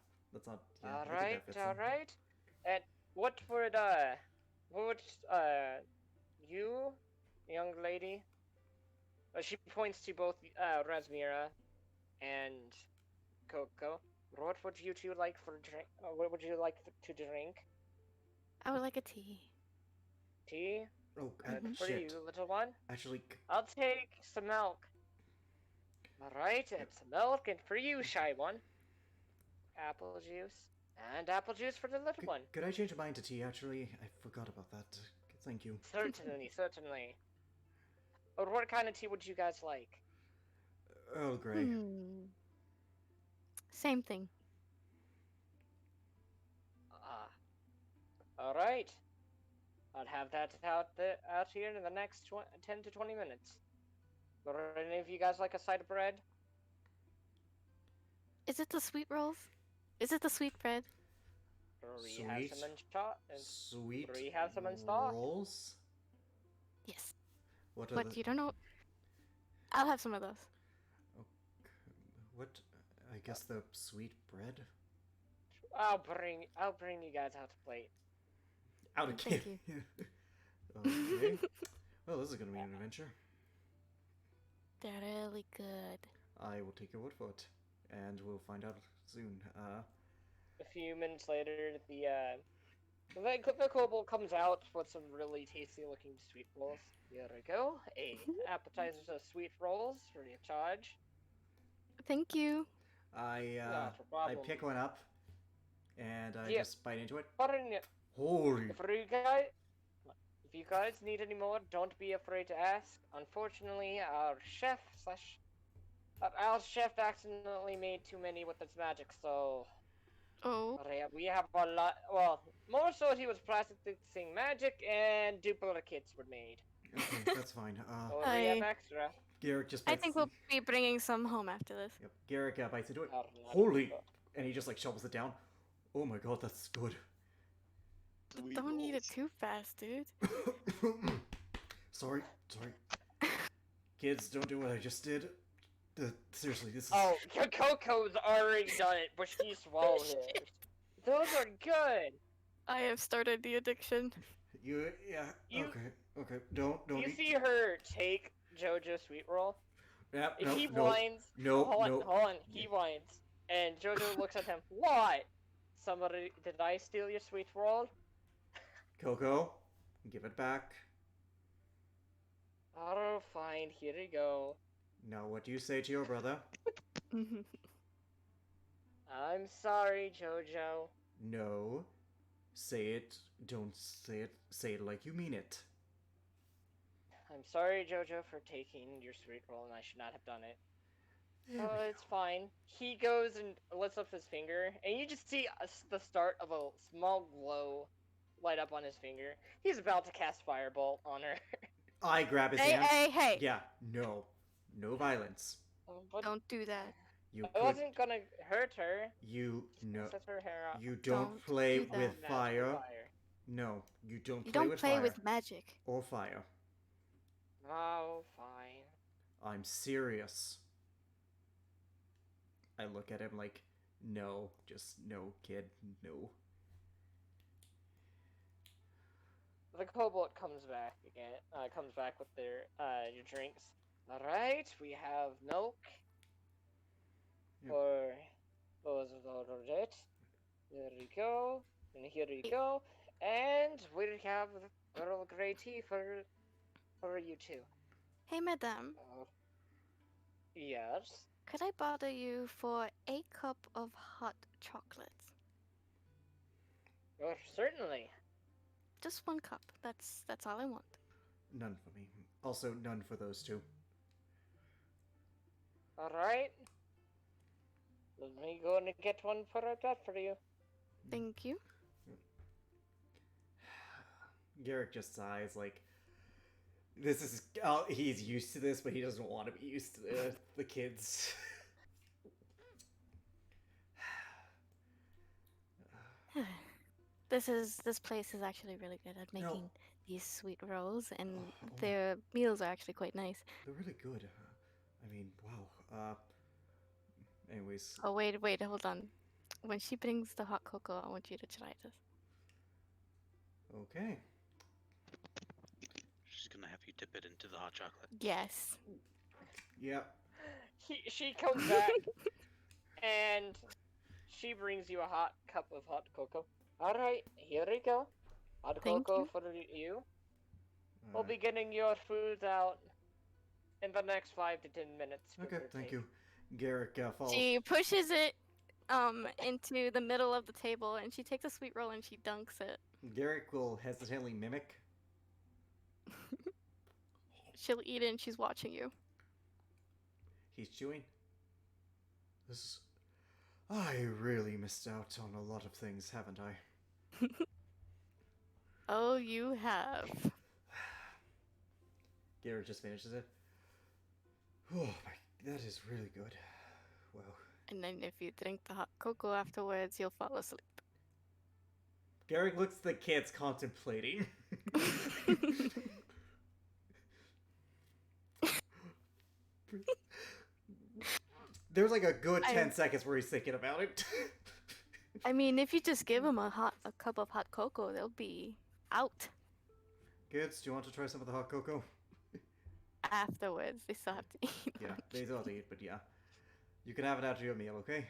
Yeah, All I think right. that fits in. And what would you, young lady? She points to both Rasmira and Coco. What would you two like for drink? What would you like to drink? I would like a tea. Tea? Oh, And for shit. you, little one? Actually, I'll take some milk. Alright, and some milk, and for you, shy one. Apple juice. And apple juice for the little one. could I change my mind to tea, actually? I forgot about that. Thank you. Certainly. Or what kind of tea would you guys like? Earl Grey. Same thing. Alright. I'll have that out here in the next 10 to 20 minutes. Would any of you guys like a side of bread? Is it the sweet rolls? Is it the sweet bread? We have some in stock. Sweet we have some in stock. rolls? Yes. What are But the... you don't know. I'll have some of those. What? I guess the sweet bread? I'll bring you guys out a plate. Out of Thank game. Okay. Well, this is gonna be an adventure. They're really good. I will take your word for it, and we'll find out soon. A few minutes later, the kobold comes out with some really tasty-looking sweet rolls. Here we go. Appetizers of sweet rolls for your charge. Thank you. I Not a problem. pick one up, and I Yeah. just bite into it. Pardon you. Holy! If you guys need any more, don't be afraid to ask. Unfortunately, our chef accidentally made too many with his magic, so Oh. we have a lot. Well, more so he was practicing magic, and duplicates were made. Okay, that's fine. So we have extra. Garrick just I bites. think we'll be bringing some home after this. Yep, Garrick bites into it. Not Holy! extra. And he just like shovels it down. Oh my god, that's good. Sweet Don't eat it rolls. too fast, dude. Sorry. Kids, don't do what I just did. Seriously, this is... Oh, Coco's already done it, but she swallowed it. Those are good. I have started the addiction. Yeah, You- okay. Don't You eat. see her take JoJo's sweet roll? Yep, He no, whines. no, hold no. on. He whines, and JoJo looks at him. What? Did I steal your sweet roll? Coco, give it back. Oh, fine. Here you go. Now, what do you say to your brother? I'm sorry, JoJo. No. Say it. Don't say it. Say it like you mean it. I'm sorry, JoJo, for taking your sweet roll, and I should not have done it. There we It's fine. He goes and lifts up his finger, and you just see the start of a small glow light up on his finger. He's about to cast Firebolt on her. I grab his Hey, hand. hey! Yeah, no. No violence. But Don't do that. You I could. wasn't gonna hurt her. You no. Set her hair up. You don't Don't play do that. with Magical fire. fire. No, you don't You play don't with play fire with magic. or fire. Oh, fine. I'm serious. I look at him like, no, just no, kid, no. The kobold comes back again. Comes back with their your drinks. All right, we have milk Yep. for those of it. There we go, and here we go, and we have Earl Grey tea for you too. Hey, madame, Yes. could I bother you for a cup of hot chocolate? Oh, certainly. Just one cup. That's all I want. None for me. Also, none for those two. All right. Let me go and get one for that for you. Thank you. Garrick just sighs like, this is, he's used to this, but he doesn't want to be used to the kids. This place is actually really good at No. making these sweet rolls, and Oh. their meals are actually quite nice. They're really good. I mean, wow. Anyways. Oh, wait, hold on. When she brings the hot cocoa, I want you to try this. Okay. She's gonna have you dip it into the hot chocolate. Yes. Yep. She comes back and she brings you a hot cup of hot cocoa. All right, here we go. Hot Thank cocoa you. for you. We'll be getting your food out in the next 5 to 10 minutes. give Okay, or thank take. you. Garrick falls. She pushes it into the middle of the table, and she takes a sweet roll and she dunks it. Garrick will hesitantly mimic. She'll eat it and she's watching you. He's chewing. I really missed out on a lot of things, haven't I? Oh, you have. Garrick just finishes it. Oh my, that is really good. Wow. And then if you drink the hot cocoa afterwards, you'll fall asleep. Garrick looks at the kids contemplating. There's like a good 10 seconds where he's thinking about it. I mean, if you just give them a cup of hot cocoa, they'll be out Kids, do you want to try some of the hot cocoa? afterwards. They still have to eat. Yeah, they still have to eat, but yeah. You can have it after your meal, okay?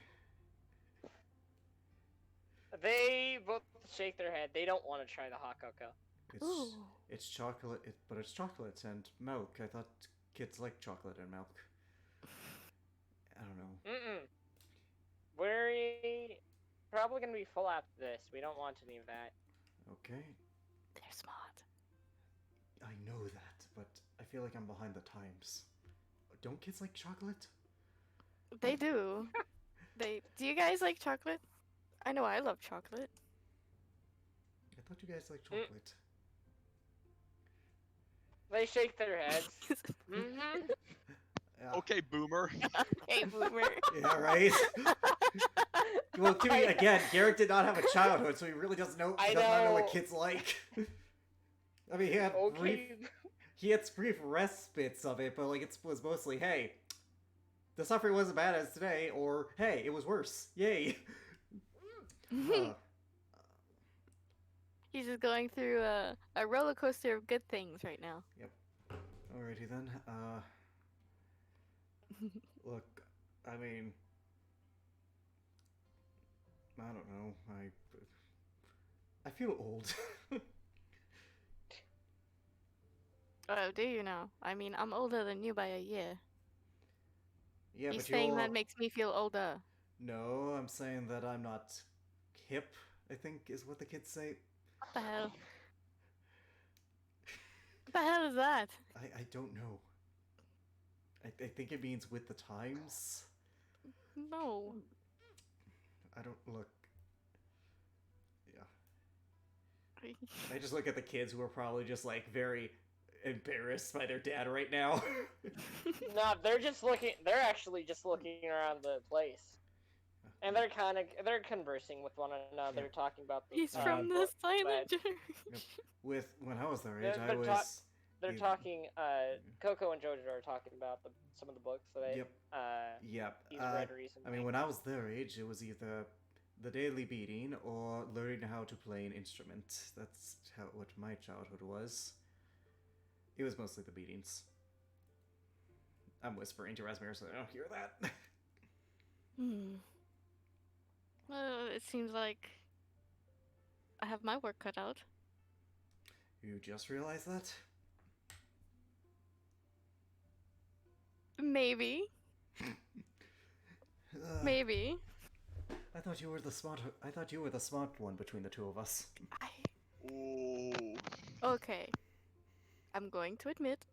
They both shake their head. They don't want to try the hot cocoa. Ooh. It's chocolate, but it's chocolate and milk. I thought kids like chocolate and milk. I don't know. We're probably gonna be full after this. We don't want any of that. Okay, They're smart. I know that, but I feel like I'm behind the times. Don't kids like chocolate? They do. Do you guys like chocolate? I know I love chocolate. I thought you guys liked chocolate. They shake their heads. Mm-hmm. Yeah. Okay, boomer. Hey, boomer. Yeah, right? Well, to me, again, Garrett did not have a childhood, so he really doesn't know, I does not know what know. kids like. I mean, Okay. he had brief respites of it, but like it was mostly, hey, the suffering wasn't bad as today, or hey, it was worse. Yay. He's just going through a roller coaster of good things right now. Alrighty then. Look, I mean, I don't know. I feel old. Oh, do you know? I mean, I'm older than you by a year. Yeah, You but saying you're... that makes me feel older. No, I'm saying that I'm not hip, I think is what the kids say. What the hell? What the hell is that? I don't know. I think it means with the times. No. I don't look. Yeah. I just look at the kids who are probably just like very embarrassed by their dad right now. No, they're actually just looking around the place. And they're conversing with one another, Yeah. talking about the He's from the book silent that- generation. When I was their age, They're- I they're ta- was. they're the- talking. Coco and Jojo are talking about some of the books that Yep. Yep. he's read recently. I mean, when I was their age, it was either the daily beating or learning how to play an instrument. That's what my childhood was. It was mostly the beatings. I'm whispering to Rasmir so I don't hear that. Well, it seems like I have my work cut out. You just realized that? Maybe. Maybe. I thought you were the smart. I thought you were the smart one between the two of us. Ooh. Okay. I'm going to admit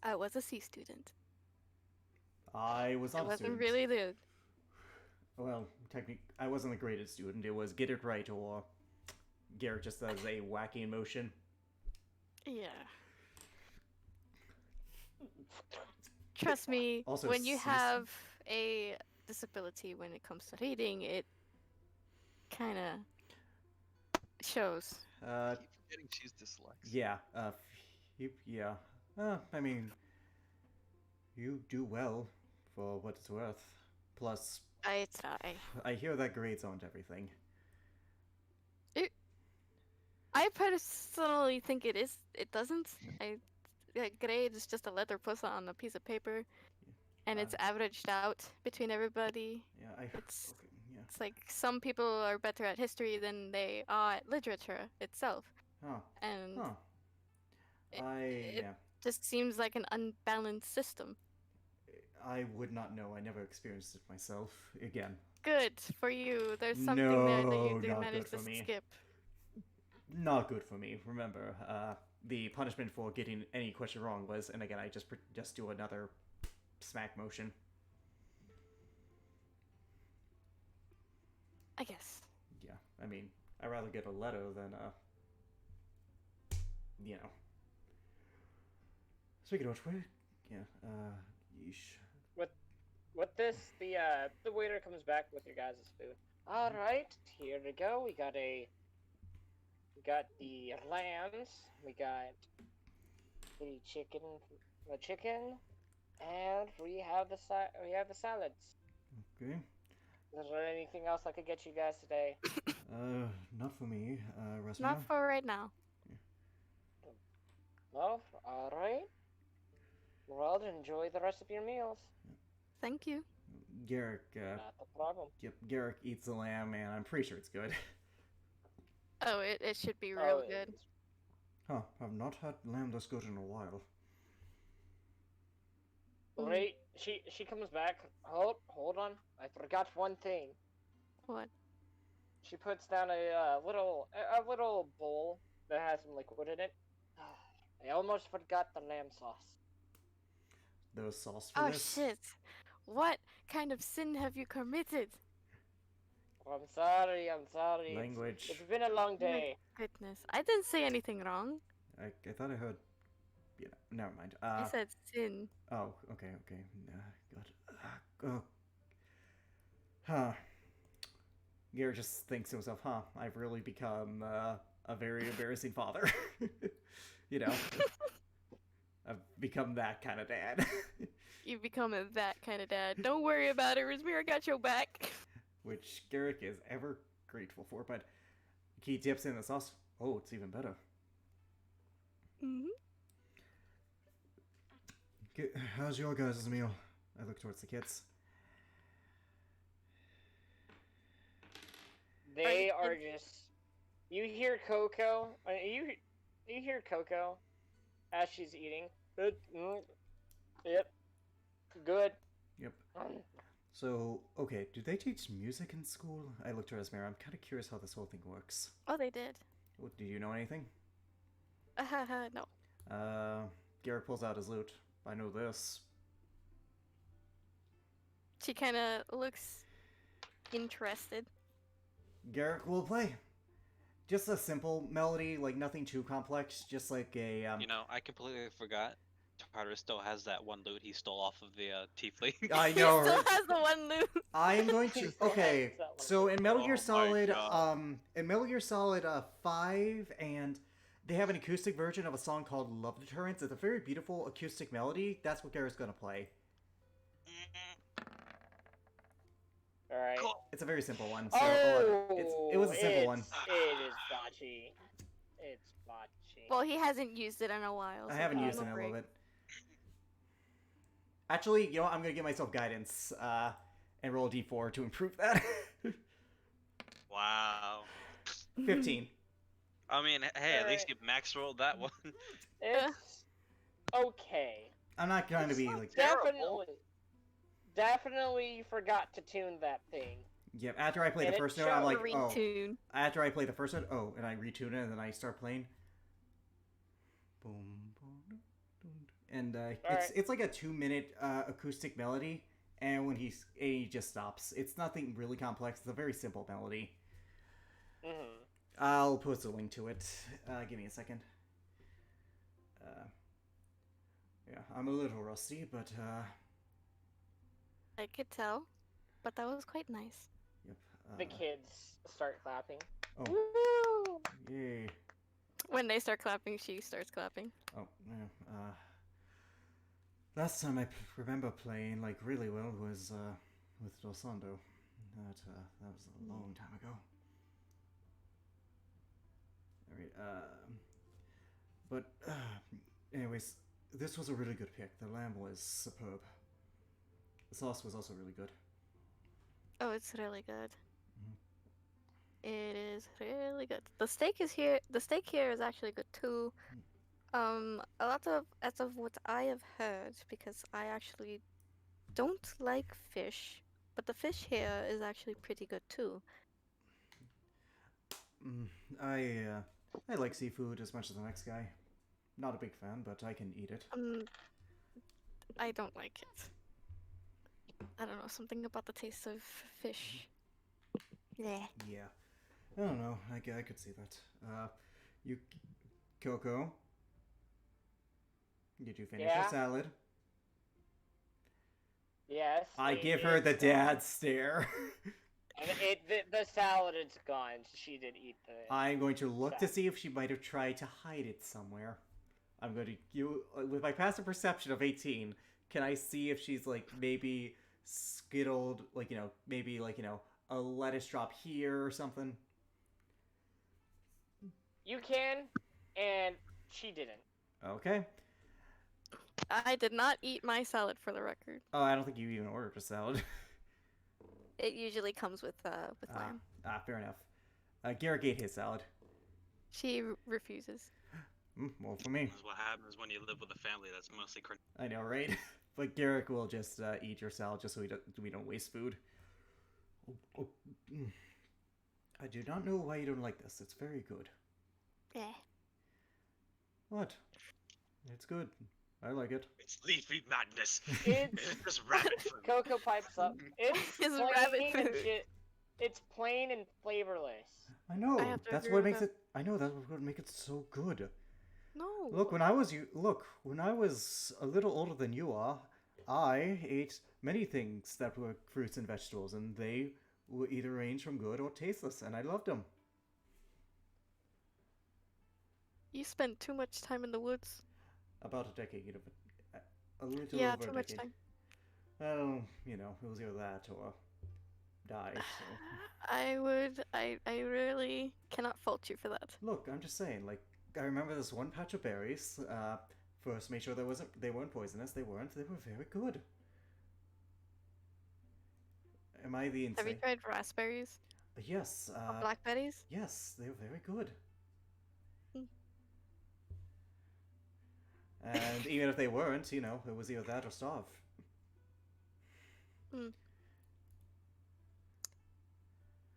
I was a C student. I was I not a wasn't student. really good. Well, technically, I wasn't the greatest student. It was get it right or Garrett just does a wacky motion. Yeah. Trust me, Also, when you cis- have a disability when it comes to reading, it kind of shows. I keep forgetting she's dyslexic. Yeah. Yeah. I mean, you do well for what it's worth. Plus, I try. I hear that grades aren't everything. I personally think it is. It doesn't. Grade is just a letter put on a piece of paper, and it's averaged out between everybody. Yeah, It's okay, yeah. it's like some people are better at history than they are at literature itself, Huh. and Huh. it Yeah. just seems like an unbalanced system. I would not know. I never experienced it myself. Again, Good for you. There's something there that No, you do not manage good to for me. skip. not good for me. Remember, the punishment for getting any question wrong was, and again, I just do another smack motion. I guess. Yeah, I mean, I'd rather get a letter than you know. Speaking of which, where? Yeah. Yeesh. With this, the waiter comes back with your guys' food. All right, here we go. We got the lambs. We got the chicken, and we have the salads. Okay. Is there anything else I could get you guys today? Not for me. Rasma. Not for right now. No. All right. Well, enjoy the rest of your meals. Thank you. Garrick. Not a problem. Yep. Garrick eats the lamb, and I'm pretty sure it's good. Oh, it should be real Oh, good. Huh? I've not had lamb this good in a while. Great. She comes back. Hold on. I forgot one thing. What? She puts down a little bowl that has some liquid in it. I almost forgot the lamb sauce. There was sauce for Oh this. shit! What kind of sin have you committed? I'm sorry. Language. It's been a long day. Goodness, I didn't say anything wrong. I thought I heard. Yeah. Never mind. I said sin. Oh. Okay. God. Oh. Huh. Garrett just thinks to himself, "Huh? I've really become a very embarrassing father." You know. I've become that kind of dad. You've become that kind of dad. Don't worry about it, Razmira got your back. Which Garrick is ever grateful for, but he dips in the sauce. Oh, it's even better. Hmm. How's your guys' meal? I look towards the kids. They are just. You hear Coco. You hear Coco as she's eating. Yep. Good. Yep. So, okay, do they teach music in school? I looked to Esmera. I'm kind of curious how this whole thing works. Oh, they did. Oh, do you know anything? No. Garrett pulls out his lute. I know this. She kind of looks interested. Garrick will play. Just a simple melody, like nothing too complex. Just like a You know, I completely forgot. Tartarus still has that one loot he stole off of the tiefling. I He know, still right? has the one loot. I am going He to. still has Okay, that one so loot. in Metal Oh Gear my Solid, God. in Metal Gear Solid 5, and they have an acoustic version of a song called "Love Deterrence." It's a very beautiful acoustic melody. That's what Garrett's gonna play. All right. Cool. It's a very simple one. So it was a simple one. It is botchy. It's botchy. Well, he hasn't used it in a while. I So haven't give used it him in a break. little bit. Actually, you know what? I'm gonna give myself guidance and roll a d4 to improve that. Wow. 15. I mean, hey, at least Alright. you max rolled that one. It's okay. I'm not trying to It's be not like. Definitely you forgot to tune that thing. Yep. After I play And the it first note, I'm shows. like, oh. Retune. After I play the first note, oh, and I retune it, and then I start playing. Boom, boom, and it's like a 2-minute acoustic melody, and when he just stops. It's nothing really complex. It's a very simple melody. Mm-hmm. I'll post a link to it. Give me a second. Yeah, I'm a little rusty, but I could tell, but that was quite nice. yep. The kids start clapping. Oh, Woo! yay. When they start clapping, she starts clapping. Oh, yeah. Last time I remember playing like really well was with Dosando. That was a long time ago. Alright, but anyways, this was a really good pick. The lamb was superb. The sauce was also really good. Oh, it's really good. Mhm. It is really good. The steak is here. The steak here is actually good too. A lot of as of what I have heard, because I actually don't like fish, but the fish here is actually pretty good too. Mm, I like seafood as much as the next guy. Not a big fan, but I can eat it. I don't like it. I don't know, something about the taste of fish. Yeah. Yeah. I don't know. I could see that. You, Coco, did you finish your Yeah? salad? Yes. I give her the dad stare. And the salad is gone. She did eat the. I'm going to look to salad. see if she might have tried to hide it somewhere. I'm going to with my passive perception of 18. Can I see if she's like maybe skittled, like maybe like a lettuce drop here or something? You can, and she didn't. Okay. I did not eat my salad for the record. Oh, I don't think you even ordered a salad. It usually comes with lamb. Fair enough. Garrett ate his salad. She refuses. Well, for me. This is what happens when you live with a family that's mostly I know, right? But Garrick will just eat your salad just so we don't waste food. I do not know why you don't like this. It's very good. Yeah. What? It's good. I like it. It's leafy madness. It's just rabbit food. Coco pipes up. It's It's plain rabbit and food. It's plain and flavorless. I know. I have to That's agree what with makes that. it. I know that's what makes it so good. No. Look, when I was a little older than you are, I ate many things that were fruits and vegetables, and they were either range from good or tasteless, and I loved them. You spent too much time in the woods. About a decade of it. A little Yeah, over too a much decade. time. Oh, it was either that or die. So I really cannot fault you for that. look, I'm just saying. Like, I remember this one patch of berries. First, made sure they weren't poisonous. They weren't. They were very good. Am I the Have you insane? tried raspberries? Yes. Or blackberries? Yes, they were very good. Hmm. And even if they weren't, it was either that or starve.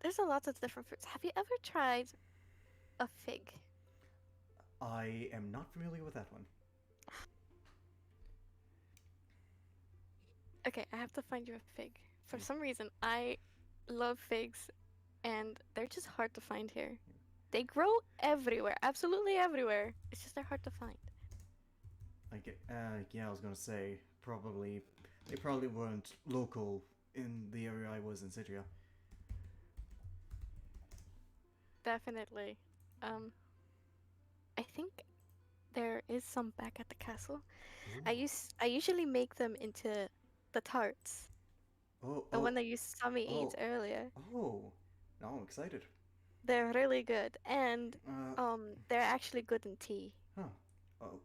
There's a lot of different fruits. Have you ever tried a fig? I am not familiar with that one. Okay, I have to find you a fig. For some reason, I love figs, and they're just hard to find here. They grow everywhere, absolutely everywhere. It's just they're hard to find. Yeah, I was gonna say they probably weren't local in the area I was in Cidria. Definitely. Um, I think there is some back at the castle. I usually make them into the tarts, Oh, the one oh, that you saw me eat oh, earlier. oh! Now I'm excited. They're really good, and Uh, they're actually good in tea. huh. Oh,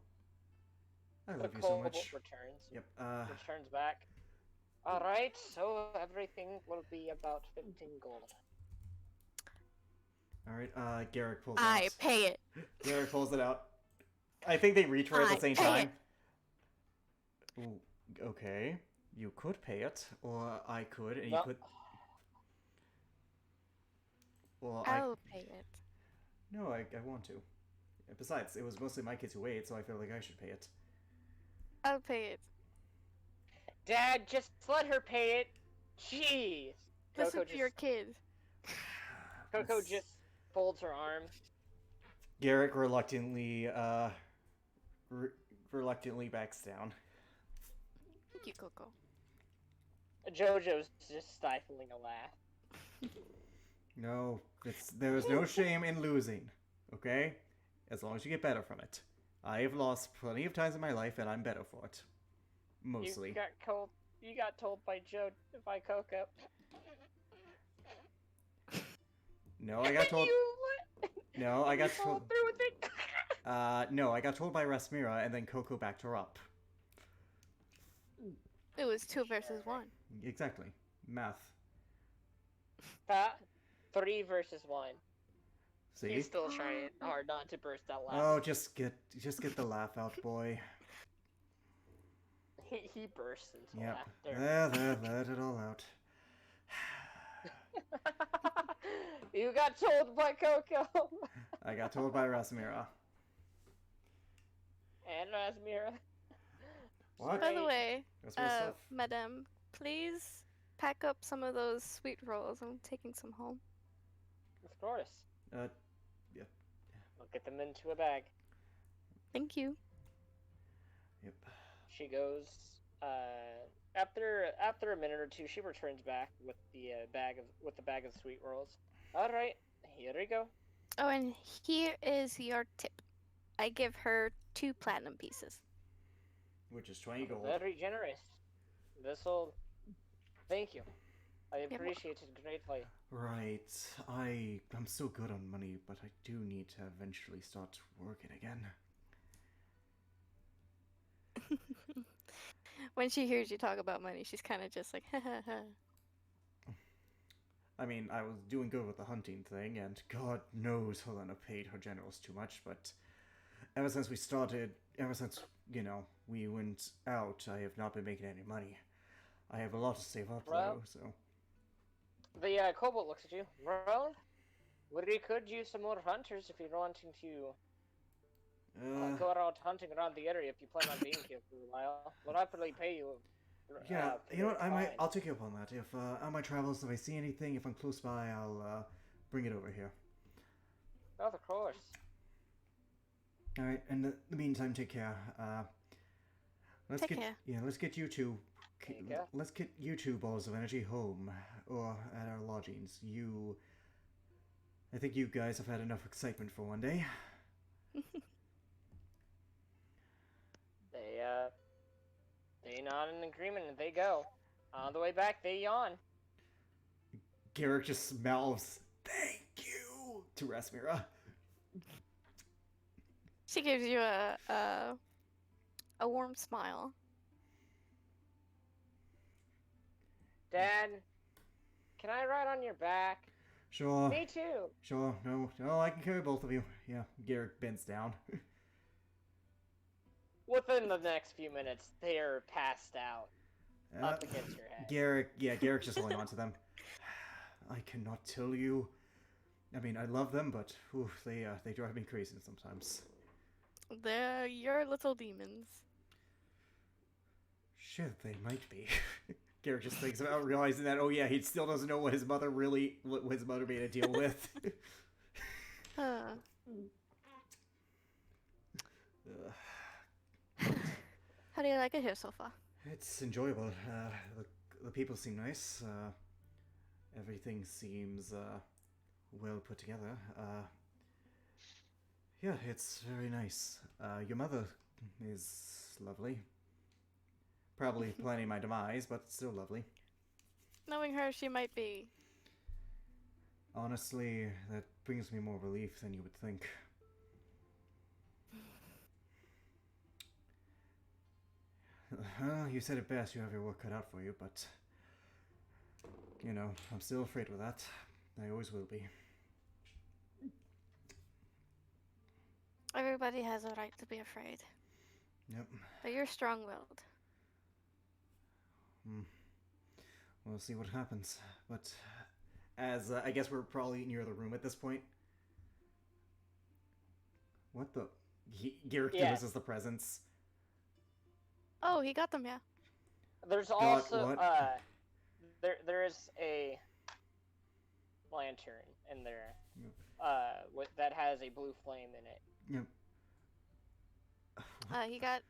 I The love you so kobold much. returns. Yep. Returns back. Alright, so everything will be about 15 gold. All right. Garrick pulls I out. pay it. Garrick pulls it out. I think they reach for it at the I same pay time. it. Ooh, okay. You could pay it, or I could, and you No. could. Well, I'll pay it. No, I want to. Besides, it was mostly my kids who ate, so I feel like I should pay it. I'll pay it. Dad, just let her pay it. Jeez. Listen to your kid. Coco just folds her arm. Garrick reluctantly backs down. Thank you, Coco. Jojo's just stifling a laugh. No, there is no shame in losing, okay? As long as you get better from it. I have lost plenty of times in my life, and I'm better for it. Mostly. You got told by Coco. No, I got told. No, I got followed told. through with it. No, I got told by Rasmira, and then Coco backed her up. It was 2 versus 1. Exactly. Math. 3 versus 1. See? He's still trying hard not to burst out Oh, laughing. just get the laugh out, boy. He bursts into Yep. laughter. There, let it all out. You got told by Coco. I got told by Rasmira. And Rasmira. What? By the way, Rasmira stuff? madam, please pack up some of those sweet rolls. I'm taking some home. Of course. Yeah. I'll get them into a bag. Thank you. Yep. She goes. After a minute or two, she returns back with the bag of sweet rolls. All right, here we go. Oh, and here is your tip. I give her 2 platinum pieces. Which is 20 gold. Very generous. This'll. Thank you. I welcome. appreciate it greatly. Right. I'm so good on money, but I do need to eventually start working again. When she hears you talk about money, she's kind of just like, ha ha ha. I mean, I was doing good with the hunting thing, and God knows Helena paid her generals too much, but ever since, we went out, I have not been making any money. I have a lot to save up, Well, though, so... The kobold looks at you. Well, we could use some more hunters if you're wanting to go around hunting around the area if you plan on being here for a while. We'll happily pay you. Yeah, for you know what, your I'll take you up on that. If, on my travels, if I see anything, if I'm close by, I'll, bring it over here. Oh, of course. Alright, in the meantime, take care. Let's Take get care. Yeah, let's get you two. Take care. Let's get you 2 balls of energy home, or at our lodgings. I think you guys have had enough excitement for one day. They nod in agreement and they go. On the way back, they yawn. Garrick just mouths, "Thank you," to Rasmira. She gives you a warm smile. Dad, can I ride on your back? Sure. Me too. Sure. No, I can carry both of you. Yeah, Garrick bends down. Within the next few minutes, they're passed out. Uh, Up against your head. Garrick's just holding on to them. I cannot tell you. I mean, I love them, but they drive me crazy sometimes. They're your little demons. Shit, they might be. Garrick just thinks about realizing that, oh yeah, he still doesn't know what his mother made a deal with. Huh. How do you like it here so far? It's enjoyable. The people seem nice. Everything seems well put together. Yeah, it's very nice. Your mother is lovely. Probably planning my demise, but still lovely. Knowing her, she might be. Honestly, that brings me more relief than you would think. Well, you said it best. You have your work cut out for you, but you know, I'm still afraid of that. I always will be. Everybody has a right to be afraid. Yep. But you're strong-willed. We'll see what happens. But as I guess we're probably near the room at this point. What the? Garrick notices the presence. Oh, he got them, yeah. There's Got also what? there is a lantern in there. Yep. That has a blue flame in it. Yep. He got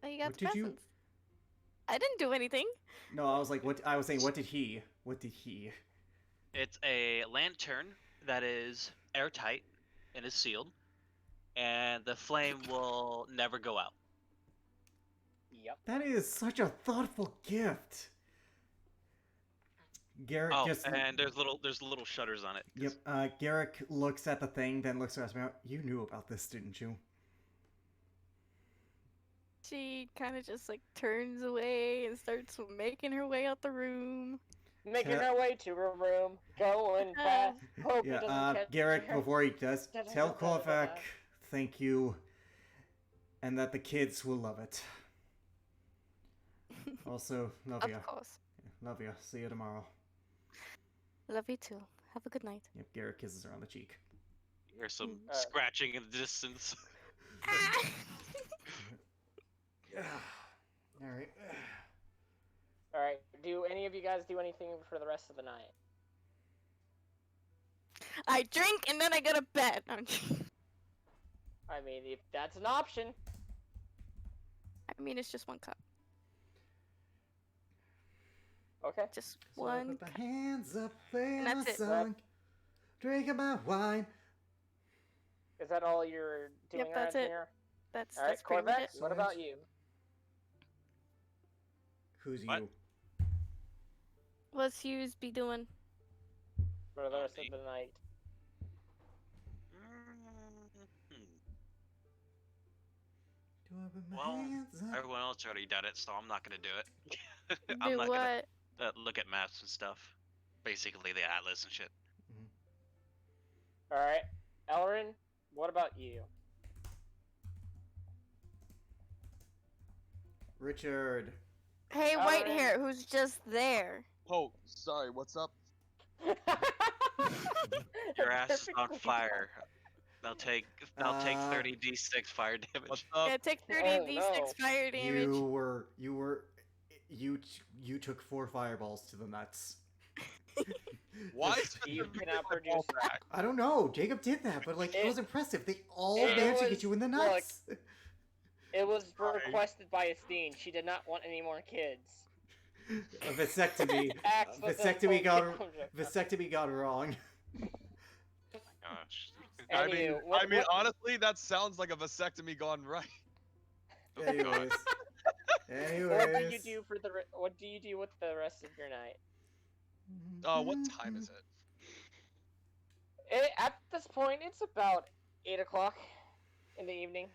What the did you? presents. I didn't do anything. No, I was like, what? I was saying, what did he? What did he? It's a lantern that is airtight and is sealed, and the flame will never go out. Yep. That is such a thoughtful gift. Garrick Oh, just. and there's little shutters on it. Yep. Garrick looks at the thing, then looks at us. You knew about this, didn't you? She kind of just like turns away and starts making her way out the room. Making her way to her room, going fast. Hope he doesn't catch Garrick, her. before he does, tell Korvac thank you, and that the kids will love it. Also, love ya. Of course. Love ya. See you tomorrow. Love you too. Have a good night. Yep, Garrick kisses her on the cheek. There's some scratching in the distance. Alright. Alright, do any of you guys do anything for the rest of the night? I drink and then I go to bed. I mean, if that's an option. I mean, it's just one cup. Okay. Just So one put cup. my hands up in that's the it. sun, drinking my wine. Is that all you're doing Yep, that's around it. here? That's Alright, pretty much Corvex, it. what about you? Who's What? you? What's Hughes be doing? For the rest of the night. Do I put my Well, hands up? everyone else already did it, so I'm not gonna do it. Do I'm not what? gonna look at maps and stuff. Basically, the atlas and shit. Alright. Elrin, what about you? Mm-hmm. Richard. Hey, white Alright. hair, who's just there? Oh, sorry. What's up? Your ass is on fire. They'll take 30 d6 fire damage. What's up? Yeah, take 30 Oh, d6 no. fire damage. You took 4 fireballs to the nuts. Why? You cannot produce that. I don't know. Jacob did that, but like it was impressive. They all it managed to was- get you in the nuts. It was Sorry. requested by Estine. She did not want any more kids. A vasectomy. Axe was a Vasectomy got full vasectomy got wrong. Gosh. I mean, Anywho, what- honestly, that sounds like a vasectomy gone right. Anyways. What do you do for the? What do you do with the rest of your night? What time is it? At this point, it's about 8 o'clock in the evening.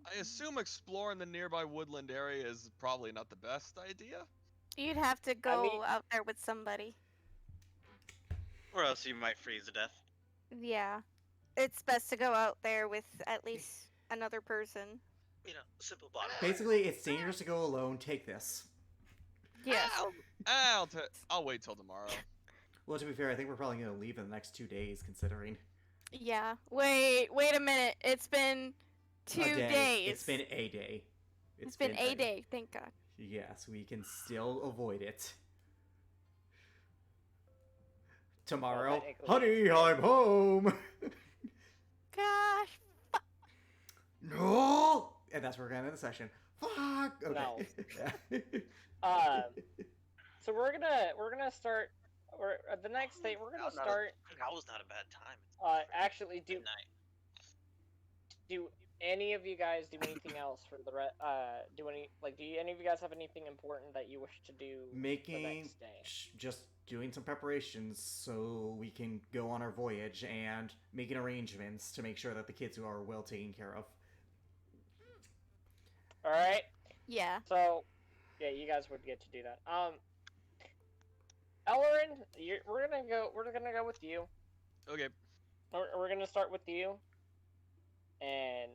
I assume exploring the nearby woodland area is probably not the best idea. You'd have to go mean- out there with somebody. Or else you might freeze to death. Yeah. It's best to go out there with at least another person. You know, simple bottom. Basically, it's dangerous to go alone. Take this. Yes. I'll wait till tomorrow. Well, to be fair, I think we're probably going to leave in the next 2 days, considering. Yeah. Wait a minute. It's been 2 A day. days. It's been a day. It's been a day. Thank God. Yes, we can still avoid it. Tomorrow, technically, honey, I'm home. Gosh. No, and that's where we're gonna end the session. Fuck. Okay. No. Yeah. So we're gonna start. Or the next day we're gonna start. That was not a bad time. Actually, do Midnight. any of you guys do anything else for the do any of you guys have anything important that you wish to do the Making next day? just doing some preparations so we can go on our voyage and making arrangements to make sure that the kids are well taken care of. All right. Yeah. So, yeah, you guys would get to do that. Ellerin, we're gonna go with you. Okay. We're gonna start with you. And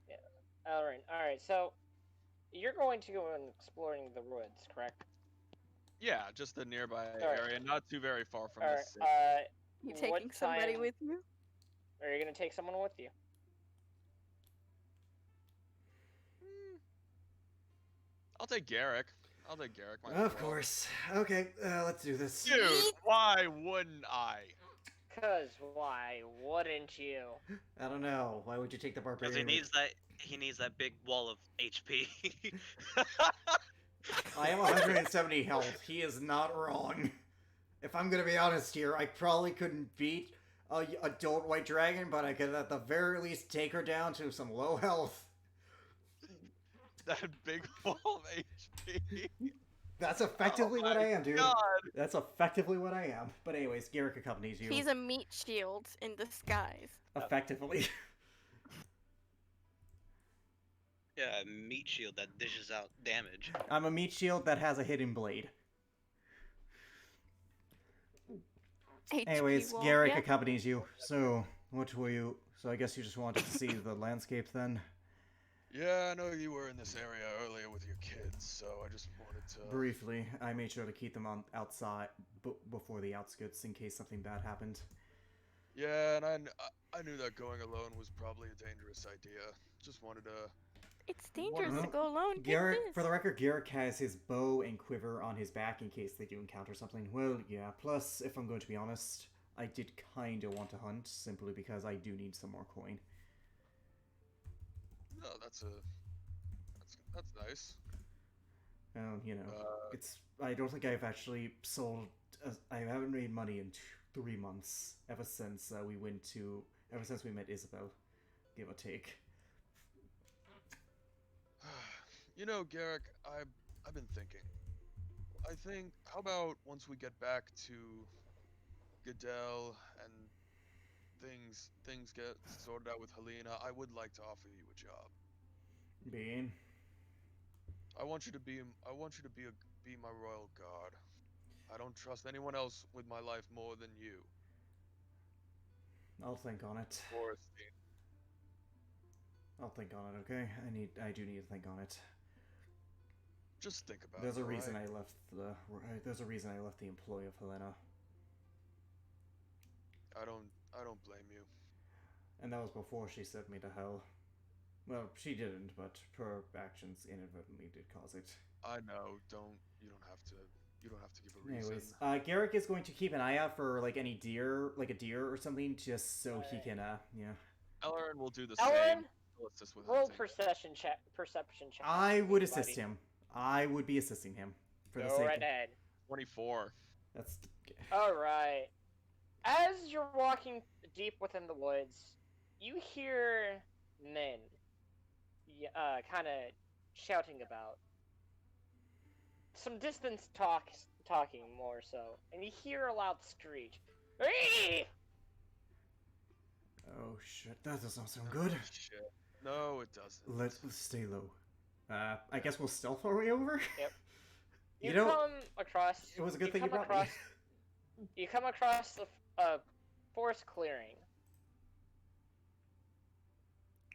yeah, Ellerin. All right. So, you're going to go and exploring the woods, correct? Yeah, just the nearby Alright. area, not too very far from All the right. city. You What taking somebody time- with you? Are you gonna take someone with you? I'll take Garrick. My Of friend. course. Okay, let's do this. Dude, why wouldn't I? Cause why wouldn't you? I don't know. Why would you take the Because barbarian? he needs that big wall of HP. I am 170 health. He is not wrong. If I'm gonna be honest here, I probably couldn't beat a adult white dragon, but I could at the very least take her down to some low health. That big wall of HP. That's effectively what I am, dude. God. That's effectively what I am. But anyways, Garrick accompanies you. He's a meat shield in disguise. Effectively. Yeah, a meat shield that dishes out damage. I'm a meat shield that has a hidden blade. HP Anyways, wall, Garrick yeah. accompanies you. So, what were you... So I guess you just wanted to see the landscape then? Yeah, I know you were in this area earlier with your kids, so I just wanted to... Briefly, I made sure to keep them on outside before the outskirts in case something bad happened. Yeah, and I knew that going alone was probably a dangerous idea. Just wanted to... It's dangerous to Well, go alone. Take Garrick, this. for the record, Garrick has his bow and quiver on his back in case they do encounter something. Well, yeah, plus, if I'm going to be honest, I did kinda want to hunt, simply because I do need some more coin. No, that's nice. You know, I don't think I've actually sold... I haven't made money in 3 months, ever since ever since we met Isabel, give or take. You know, Garrick, I've been thinking. I think, how about once we get back to Goodell and things get sorted out with Helena, I would like to offer you a job. Bean? I want you to be my royal guard. I don't trust anyone else with my life more than you, I'll think on it. Forrestine. I'll think on it, okay? I do need to think on it. Just think about There's it. a reason alright? There's a reason I left the employ of Helena. I don't blame you. And that was before she sent me to hell. Well, she didn't, but her actions inadvertently did cause it. I know. You don't have to give a reason. Anyways, Garrick is going to keep an eye out for like any deer, like a deer or something, just so he can yeah. Ellerin will do the Ellerin, same. He'll assist with roll hunting. perception check. I would buddy. assist him. I would be assisting him for the Go sake right of... ahead. 24. That's All right. As you're walking deep within the woods, you hear men, kind of shouting about some distance talking more so, and you hear a loud screech. "Hey!" Oh shit, that does not sound good. Shit. No, it doesn't. Let's stay low. I guess we'll stealth our way over? Yep. You You know, come across. it was a good thing you come brought me. across. You come across the forest clearing.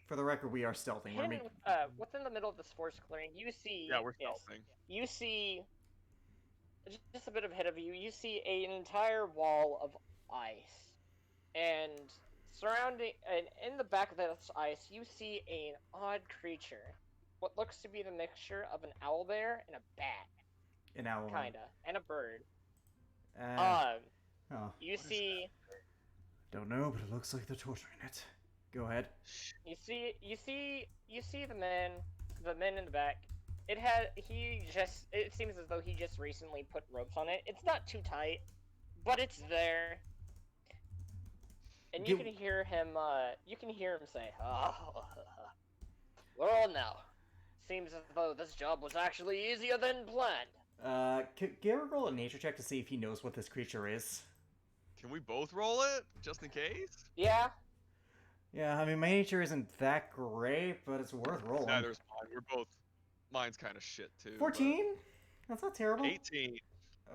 For the record, we are stealthing. We're Hidden, making... within the middle of this forest clearing, you see. Yeah, we're yes, stealthing. you see. Just a bit ahead of you, you see an entire wall of ice, and surrounding, and in the back of this ice, you see an odd creature. What looks to be the mixture of an owlbear and a bat, An owl. kinda, and a bird. Uh, Oh, You see, don't know, but it looks like they're torturing it. Go ahead. you see the man in the back. It seems as though he just recently put ropes on it. It's not too tight, but it's there. And you can hear him say, "Oh, well now, seems as though this job was actually easier than planned." Could Garrett roll a nature check to see if he knows what this creature is? Can we both roll it just in case? Yeah. Yeah, I mean, my nature isn't that great, but it's worth rolling. Neither's mine. We're both. Mine's kind of shit too. 14? That's not terrible. 18.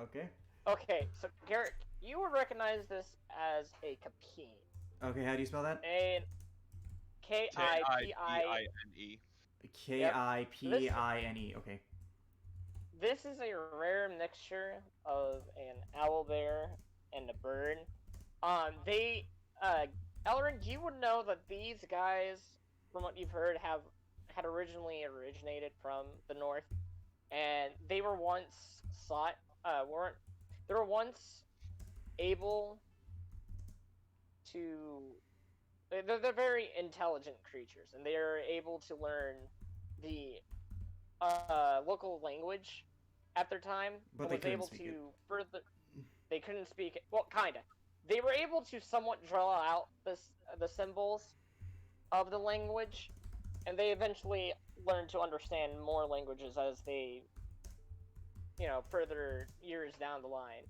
Okay. Okay, so Garrett, you would recognize this as a Kapine. Okay, how do you spell that? A Kipine. Kipine. Okay. This is a rare mixture of an owlbear and a bird. Elrin, you would know that these guys, from what you've heard, had originally originated from the north, and they were once they were once able to. They're very intelligent creatures, and they are able to learn the local language at their time. But and they was couldn't able speak to it. further. They couldn't speak it. Well, kinda. They were able to somewhat draw out the symbols of the language, and they eventually learned to understand more languages as they, further years down the line.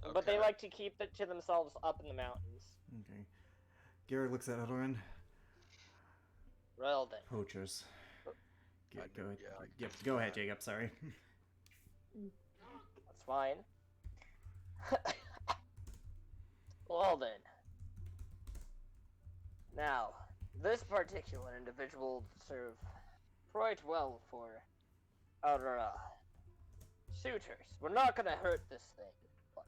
Okay. But they like to keep it to themselves up in the mountains. Okay. Garrett looks at Elrin. Well then. Poachers. I Go know, ahead. yeah, I Yep, guess go ahead, that. Jacob. Sorry. That's fine. Well then. Now, this particular individual serve quite well for our suitors. We're not gonna hurt this thing, but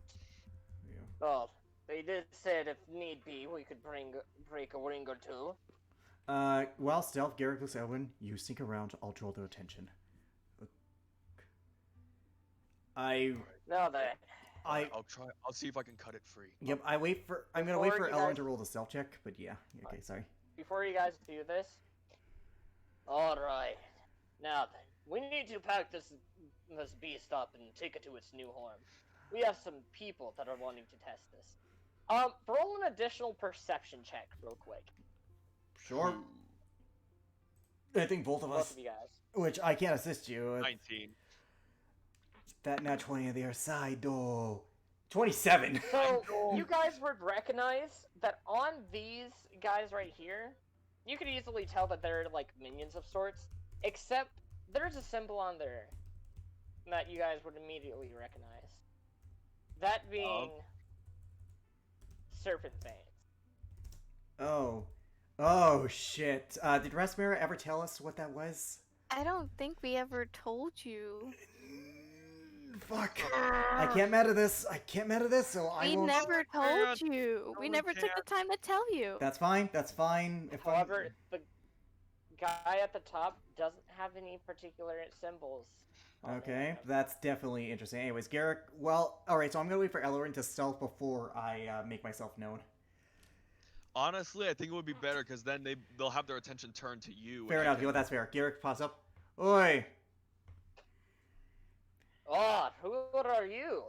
Yeah. well, they did say if need be, we could break a ring or two. While stealth, Garrett looks at Elrin. You sneak around. I'll draw their attention. Now then, I'll try. I'll see if I can cut it free. Yep. I'm gonna wait Before for you Elrin guys- to roll the stealth check. But yeah. Okay. Sorry. before you guys do this, alright. Now then, we need to pack this beast up and take it to its new home. We have some people that are wanting to test this. Roll an additional perception check real quick. Sure. I think both of Both us. of you guys. Which I can't assist you. 19. That nat 20 on the other side, though. 27. So, you guys would recognize that on these guys right here, you could easily tell that they're like minions of sorts, except there's a symbol on there that you guys would immediately recognize. That being serpent fangs. Oh. Oh, shit. Did Rasmira ever tell us what that was? I don't think we ever told you. Fuck. I can't meta this. So I We won't. never told you. We one never took the time to tell you. That's fine. If However, the guy at the top doesn't have any particular symbols. on Okay, him. that's definitely interesting. Anyways, Garrick, well, alright, so I'm gonna wait for Ellerin to stealth before I make myself known. Honestly, I think it would be better because then they'll have their attention turned to you. Fair and enough, I you know, can- that's fair. Garrick pops up. Oi! Oh, who are you?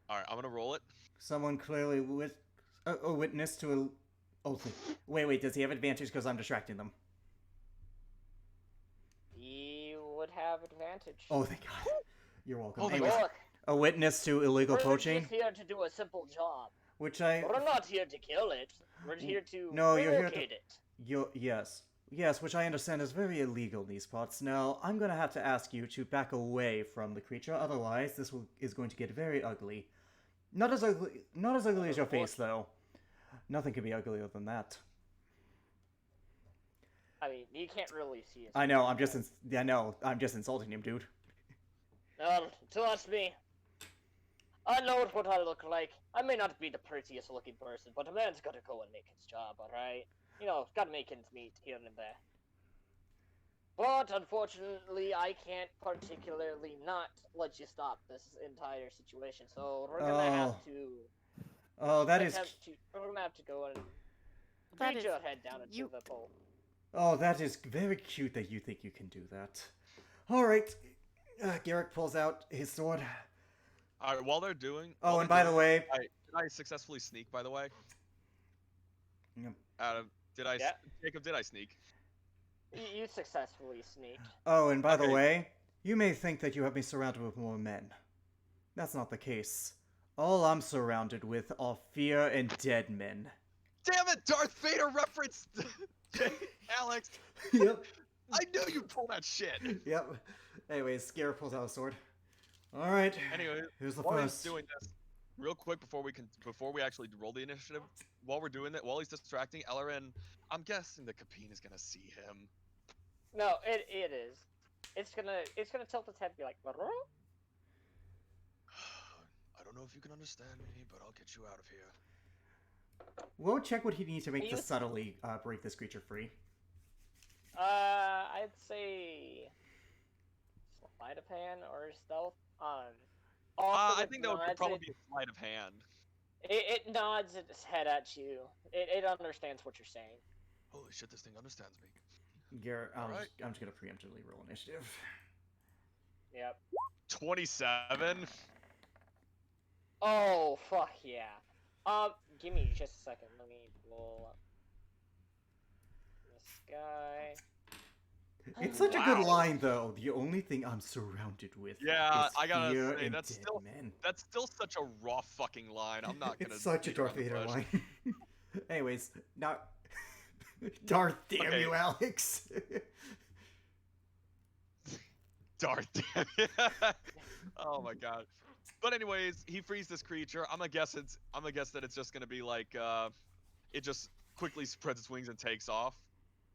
All right, I'm gonna roll it. Someone clearly a witness to a... Oh, wait, does he have advantage because I'm distracting them? He would have advantage. Oh, thank God. You're welcome. Oh, thank Anyways, Look, a witness to illegal we're poaching, just here to do a simple job. which I... We're not here to kill it. We're here to No, you're here to- relocate it. Yes, which I understand is very illegal in these parts. Now, I'm gonna have to ask you to back away from the creature, otherwise this is going to get very ugly. Not as ugly as your face, though. Nothing could be uglier than that. I mean, you can't really see it. I know, I'm just insulting him, dude. Trust me. I know what I look like. I may not be the prettiest looking person, but a man's gotta go and make his job, alright? You know, gotta make ends meet here and there. But unfortunately, I can't particularly not let you stop this entire situation. So we're gonna have Oh. to Oh, that is. attempt to. We're gonna have to go and That lead is your head down into you. the bowl. Oh, that is very cute that you think you can do that. All right. Garrick pulls out his sword. All right, while they're doing. Oh, while and they're by the doing way. it, did I successfully sneak? By the way, Yep. did I? Yeah. Jacob, did I sneak? You successfully sneaked. Oh, and by the Okay. way, you may think that you have me surrounded with more men. That's not the case. All I'm surrounded with are fear and dead men. Damn it, Darth Vader reference, Alex. Yep. I knew you'd pull that shit. Yep. Anyways, Garrick pulls out his sword. All right. Anyway, Here's the while first. he's doing this, real quick before we actually roll the initiative, while we're doing that, while he's distracting Ellerin, I'm guessing the Capine is gonna see him. No, it is. It's gonna tilt its head and be like, "What?" I don't know if you can understand me, but I'll get you out of here. We'll check what he needs to make You- to subtly break this creature free. I'd say sleight of hand or stealth. Also I it think that would nods probably it- be a sleight of hand. It nods its head at you. It understands what you're saying. Holy shit, this thing understands me. Garrick, Alright. I'm just gonna preemptively roll initiative. Yep. 27. Oh fuck yeah. Give me just a second. Let me pull up this guy. It's such a good Wow. line, though. The only thing I'm surrounded with Yeah, is I gotta fear say, and that's dead still- men. That's still such a raw fucking line. I'm not gonna. It's such a beat around Darth the Vader bush. line. Anyways, now, Darth damn Okay. you, Alex. Darth damn it. Oh my god. But anyways, he frees this creature. I'm gonna guess that it's just gonna be like it just quickly spreads its wings and takes off.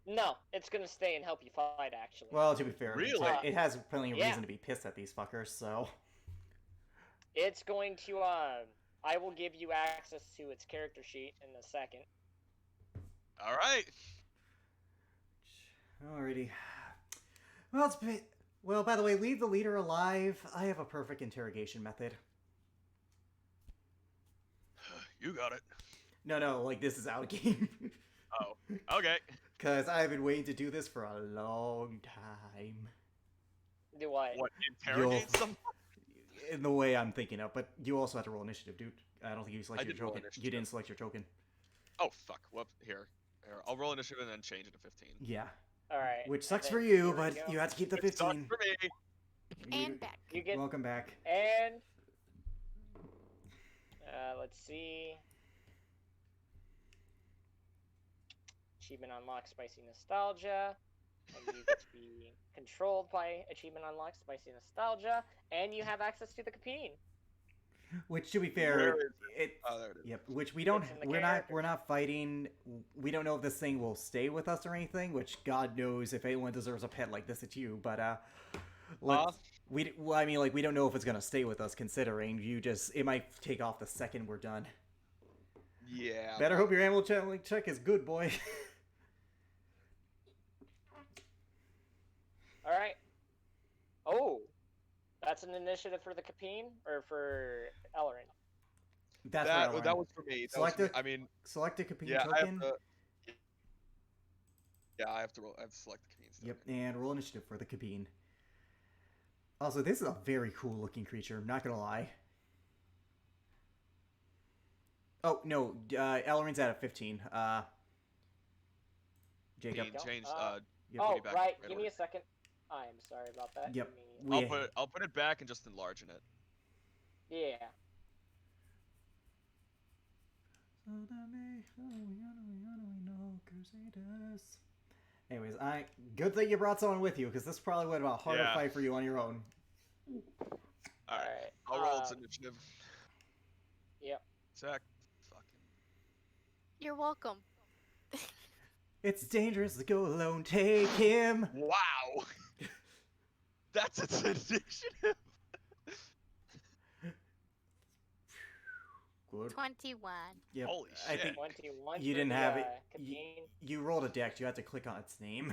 No, it's gonna stay and help you fight. Actually. Well, to be fair, Really? it has plenty of Yeah. reason to be pissed at these fuckers. So, It's going to I will give you access to its character sheet in a second. All right. alrighty. Well, by the way, leave the leader alive. I have a perfect interrogation method. You got it. No, like this is out of game. Oh. Okay. Because I've been waiting to do this for a long time. Do what? What? Interrogate You'll- some? In the way I'm thinking of, but you also have to roll initiative, dude. I don't think you I selected your did roll token. You initiative. didn't select your token. Oh fuck. Whoop. Here. I'll roll initiative and then change it to 15. Yeah. All right. Which and sucks then for here you, we but go. you have to keep the It sucks 15. for me. And back. You get Welcome back. and let's see. Achievement unlocked: spicy nostalgia, and you get to be controlled by achievement unlocked: spicy nostalgia, and you have access to the Capine. Which, to be Where fair, is it. Oh, there it is. Yep. Which we don't. It's in the We're character. not fighting. We don't know if this thing will stay with us or anything. Which God knows if anyone deserves a pet like this, it's you. But well, I mean, like we don't know if it's gonna stay with us. Considering it might take off the second we're done. Yeah. Better hope your animal check is good, boy. All right. Oh, that's an initiative for the Capine or for Ellerin. That's that what I that learned. was for me. That Select was for me. a- I mean, Select a Capine yeah, token. I have to roll. I have to select the Capine token. Yep, and roll initiative for the Capine. Also, this is a very cool looking creature, I'm not gonna lie. Oh, no, Ellerin's at a 15. Jacob. Go. Change. Yep, Oh, me back right. right Give me away. a second. I'm sorry about that. Yep. Give me- I'll put it back and just enlarge it. Yeah. Anyways, good thing you brought someone with you, because this probably would have been a harder Yeah. fight for you on your own. All right. Alright, I'll roll its initiative. Yep. Zach. Fucking. You're welcome. It's dangerous to go alone, take him! Wow. That's its initiative. Good. 21. Yep, Holy I shit. think 21 you for didn't the, have it. Capine. You rolled a dex, you had to click on its name.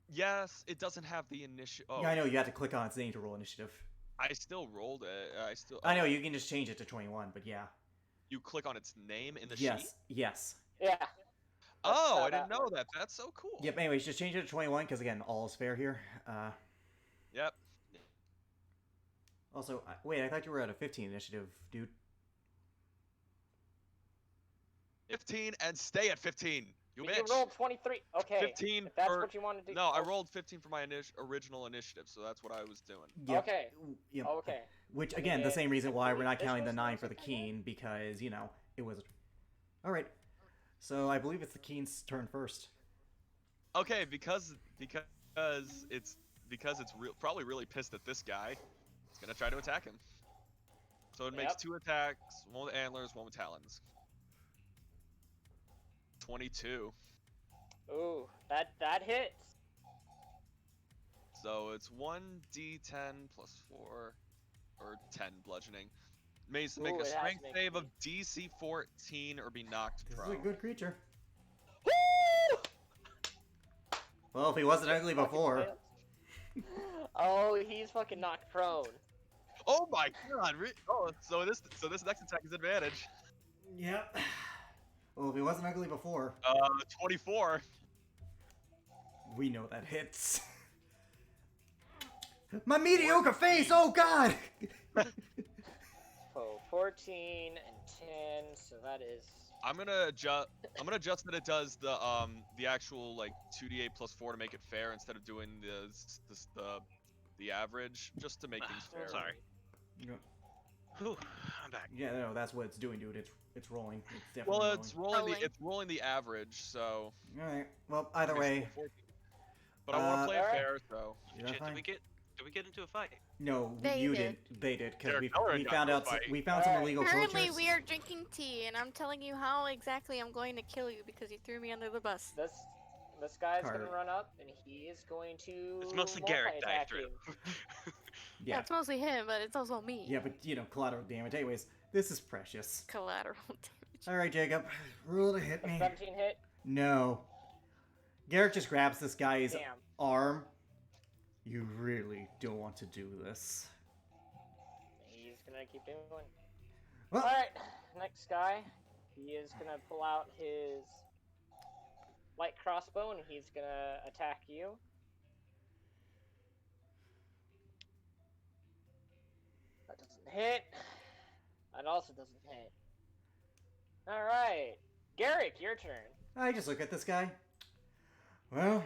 Yes, it doesn't have the initiative. Oh, Yeah, I know you have to click on its name to roll initiative. I still rolled it. I know you can just change it to 21, but yeah. You click on its name in the sheet. Yes, yes. Yeah. Oh, how I didn't that know works. that. That's so cool. Yep. Anyways, just change it to 21 because again, all is fair here. Yep. Also, wait, I thought you were at a 15 initiative, dude. 15 and stay at 15. You You bitch. rolled 23. Okay. 15 If that's for- what you want to do. No, I rolled 15 for my original initiative, so that's what I was doing. Yep. Okay. Yep. Okay. Which I again, mean, the same reason why we're not this counting the was 9 not for the something like Keen because it was. All right. So I believe it's the Keen's turn first. Okay, because it's probably really pissed at this guy. It's gonna try to attack him. So it makes Yep. 2 attacks, one with antlers, one with talons. 22. Ooh, that hits. So it's 1d10 plus 4, or 10 bludgeoning. Makes to make Ooh, a it has to strength make save me- of DC 14 or be knocked This prone. is a good creature. Woo! Well, if he wasn't ugly Fucking before. fails. Oh, he's fucking knocked prone. Oh my god! Oh, so this next attack is advantage. Yep. Well, if he wasn't ugly before, 24. we know that hits. My mediocre face! Oh god! So 14 and 10, so that is. I'm gonna adjust that it does the actual like 2d8 plus 4 to make it fair instead of doing the average, just to make things fair. Sorry. Whew, I'm back. Yeah, no, that's what it's doing, dude. It's rolling. It's definitely Well, rolling. it's rolling the average, so. All right. Well, either it's way, 14. But I want to play it Alright. fair, so. you're Shit, fine. did we get into a fight? No, They you did. didn't. They did because Derek Miller we got found into a out fight. we found some Alright. illegal Apparently, tortures. we are drinking tea, and I'm telling you how exactly I'm going to kill you because you threw me under the bus. This guy's Carter. gonna run up and he is going to. It's mostly Garrick that I multi-attack threw. you. Yeah, it's mostly him, but it's also me. Yeah, but collateral damage. Anyways, this is precious. Collateral damage. All right, Jacob, roll to hit A me. 17 hit. No. Garrick just grabs this guy's Damn. arm. You really don't want to do this. He's gonna keep doing. Well, Alright, next guy. He is gonna pull out his light crossbow and he's gonna attack you. That doesn't hit. That also doesn't hit. Alright. Garrick, your turn. I just look at this guy. Well,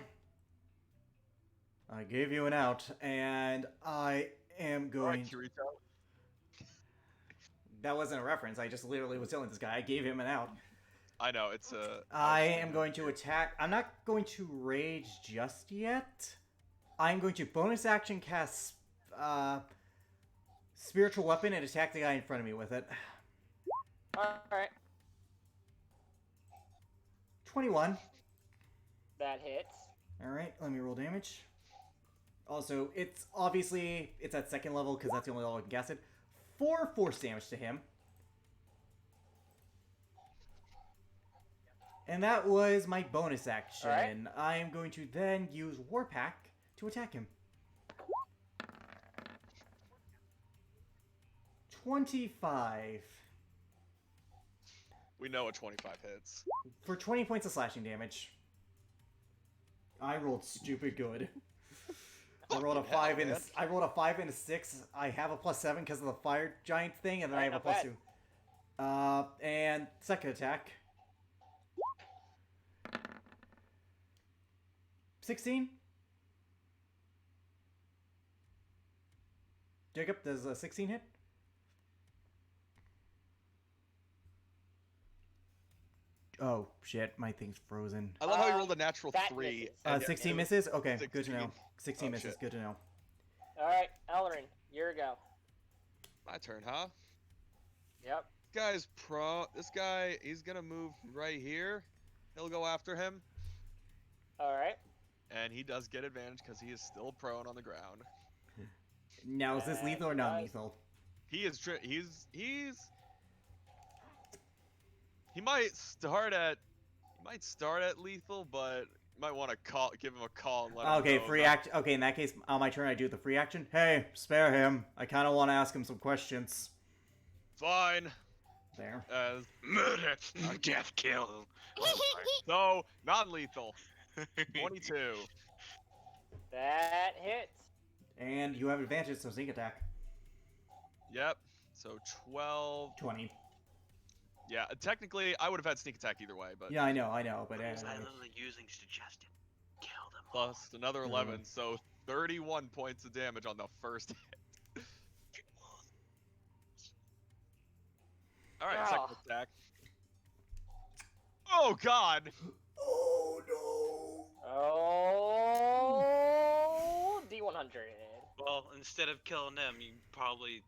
I gave you an out, and I am going. Alright, Kirito. That wasn't a reference. I just literally was telling this guy I gave him an out. I know it's a. I am going to attack. I'm not going to rage just yet. I'm going to bonus action cast spiritual weapon and attack the guy in front of me with it. Alright. 21. That hits. All right, let me roll damage. Also, it's obviously at second level because that's the only level I can cast it. 4 force damage to him. And that was my bonus action. Alright. I am going to then use Warpack to attack him. 25. We know a 25 hits. For 20 points of slashing damage. I rolled stupid good. I rolled a Fucking hell, 5 and man. I rolled a 5 and a 6. I have a +7 because of the fire giant thing, and then I have a Alright, not +2. And second attack. 16. Jacob, does a 16 hit? Oh shit, my thing's frozen. I love how you rolled a natural that 3. misses. and 16 it- misses? Okay, good to 16. know. 16 Oh, misses, shit. good to know. Alright, Ellerin, your go. My turn, huh? Yep. This guy, he's gonna move right here. He'll go after him, Alright. and he does get advantage because he is still prone on the ground. Now, is this lethal or Nice. non-lethal? He is he might start at lethal, but might want to give him a call and let Okay, him know. free act. Okay, in that case, on my turn, I do the free action. Hey, spare him. I kind of want to ask him some questions. Fine. There. Murder, death, kill. So non-lethal. 22. That hits. And you have advantage, so sneak attack. Yep. So 12. 20. Yeah, technically, I would have had sneak attack either way, but Yeah, I know, but What was I literally using suggested? Kill them. plus another 11, so 31 points of damage on the first hit. All right, second Oh. attack. Oh God! Oh no! Oh, D100. Well, instead of killing them, you probably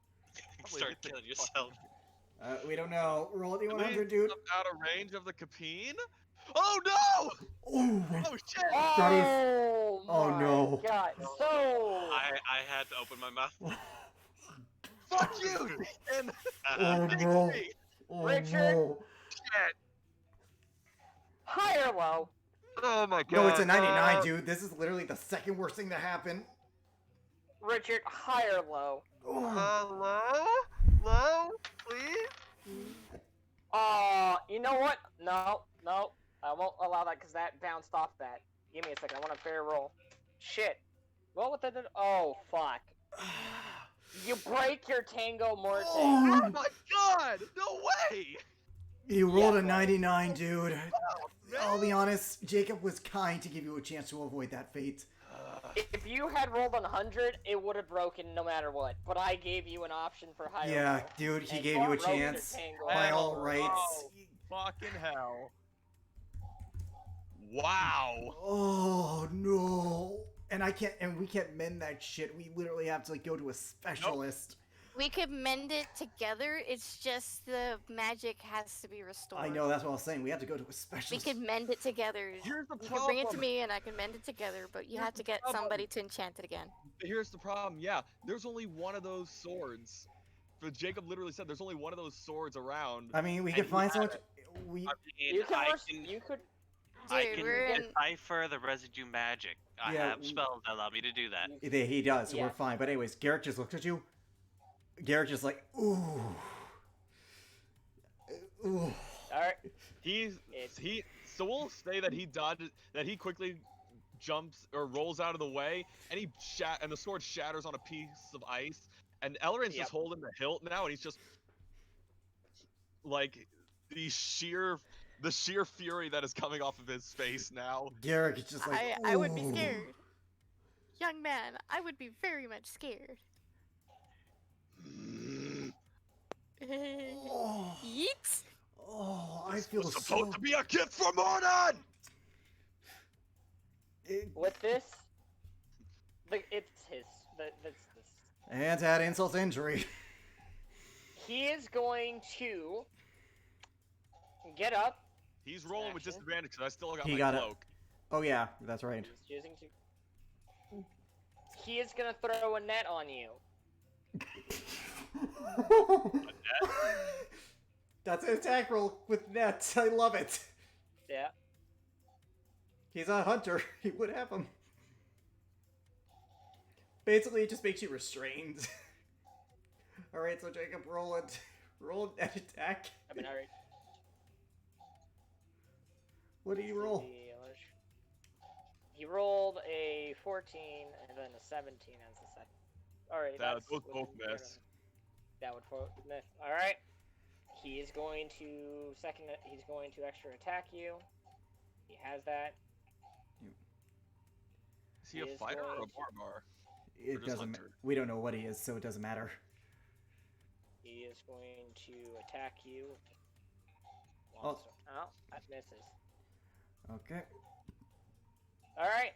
start hit the killing yourself. We don't know. Roll the At 100, least dude. I'm out of range of the Capine. Oh no! Oh, Oh shit! That is- Oh, oh, my no. God. So. I had to open my mouth. Fuck you, Deacon! oh no! Oh Richard? no! Shit! High or low? Oh my God! No, it's a 99, dude. This is literally the second worst thing to happen. Richard, high or low? Oh. Low, please. You know what? No, I won't allow that because that bounced off that. Give me a second. I want a fair roll. Shit. What would that? Oh fuck. You break your Tango Morte. Oh my God! No way! You rolled Yeah, a bro. 99, dude. Man. I'll be honest, Jacob was kind to give you a chance to avoid that fate. If you had rolled 100, it would have broken no matter what. But I gave you an option for higher. Yeah, low. dude, he And gave you a broke your chance. Tango By Morte. all rights. Oh, fucking hell! Wow! Oh no. And we can't mend that shit. We literally have to like go to a specialist. We could mend it together. It's just the magic has to be restored. I know, that's what I was saying. We have to go to a We specialist. could mend it together. Here's the You can bring it to problem. me, and I can mend it together. But you Here's have to the get problem. somebody to enchant it again. Here's the problem. Yeah, there's only one of those swords. But Jacob literally said there's only one of those swords around. I mean, we And can find you so had much. We. I mean, You can. I res- can, You could. I Dude, can we're in. decipher the residue magic. I Yeah, have we- spells that allow me to do that. He does, so Yeah. we're fine. But anyways, Garrett just looked at you. Garrett just like, ooh. Ooh. All right. So we'll say that he dodges, that he quickly jumps or rolls out of the way, and and the sword shatters on a piece of ice, and Elrin's Yep. just holding the hilt now, and he's just like the sheer fury that is coming off of his face now. Garrett is just like, I would be ooh. scared. Young man, I would be very much scared. Oh, Yeet! oh, I feel Supposed so. to be a gift from Mordon! With this, it's his. That's this. And to add insult to injury. He is going to get up. He's rolling with Action. disadvantage because I still got He my got it. cloak. Oh yeah, that's right. He's using to. He is gonna throw a net on you. That's an attack roll with nets. I love it. Yeah. He's a hunter. He would have him. Basically, it just makes you restrained. Alright, so Jacob, roll it. Roll an attack. I mean, alright. What did you roll? He rolled a 14 and then a 17 as the second. Alright, Those that's both miss. That would miss. Alright. He is going to he's going to extra attack you. He has that. Is he He a is fighter or a going to- barbar? It just doesn't. hunter? We don't know what he is, so it doesn't matter. He is going to attack you. Oh. Oh, that misses. Okay. Alright.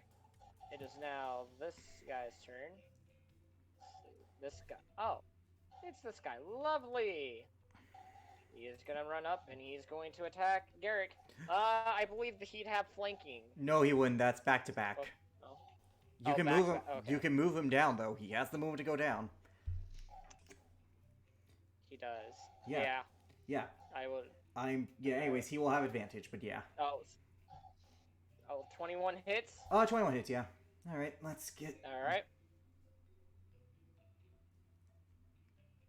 It is now this guy's turn. This guy. Oh. It's this guy. Lovely! He is gonna run up and he's going to attack Garrick. I believe that he'd have flanking. No, he wouldn't. That's back to back. Oh. You Oh, can back move to him. back, okay. You can move him down though. He has the movement to go down. He does. Yeah. Yeah. I would. Yeah. Anyways, he will have advantage, but yeah. Oh. Oh, 21 hits. 21 hits, yeah. Alright, let's get... Alright.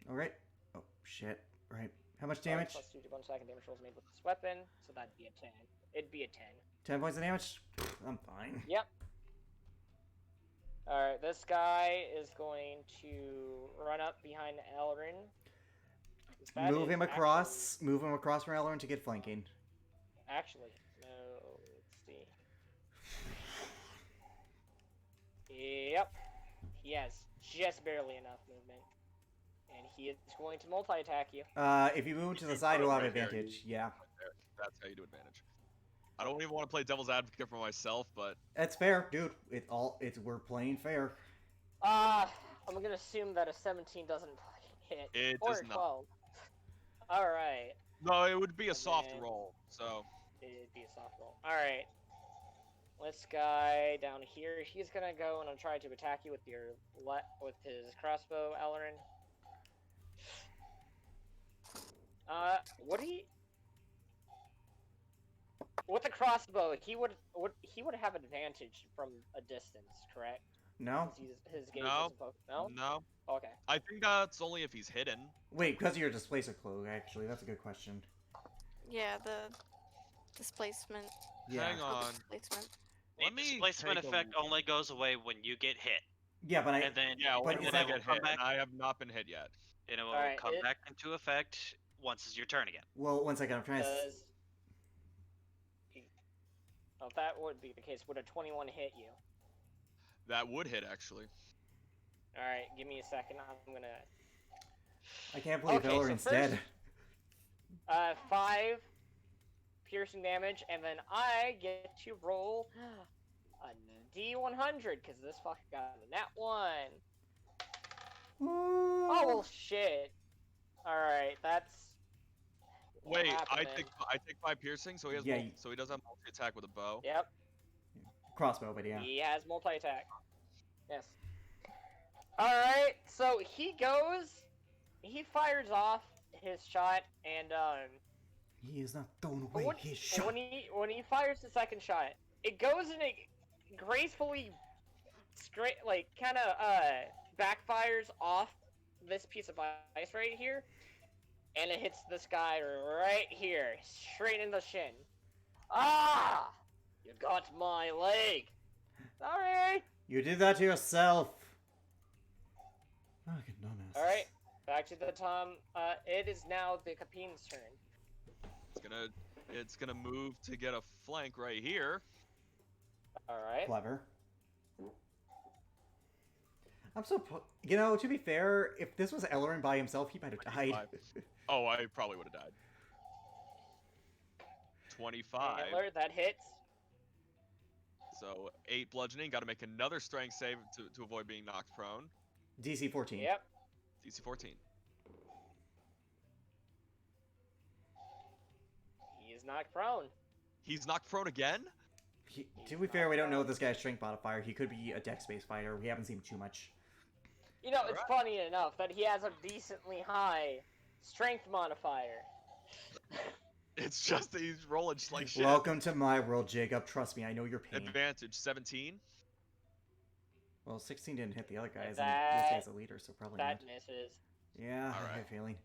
Alright. Oh, shit. Right. How much Damage? damage? Plus 2 to bonus attack and damage rolls made with this weapon, so that'd be a 10. It'd be a 10. 10 points of damage? I'm fine. Yep. Alright, this guy is going to run up behind Elrin. Move him across from Elrond to get flanking. Actually, no, let's see. Yep. He has just barely enough movement. And he is going to multi-attack you. If you move to the side, you'll have advantage. Yeah. That's how you do advantage. I don't even want to play devil's advocate for myself, but That's fair, dude. We're playing fair. I'm gonna assume that a 17 doesn't hit. it Or does a 12. not. Alright. No, it would be a soft then- roll. So It'd be a soft roll. Alright. This guy down here, he's gonna go and try to attack you with with his crossbow, Elrin. With the crossbow, he would have advantage from a distance, correct? No? Since his gauge No. is no? no, Okay. I think that's only if he's hidden. Wait, because of your displacer cloak, actually. That's a good question. Yeah, the displacement. Yeah. Hang on. Displacement. Let The me displacement take a effect look. only goes away when you get hit, Yeah, but and then Yeah, But when is I that- get come hit, back, and I have not been hit yet. and it will Alright, come back into effect once it's your turn again. Well, one second. I'm trying to... Does if that would be the case, would a 21 hit you? That would hit actually. Alright, give me a second. I'm gonna I can't believe Okay, so Elrond's first- dead. 5 piercing damage, and then I get to roll a D100 because this fucker got a nat 1. Oh well, shit. All right, that's. what Wait, I happened take 5 piercing, so he has Yeah, so he does have multi attack with a bow. then. Yep, Crossbow, but yeah. he has multi attack. Yes. All right, so he fires off his shot, and He is not throwing But away his shot. when he fires the second shot, it goes and it gracefully, straight kind of backfires off this piece of ice right here, and it hits this guy right here, straight in the shin. Ah! You got my leg. Sorry. You did that to yourself. Oh, good dumbass. All right, back to the Tom. It is now the Capin's turn. It's gonna move to get a flank right here. All right. Clever. I'm so... to be fair, if this was Elrond by himself, he might have died. 25. Oh, I probably would have died. 25. Hitler, that hits. So 8 bludgeoning. Got to make another strength save to avoid being knocked prone. DC 14. Yep. DC 14. He is knocked prone. He's knocked prone again? To be fair, we don't know this guy's strength modifier. He could be a dex-based fighter. We haven't seen him too much. You know, it's funny enough that he has a decently high strength modifier. It's just that he's rolling just like shit. Welcome to my world, Jacob. Trust me, I know your pain. Advantage 17. Well, 16 didn't hit the other guys, and That- this guy's a leader, so probably That not. misses. Yeah, I have a Alright. feeling.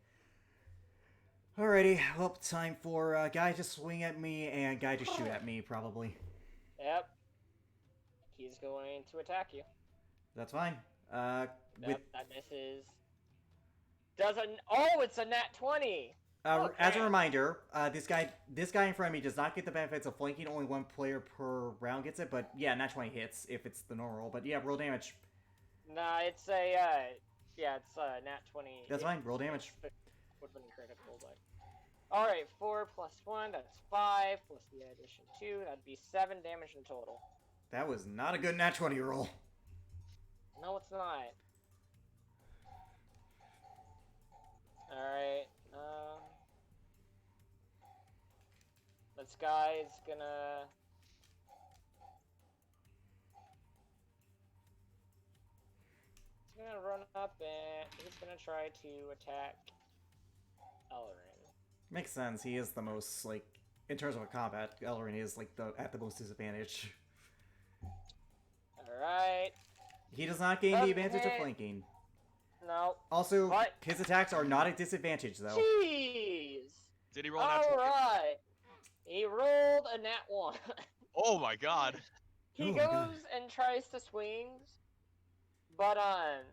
Alrighty, well, time for guy to swing at me and guy to shoot at me, probably. Yep. He's going to attack you. That's fine. Yep, With that misses. Oh, it's a nat 20! As Okay. a reminder, this guy in front of me does not get the benefits of flanking. Only one player per round gets it, but yeah, nat 20 hits if it's the normal roll. But yeah, roll damage. Nah, it's a, it's a nat 20. That's fine, roll damage. Would've been critical, but... Alright, 4 plus 1, that's 5, plus the addition 2, that'd be 7 damage in total. That was not a good nat 20 roll. No, it's not. Alright, this guy's gonna... He's gonna run up and he's gonna try to attack Elrin. Makes sense. He is the most in terms of a combat, Elrin is like at the most disadvantage. Alright. He does not gain the advantage of Okay. flanking. No. Also, What? his attacks are not at disadvantage though. Jeez. Did he roll a nat 20? Alright. He rolled a nat 1. Oh my god. He Oh my goes God. and tries to swing, but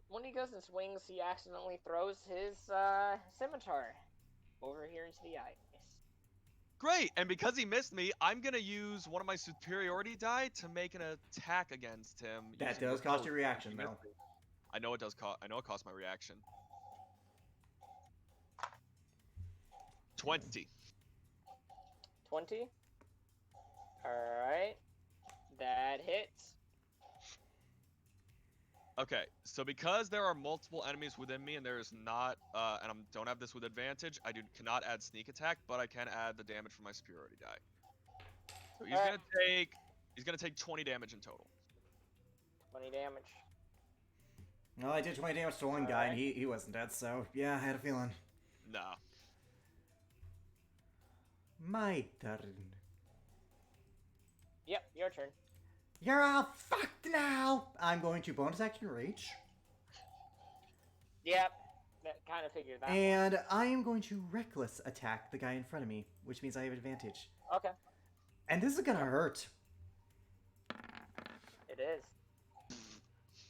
when he goes and swings, he accidentally throws his scimitar over here into the ice. Great, and because he missed me, I'm gonna use one of my superiority die to make an attack against him. That using does cost repose. your reaction He though. missed me. I know it does cost. I know it costs my reaction. 20. 20. Alright. That hits. Okay, so because there are multiple enemies within me and there is not, and I don't have this with advantage, I cannot add sneak attack, but I can add the damage from my superiority die. So he's gonna take 20 damage in total. 20 damage. Well, I did 20 damage to one guy, and he wasn't dead, so yeah, I had a feeling. No. My turn. Yep, your turn. You're all fucked now! I'm going to bonus action rage. Yep. That kind of figured that. And I am going to reckless attack the guy in front of me, which means I have advantage. Okay. And this is gonna hurt. It is.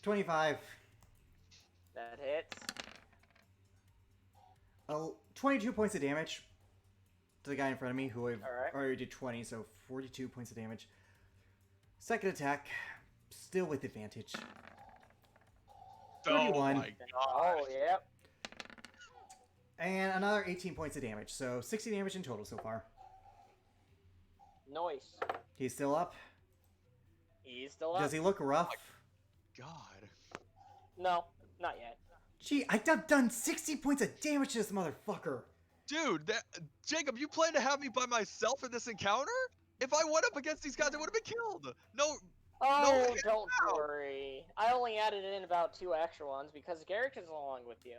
25. That hits. Oh, 22 points of damage to the guy in front of me, who I've Alright. already did 20, so 42 points of damage. Second attack, still with advantage. 31. Oh my god. Oh, yep. And another 18 points of damage, so 60 damage in total so far. Noise. He's still up. He's still up. Does he look rough? God. No, not yet. Gee, I've done 60 points of damage to this motherfucker. Dude, Jacob, you plan to have me by myself in this encounter? If I went up against these guys, I would have been killed. No. Oh, No, don't no. worry. I only added in about 2 extra ones because Garrick is along with you.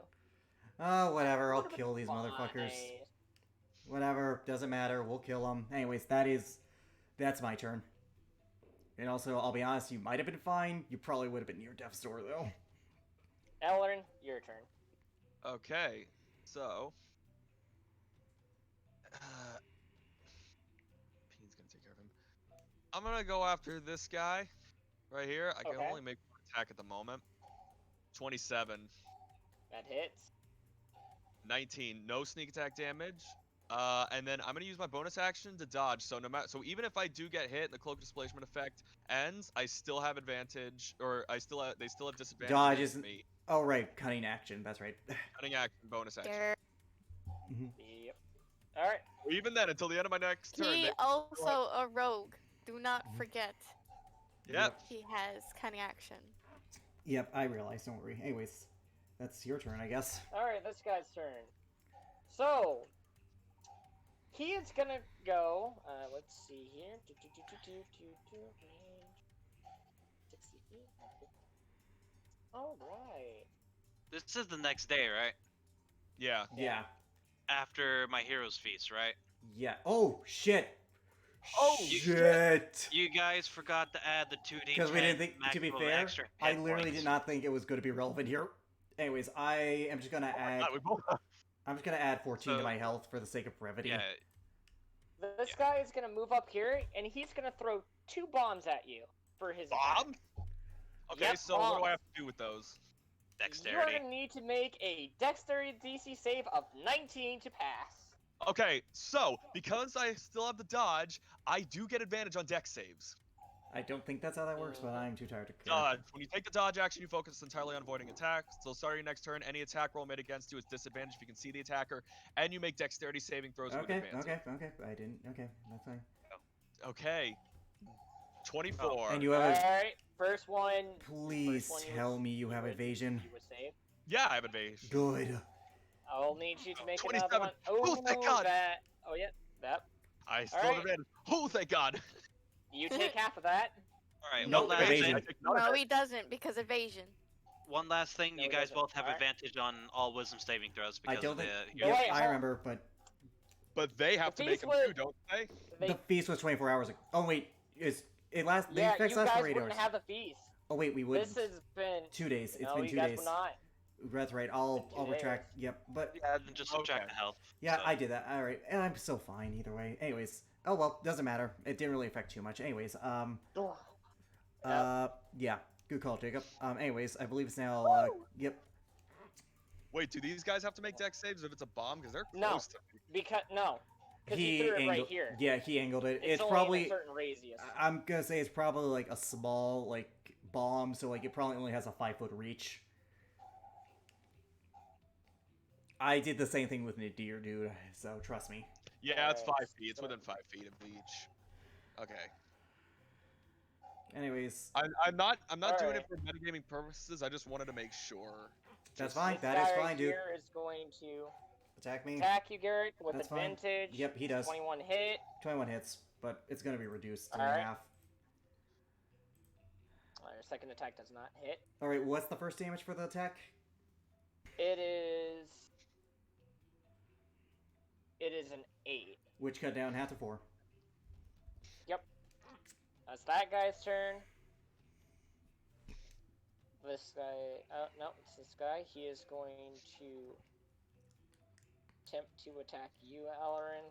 Oh, whatever, I'll Would've kill been these motherfuckers. fine. Whatever, doesn't matter, we'll kill them. Anyways, that's my turn. And also, I'll be honest, you might have been fine. You probably would have been near death's door, though. Ellerin, your turn. Okay, so. Peen's gonna take care of him. I'm gonna go after this guy right here. I can Okay. only make one attack at the moment. 27. That hits. 19. No sneak attack damage. And then I'm gonna use my bonus action to dodge. So so even if I do get hit and the cloak displacement effect ends, I still have advantage, or they still have disadvantage Dodge against isn't- me. Oh, right, cutting action, that's right. Cutting action, bonus action. There. Yep. Alright. Even then, until the end of my next turn. He also a rogue. Do not forget. Yep. He has cunning action. Yep, I realize, don't worry. Anyways, that's your turn, I guess. Alright, this guy's turn. So, he is gonna go, let's see here. 60 feet. Alright. This is the next day, right? Yeah. Yeah. After my hero's feast, right? Yeah. Oh, shit! Oh, shit! You guys forgot to add the 2d10 Because we didn't think, to be maximum fair, extra I hit literally points. did not think it was going to be relevant here. Anyways, I am just going to add... We both. I'm just going to add 14 to So- my health for the sake of brevity. Yeah, This guy is gonna move up here, and he's gonna throw 2 bombs at you for his attack. Bomb? Okay, Yep, so what do bombs. I have to do with those? You're dexterity. gonna need to make a dexterity DC save of 19 to pass. Okay, so because I still have the dodge, I do get advantage on dex saves. I don't think that's how that works, but I'm too tired to care. Dodge. When you take the dodge action, you focus entirely on avoiding attacks. So starting your next turn, any attack roll made against you is disadvantage if you can see the attacker, and you make dexterity saving throws with Okay, advantage. okay. I didn't. Okay, that's fine. Okay. 24. And you have a... Alright, first one. Please First one you tell was- me you have would- evasion. You were saved. Yeah, I have evasion. Good. I'll need you to make 27. another one. Oh, thank God. That. Oh, yeah. That. I still Alright. have advantage. Oh, thank God. You take half of that. Alright, No, one last evasion. thing. I take none of No, it. he doesn't because evasion. One last thing. No, You it guys doesn't. both have Alright. advantage on all wisdom saving throws I because don't of the think... Oh, Yep, wait, I hold- remember, but... But they have The to make feast them too, was- don't they? The feast was 24 hours ago. Oh wait, it lasts? The Yeah, effects you last guys for 8 wouldn't hours. have the feast. Oh wait, we would. This has been 2 days. It's no, been you 2 guys days. would not. That's right. I'll It's been 2 retract. days. Yep. But Yeah, then just subtract Okay. the health. yeah, so. I did that. All right, and I'm so fine either way. Anyways, oh well, doesn't matter. It didn't really affect too much. Anyways, yeah, good call, Jacob. Anyways, I believe it's now. Yep. Wait, do these guys have to make dex saves if it's a bomb? Because they're No. close to me. Because he threw it angled. right here. Yeah, he angled it. It's only probably. in a certain radius. I'm gonna say it's probably like a small like bomb, so like it probably only has a 5-foot reach. I did the same thing with Nadir, dude. So trust me. Yeah, it's 5 Alright, feet. It's so- within 5 feet of each. Okay. Anyways, I'm not doing it Alright. for metagaming purposes. I just wanted to make sure. that's Just- fine. This That guy is right fine, dude. here is going to Attack me. attack you, Garrick, with That's fine. advantage. Yep, he does. 21 hit. 21 hits, but it's gonna be reduced to Alright. half. Your second attack does not hit. All right, what's the first damage for the attack? It is an 8. Which cut down half to 4. That's that guy's turn. This guy, no, it's this guy. He is going to attempt to attack you, Alarin.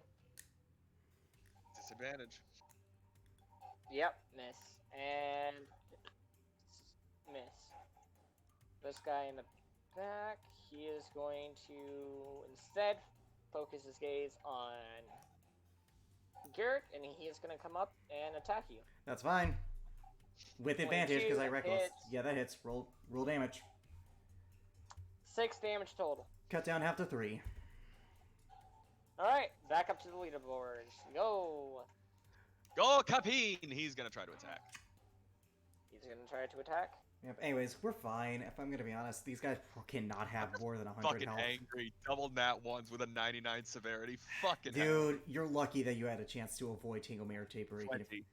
Disadvantage. Yep, miss. And miss. This guy in the back, he is going to instead focus his gaze on Garrick, and he is going to come up and attack you. That's fine. With advantage, because I 22 reckless. hits. Yeah, that hits. Roll damage. 6 damage total. Cut down half to 3. Alright, back up to the leaderboards. Go! Go, Capine! He's gonna try to attack. He's going to try to attack. Yep. Anyways, we're fine. If I'm gonna be honest, these guys cannot have more than 100 Fucking health. angry. Double nat ones with a 99 severity. Fucking hell. Dude, you're lucky that you had a chance to avoid Tingle Mirror Taper. 20.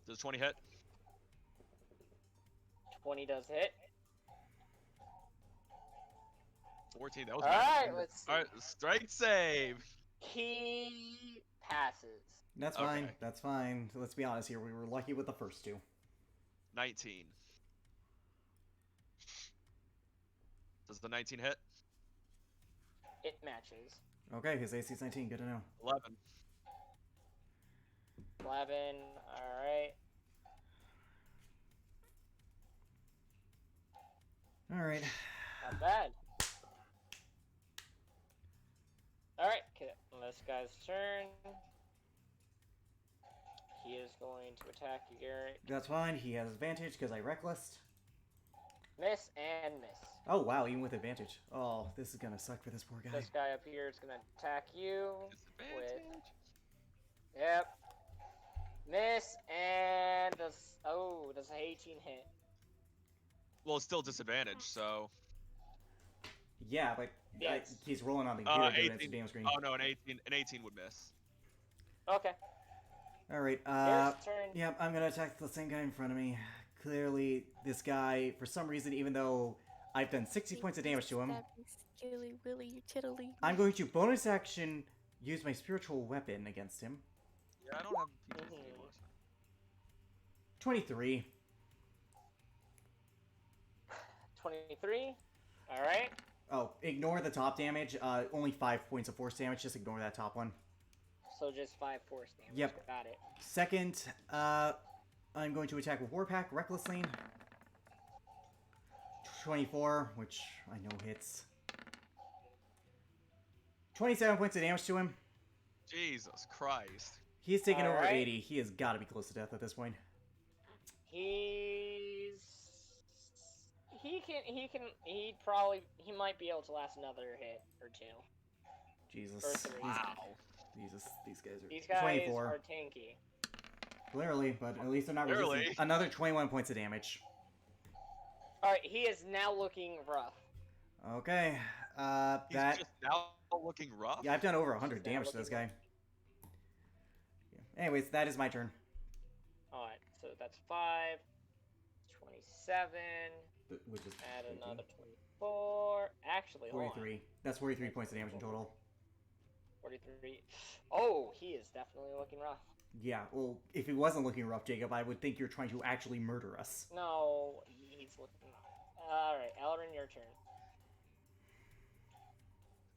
Does 20 hit? 20 does hit. 14. That was Alright, let's see. Alright, strength save. He passes. That's fine. Okay. That's fine. Let's be honest here. We were lucky with the first 2. 19. Does the 19 hit? It matches. Okay, his AC's 19. Good to know. 11. 11, alright. All right. Not bad. Alright, okay, this guy's turn. He is going to attack you, Garrett. That's fine. He has advantage because I reckless. Miss and miss. Oh wow, even with advantage. Oh, this is gonna suck for this poor guy. This guy up here is going to attack you. Disadvantage. Yep. Miss and does an 18 hit? Well, it's still disadvantage, so. Yeah, but Yes. he's rolling on the computer doing it 18. to damage screen. Oh no, an 18 would miss. Okay. All right. Garrett's turn. Yep, I'm gonna attack the same guy in front of me. Clearly, this guy, for some reason, even though I've done 60 points of damage to him, Skilly Willy, you tiddly. I'm going to bonus action use my spiritual weapon against him. Yeah, I don't have people Mhm. anymore. 23. 23. Alright. Oh, ignore the top damage. Only 5 points of force damage. Just ignore that top one. So just 5 force damage. Yep. Got it. Second, I'm going to attack with Warpack recklessly. 24, which I know hits. 27 points of damage to him. Jesus Christ. He's taken over Alright. 80. He has got to be close to death at this point. He might be able to last another hit or 2. Jesus. Or 3. Jesus, these guys are These guys 24. are tanky. Clearly, but at least they're not Clearly. resisting. Another 21 points of damage. Alright, he is now looking rough. Okay. He's That. just now looking rough. Yeah, I've done over 100 He's now damage to this looking guy. Yeah. Anyways, that is my turn. Alright, so that's 5. 27. which is Add 18. another 24. Actually, hold on. 43. That's 43 points of damage in total. 43. Oh, he is definitely looking rough. Yeah, well, if it wasn't looking rough, Jacob, I would think you're trying to actually murder us. No, he's looking rough. Alright, Elrin, your turn.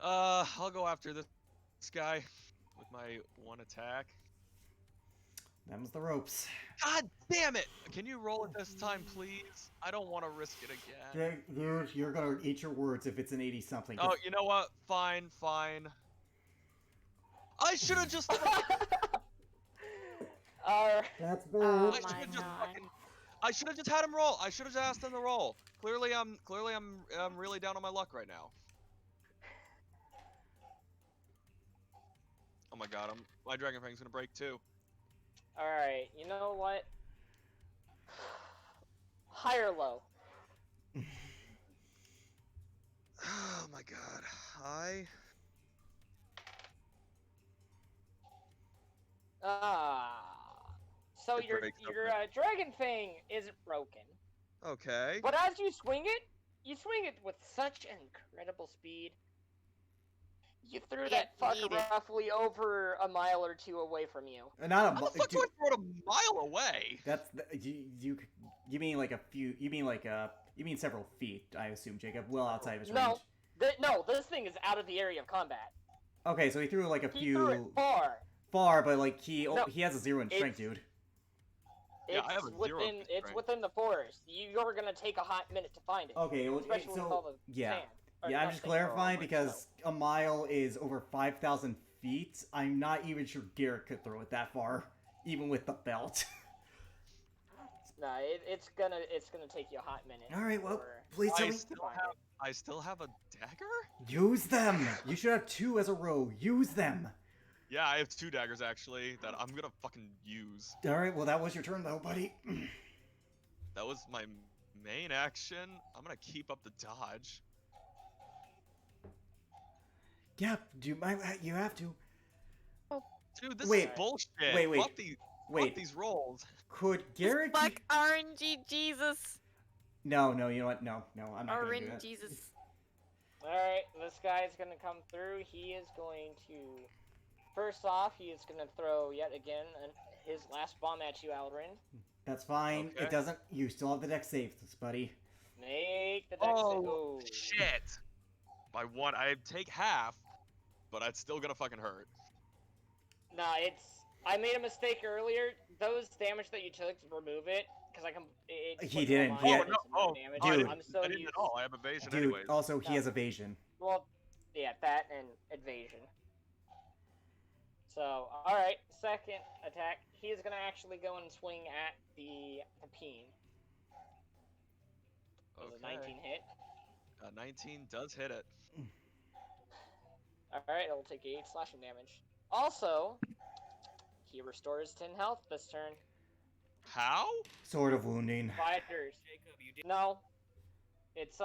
I'll go after this guy with my one attack. Them's the ropes. God damn it! Can you roll it this time, please? I don't want to risk it again. You're gonna eat your words if it's an 80 something. Oh, you know what? Fine, fine. I should have just. Alright. That's Oh bad. I my should have just god. fucking. I should have just had him roll. I should have just asked him to roll. Clearly, I'm really down on my luck right now. Oh my god, my Dragon Fang's gonna break too. Alright, you know what? High or low? Oh my god, high. So It your breaks, your doesn't Dragon Fang isn't broken. Okay. But as you swing it with such incredible speed. You threw that fucker roughly over a mile or two away from you. Not a How the fuck do I throw it a mile away? That's you mean like a few? You mean several feet? I assume, Jacob. Well outside of his range. No, this thing is out of the area of combat. Okay, so he threw like a He few threw it far. far, but like he No, has a 0 in strength, dude. Yeah, I have a 0 in It's strength. within the forest. You're gonna take a hot minute to find it. Okay, well, Especially with all the yeah. sand. Or Yeah, I'm not just sand, clarifying but because a mile is over 5,000 feet. I'm not even sure Garrett could throw it that far, even with the belt. No, it's gonna take you a hot minute. All right, well, for- please tell me. I still have a dagger? Use them. You should have 2 as a row. Use them. Yeah, I have 2 daggers actually that I'm gonna fucking use. All right, well, that was your turn though, buddy. That was my main action. I'm gonna keep up the dodge. Yeah, you have to. Dude, this Wait, is bullshit. wait. Fuck these rolls. Could Garrett? Fuck RNG Jesus. No, you know what? No, I'm not gonna do RNG that. Jesus. Alright, this guy's gonna come through. He is going to. First off, he is gonna throw yet again his last bomb at you, Aldrin. That's fine. Okay. It doesn't. You still have the deck saves, buddy. Make the deck Oh, shit. By 1, I take half, but it's still gonna fucking hurt. Nah, I made a mistake earlier. Those damage that you took, remove it, because I can. He didn't. He had- Oh, damage. dude. I'm so I didn't used. at all. I have evasion Dude, anyways. also he No. has evasion. Well, yeah, that and evasion. So, alright, second attack. He is going to actually go and swing at the peen. Does a 19 hit? 19 does hit it. Alright, it'll take 8 slashing damage. Also, he restores 10 health this turn. How? Sword of wounding. Fighters. Jacob, you did. No. It's,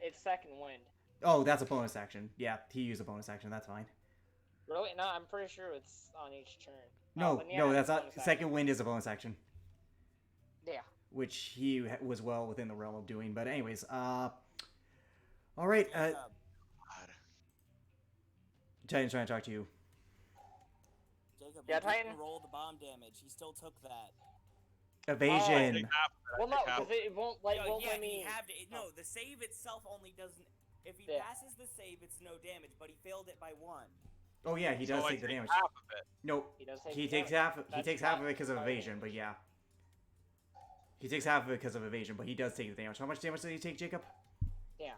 it's second wind. Oh, that's a bonus action. Yeah, he used a bonus action. That's fine. Really? No, I'm pretty sure it's on each turn. No, then yeah, no, it's that's a not. bonus action. Second wind is a bonus action, Yeah. which he was well within the realm of doing. But anyways, all right. God. Titan's trying to talk to you. Jacob, Yeah, you didn't Titan? roll the bomb damage. He still took that. Evasion. Take half of it, Well, no, take half because it won't, won't yeah, let me... he had to. No, the save itself only doesn't. If he Yeah. passes the save, it's no damage, but he failed it by 1. Oh yeah, he does So I take the damage. half of it. Nope. He does take He the takes damage. half. He That's takes half not of it because of my evasion. range. But yeah, he takes half of it because of evasion. But he does take the damage. How much damage did he take, Jacob? Yeah.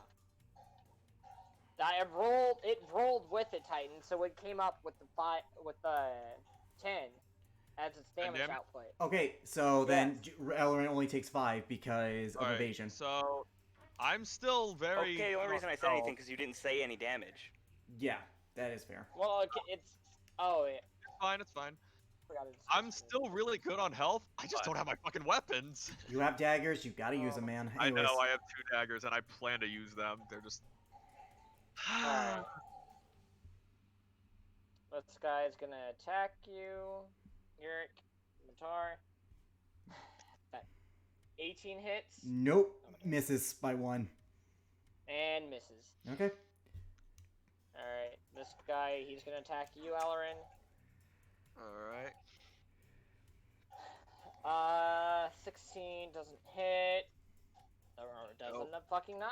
It rolled with it, Titan, so it came up with the 10 as its damage damage? output. Okay, so then Elrin only takes 5 because of Alright, evasion. So, I'm still very. Okay, the only reason I said anything because you didn't say any damage. Yeah, that is fair. Well, it's yeah, It's fine. It's fine. forgot it's I'm still really good on health. I just don't have my fucking weapons. You have daggers. You gotta use them, man. I Anyways, know I have 2 daggers and I plan to use them. They're just. Alright. This guy's gonna attack you, Yurick, Matar. 18 hits. Nope. Okay. Misses by 1. And misses. Okay. Alright, this guy, he's gonna attack you, Alarin. Alright. 16 doesn't hit. Or doesn't Nope. a fucking 9.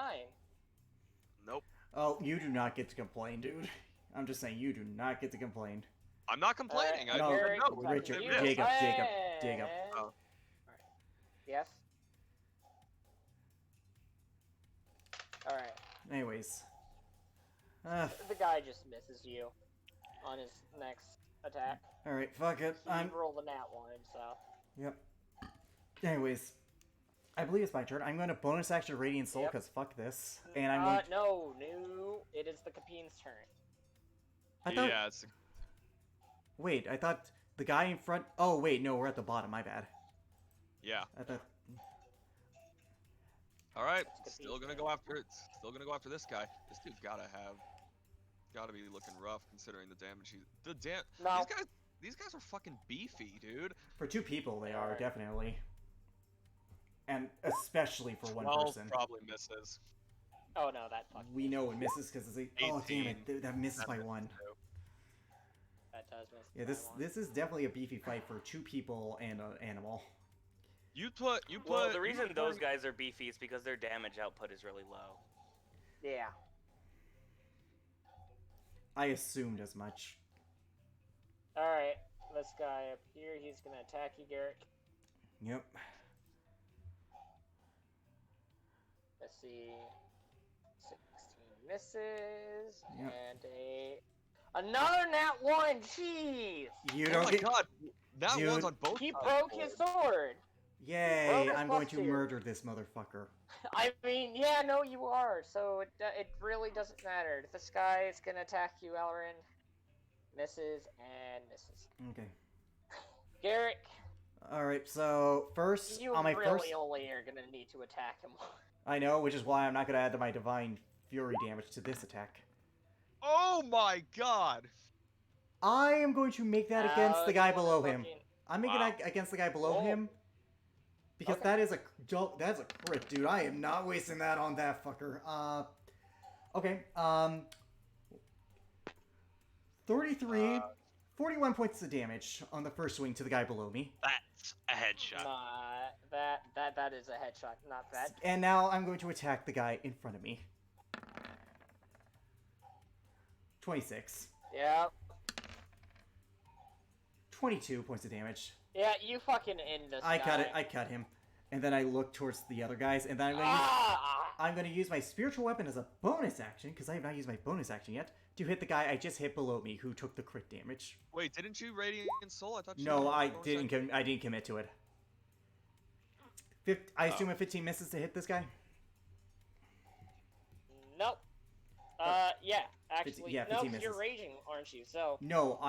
Nope. Oh, you do not get to complain, dude. I'm just saying, you do not get to complain. I'm not complaining. I No, said Garrick, no. attacking Richard, you. Jacob. And- Oh. Yes? Alright. Anyways. The guy just misses you on his next attack. Alright, fuck it. He rolled a nat 1, so. Yep. Anyways. I believe it's my turn. I'm going to bonus action Radiant Soul, Yep. because fuck this. And I'm going to... No. It is the Capine's turn. I thought... Yeah, it's Wait, I thought the guy in front... Oh, wait, no, we're at the bottom. My bad. yeah. I thought... All right, It's still gonna go after it. Still gonna go after this guy. This dude's gotta be looking rough considering the damage No. These guys are fucking beefy, dude. For 2 people, they are, Alright. definitely. And especially for 1 12 person. probably misses. Oh no, that fucking We know it misses because it's a... Oh, damn it. 18. That misses That by misses 1. too. That does miss. Yeah, by this one. this is definitely a beefy fight for 2 people and an animal. You put. Well, the you reason put- those guys are beefy is because their damage output is really low. Yeah. I assumed as much. Alright, this guy up here, he's gonna attack you, Garrick. Yep. Let's see. 16 misses. Yep. And another nat 1! Jeez! You Oh don't my get... god, that Dude. one's on both. He sides broke of the his board. sword! Yay, Well, I'm going to plus 2. murder this motherfucker. I mean, yeah, no, you are. So it really doesn't matter. This guy is gonna attack you, Elrin. Misses and misses. Okay. Garrick, Alright, so first, you on my really first... only are gonna need to attack him. I know, which is why I'm not going to add my Divine Fury damage to this attack. Oh my god! I am going to make that against the You guy wanna below him. fucking- I'm making that against the guy below Oh. him. Because Okay. that is that's a crit, dude. I am not wasting that on that fucker. Okay. 33, 41 points of damage on the first swing to the guy below me. That's a headshot. Nah, that is a headshot. Not bad. And now I'm going to attack the guy in front of me. 26. Yeah. 22 points of damage. Yeah, you fucking end this I guy. cut it. I cut him. And then I look towards the other guys, and then I'm going to use my spiritual weapon as a bonus action, because I have not used my bonus action yet, to hit the guy I just hit below me, who took the crit damage. Wait, didn't you Radiant Soul? I thought you. No, had I bonus didn't. action. I didn't commit to it. I assume a 15 misses to hit this guy. Nope. Yeah, actually, yeah, no, 15 'cause you're misses. raging, aren't you? So No,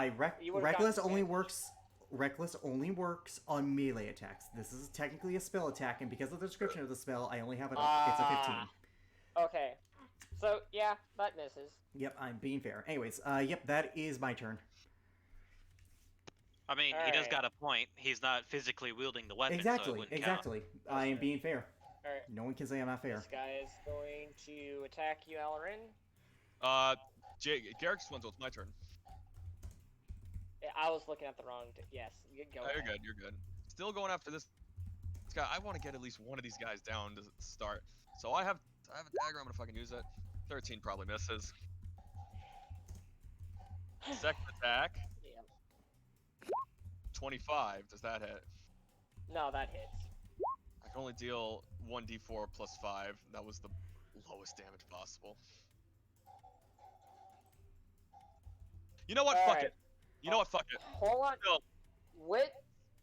You would've reckless gotten only advantage. works. Reckless only works on melee attacks. This is technically a spell attack, and because of the description of the spell, I only have it up. It's a 15. Okay. So yeah, that misses. Yep, I'm being fair. Anyways, yep, that is my turn. I mean, he does Alright. got a point. He's not physically wielding the weapon, so it Exactly, wouldn't count. exactly. I am fair. being fair. All right. No one can say I'm not fair. This guy is going to attack you, Alarin. Garrick's one, so it's my turn. Yeah, I was looking at the wrong. Yes, go. Oh, you're ahead. good. You're good. Still going after this guy. I want to get at least one of these guys down to start. So I have a dagger. I'm gonna fucking use it. 13 probably misses. Second attack. Yeah. 25. Does that hit? No, that hits. I can only deal 1d4 plus 5. That was the lowest damage possible. You know what? Fuck Alright. it. You know what? Fuck it. Hold on. No.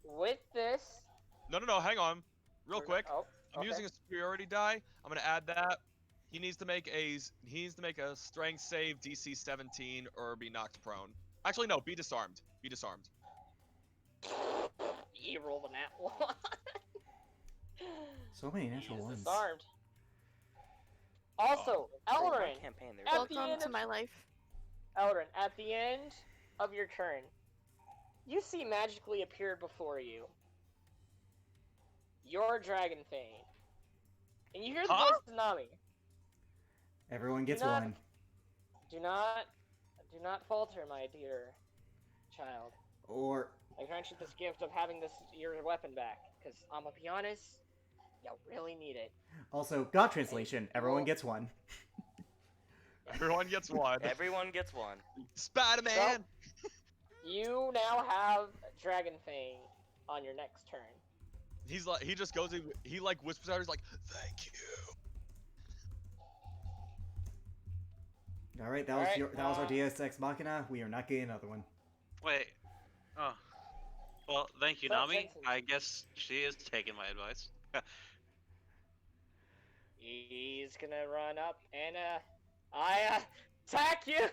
With this. No. Hang on. Real quick. Oh, I'm okay. using a superiority die. I'm gonna add that. He needs to make a strength save DC 17 or be knocked prone. Actually, no. Be disarmed. Be disarmed. You rolled a nat 1. So many natural He's ones. disarmed. Also, One Elrin, campaign, there At was the Welcome end to of- my life. Eldrin, at the end of your turn, you see magically appear before you. your Dragon Fane. And you hear the Huh? voice of Nami. Everyone gets not- one. Do not falter, my dear child. Or I grant you this gift of having your weapon back, because I'm gonna be honest, you really need it. also, God translation. Everyone gets one. Everyone gets one. Everyone gets one. Spider-Man. You now have Dragon Fang on your next turn. He's like, he just goes, he like whispers out, he's like, "Thank you." All right, that was our Deus Ex Machina. We are not getting another one. Wait. Oh. Well, thank you, So, Nami. Jensen. I guess she is taking my advice. He's gonna run up and I attack you.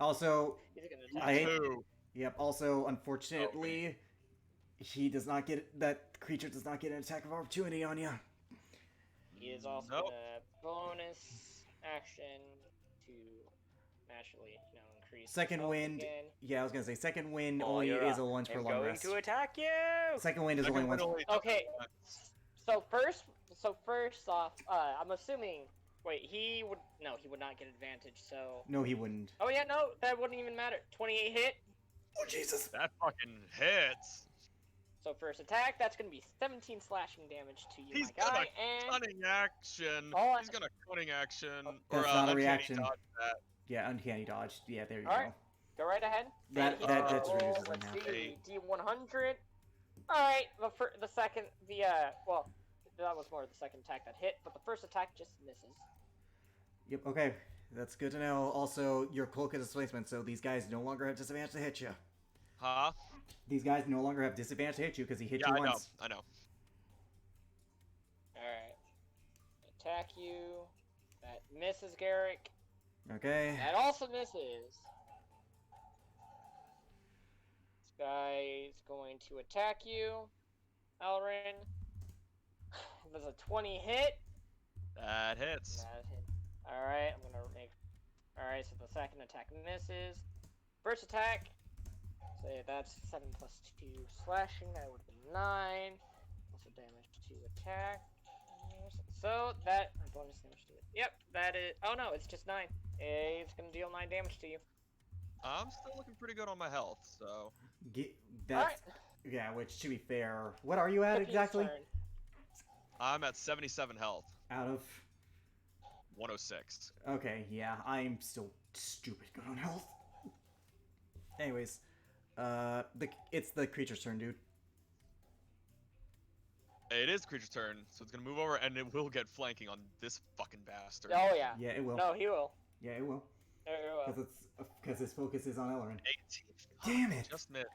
Also, He's gonna I attack hate. you. Two. Yep. Also, unfortunately, he does not get that creature does not get an attack of opportunity on you. He is also Nope. gonna bonus action to naturally, increase. his Second health wind. again. Yeah, I was gonna say second wind Oh, only you're is up. a once per I'm long going rest. to attack you. Second wind is Second only one once. only- Okay. So first off, I'm assuming. Wait, he would not get advantage. So. No, he wouldn't. Oh yeah, no, that wouldn't even matter. 28 hit. Oh Jesus! That fucking hits. So first attack, that's gonna be 17 slashing damage to you, He's my gonna guy. And cunning action. Oh, He's gonna cunning action. That's or not a uncanny reaction. dodge that. Yeah, uncanny dodge. Yeah, there you All right. go. go right ahead. That- And he's that- gonna that roll, reduces let's in half. see, D100. All right, the second, well, that was more the second attack that hit, but the first attack just misses. Yep. Okay, that's good to know. Also, your cloak is displacement, so these guys no longer have disadvantage to hit you. Huh? These guys no longer have disadvantage to hit you because he hit Yeah, you I know. once. I know. All right, attack you. That misses, Garrick. Okay. That also misses. This guy is going to attack you, Alrin. Does a 20 hit? That hits. That hit. Alright, I'm gonna make. Alright, so the second attack misses. First attack. Say that's 7 plus 2 slashing. That would be 9. Also damage to attack. So that. Bonus damage to it. Yep, that is. Oh no, it's just 9. It's gonna deal 9 damage to you. I'm still looking pretty good on my health, so. That's Alright. yeah. Which, to be fair, what are you at Pippin's exactly? turn. I'm at 77 health. Out of. 106. Okay, yeah, I'm still stupid good on health. Anyways, it's the creature's turn, dude. It is creature's turn, so it's gonna move over and it will get flanking on this fucking bastard. Oh yeah. Yeah, it will. No, he will. Yeah, it will. He will. Because his focus is on Elrin. 18. Damn it! Just missed.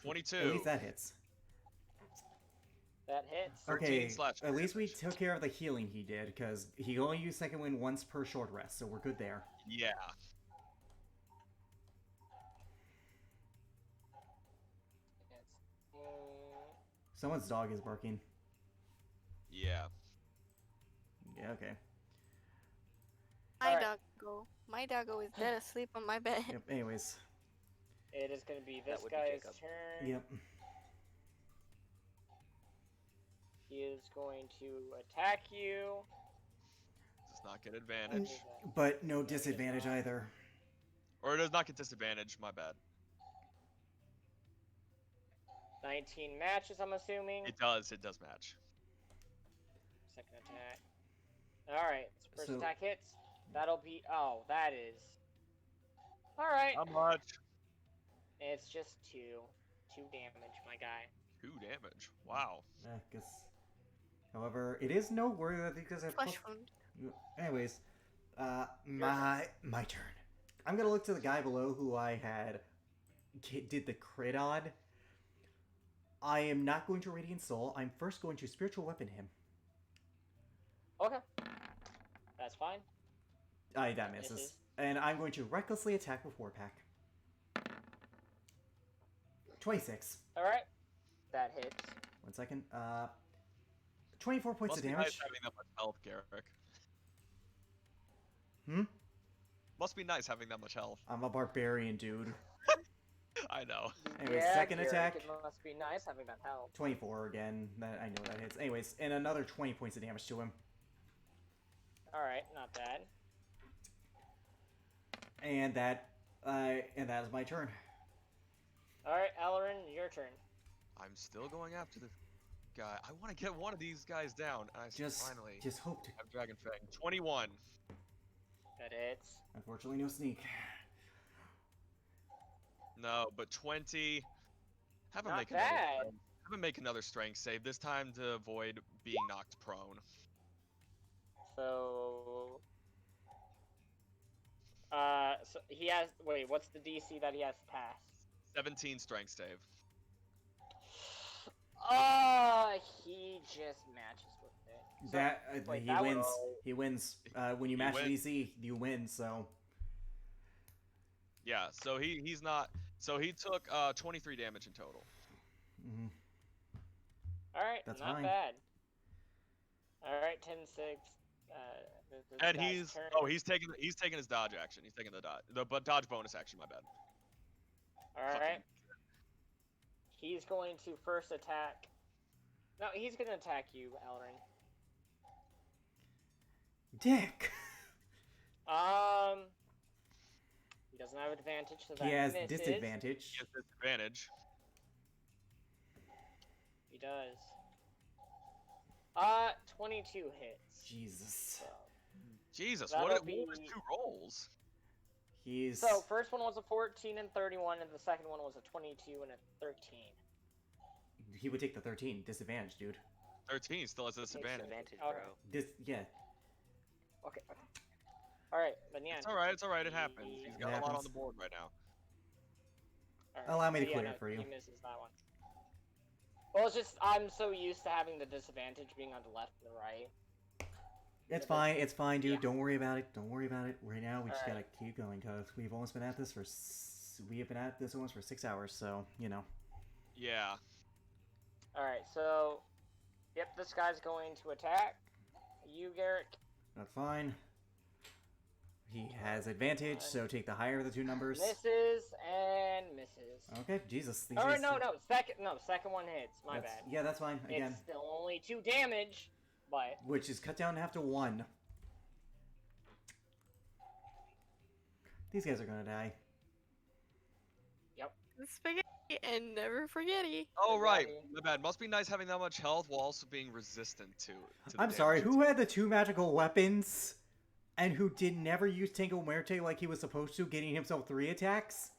22. At least that hits. That hits. 13 Okay, slash at least we damage. took care of the healing he did, because he only used second wind once per short rest, so we're good there. Yeah. Someone's dog is barking. Yeah. Yeah, okay. My Alright. doggo is dead asleep on my bed. Yep, anyways. It is going to be That this would be guy's Jacob. turn. Yep. He is going to attack you. Does not get advantage. But no disadvantage either. Or it does not get disadvantage, my bad. 19 matches, I'm assuming. It does match. Second attack. Alright, so first So- attack hits. That'll be. Oh, that is. Alright. How much? It's just 2. 2 damage, my guy. 2 damage. Wow. Guess. However, it is noteworthy that these guys have Flesh wound. Anyways, my turn. I'm gonna look to the guy below who I had did the crit on. I am not going to Radiant Soul. I'm first going to Spiritual Weapon him. Okay. That's fine. That misses. Misses. And I'm going to recklessly attack with Warpack. 26. Alright. That hits. 1 second. 24 points Must of be damage. nice having that much health, Garrick. Hmm? Must be nice having that much health. I'm a barbarian, dude. I know. Anyways, Yeah, second Garrick, attack. It must be nice having that help. 24 again. That I know that hits. Anyways, and another 20 points of damage to him. Alright, not bad. And that is my turn. Alright, Ellerin, your turn. I'm still going after the guy. I want to get one of these guys down. And I finally Just hope to. have Dragon Fang. 21. That hits. Unfortunately, no sneak. No, but 20. Have him Not make bad. have him make another strength save. This time to avoid being knocked prone. So he has. Wait, what's the DC that he has to pass? 17 strength save. He just matches with it. So, That wait, he that wins. was- He wins. When you He match wins. DC, you win. So Yeah, so he's not. So he took 23 damage in total. mhm. All right, That's not fine. bad. All right, 10-6. This And guy's turn. he's taking his dodge action. He's taking the dodge bonus action. My bad. All right. He's going to first attack. No, he's going to attack you, Elrin. Dick. He doesn't have advantage, so that He has misses. disadvantage. He has disadvantage. He does. 22 hits. Jesus. So, Jesus, That'll what be- was 2 rolls? He's. so first one was a 14 and 31, and the second one was a 22 and a 13. He would take the 13 disadvantage, dude. 13 still has a disadvantage. Disadvantage, Okay. bro. Yeah. Okay. All right, then yeah. It's alright, it happens. He's got a lot on happens. the board right now. All right. Allow me to So, clear yeah, it for you. He misses that one. Well, it's just I'm so used to having the disadvantage being on the left and the right. It's fine. It's fine, dude. Yeah. Don't worry about it. Don't worry about it. Right now, we just gotta Alright. keep going because we've almost been at this for. We have been at this almost for 6 hours. So you know. Yeah. All right, so yep, this guy's going to attack you, Garrick. That's fine. He has advantage, so take the higher of the two numbers. Misses and misses. Okay, Jesus. These All right, are- second one hits. My that's- bad. Yeah, that's fine. Again, It's still only 2 damage, but which is cut down half to 1. These guys are gonna die. Spaghetti and never forgetty. Oh right, Spaghetti. my bad. Must be nice having that much health while also being resistant to the I'm sorry. damage. Who had the 2 magical weapons, and who did never use Tango Muerte like he was supposed to, getting himself 3 attacks?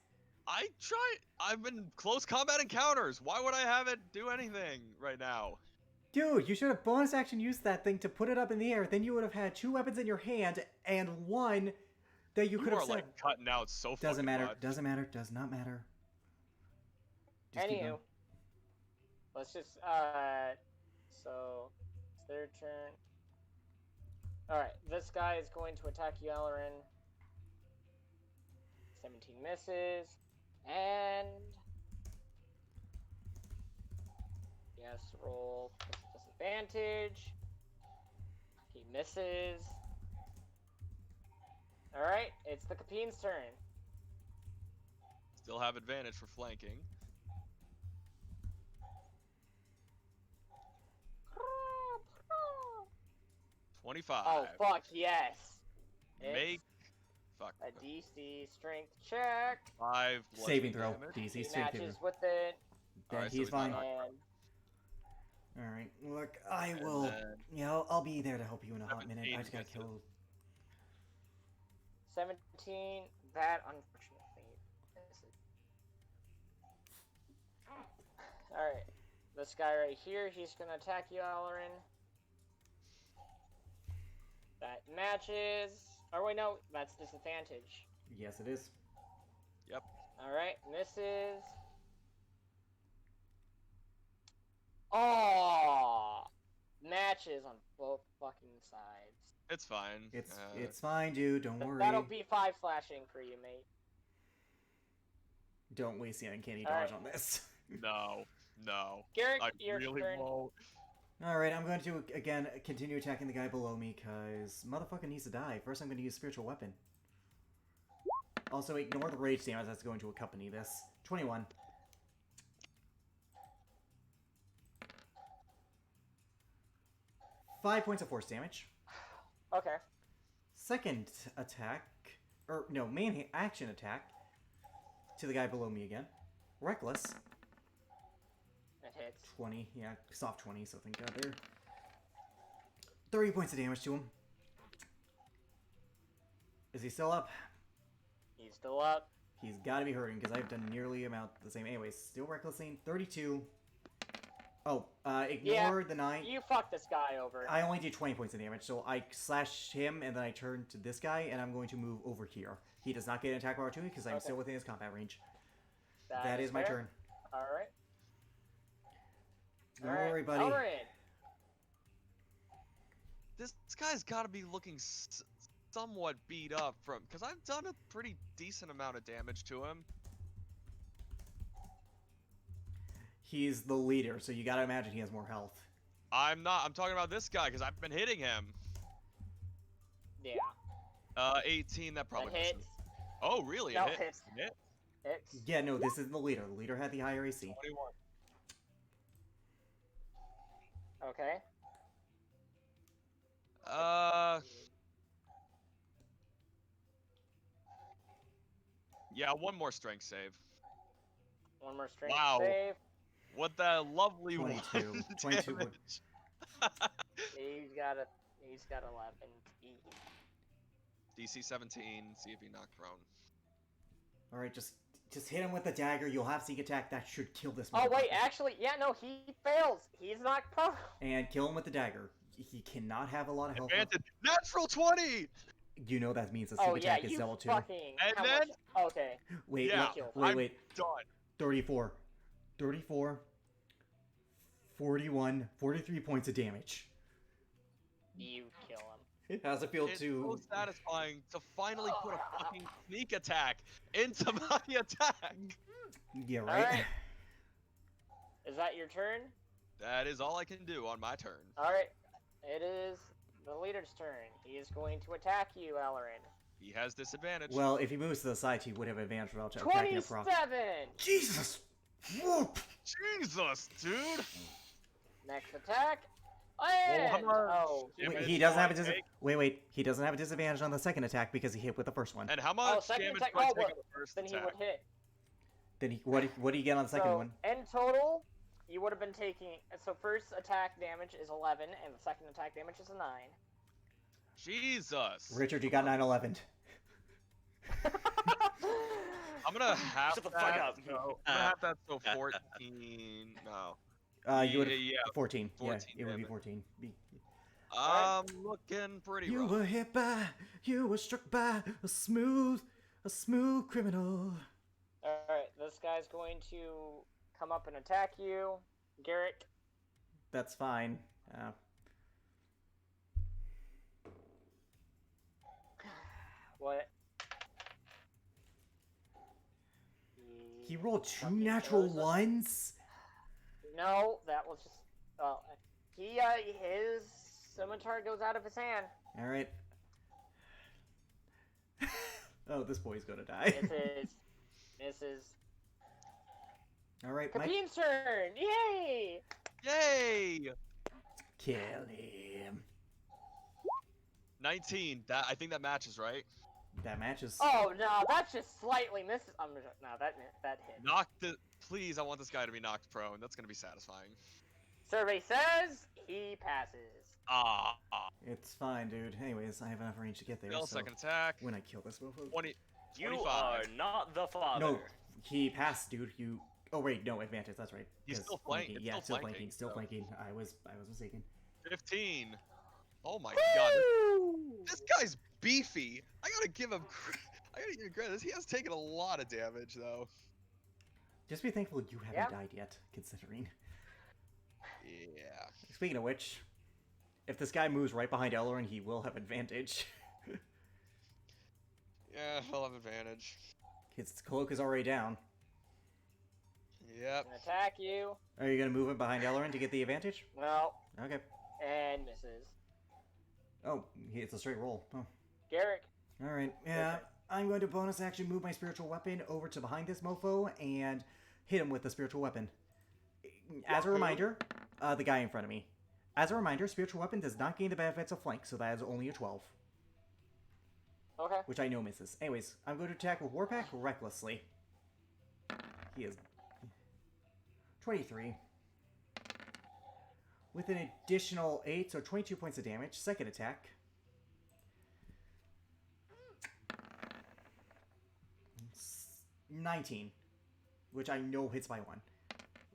I'm in close combat encounters. Why would I have it do anything right now? Dude, you should have bonus action used that thing to put it up in the air. Then you would have had 2 weapons in your hand and 1 that you could are have said. like cutting out so Doesn't fucking matter. much. Doesn't matter. Does not matter. Just keep anywho, going. let's just so it's their turn. All right, this guy is going to attack you, Ellerin. 17 misses, and he has to roll with disadvantage. He misses. All right, it's the Capin's turn. Still have advantage for flanking. Oh 25. fuck yes! Make fuck A DC strength check. 5 Saving throw. damage. DC He strength matches saving. with it, Then Alright, so he's he's not fine. knocked and All right. Look, I And will. then Yeah, I'll be there to help you in a hot minute. I 17 just gotta misses. kill. 17. That unfortunately misses. All right, this guy right here. He's gonna attack you, Alarin. That matches. Or wait, no, that's disadvantage. Yes, it is. All right, misses. Oh, matches on both fucking sides. It's fine. It's fine, dude. Don't worry. That'll be 5 flashing for you, mate. Don't waste the uncanny Alright. dodge on this. No. Garrick, I your really turn. won't. All right, I'm going to again continue attacking the guy below me because motherfucker needs to die. First, I'm going to use spiritual weapon. Also, ignore the rage damage that's going to accompany this. 21. Five points of force damage. Okay. Second attack, or no, main action attack to the guy below me again. Reckless. It hits. 20, yeah, soft 20, so thank God there. 30 points of damage to him. Is he still up? He's still up. He's got to be hurting because I've done nearly amount the same. Anyways, still recklessing. 32. Oh, ignore the 9. You fucked this guy over. I only did 20 points of damage, so I slash him and then I turn to this guy and I'm going to move over here. He does not get an attack of opportunity because I'm Okay. still within his combat range. That That is my fair. turn. Alright. Don't worry, buddy. Alright. This guy's got to be looking somewhat beat up from, because I've done a pretty decent amount of damage to him. He's the leader, so you gotta imagine he has more health. I'm not. I'm talking about this guy because I've been hitting him. Yeah. 18. That probably That hits. misses. Oh, really? No, It hit? hits. It hit? Hits. Yeah, no, this isn't the leader. The leader had the higher AC. 21. Okay. Yeah, one more strength save. One more strength Wow. save. What that lovely 22. one 22 would- damage. He's got 11. DC 17. See if he knocked prone. Alright, just hit him with the dagger. You'll have sneak attack. That should kill this Oh wait, motherfucker. actually, yeah, no, he fails. He's not prone. And kill him with the dagger. He cannot have a lot of health. Advantage. Natural 20. You know that means the sneak Oh yeah, attack is you level 2. fucking. And how then- much? Okay. Wait, Yeah, wait. Done. 34. 34. 41. 43 points of damage. You kill him. How's it feel It's to... so satisfying to finally put a fucking sneak attack into my attack. Yeah, right? Alright. Is that your turn? That is all I can do on my turn. Alright. It is the leader's turn. He is going to attack you, Alarin. He has disadvantage. Well, if he moves to the side, he would have advantage without attacking a proc. 27! Jesus! Whoop! Jesus, dude. Next attack. And... Oh. Wait, he doesn't have a wait. He doesn't have a disadvantage on the second attack because he hit with the first one. And how much second damage attack- do I oh, take well, on the first Then he attack? would hit. Then what do you get on the second So, one? in total, you would have been taking... So first attack damage is 11, and the second attack damage is a 9. Jesus. Richard, you got 9/11. I'm gonna have Shut the that. fuck up. So, I'm gonna have that. So 14. No. You would Yeah, 14. 14, Yeah, it would damn be it. 14. I'm looking pretty You rough. were hit by, you were struck by a smooth criminal. Alright, this guy's going to come up and attack you. Garrick. That's fine. What? He rolled 2 fucking natural kills us. ones? No, that was just... his scimitar goes out of his hand. Alright. Oh, this boy's gonna die. Misses. Alright, Mike. Capine's turn! Yay! Yay! Kill him. 19. I think that matches, right? That matches. Oh, no, that's just slightly misses. No, that hit. Knock the. Please, I want this guy to be knocked prone. That's gonna be satisfying. Survey says he passes. Ah. It's fine, dude. Anyways, I have enough range to get there. Fail So second attack. when I kill this motherfucker. 20. You 25. are not the father. No, he passed, dude. You. Oh wait, no advantage. That's right. He's 'cause still flanking. Yeah, It's still still flanking. flanking, Still so. flanking. I was mistaken. 15. Oh my god. This guy's beefy. I gotta give him credit. He has taken a lot of damage though. Just be thankful you haven't Yeah. died yet, considering. Yeah. Speaking of which, if this guy moves right behind Ellerin, he will have advantage. Yeah, he'll have advantage. His cloak is already down. Yep. Can attack you. Are you gonna move it behind Ellerin to get the advantage? No, Okay. and misses. Oh, it's a straight roll. Oh. Garrick. All right. Yeah. I'm going to bonus action move my spiritual weapon over to behind this mofo and hit him with the spiritual weapon. As a reminder, the guy in front of me. As a reminder, spiritual weapon does not gain the benefits of flank, so that is only a 12. Okay. Which I know misses. Anyways, I'm going to attack with Warpack recklessly. He is 23. With an additional 8, so 22 points of damage. Second attack. It's 19. Which I know hits by 1.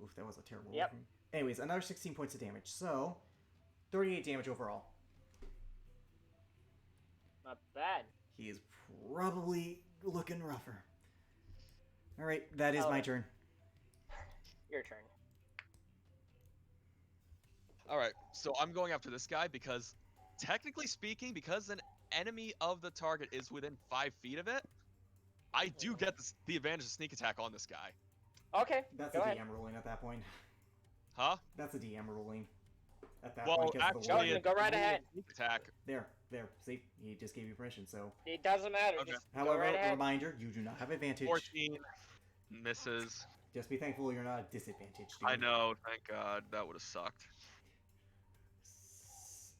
Oof, that was a terrible roll. Anyways, another 16 points of damage. So, 38 damage overall. Not bad. He is probably looking rougher. Alright, that is my turn. Your turn. Alright, so I'm going after this guy because, technically speaking, because an enemy of the target is within 5 feet of it, I do get the advantage of sneak attack on this guy. Okay. That's go a ahead. DM ruling at that point. Huh? That's a DM ruling. At that Well, point, because of the actually, warning. it's Go right ahead. Sneak attack. There. See? He just gave you permission, so... It doesn't matter. Okay. Just However, go right ahead. reminder, you do not have advantage. 14 misses. Just be thankful you're not at disadvantage, dude. I know, thank God. That would have sucked.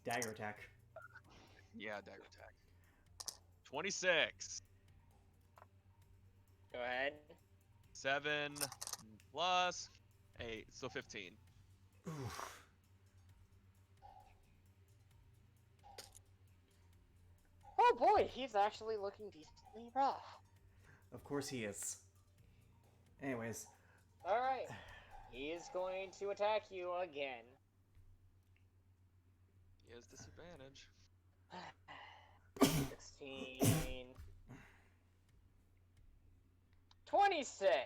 Dagger attack. Yeah, dagger attack. 26. Go ahead. 7 plus 8, so 15. Oof. Oh boy, he's actually looking decently rough. Of course he is. Anyways. Alright. He is going to attack you again. He has disadvantage. 16. 26.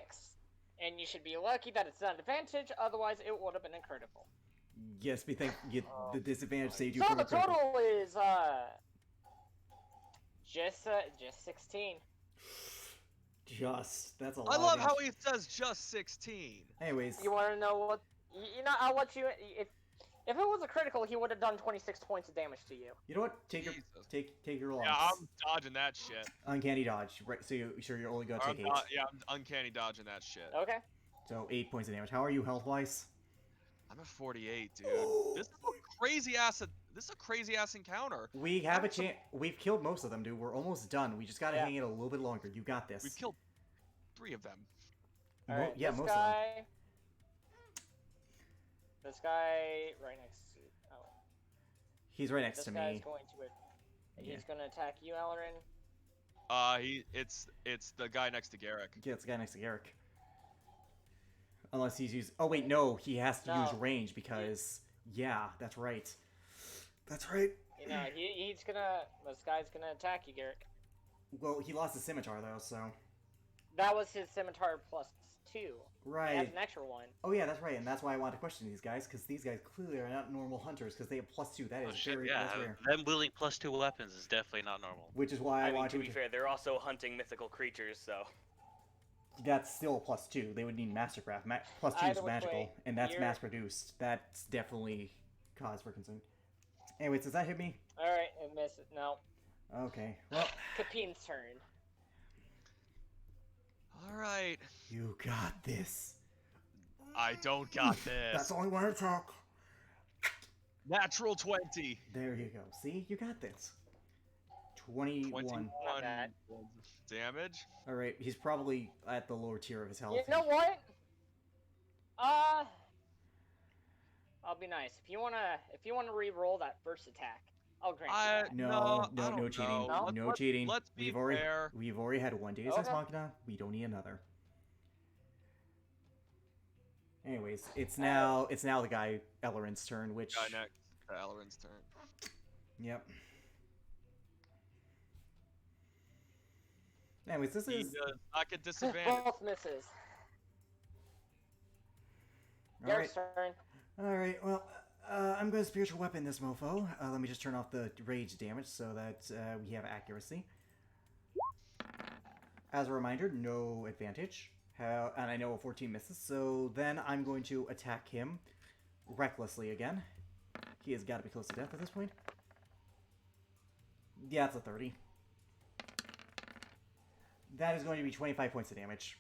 And you should be lucky that it's not an advantage, otherwise it would have been a critical. Yes, be thankful the disadvantage saved you So from the a critical. total is just 16. Just. That's a lot. I love of how damage. he says just 16. Anyways. You want to know what? You know, I'll let you. If it was a critical, he would have done 26 points of damage to you. You know what? Take your loss. Yeah, I'm dodging that shit. Uncanny dodge. Right, so you're only gonna take 8. I'm uncanny dodging that shit. Okay. So 8 points of damage. How are you health wise? I'm at 48, dude. This is a crazy ass encounter. We have a chance. We've killed most of them, dude. We're almost done. We just gotta hang it a little bit longer. You got this. We've killed 3 of them. Alright, yeah, this most guy, of them. This guy right next to. Oh. He's right next This to guy's me. going to. He's going to attack you, Ellerin. It's the guy next to Garrick. Yeah, it's the guy next to Garrick. Unless he's used. Oh wait, no, he has to use range because. Yeah, that's right. That's right. You know, he's gonna. This guy's gonna attack you, Garrick. Well, he lost his scimitar though, so. That was his scimitar plus 2. Right. He has an extra one. Oh yeah, that's right, and that's why I wanted to question these guys, because these guys clearly are not normal hunters, because they have +2. That is very that's rare. them wielding +2 weapons is definitely not normal. Which is why I I mean, wanted to be fair, they're also hunting mythical creatures, so. That's still a +2. They would need Mastercraft. +2 is Either which magical, way, and that's you're- mass-produced. That's definitely cause for concern. Anyways, does that hit me? Alright, it misses. No. Okay, well... Capine's turn. Alright. You got this. I don't got this. That's only one attack. Natural 20. There you go. See? You got this. 21. 21 Not bad. damage. Alright, he's probably at the lower tier of his health. You know what? I'll be nice. If you wanna re-roll that first attack, I'll grant you that. No, I no don't cheating. know. No cheating. Let's be fair. We've already had one Deus Ex Machina. We don't need another. Anyways, it's now the guy Ellerin's turn, which Guy next to Ellerin's turn. Yep. Anyways, this He is does not get disadvantage. Both misses. all Your right. turn. All right. Well, I'm going to spiritual weapon this mofo. Let me just turn off the rage damage so that we have accuracy. As a reminder, no advantage. And I know a 14 misses, so then I'm going to attack him recklessly again. He has got to be close to death at this point. Yeah, it's a 30. That is going to be 25 points of damage.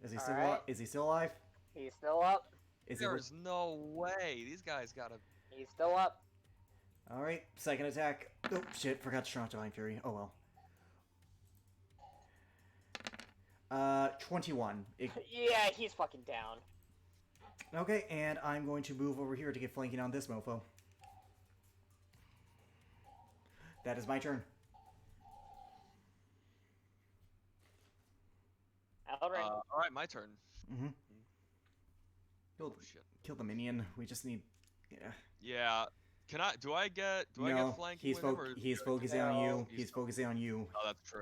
Is he still Alright. alive? Is he still alive? He's still up. Is he? There's no way. These guys gotta. He's still up. All right. Second attack. Oh shit! Forgot to turn off Divine Fury. Oh well. 21. Yeah, he's fucking down. Okay, and I'm going to move over here to get flanking on this mofo. That is my turn. Alright. All right, my turn. Mm-hmm. Oh shit. Kill the minion. We just need. Yeah. Yeah. Can I? Do I get? Do I No, get flanking he's with him, or is he's he- focusing on you. He's- He's focusing on you. Oh, that's true.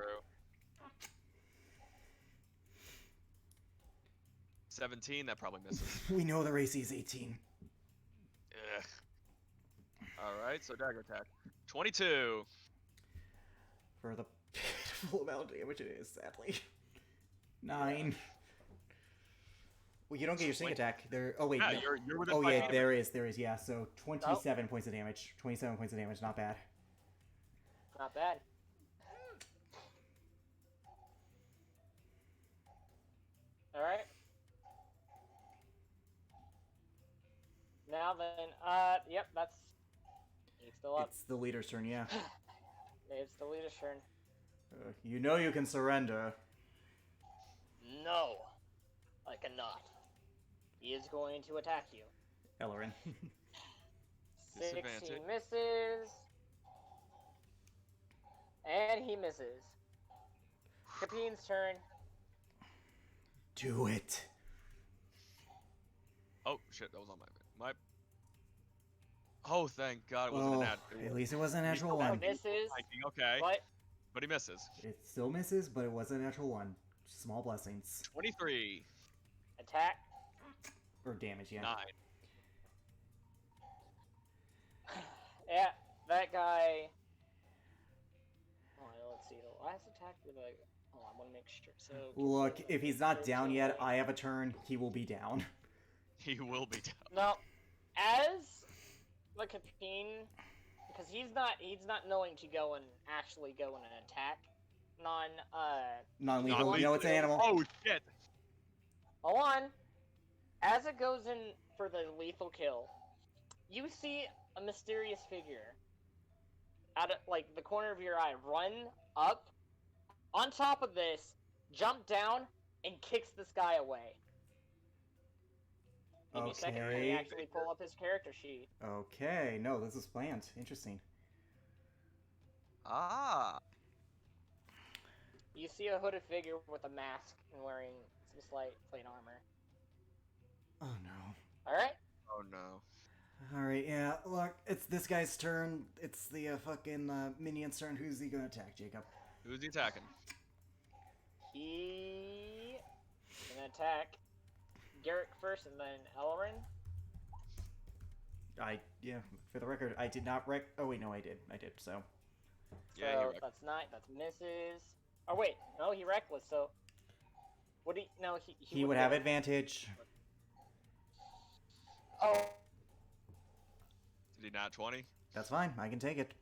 17. That probably misses. We know the AC is 18. Ugh. All right, so dagger attack. 22. For the full amount of damage it is, sadly. 9. Well, you don't get your sneak attack. There. Oh wait. Yeah, no. you're within Oh 5 yeah, feet. there is. Yeah, so 27 points of damage. 27 points of damage. Not bad. Not bad. Alright. Now then, yep, that's... He's still up. It's the leader's turn. Yeah. It's the leader's turn. You know you can surrender. No, I cannot. He is going to attack you. Ellerin. 16 Disadvantage. misses. And he misses. Capine's turn. Do it. Oh shit, that was on my. Oh, thank God, it wasn't Oh, an ad. at least it wasn't a natural That one. misses. Okay, But but he misses. It still misses, but it was a natural one. Small blessings. 23. attack. Or damage, yeah. 9. Yeah, that guy. Oh, let's see. The last attack with a. Oh, I want to make sure. So. Look, if he's not down yet, I have a turn. He will be down. He will be down. No, as the Capine, because he's not knowing to go and actually go and attack Non-lethal. Non-lethal. You know it's an animal. Oh shit. Hold on. As it goes in for the lethal kill, you see a mysterious figure out of like the corner of your eye run up on top of this, jump down, and kicks this guy away. Give me a second when we Okay. actually pull up his character sheet. Okay. No, this is planned. Interesting. Ah. You see a hooded figure with a mask and wearing some slight plate armor. Oh no. Alright? Oh no. Alright, yeah, look, it's this guy's turn. It's the fucking minion's turn. Who's he gonna attack, Jacob? Who's he attacking? He can attack Garrick first and then Ellerin. Yeah, for the record, I did not oh wait, no, I did, so. Yeah, So you're right. that's 9, that's misses. Oh wait, no, he reckless, so... Would he... No, He would have advantage. Oh, Did he not 20? That's fine, I can take it.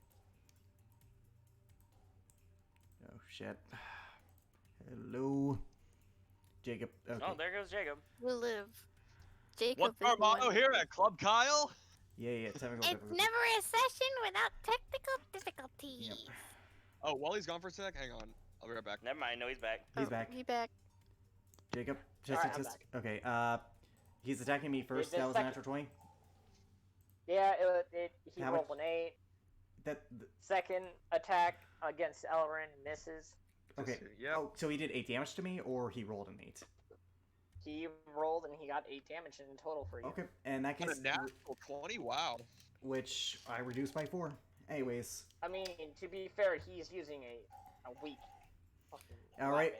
Oh shit. Hello. Jacob, okay. Oh, there goes Jacob. We'll live. Jacob What's is our the motto one. here at Club Kyle? Yeah, It's never a session without technical difficulties. Yep. Oh, while he's gone for a sec, hang on. I'll be right back. Never mind. No, he's back. He's Oh, back. He back. Jacob, Alright, I'm okay, he's attacking me first. did That was a second. natural 20. yeah, he How rolled much- an 8. That, Second attack against Ellerin misses. okay. Yeah. Oh, so he did 8 damage to me, or he rolled an 8? He rolled and he got 8 damage in total for you. Okay, and that Got gets a natural 20? Wow. which I reduced by 4. Anyways, I mean, to be fair, he's using a weak fucking Alright.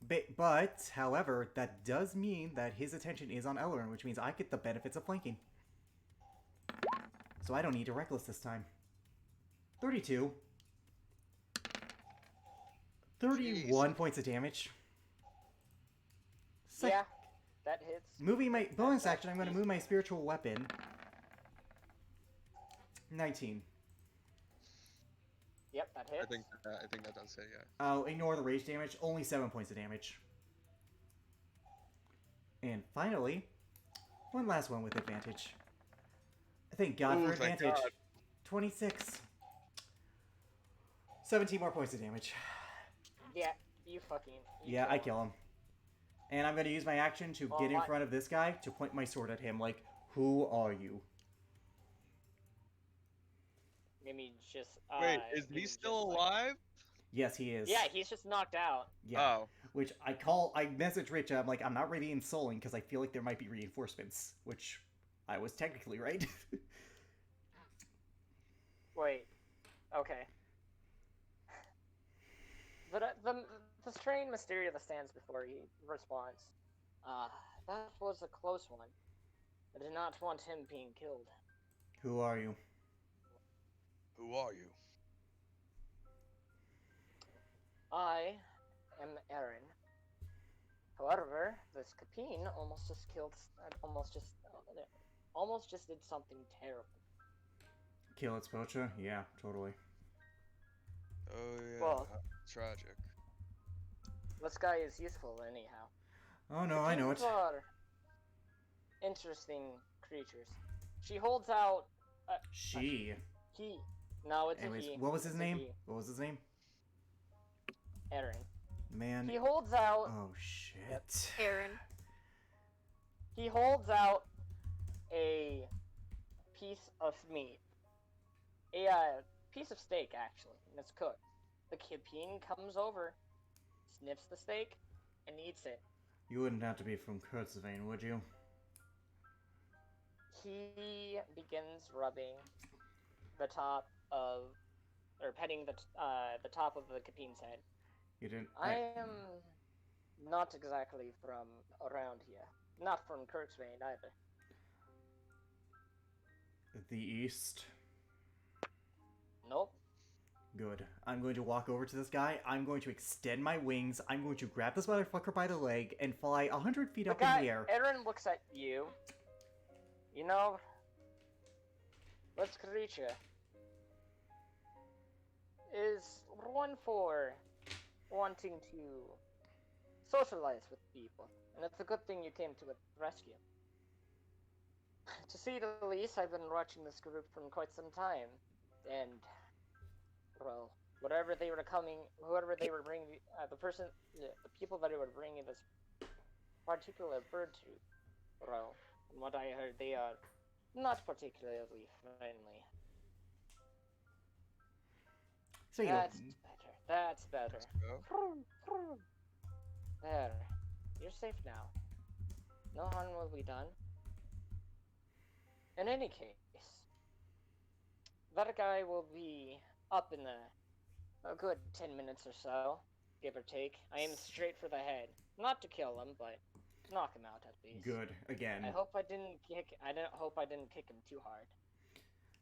weapon. but however, that does mean that his attention is on Ellerin, which means I get the benefits of flanking. So I don't need to reckless this time. 32. 31 points of damage. Yeah, that hits. Moving my bonus action, I'm going to move my spiritual weapon. 19. Yep, that hits. I think that does hit. Yeah. Oh, ignore the rage damage. Only 7 points of damage. And finally, one last one with advantage. Thank God for Ooh, thank advantage. God. 26. 17 more points of damage. Yeah, you fucking. Yeah, I kill him. And I'm going to use my action to get in front of this guy to point my sword at him like, who are you? Give me just. Wait, is give me he just, still like- alive? Yes, he is. Yeah, he's just knocked out. Yeah. Oh. Which I message Rich, I'm like, I'm not really insulting because I feel like there might be reinforcements, which I was technically right. Wait. Okay. The strange Mysteria that stands before you responds. That was a close one. I did not want him being killed. Who are you? Who are you? I am Aaron. However, this Capine almost just did something terrible. Kill its poacher? Yeah, totally. Oh yeah. Well- Tragic. This guy is useful anyhow. Oh no, I know it. Capines are interesting creatures. She holds out. She. He. No, it's Anyways, a he. what was his It's a name? he. What was his name? Aaron. Man. He holds out. Oh shit. Aaron. He holds out a piece of meat. A piece of steak, actually, and it's cooked. The Capine comes over, sniffs the steak, and eats it. You wouldn't have to be from Kurtzvane, would you? He begins rubbing the top of, or petting the top of the Capine's head. You didn't. I am not exactly from around here. Not from Kirksvane either. The east. Nope. Good. I'm going to walk over to this guy. I'm going to extend my wings. I'm going to grab this motherfucker by the leg and fly 100 feet up in the air. Aaron looks at you. You know, this creature is one for wanting to socialize with people, and it's a good thing you came to the rescue. To say the least, I've been watching this group from quite some time, and well, whoever they were bringing, the people that they were bringing this particular bird to, well, from what I heard, they are not particularly friendly. So you That's don't. better. That's better. Go. There. You're safe now. No harm will be done. In any case, that guy will be up in a good 10 minutes or so, give or take. I aim straight for the head. Not to kill him, but knock him out at least. Good. Again. I hope I didn't kick him too hard.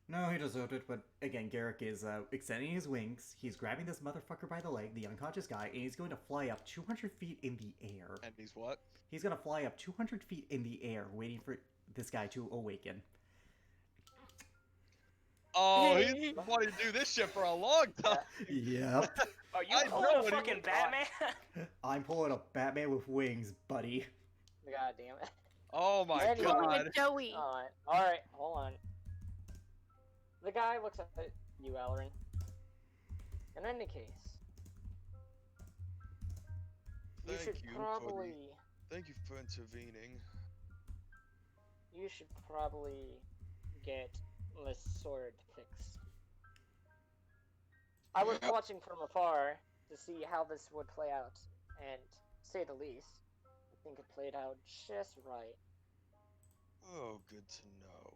No, he deserved it, but again, Garrick is extending his wings. He's grabbing this motherfucker by the leg, the unconscious guy, and he's going to fly up 200 feet in the air. And he's what? He's going to fly up 200 feet in the air, waiting for this guy to awaken. Oh, he's been wanting to do this shit for a long time. Yep. Are you I know pulling a what he fucking was Batman? I'm pulling a Batman with wings, buddy. God damn it. Oh my Anyway. Pulling god. a Joey. Alright, hold on. The guy looks at you, Elrin. In any case, Thank should you probably Thank you for intervening. you should probably get this sword fixed. I was watching from afar to see how this would play out, and to say the least, I think it played out just right. Oh, good to know.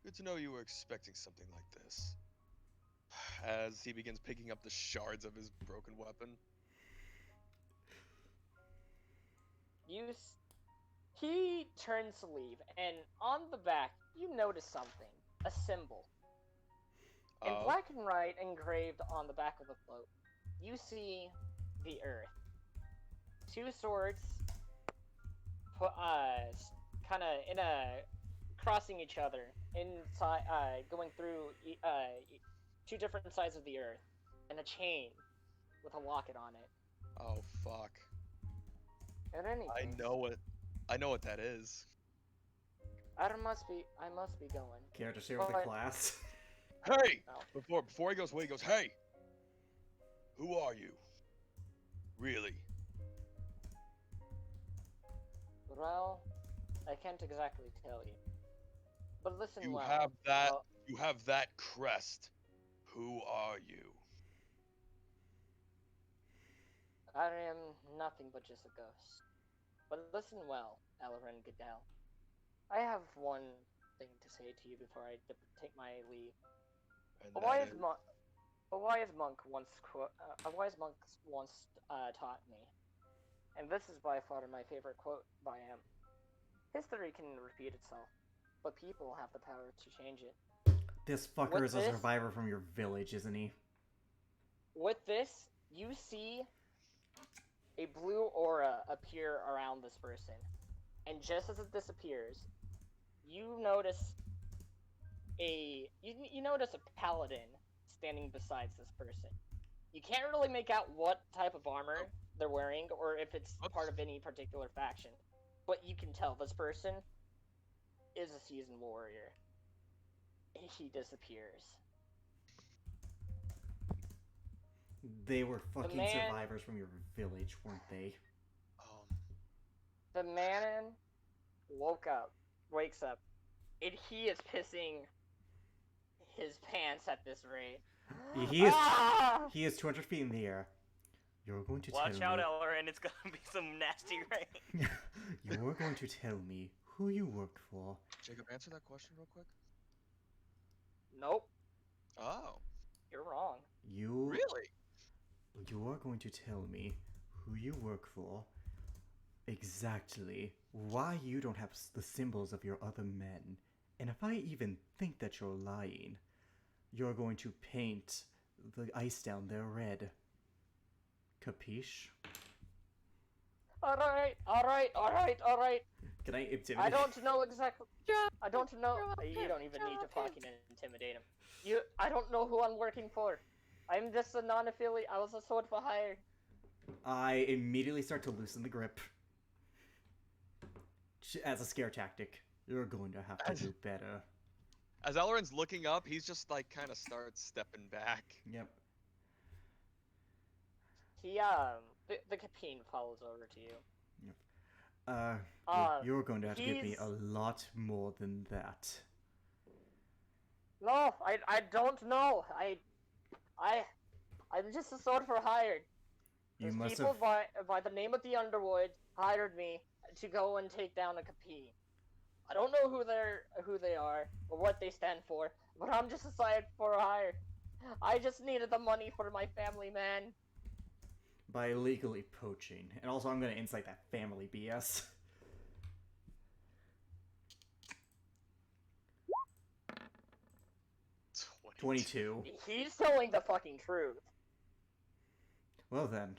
Good to know you were expecting something like this. As he begins picking up the shards of his broken weapon. He turns to leave, and on the back, you notice something. A symbol. In Oh. black and white, engraved on the back of the float, you see the earth. Two swords, kind of in a crossing each other, inside, going through two different sides of the earth, and a chain with a locket on it. Oh fuck. And anything. I know what that is. I must be going. Character share with the But- class. Hey! Oh. Before he goes away, he goes, hey! Who are you? Really? Well, I can't exactly tell you. But listen You well. have that uh, you have that crest. Who are you? I am nothing but just a ghost. But listen well, Alarin Goodell. I have one thing to say to you before I take my leave. And A that wise is- monk. A wise monk once taught me, and this is by far my favorite quote by him. History can repeat itself, but people have the power to change it. This fucker With is a this- survivor from your village, isn't he? With this, you see a blue aura appear around this person, and just as it disappears, you notice you notice a paladin standing beside this person. You can't really make out what type of armor they're wearing or if it's part of any particular faction, but you can tell this person is a seasoned warrior. He disappears. They were fucking man- survivors from your village, weren't they? The man wakes up, and he is pissing his pants at this rate. He is Ah! he is 200 feet in the air. You're going to Watch tell out, me. Ellerin, it's gonna be some nasty rain. You're going to tell me who you work for. Jacob, answer that question real quick. Nope, Oh, you're wrong. You really? You are going to tell me who you work for, exactly why you don't have the symbols of your other men, and if I even think that you're lying, you're going to paint the ice down there red. Capiche? Alright. Can I intimidate? I don't know exactly. Drop. I don't know. Drop You it, don't even need to drop it. fucking intimidate him. I don't know who I'm working for. I'm just a non-affiliate. I was a sword for hire. I immediately start to loosen the grip. As a scare tactic. You're going to have to do better. As Elrin's looking up, he's just like kind of starts stepping back. Yep. He the Capine follows over to you. You're going to have to give me he's- a lot more than that. No, I don't know. I'm just a sword for hired. You Those must people have. by the name of the Underwood hired me to go and take down a Capine. I don't know who they are or what they stand for, but I'm just a sword for hire. I just needed the money for my family, man. By illegally poaching. And also, I'm going to incite that family BS. Twenty. 22. He's telling the fucking truth. Well then,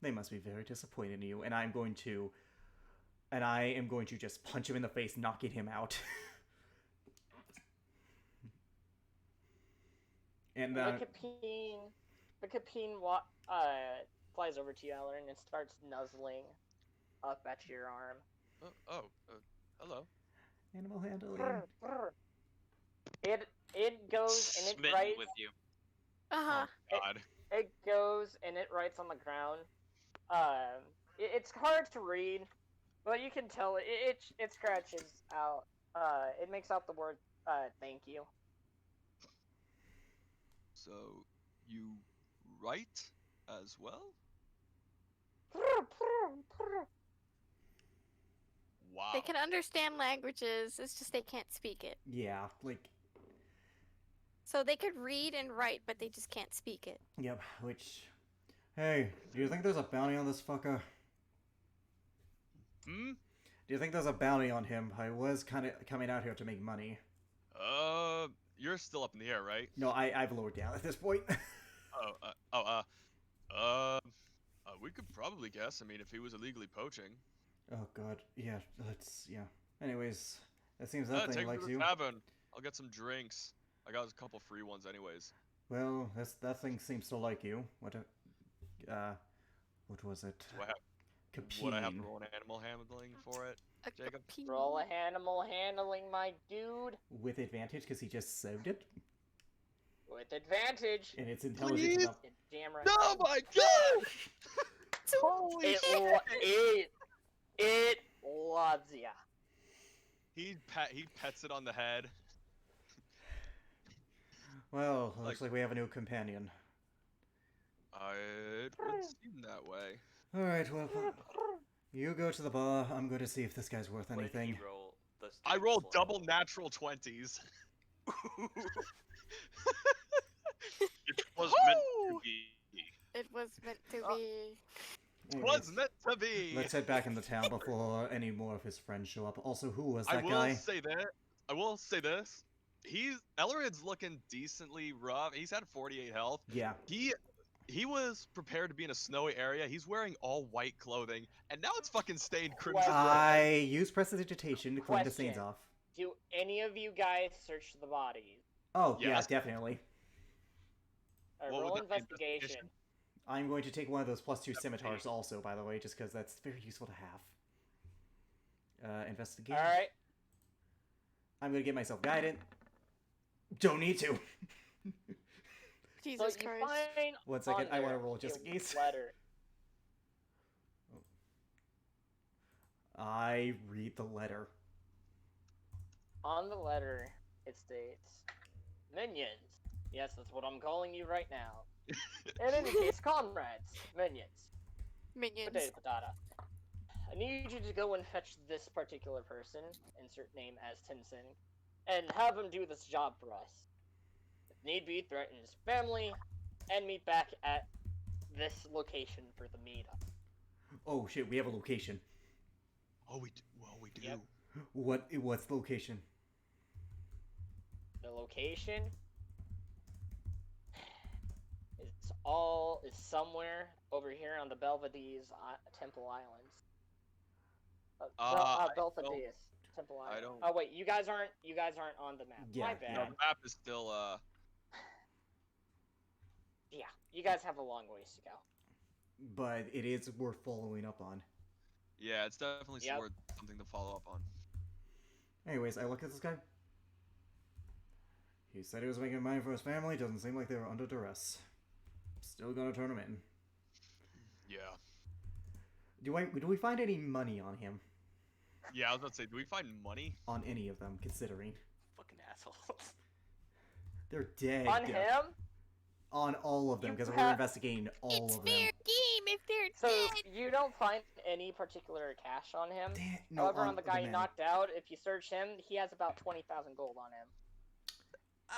they must be very disappointed in you, and I am going to just punch him in the face, knocking him out. And The Capine flies over to you, Ellen, and starts nuzzling up at your arm. Hello. animal handling. Brr, brr. It goes and it Smitten writes. with you. Uh-huh. God. It goes and it writes on the ground. It's hard to read, but you can tell it scratches out. It makes out the word thank you. So, you write as well? Wow. They can understand languages, it's just they can't speak it. Yeah, like, So they could read and write, but they just can't speak it. yep, which... Hey, do you think there's a bounty on this fucker? Hmm? Do you think there's a bounty on him? I was kind of coming out here to make money. You're still up in the air, right? No, I've lowered down at this point. We could probably guess. I mean, if he was illegally poaching. Oh god, yeah, yeah. Anyways, it seems Take nothing me likes to the you. tavern. I'll get some drinks. I got a couple free ones anyways. Well, that thing seems to like you. What was it? Do I have, would I have to roll an animal handling for it? Jacob? Roll a animal handling, my dude. With advantage, because he just saved it. With advantage. And it's intelligence Please? enough. Damn right. Oh my god! Holy It loves ya. He pets it on the head. Well, looks like we have a new companion. It would seem that way. Alright, well, you go to the bar. I'm going to see if this guy's worth What did anything. you roll? The I student rolled slot? double natural 20s. It was meant to be. It was meant to be. Was meant to be. Let's head back in the town before any more of his friends show up. Also, who was I that will guy? say that. I will say this. Ellerid's looking decently rough. He's had 48 health. Yeah. He was prepared to be in a snowy area. He's wearing all white clothing, and now it's fucking stained crimson. Well, I use prestidigitation to clean the stains Question. off. Do any of you guys search the bodies? Oh, Yes. yeah, definitely. What Roll would that be, investigation. investigation? I'm going to take one of those +2 That's scimitars me. also, by the way, just because that's very useful to have. Investigation. Alright. I'm going to get myself guided. Don't need to. Jesus So you Christ. find 1 second, on I want there to roll just a in case. letter. I read the letter. On the letter, it states, "Minions." Yes, that's what I'm calling you right now. In any case, comrades, minions. Minions. Potato, patata. I need you to go and fetch this particular person, insert name as Tinson, and have him do this job for us. If need be, threaten his family, and meet back at this location for the meetup. Oh shit, we have a location. Oh, we do. Well, we do. Yep. What's the location? The location is somewhere over here on the Belvedere Temple Islands. I Belvedere Temple I Island. don't- Oh wait, you guys aren't on the map. Yeah, My no. bad. The map is still Yeah, you guys have a long ways to go. But it is worth following up on. Yeah, it's definitely Yep. worth something to follow up on. Anyways, I look at this guy. He said he was making money for his family. Doesn't seem like they were under duress. Still gonna turn him in. Yeah. Do we find any money on him? Yeah, I was about to say, do we find money? On any of them, considering Fucking assholes. they're dead. On him? On all of them, You because we're have- investigating all It's of fair them. game if they're So dead. you don't find any particular cash on him. No, However, on the guy you men. knocked out, if you search him, he has about 20,000 gold on him.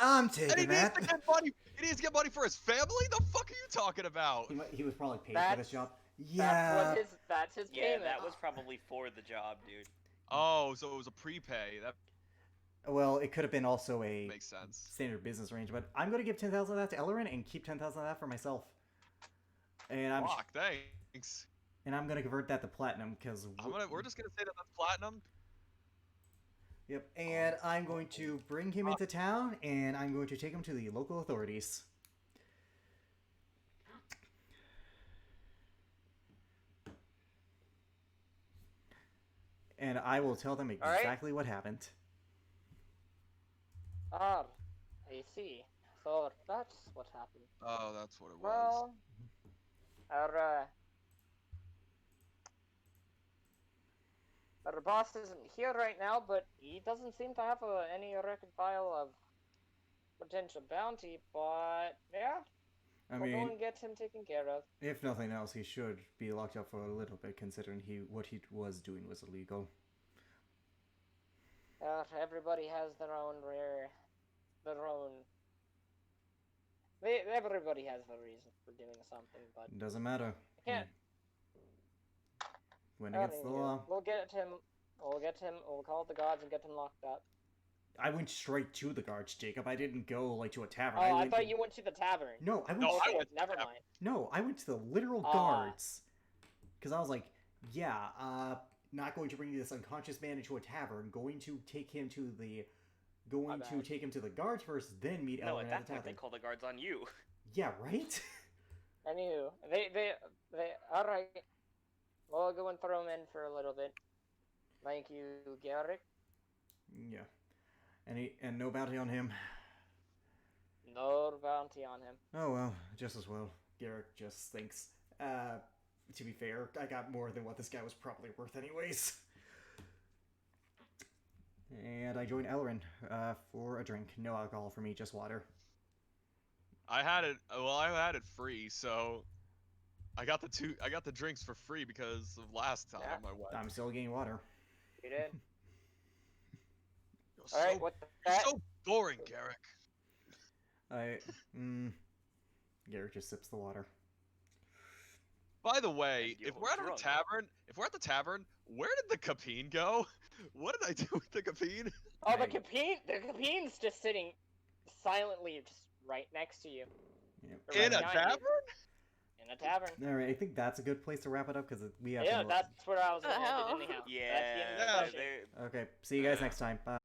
I'm And he taking needs that. to get money. He needs to get money for his family. The fuck are you talking about? He was probably paid for That's- this job. Yeah. That's his Yeah, payment. that was probably for the job, dude. Oh, so it was a prepay. That Well, it could have been also a makes sense. standard business range, but I'm gonna give 10,000 of that to Ellerin and keep 10,000 of that for myself. And Fuck, thanks. I'm gonna convert that to platinum because We're just gonna say that that's platinum. Yep, and I'm going to bring him into town, and I'm going to take him to the local authorities. And I will tell them All right. exactly what happened. Ah, I see. So that's what happened. Oh, that's what it was. Well, our boss isn't here right now, but he doesn't seem to have any record file of potential bounty. But yeah, I we'll go mean, and get him taken care of. if nothing else, he should be locked up for a little bit, considering what he was doing was illegal. Everybody has their own Everybody has their reason for doing something, but It doesn't matter. I can't. Went against the law. We'll get him. We'll call the gods and get him locked up. I went straight to the guards, Jacob. I didn't go like to a tavern. Oh, I went thought you went to the tavern. No, I went. No, I Okay, went to the never tavern. mind. No, I went to the literal guards. Because I was like, yeah, not going to bring this unconscious man into a tavern, going to take him to the going to bad. take him to the guards first, then meet No, Elrin at at that the point they tavern. call the guards on you. Yeah, right? Anywho, they, all right. We'll go and throw him in for a little bit. Thank you, Garrick. Yeah. And no bounty on him. No bounty on him. Oh well, just as well. Garrick just thinks. To be fair, I got more than what this guy was probably worth anyways. And I joined Elrin for a drink. No alcohol for me, just water. I had it. Well, I had it free, so I got the drinks for free because of last time Yeah. I went. I'm still getting water. You did. You're All right. so, What the you're that? so boring, Garrick. Garrick just sips the water. By the way, And if you're we're at drunk. the tavern, where did the Capine go? What did I do with the Capine? Oh, the Capine's just sitting silently, just right next to you. Yep. Or right In a behind you. tavern? In a tavern. Alright, I think that's a good place to wrap it up because we have Yeah, to... that's where I was The gonna end hell? it anyhow. Yeah, That's the end of the Yeah. session. Okay, see you guys next time. Bye.